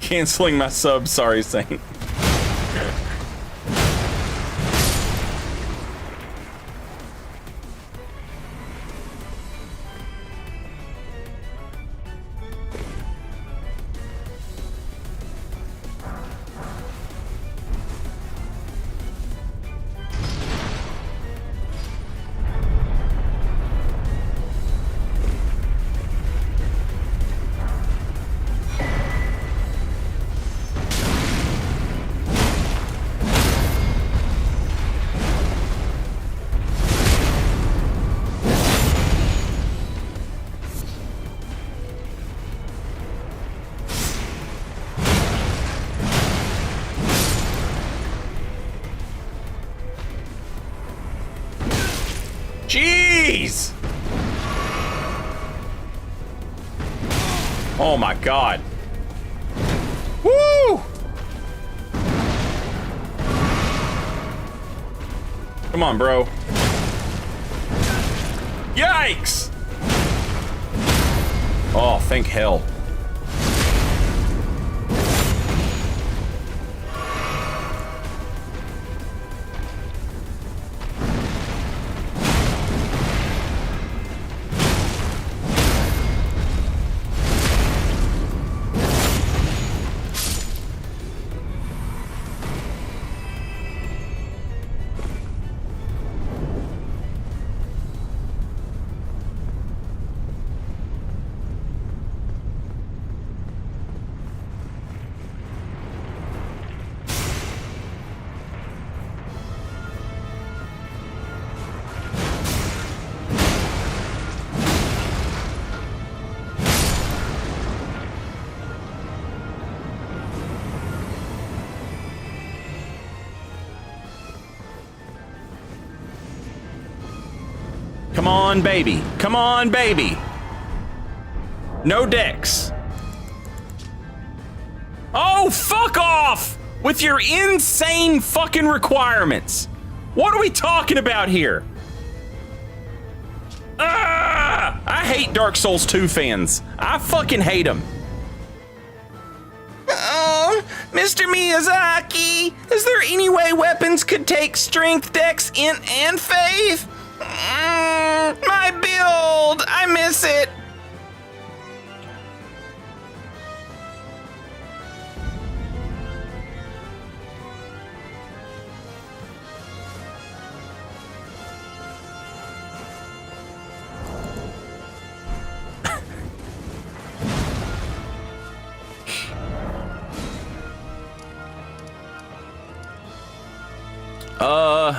Canceling my sub, sorry, Saint. Jeez! Oh my god. Woo! Come on, bro. Yikes! Oh, thank hell. Come on, baby. Come on, baby. No decks. Oh, fuck off with your insane fucking requirements. What are we talking about here? Ah! I hate Dark Souls 2 fans. I fucking hate them. Oh, Mr. Miyazaki, is there any way weapons could take strength, dex, int, and faith? My build! I miss it!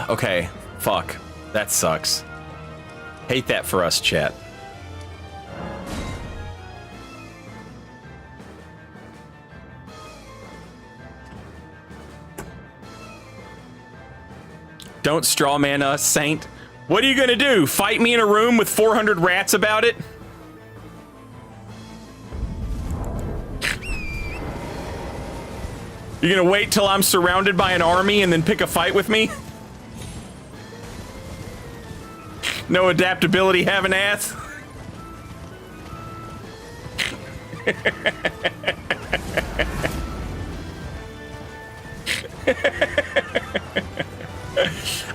Okay. Fuck. That sucks. Hate that for us, chat. Don't strawman us, Saint. What are you gonna do? Fight me in a room with 400 rats about it? You're gonna wait till I'm surrounded by an army and then pick a fight with me? No adaptability, have an ass.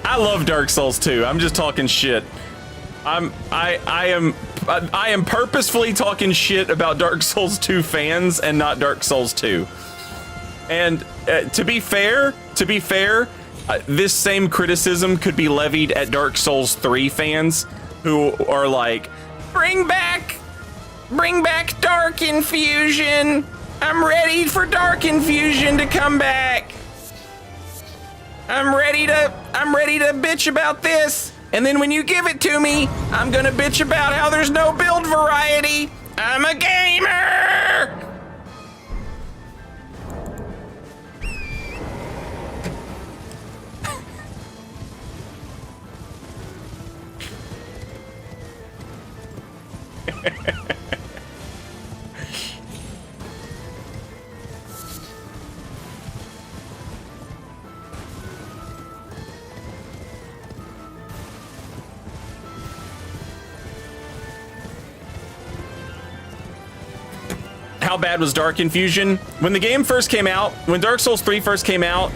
I love Dark Souls 2. I'm just talking shit. I am purposefully talking shit about Dark Souls 2 fans and not Dark Souls 2. And to be fair, this same criticism could be levied at Dark Souls 3 fans who are like, bring back Dark Infusion. I'm ready for Dark Infusion to come back. I'm ready to bitch about this. And then when you give it to me, I'm gonna bitch about how there's no build variety. I'm a gamer. how bad was Dark Infusion? When the game first came out, when Dark Souls 3 first came out,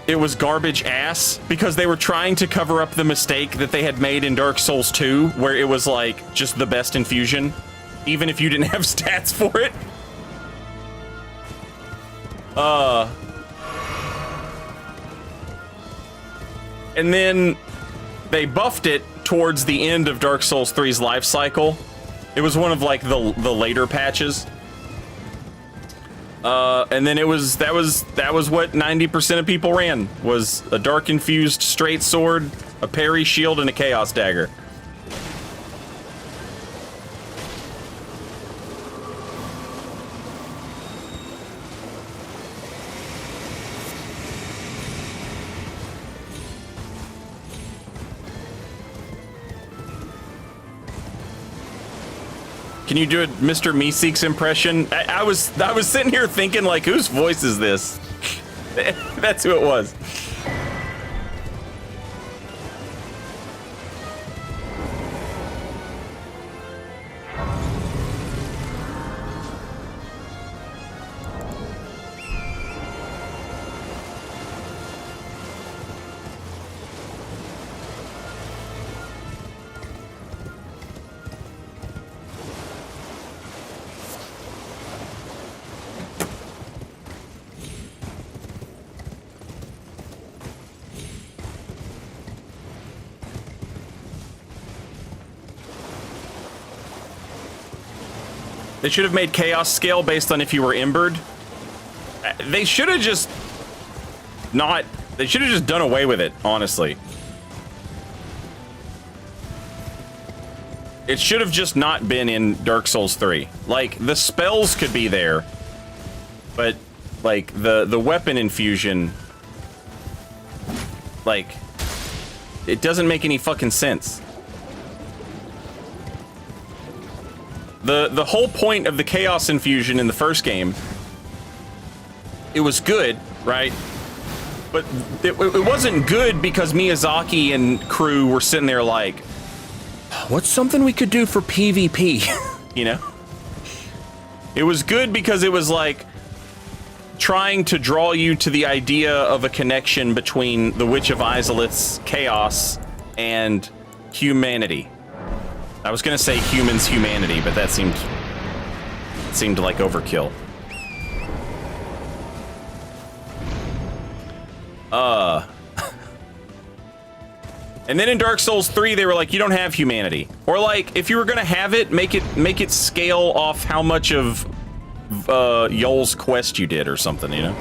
it was garbage ass because they were trying to cover up the mistake that they had made in Dark Souls 2, where it was like just the best infusion, even if you didn't have stats for it. And then they buffed it towards the end of Dark Souls 3's life cycle. It was one of like the later patches. And then that was what 90% of people ran, was a dark infused straight sword, a parry shield, and a chaos dagger. Can you do a Mr. Meeseeks impression? I was sitting here thinking, like, whose voice is this? That's who it was. They should have made chaos scale based on if you were embered. They should have just not. They should have just done away with it, honestly. It should have just not been in Dark Souls 3. Like, the spells could be there, but like the weapon infusion, like, it doesn't make any fucking sense. The whole point of the chaos infusion in the first game, it was good, right? But it wasn't good because Miyazaki and crew were sitting there like, what's something we could do for PvP? You know? It was good because it was like trying to draw you to the idea of a connection between the Witch of Izalith's chaos and humanity. I was gonna say humans' humanity, but that seemed like overkill. And then in Dark Souls 3, they were like, you don't have humanity. Or like, if you were gonna have it, make it scale off how much of Yoel's quest you did or something, you know?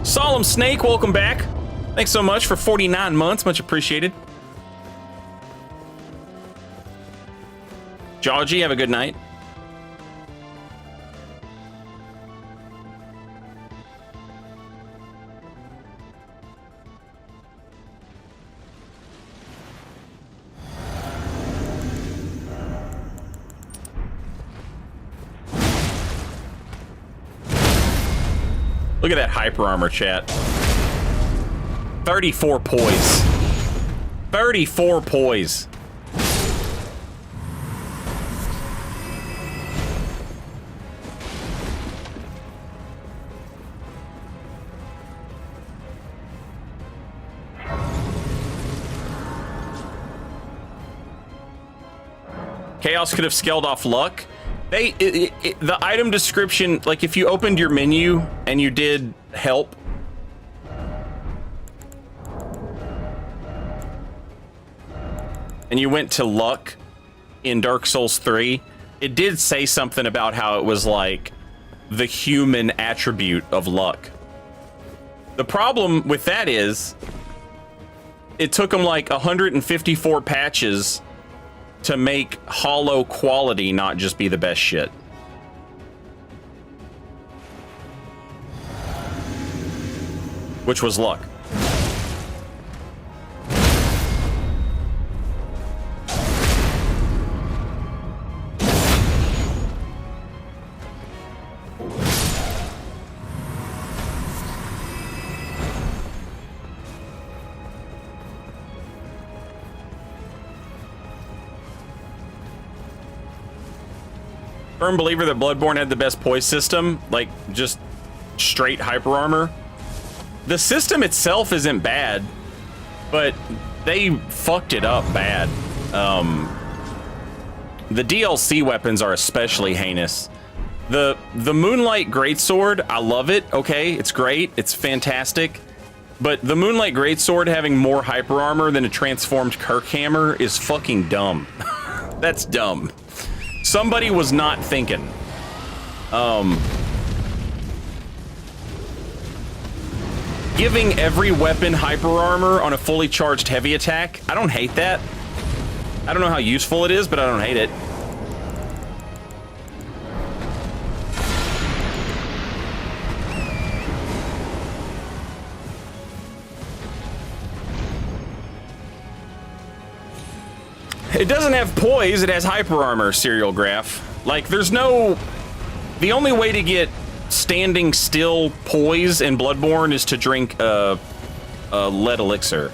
Solemn Snake, welcome back. Thanks so much for 49 months, much appreciated. Georgie, have a good night. Look at that hyper armor, chat. 34 poise. 34 poise. Chaos could have scaled off luck. The item description, like if you opened your menu and you did help, and you went to luck in Dark Souls 3, it did say something about how it was like the human attribute of luck. The problem with that is it took them like 154 patches to make hollow quality not just be the best shit. Which was luck. Firm believer that Bloodborne had the best poise system, like just straight hyper armor. The system itself isn't bad, but they fucked it up bad. The DLC weapons are especially heinous. The Moonlight Greatsword, I love it. Okay, it's great, it's fantastic. But the Moonlight Greatsword having more hyper armor than a transformed Kirk hammer is fucking dumb. That's dumb. Somebody was not thinking. Giving every weapon hyper armor on a fully charged heavy attack, I don't hate that. I don't know how useful it is, but I don't hate it. It doesn't have poise, it has hyper armor, Serial Graph. Like, there's no... The only way to get standing still poise in Bloodborne is to drink a lead elixir.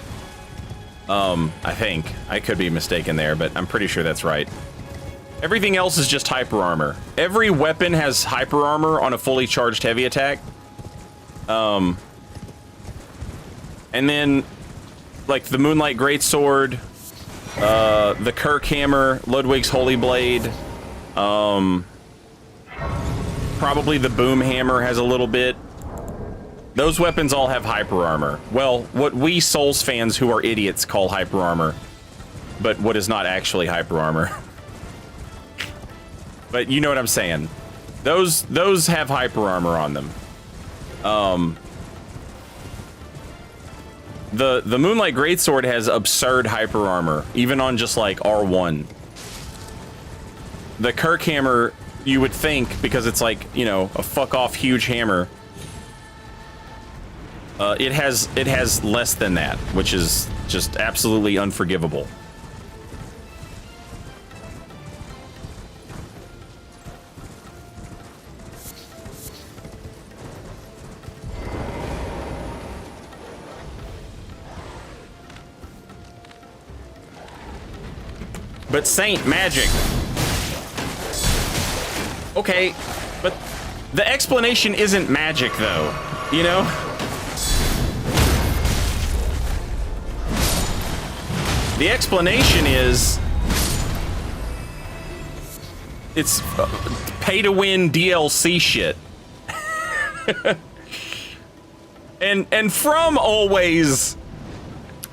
I think. I could be mistaken there, but I'm pretty sure that's right. Everything else is just hyper armor. Every weapon has hyper armor on a fully charged heavy attack. And then, like, the Moonlight Greatsword, the Kirk Hammer, Ludwig's Holy Blade, probably the Boom Hammer has a little bit. Those weapons all have hyper armor. Well, what we Souls fans who are idiots call hyper armor, but what is not actually hyper armor. But you know what I'm saying. Those have hyper armor on them. The Moonlight Greatsword has absurd hyper armor, even on just like R1. The Kirk Hammer, you would think, because it's like, you know, a fuck off huge hammer. It has less than that, which is just absolutely unforgivable. But Saint magic. Okay, but the explanation isn't magic though, you know? The explanation is it's pay-to-win DLC shit. and From always,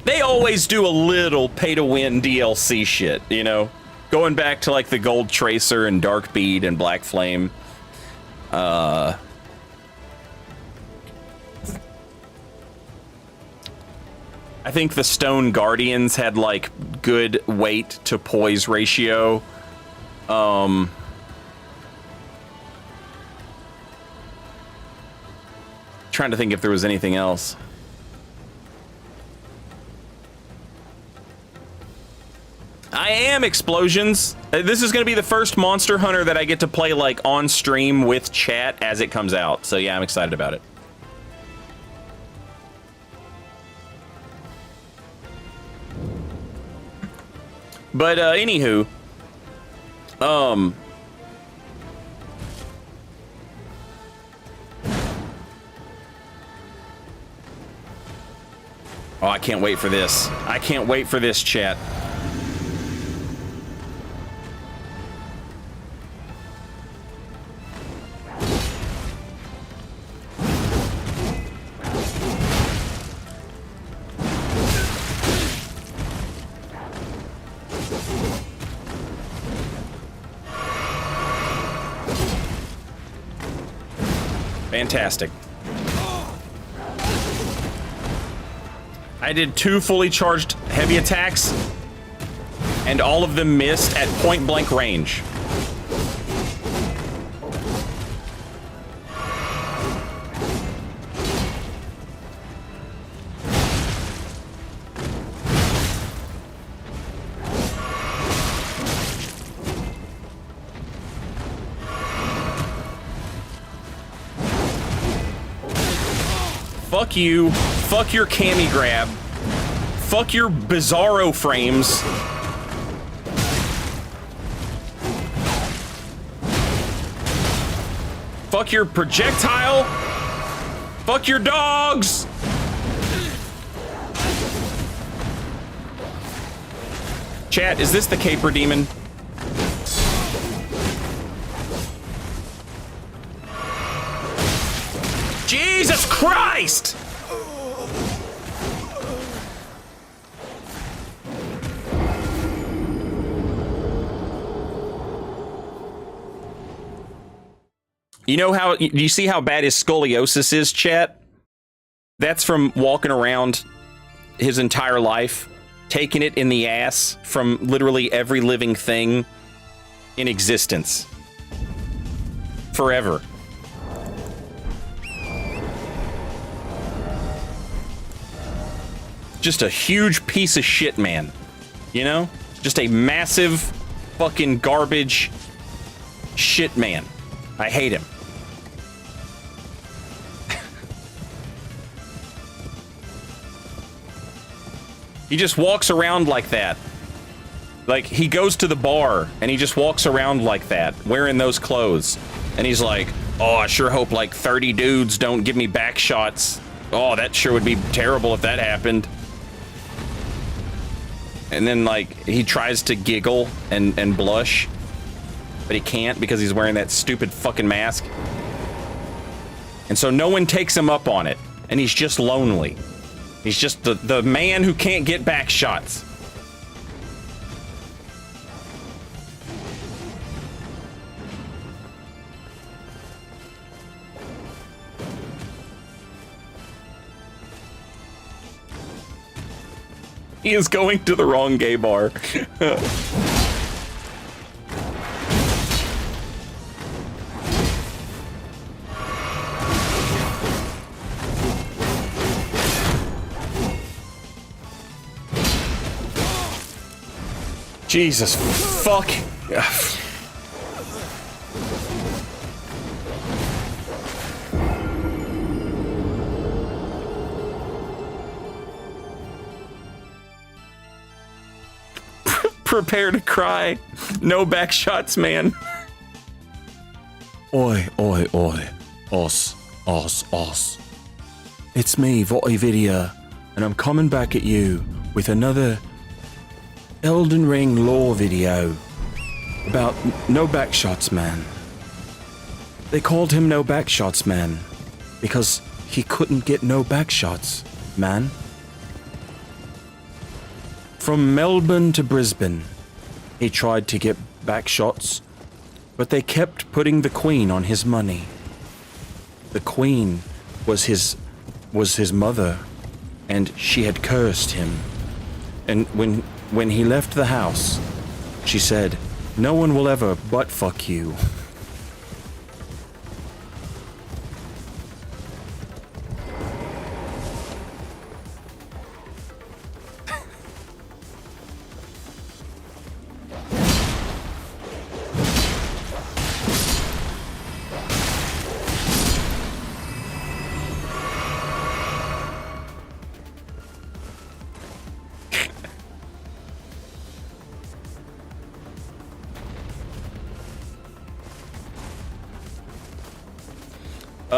they always do a little pay-to-win DLC shit, you know? Going back to like the Gold Tracer and Dark Bead and Black Flame. I think the Stone Guardians had like good weight to poise ratio. Trying to think if there was anything else. I am Explosions. This is going to be the first Monster Hunter that I get to play like on stream with chat as it comes out. So yeah, I'm excited about it. But anywho, oh, I can't wait for this. I can't wait for this, chat. Fantastic. I did 2 fully charged heavy attacks, and all of them missed at point blank range. Fuck you. Fuck your cami grab. Fuck your bizarro frames. Fuck your projectile. Fuck your dogs. Chat, is this the caper demon? Jesus Christ! You know how, do you see how bad his scoliosis is, chat? That's from walking around his entire life, taking it in the ass from literally every living thing in existence. Forever. Just a huge piece of shit, man. You know? Just a massive fucking garbage shit man. I hate him. He just walks around like that. Like, he goes to the bar and he just walks around like that, wearing those clothes. And he's like, oh, I sure hope like 30 dudes don't give me back shots. Oh, that sure would be terrible if that happened. And then, like, he tries to giggle and blush, but he can't because he's wearing that stupid fucking mask. And so no one takes him up on it, and he's just lonely. He's just the man who can't get back shots. He is going to the wrong gay bar. Jesus fuck. Prepare to cry. No back shots, man. Oi, oi, oi. Os. It's me, Votividia, and I'm coming back at you with another Elden Ring lore video about No Backshots Man. They called him No Backshots Man because he couldn't get no backshots, man. From Melbourne to Brisbane, he tried to get backshots, but they kept putting the Queen on his money. The Queen was his mother, and she had cursed him. And when he left the house, she said, "No one will ever butt fuck you."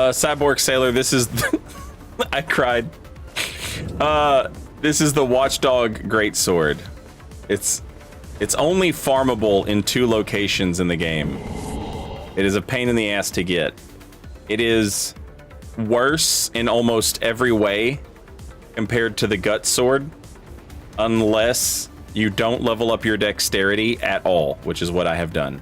Cyborg Sailor, this is I cried. This is the Watchdog Greatsword. It's only farmable in 2 locations in the game. It is a pain in the ass to get. It is worse in almost every way compared to the Gut Sword, unless you don't level up your dexterity at all, which is what I have done.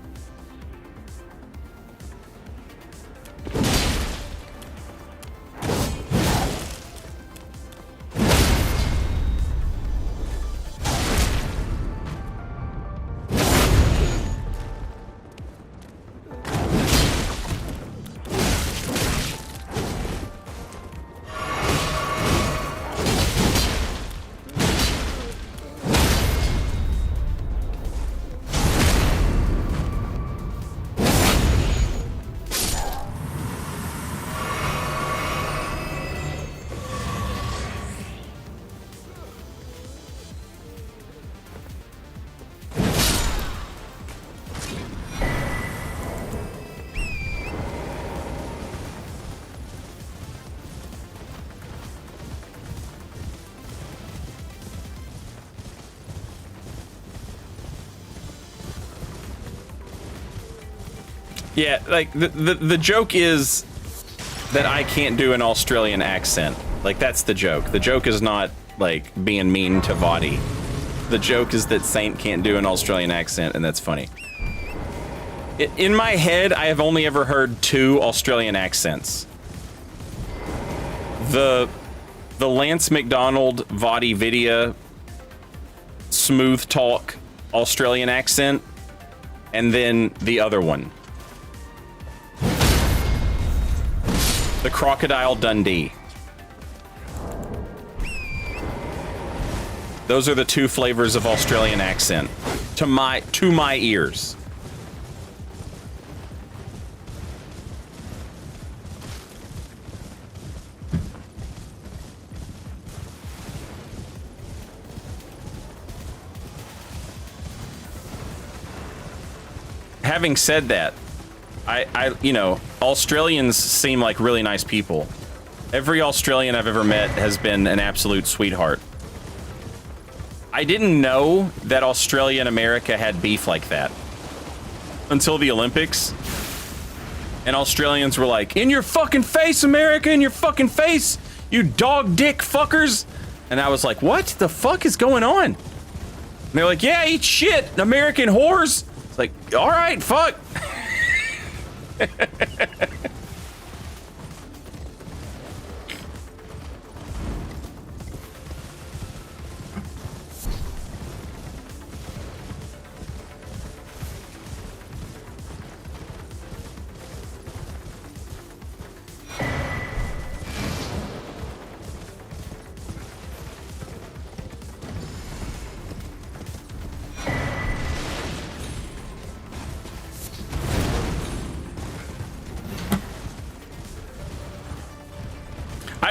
Yeah, like the joke is that I can't do an Australian accent. Like that's the joke. The joke is not like being mean to Vadi. The joke is that Saint can't do an Australian accent, and that's funny. In my head, I have only ever heard 2 Australian accents. The Lance McDonald Vadi Vidya smooth talk Australian accent, and then the other one. The Crocodile Dundee. Those are the 2 flavors of Australian accent to my ears. Having said that, you know, Australians seem like really nice people. Every Australian I've ever met has been an absolute sweetheart. I didn't know that Australia and America had beef like that until the Olympics. And Australians were like, in your fucking face, America, in your fucking face, you dog dick fuckers. And I was like, what the fuck is going on? And they're like, yeah, eat shit, American whores. It's like, all right, fuck.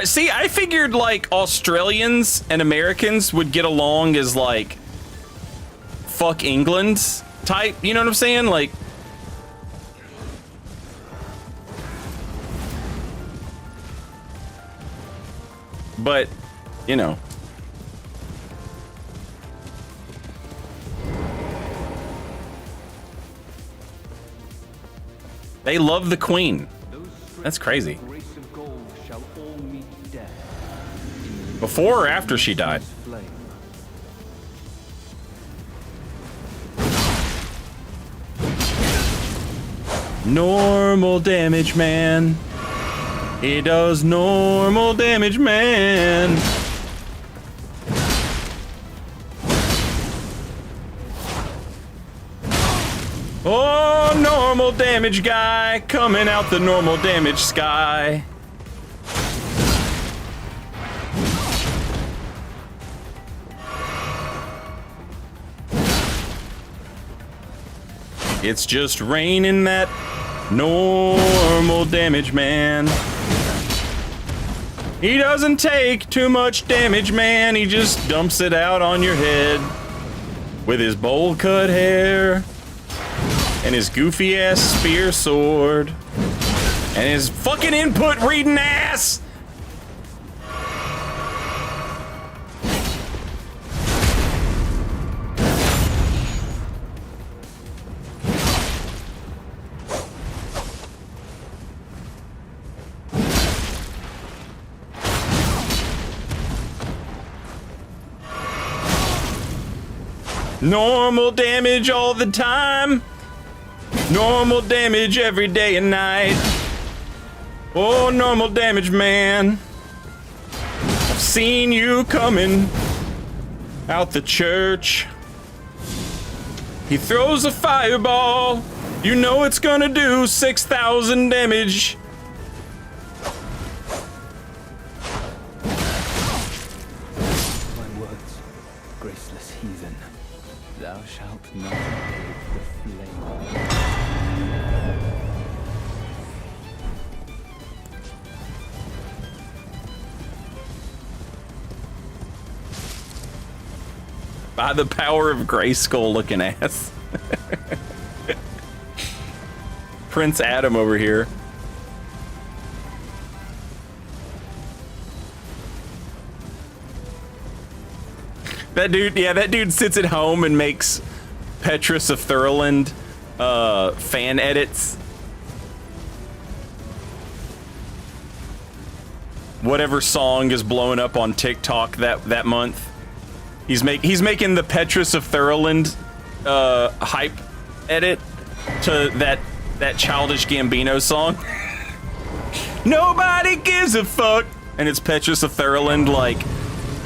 See, I figured like Australians and Americans would get along as like fuck England type, you know what I'm saying? Like but, you know. They love the Queen. That's crazy. Before or after she died? Normal damage, man. He does normal damage, man. Oh, normal damage guy coming out the normal damage sky. It's just raining that normal damage, man. He doesn't take too much damage, man. He just dumps it out on your head with his bowl cut hair and his goofy ass spear sword and his fucking input reading ass. Normal damage all the time. Normal damage every day and night. Oh, normal damage, man. I've seen you coming out the church. He throws a fireball. You know it's gonna do 6,000 damage. My words, graceless heathen. Thou shalt not obey the flame. By the power of Grayskull looking ass. Prince Adam over here. That dude, yeah, that dude sits at home and makes Petrus of Thurland fan edits whatever song is blowing up on TikTok that month. He's making the Petrus of Thurland hype edit to that Childish Gambino song. Nobody gives a fuck, and it's Petrus of Thurland like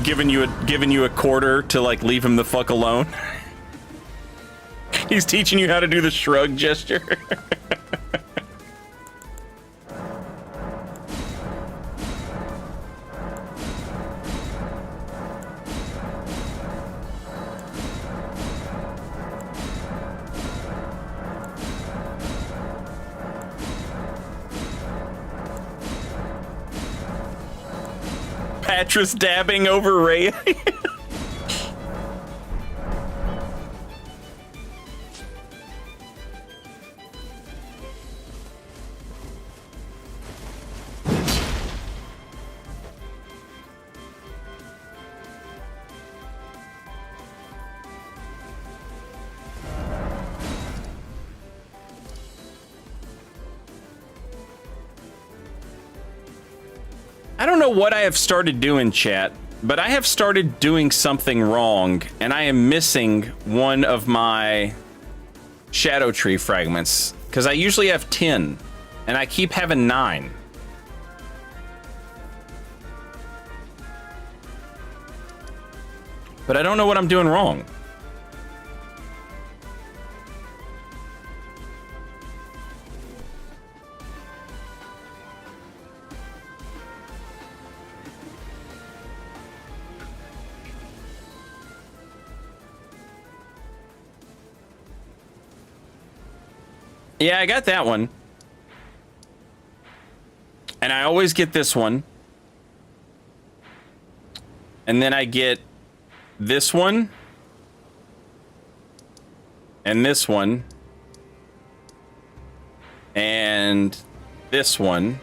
giving you a quarter to like leave him the fuck alone. He's teaching you how to do the shrug gesture. Patras dabbing over Ray. I don't know what I have started doing, chat, but I have started doing something wrong, and I am missing one of my Shadow Tree fragments, because I usually have 10, and I keep having 9. But I don't know what I'm doing wrong. Yeah, I got that one. And I always get this one. And then I get this one. And this one. And this one.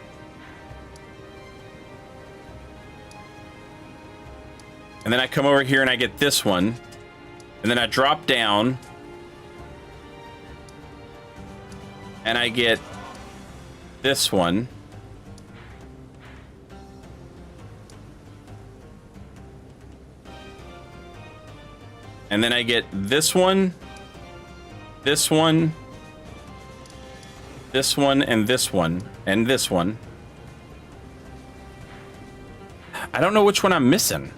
And then I come over here and I get this one. And then I drop down. And I get this one. And then I get this one, this one, this one, and this one, and this one. I don't know which one I'm missing.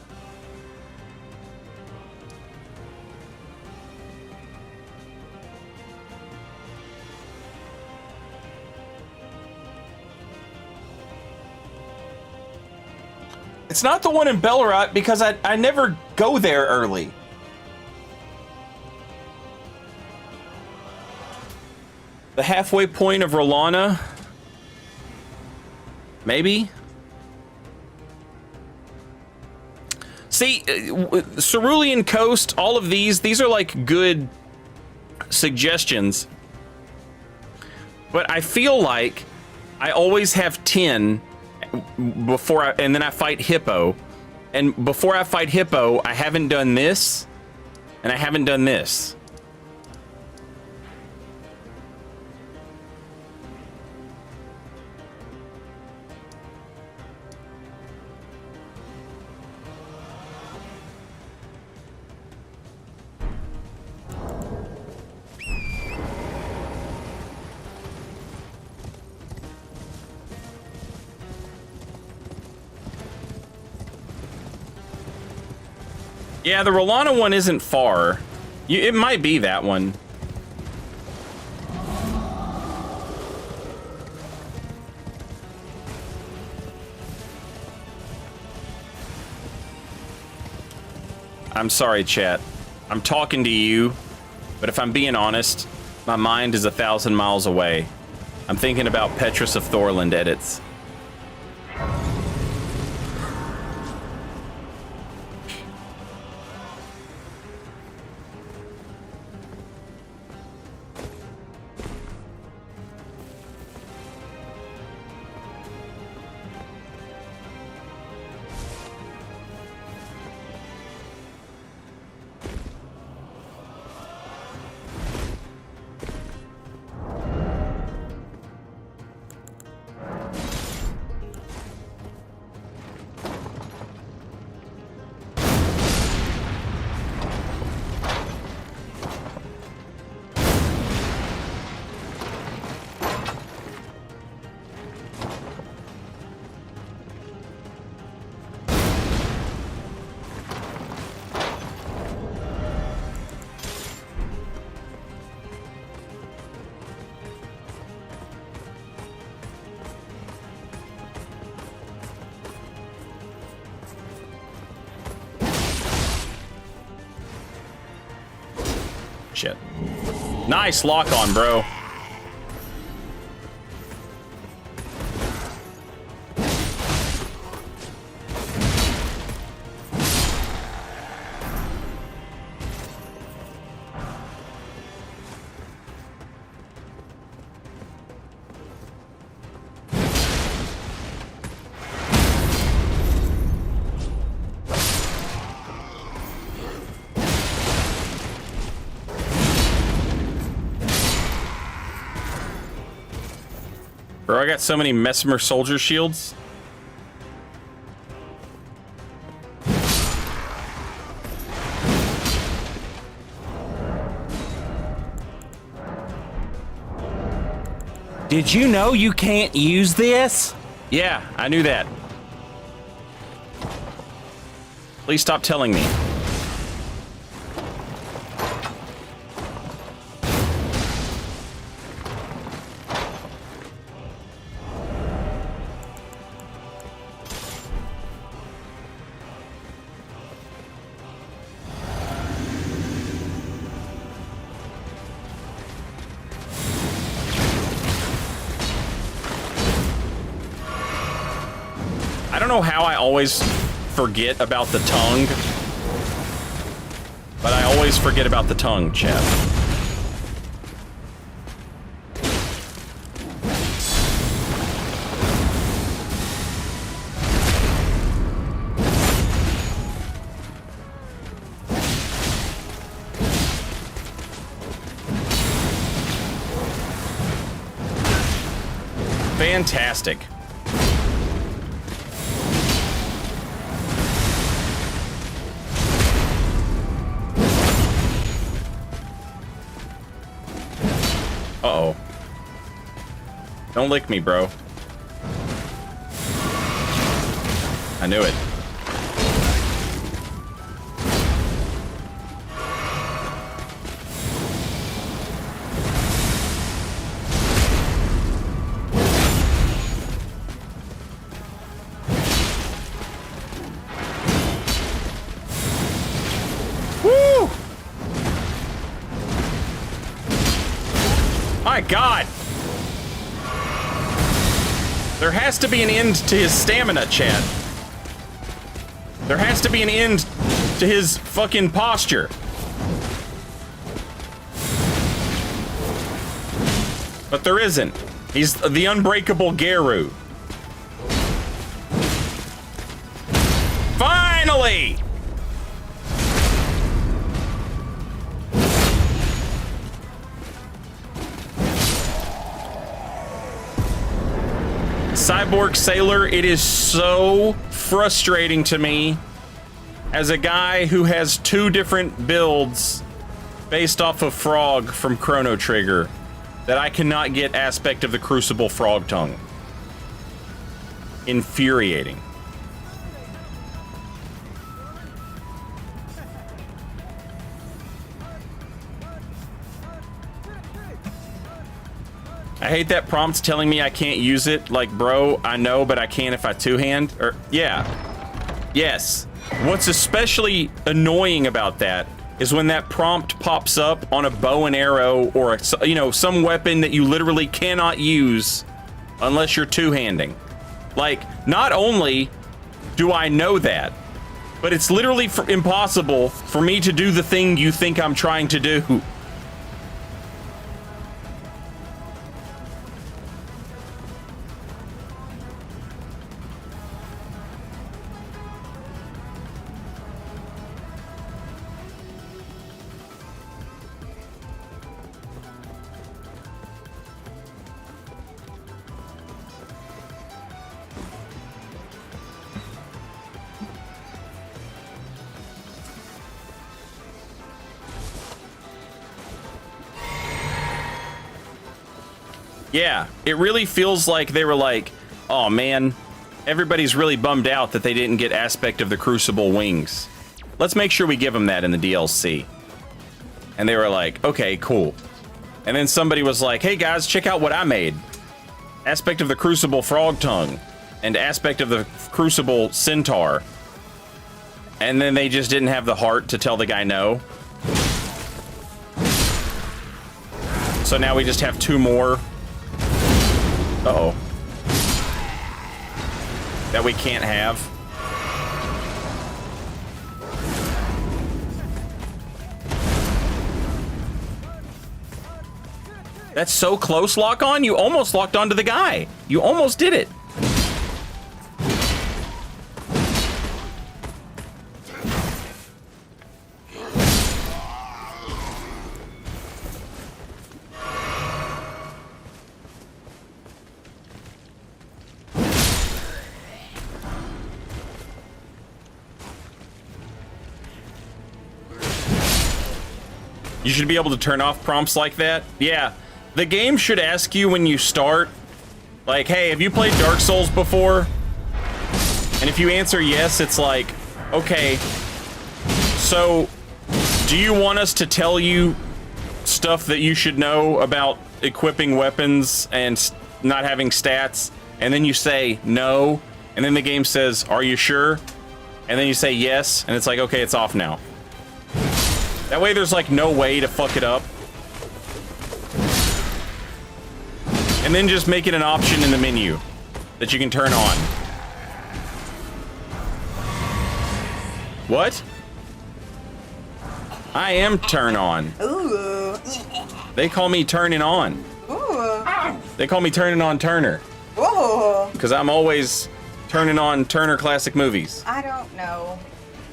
It's not the one in Bellerot because I never go there early. The halfway point of Rolana? Maybe? See, Cerulean Coast, all of these are like good suggestions. But I feel like I always have 10 before and then I fight Hippo. And before I fight Hippo, I haven't done this, and I haven't done this. Yeah, the Rolana one isn't far. It might be that one. I'm sorry, chat. I'm talking to you, but if I'm being honest, my mind is 1,000 miles away. I'm thinking about Petrus of Thorland edits. Shit. Nice lock on, bro. Bro, I got so many Mesmer soldier shields. Did you know you can't use this? Yeah, I knew that. Please stop telling me. I don't know how I always forget about the tongue, but I always forget about the tongue, chat. Fantastic. Uh-oh. Don't lick me, bro. I knew it. Woo! My God! There has to be an end to his stamina, Chad. There has to be an end to his fucking posture. But there isn't. He's the unbreakable Geru. Finally! Cyborg Sailor, it is so frustrating to me as a guy who has two different builds based off of Frog from Chrono Trigger that I cannot get Aspect of the Crucible Frog Tongue. Infuriating. I hate that prompt telling me I can't use it. Like, bro, I know, but I can if I two-hand. Or, yeah. Yes. What's especially annoying about that is when that prompt pops up on a bow and arrow or, a, you know, some weapon that you literally cannot use unless you're two-handing. Like, not only do I know that, but it's literally impossible for me to do the thing you think I'm trying to do. Yeah, it really feels like they were like, oh man, everybody's really bummed out that they didn't get Aspect of the Crucible wings. Let's make sure we give them that in the DLC. And they were like, okay, cool. And then somebody was like, hey guys, check out what I made. Aspect of the Crucible Frog Tongue and Aspect of the Crucible Centaur. And then they just didn't have the heart to tell the guy no. So now we just have 2 more. Uh-oh. That we can't have. That's so close, lock on. You almost locked onto the guy. You almost did it. You should be able to turn off prompts like that. Yeah. The game should ask you when you start, like, hey, have you played Dark Souls before? And if you answer yes, it's like, okay, so do you want us to tell you stuff that you should know about equipping weapons and not having stats? And then you say no, and then the game says, are you sure? And then you say yes, and it's like, okay, it's off now. That way there's like no way to fuck it up. And then just make it an option in the menu that you can turn on. What? I am turn on. Ooh. They call me turning on. Ooh. They call me turning on Turner. Ooh. Because I'm always turning on Turner Classic Movies. I don't know.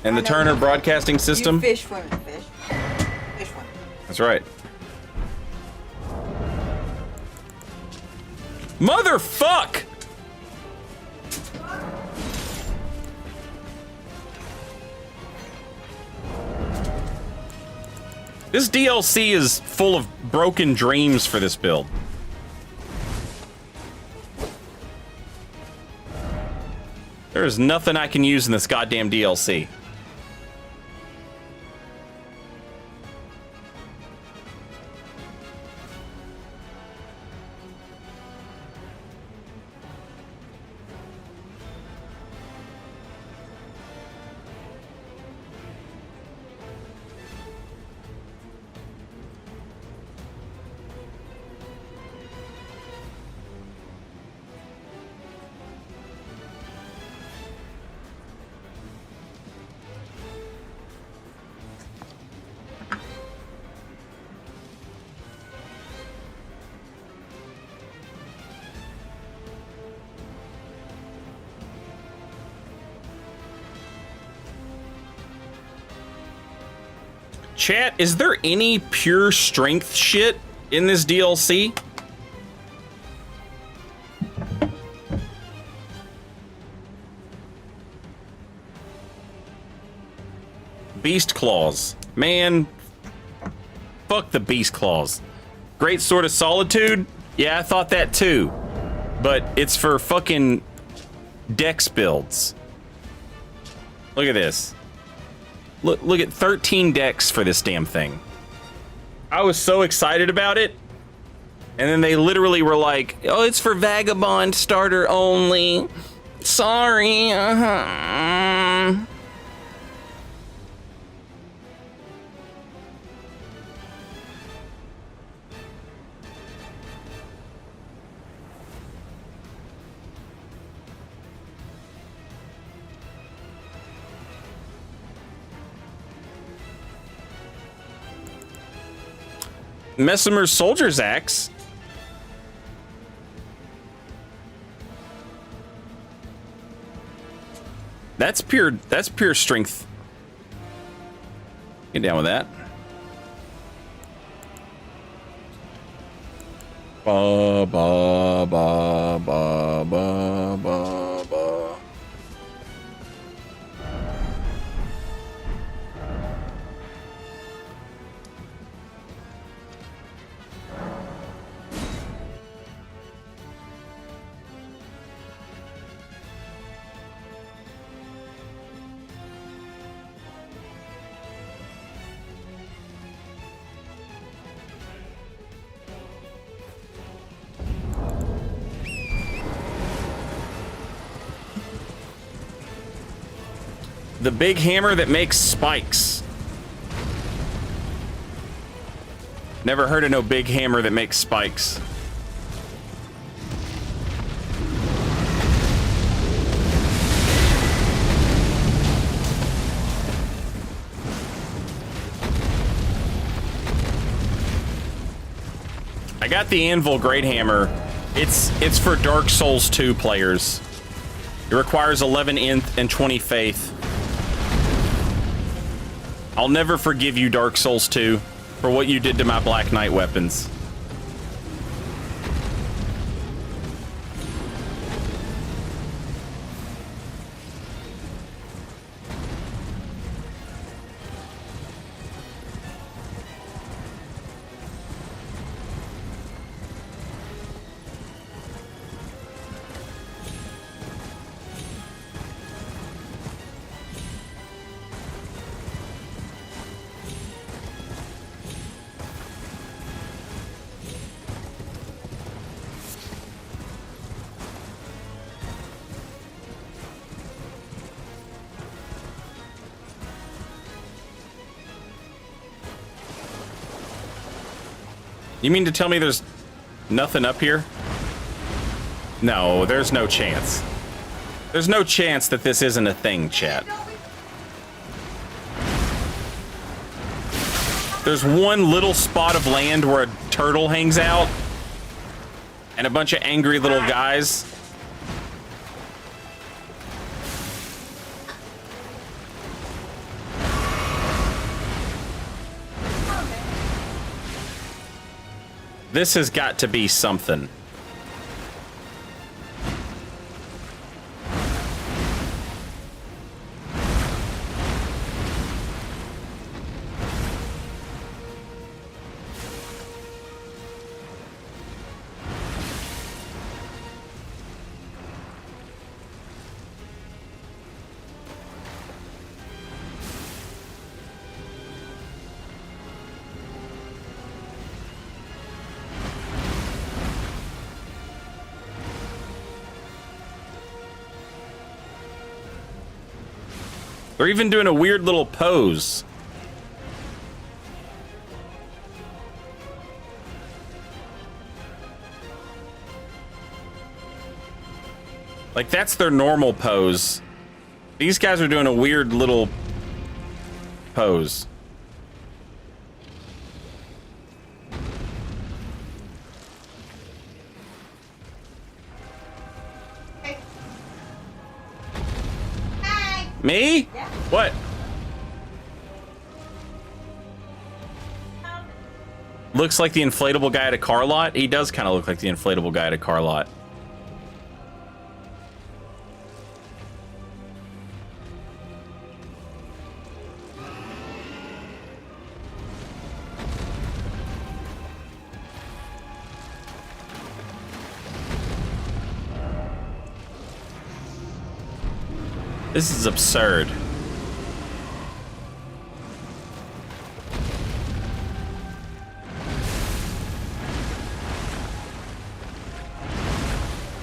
And the Turner Broadcasting System. You fish women, fish. Fish women. That's right. Motherfuck! This DLC is full of broken dreams for this build. There is nothing I can use in this goddamn DLC. Chat, is there any pure strength shit in this DLC? Beast Claws. Man, fuck the Beast Claws. Great Sword of Solitude? Yeah, I thought that too. But it's for fucking dex builds. Look at this. Look at 13 decks for this damn thing. I was so excited about it. And then they literally were like, oh, it's for Vagabond starter only. Sorry. Messimer's Soldier's Axe. That's pure strength. Get down with that. Ba ba ba ba ba ba ba. The big hammer that makes spikes. Never heard of no big hammer that makes spikes. I got the Anvil Great Hammer. It's for Dark Souls 2 players. It requires 11 Nth and 20 Faith. I'll never forgive you, Dark Souls 2, for what you did to my Black Knight weapons. You mean to tell me there's nothing up here? No, there's no chance. There's no chance that this isn't a thing, chat. There's one little spot of land where a turtle hangs out and a bunch of angry little guys. This has got to be something. They're even doing a weird little pose. Like, that's their normal pose. These guys are doing a weird little pose. Hey. Hi. Me? Yeah. What? Looks like the inflatable guy at a car lot? He does kind of look like the inflatable guy at a car lot. This is absurd.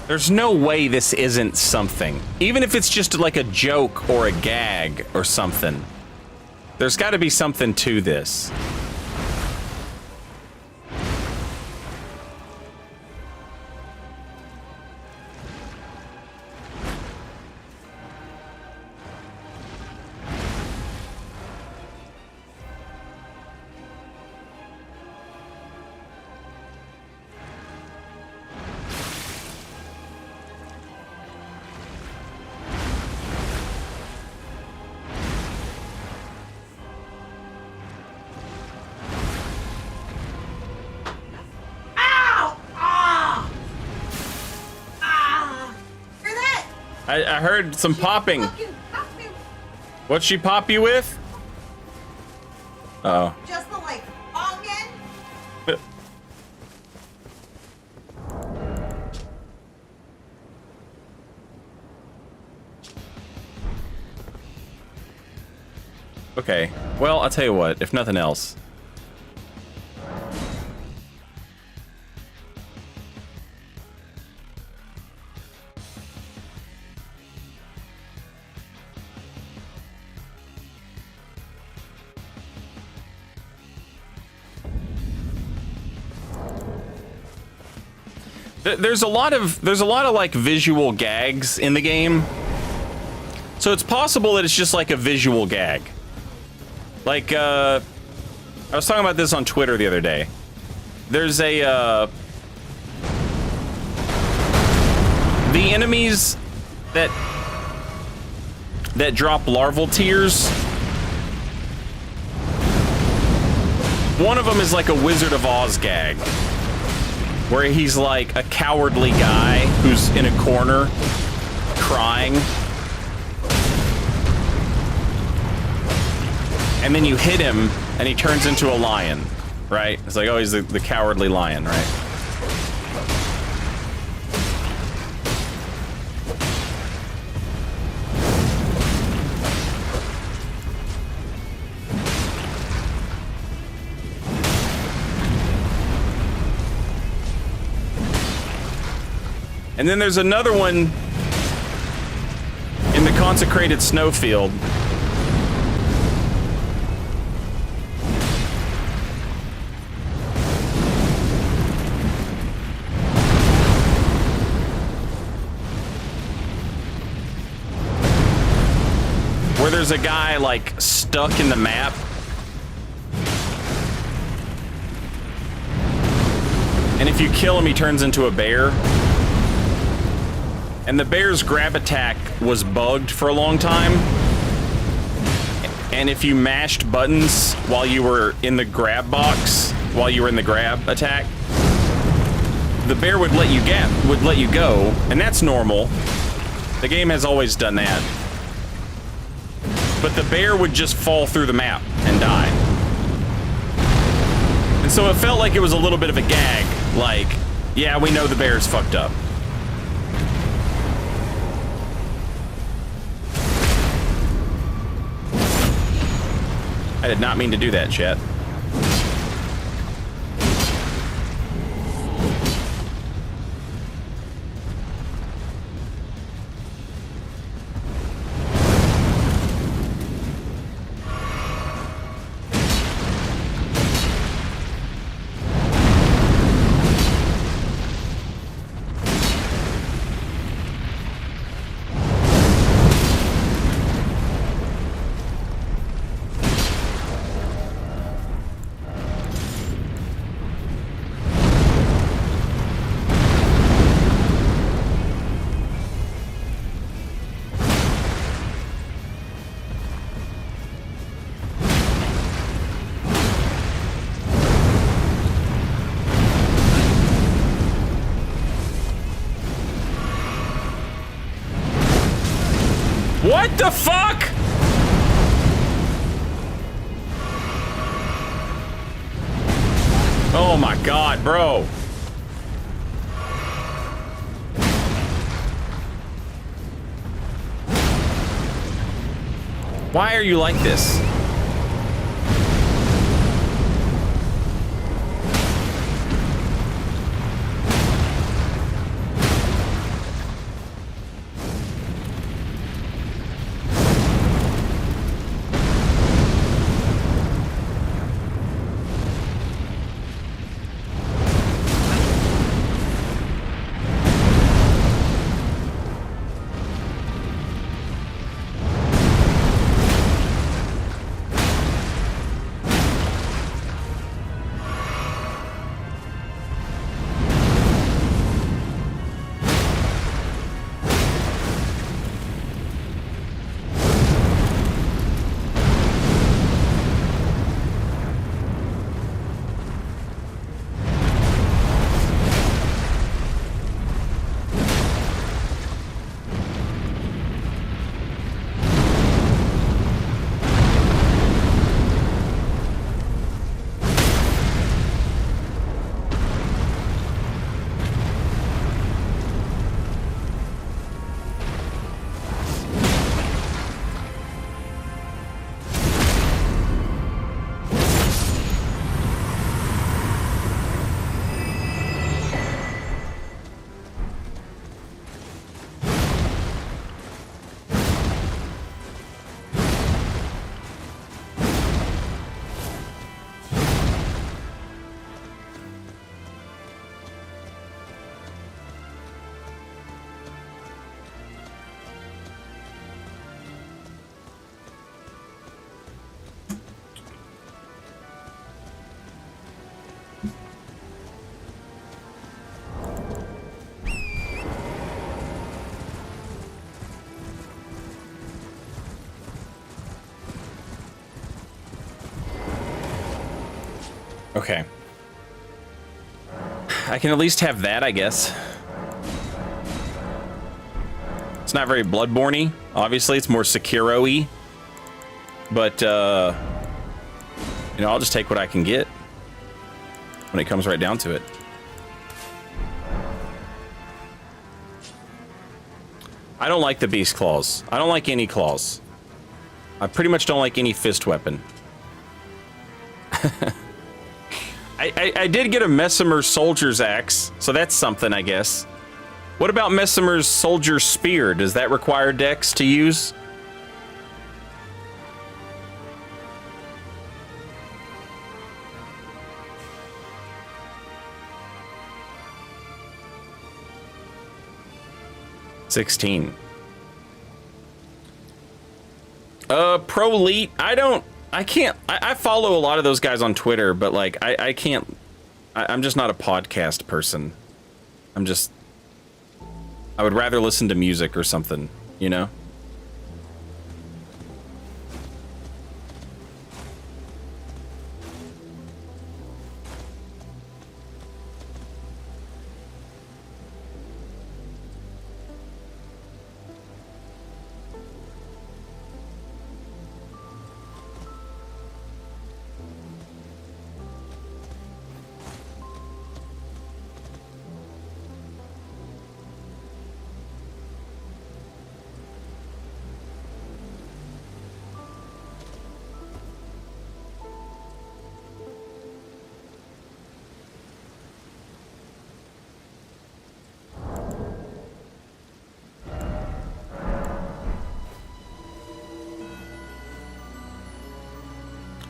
There's no way this isn't something. Even if it's just like a joke or a gag or something. There's got to be something to this. I heard some popping. What'd she pop you with? Oh. Just the like onion. Okay. Well, I'll tell you what, if nothing else. There's a lot of like visual gags in the game. So it's possible that it's just like a visual gag. Like I was talking about this on Twitter the other day. There's a the enemies that drop larval tears. One of them is like a Wizard of Oz gag, where he's like a cowardly guy who's in a corner crying. And then you hit him and he turns into a lion, right? It's like, oh, he's the cowardly lion, right? And then there's another one in the consecrated snowfield. Where there's a guy like stuck in the map. And if you kill him, he turns into a bear. And the bear's grab attack was bugged for a long time. And if you mashed buttons while you were in the grab box, while you were in the grab attack, the bear would let you go, and that's normal. The game has always done that. But the bear would just fall through the map and die. And so it felt like it was a little bit of a gag. Like, yeah, we know the bear's fucked up. I did not mean to do that, chat. What the fuck? Oh my god, bro. Why are you like this? Okay. I can at least have that, I guess. It's not very Bloodborne-y. Obviously, it's more Sekiro-y. But, you know, I'll just take what I can get when it comes right down to it. I don't like the beast claws. I don't like any claws. I pretty much don't like any fist weapon. I did get a Messimer's soldier's axe, so that's something, I guess. What about Messimer's soldier's spear? Does that require dex to use? $16. Pro Elite. I follow a lot of those guys on Twitter, but like I can't. I'm just not a podcast person. I would rather listen to music or something, you know?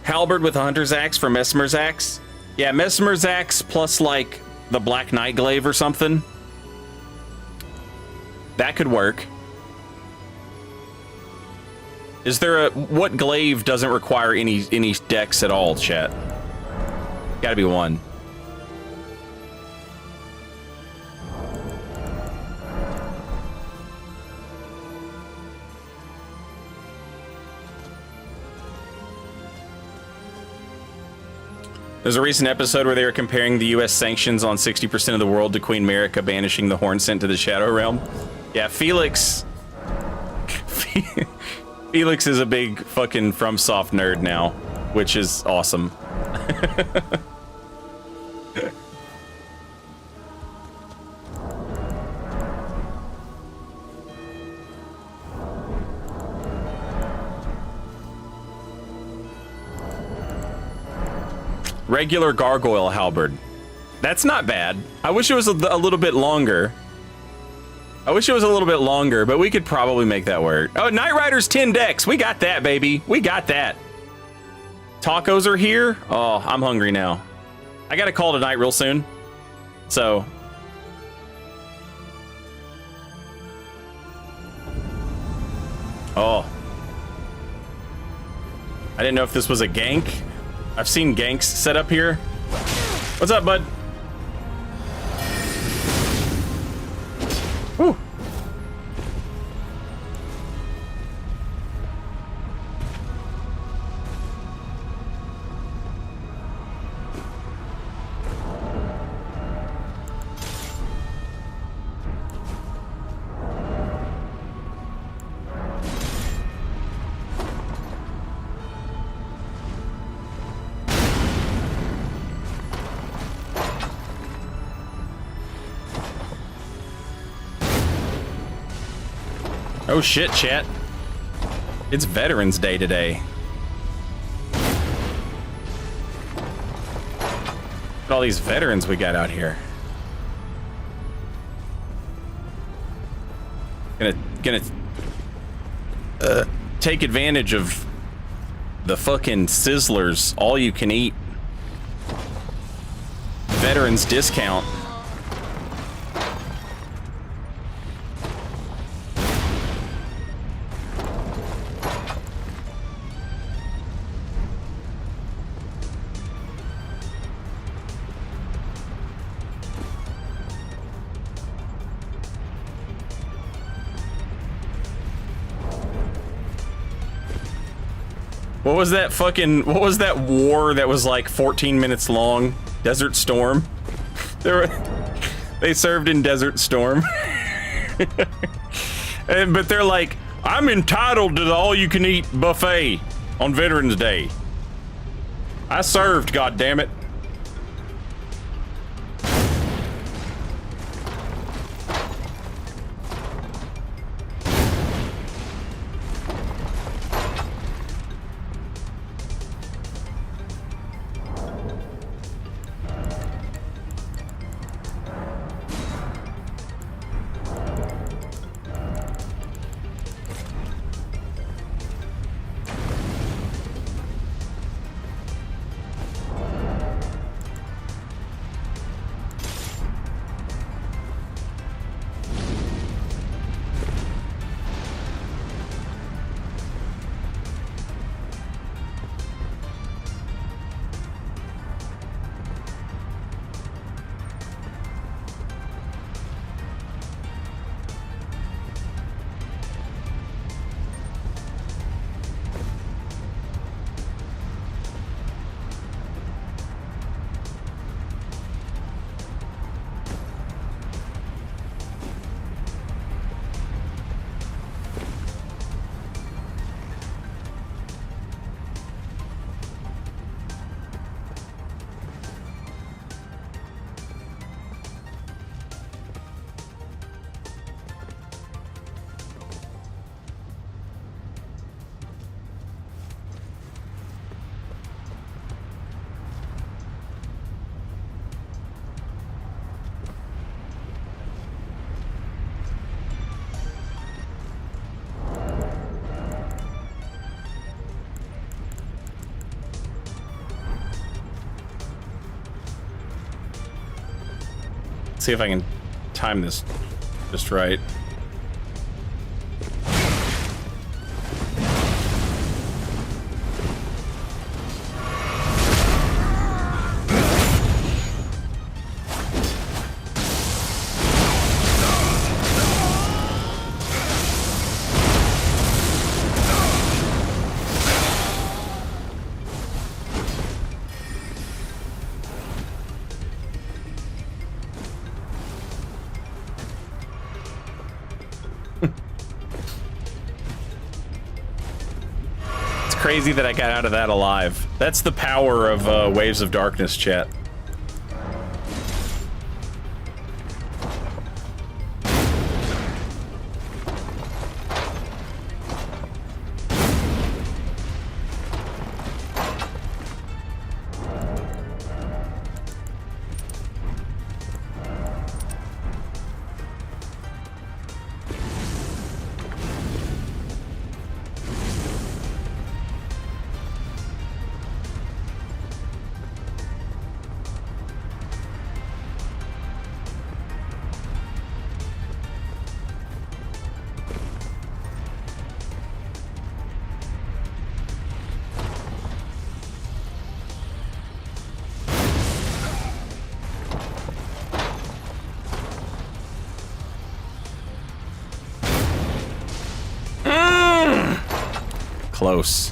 Halberd with a hunter's axe for Messimer's axe. Yeah, Messimer's axe plus like the Black Knight glaive or something. That could work. Is there what glaive doesn't require any dex at all, chat? Gotta be one. There's a recent episode where they were comparing the U.S. sanctions on 60% of the world to Queen Marika banishing the horn sent to the Shadow Realm. Yeah, Felix is a big fucking FromSoft nerd now, which is awesome. Regular gargoyle halberd. That's not bad. I wish it was a little bit longer. But we could probably make that work. Oh, Knight Rider's 10 decks. We got that, baby. We got that. Tacos are here. Oh, I'm hungry now. I gotta call tonight real soon. So. Oh. I didn't know if this was a gank. I've seen ganks set up here. What's up, bud? Whew. Oh shit, chat. It's Veterans Day today. Look at all these veterans we got out here. Gonna take advantage of the fucking Sizzlers, all you can eat. Veterans discount. What was that war that was like 14 minutes long? Desert Storm? They served in Desert Storm. But they're like, I'm entitled to the all-you-can-eat buffet on Veterans Day. I served, goddammit. See if I can time this just right. Crazy that I got out of that alive. That's the power of Waves of Darkness, chat. Close.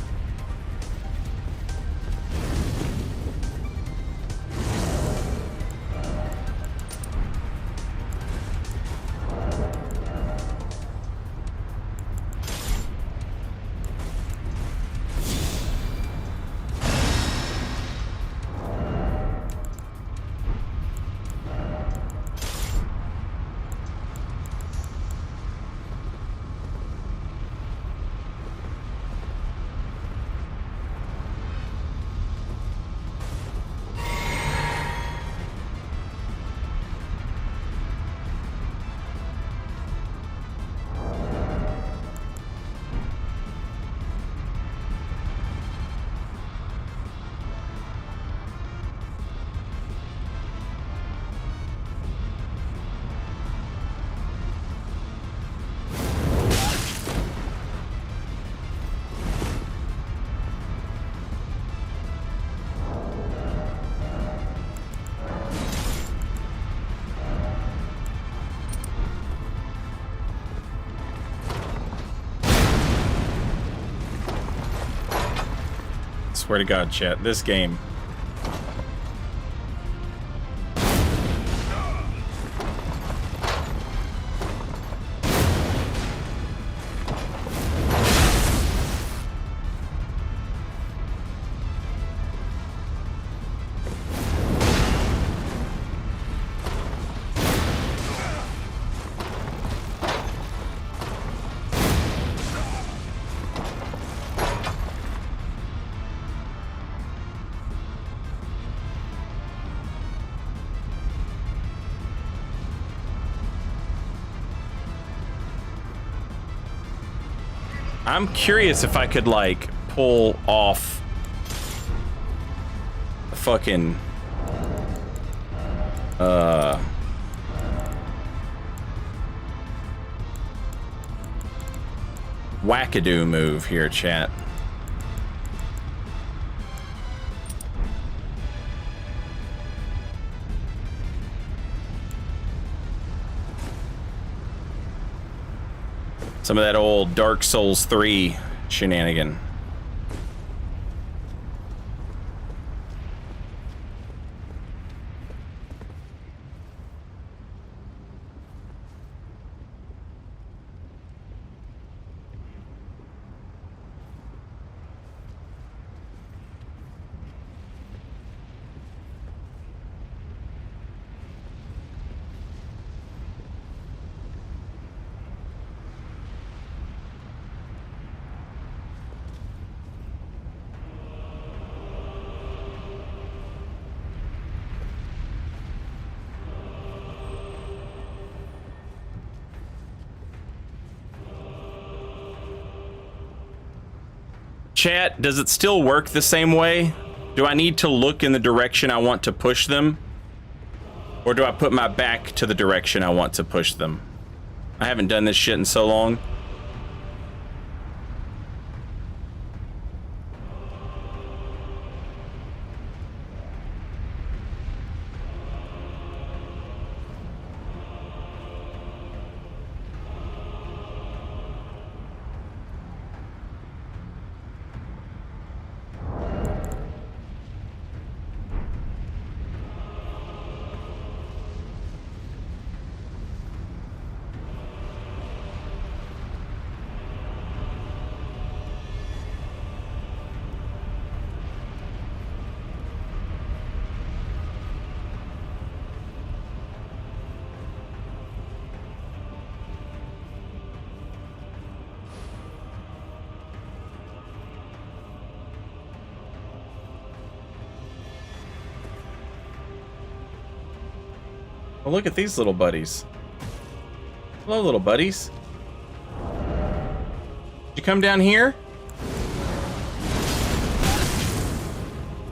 swear to God, chat. This game. I'm curious if I could, like, pull off a fucking, wackadoo move here, chat. Some of that old Dark Souls 3 shenanigan. Chat, does it still work the same way? Do I need to look in the direction I want to push them? Or do I put my back to the direction I want to push them? I haven't done this shit in so long. Well, look at these little buddies. Hello, little buddies. Did you come down here?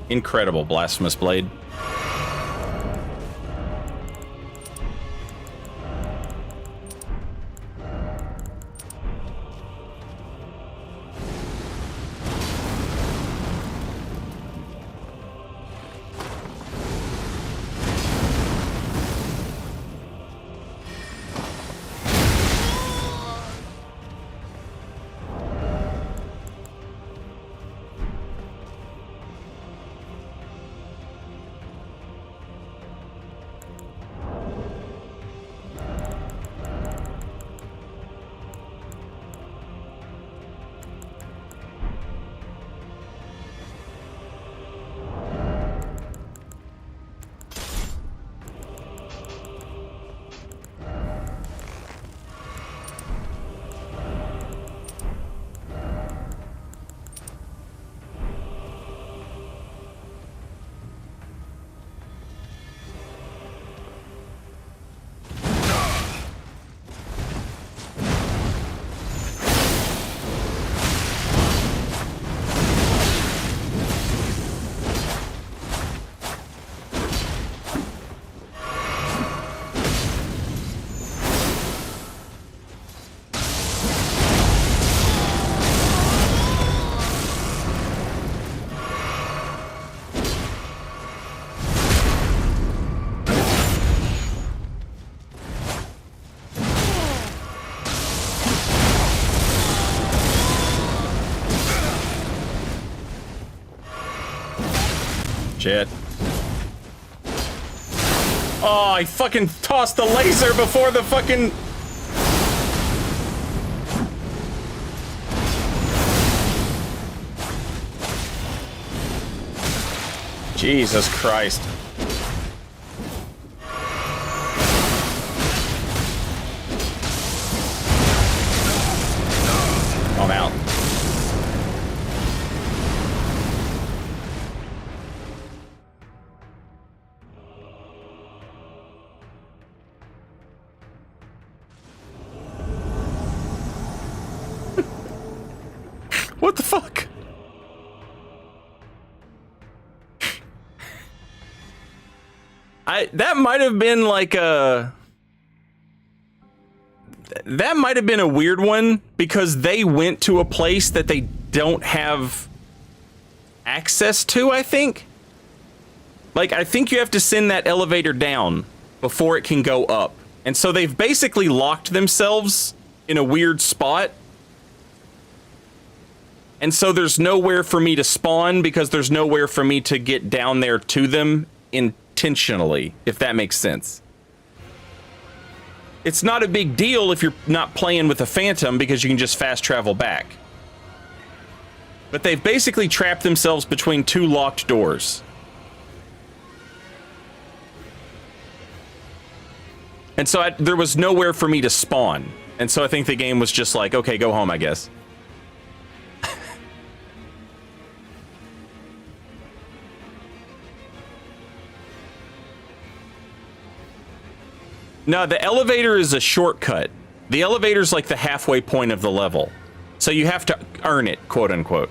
Incredible, Blasphemous Blade. Shit. Oh, I fucking tossed the laser before the fucking... Jesus Christ. I'm out. What the fuck? That might have been like a... That might have been a weird one because they went to a place that they don't have access to, I think. Like, I think you have to send that elevator down before it can go up. And so they've basically locked themselves in a weird spot. And so there's nowhere for me to spawn because there's nowhere for me to get down there to them intentionally, if that makes sense. It's not a big deal if you're not playing with a phantom because you can just fast travel back. But they've basically trapped themselves between two locked doors. And so there was nowhere for me to spawn. And so I think the game was just like, okay, go home, I guess. No, the elevator is a shortcut. The elevator's like the halfway point of the level. So you have to earn it, quote unquote.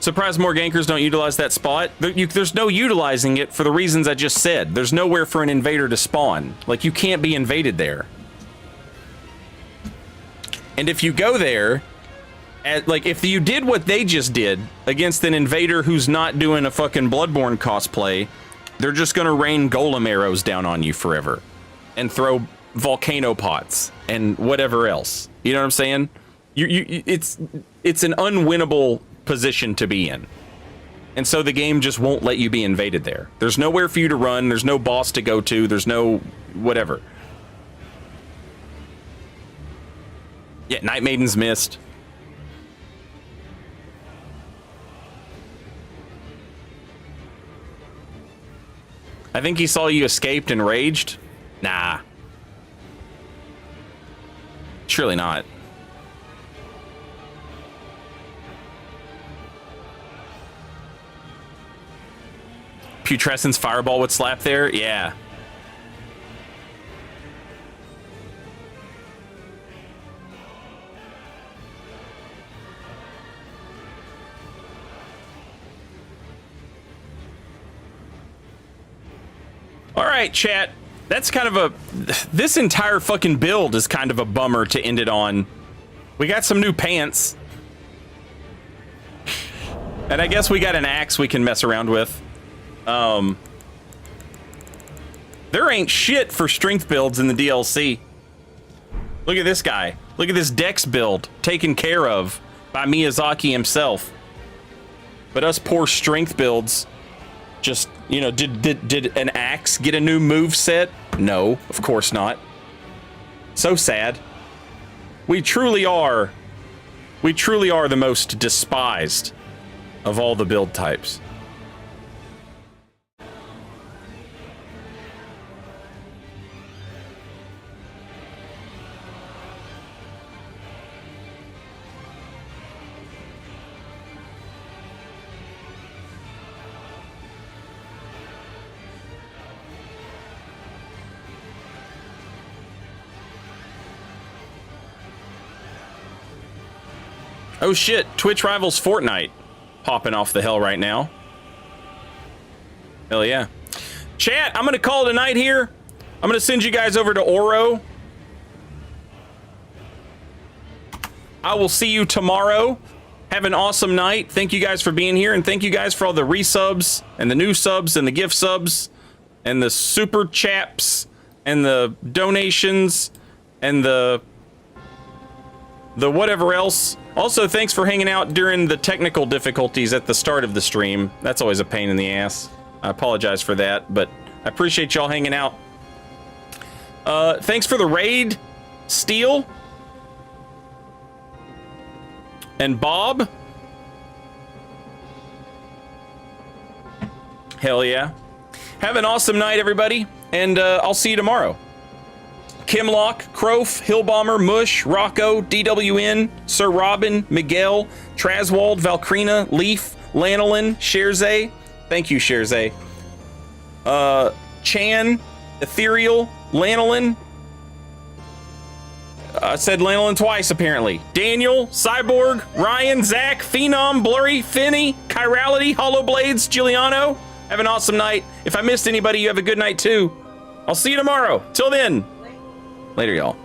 Surprised more gankers don't utilize that spot. There's no utilizing it for the reasons I just said. There's nowhere for an invader to spawn. Like, you can't be invaded there. And if you go there, like, if you did what they just did against an invader who's not doing a fucking Bloodborne cosplay, they're just gonna rain golem arrows down on you forever. And throw volcano pots and whatever else. You know what I'm saying? It's an unwinnable position to be in. And so the game just won't let you be invaded there. There's nowhere for you to run, there's no boss to go to, there's no whatever. Yeah, Night Maiden's missed. I think he saw you escaped and raged. Nah. Surely not. Putrescen's fireball would slap there? Yeah. All right, chat. That's kind of a... This entire fucking build is kind of a bummer to end it on. We got some new pants. And I guess we got an axe we can mess around with. There ain't shit for strength builds in the DLC. Look at this guy. Look at this Dex build taken care of by Miyazaki himself. But us poor strength builds just, you know, did an axe get a new move set? No, of course not. So sad. We truly are the most despised of all the build types. Oh shit, Twitch rivals Fortnite popping off the hell right now. Hell yeah. Chat, I'm gonna call it a night here. I'm gonna send you guys over to Oro. I will see you tomorrow. Have an awesome night. Thank you guys for being here, and thank you guys for all the resubs and the new subs and the gift subs and the super chaps and the donations and the whatever else. Also, thanks for hanging out during the technical difficulties at the start of the stream. That's always a pain in the ass. I apologize for that, but I appreciate y'all hanging out. Thanks for the raid, Steel. And Bob. Hell yeah. Have an awesome night, everybody, and I'll see you tomorrow. Kimlock, Crof, Hillbomber, Mush, Rocco, DWN, Sir Robin, Miguel, Traswald, Valkrina, Leaf, Lanolin, Sherzay. Thank you, Sherzay. Chan, Ethereal, Lanolin. I said Lanolin twice, apparently. Daniel, Cyborg, Ryan, Zach, Phenom, Blurry, Finney, Chirality, Hollowblades, Giuliano. Have an awesome night. If I missed anybody, you have a good night too. I'll see you tomorrow. Till then. Later, y'all.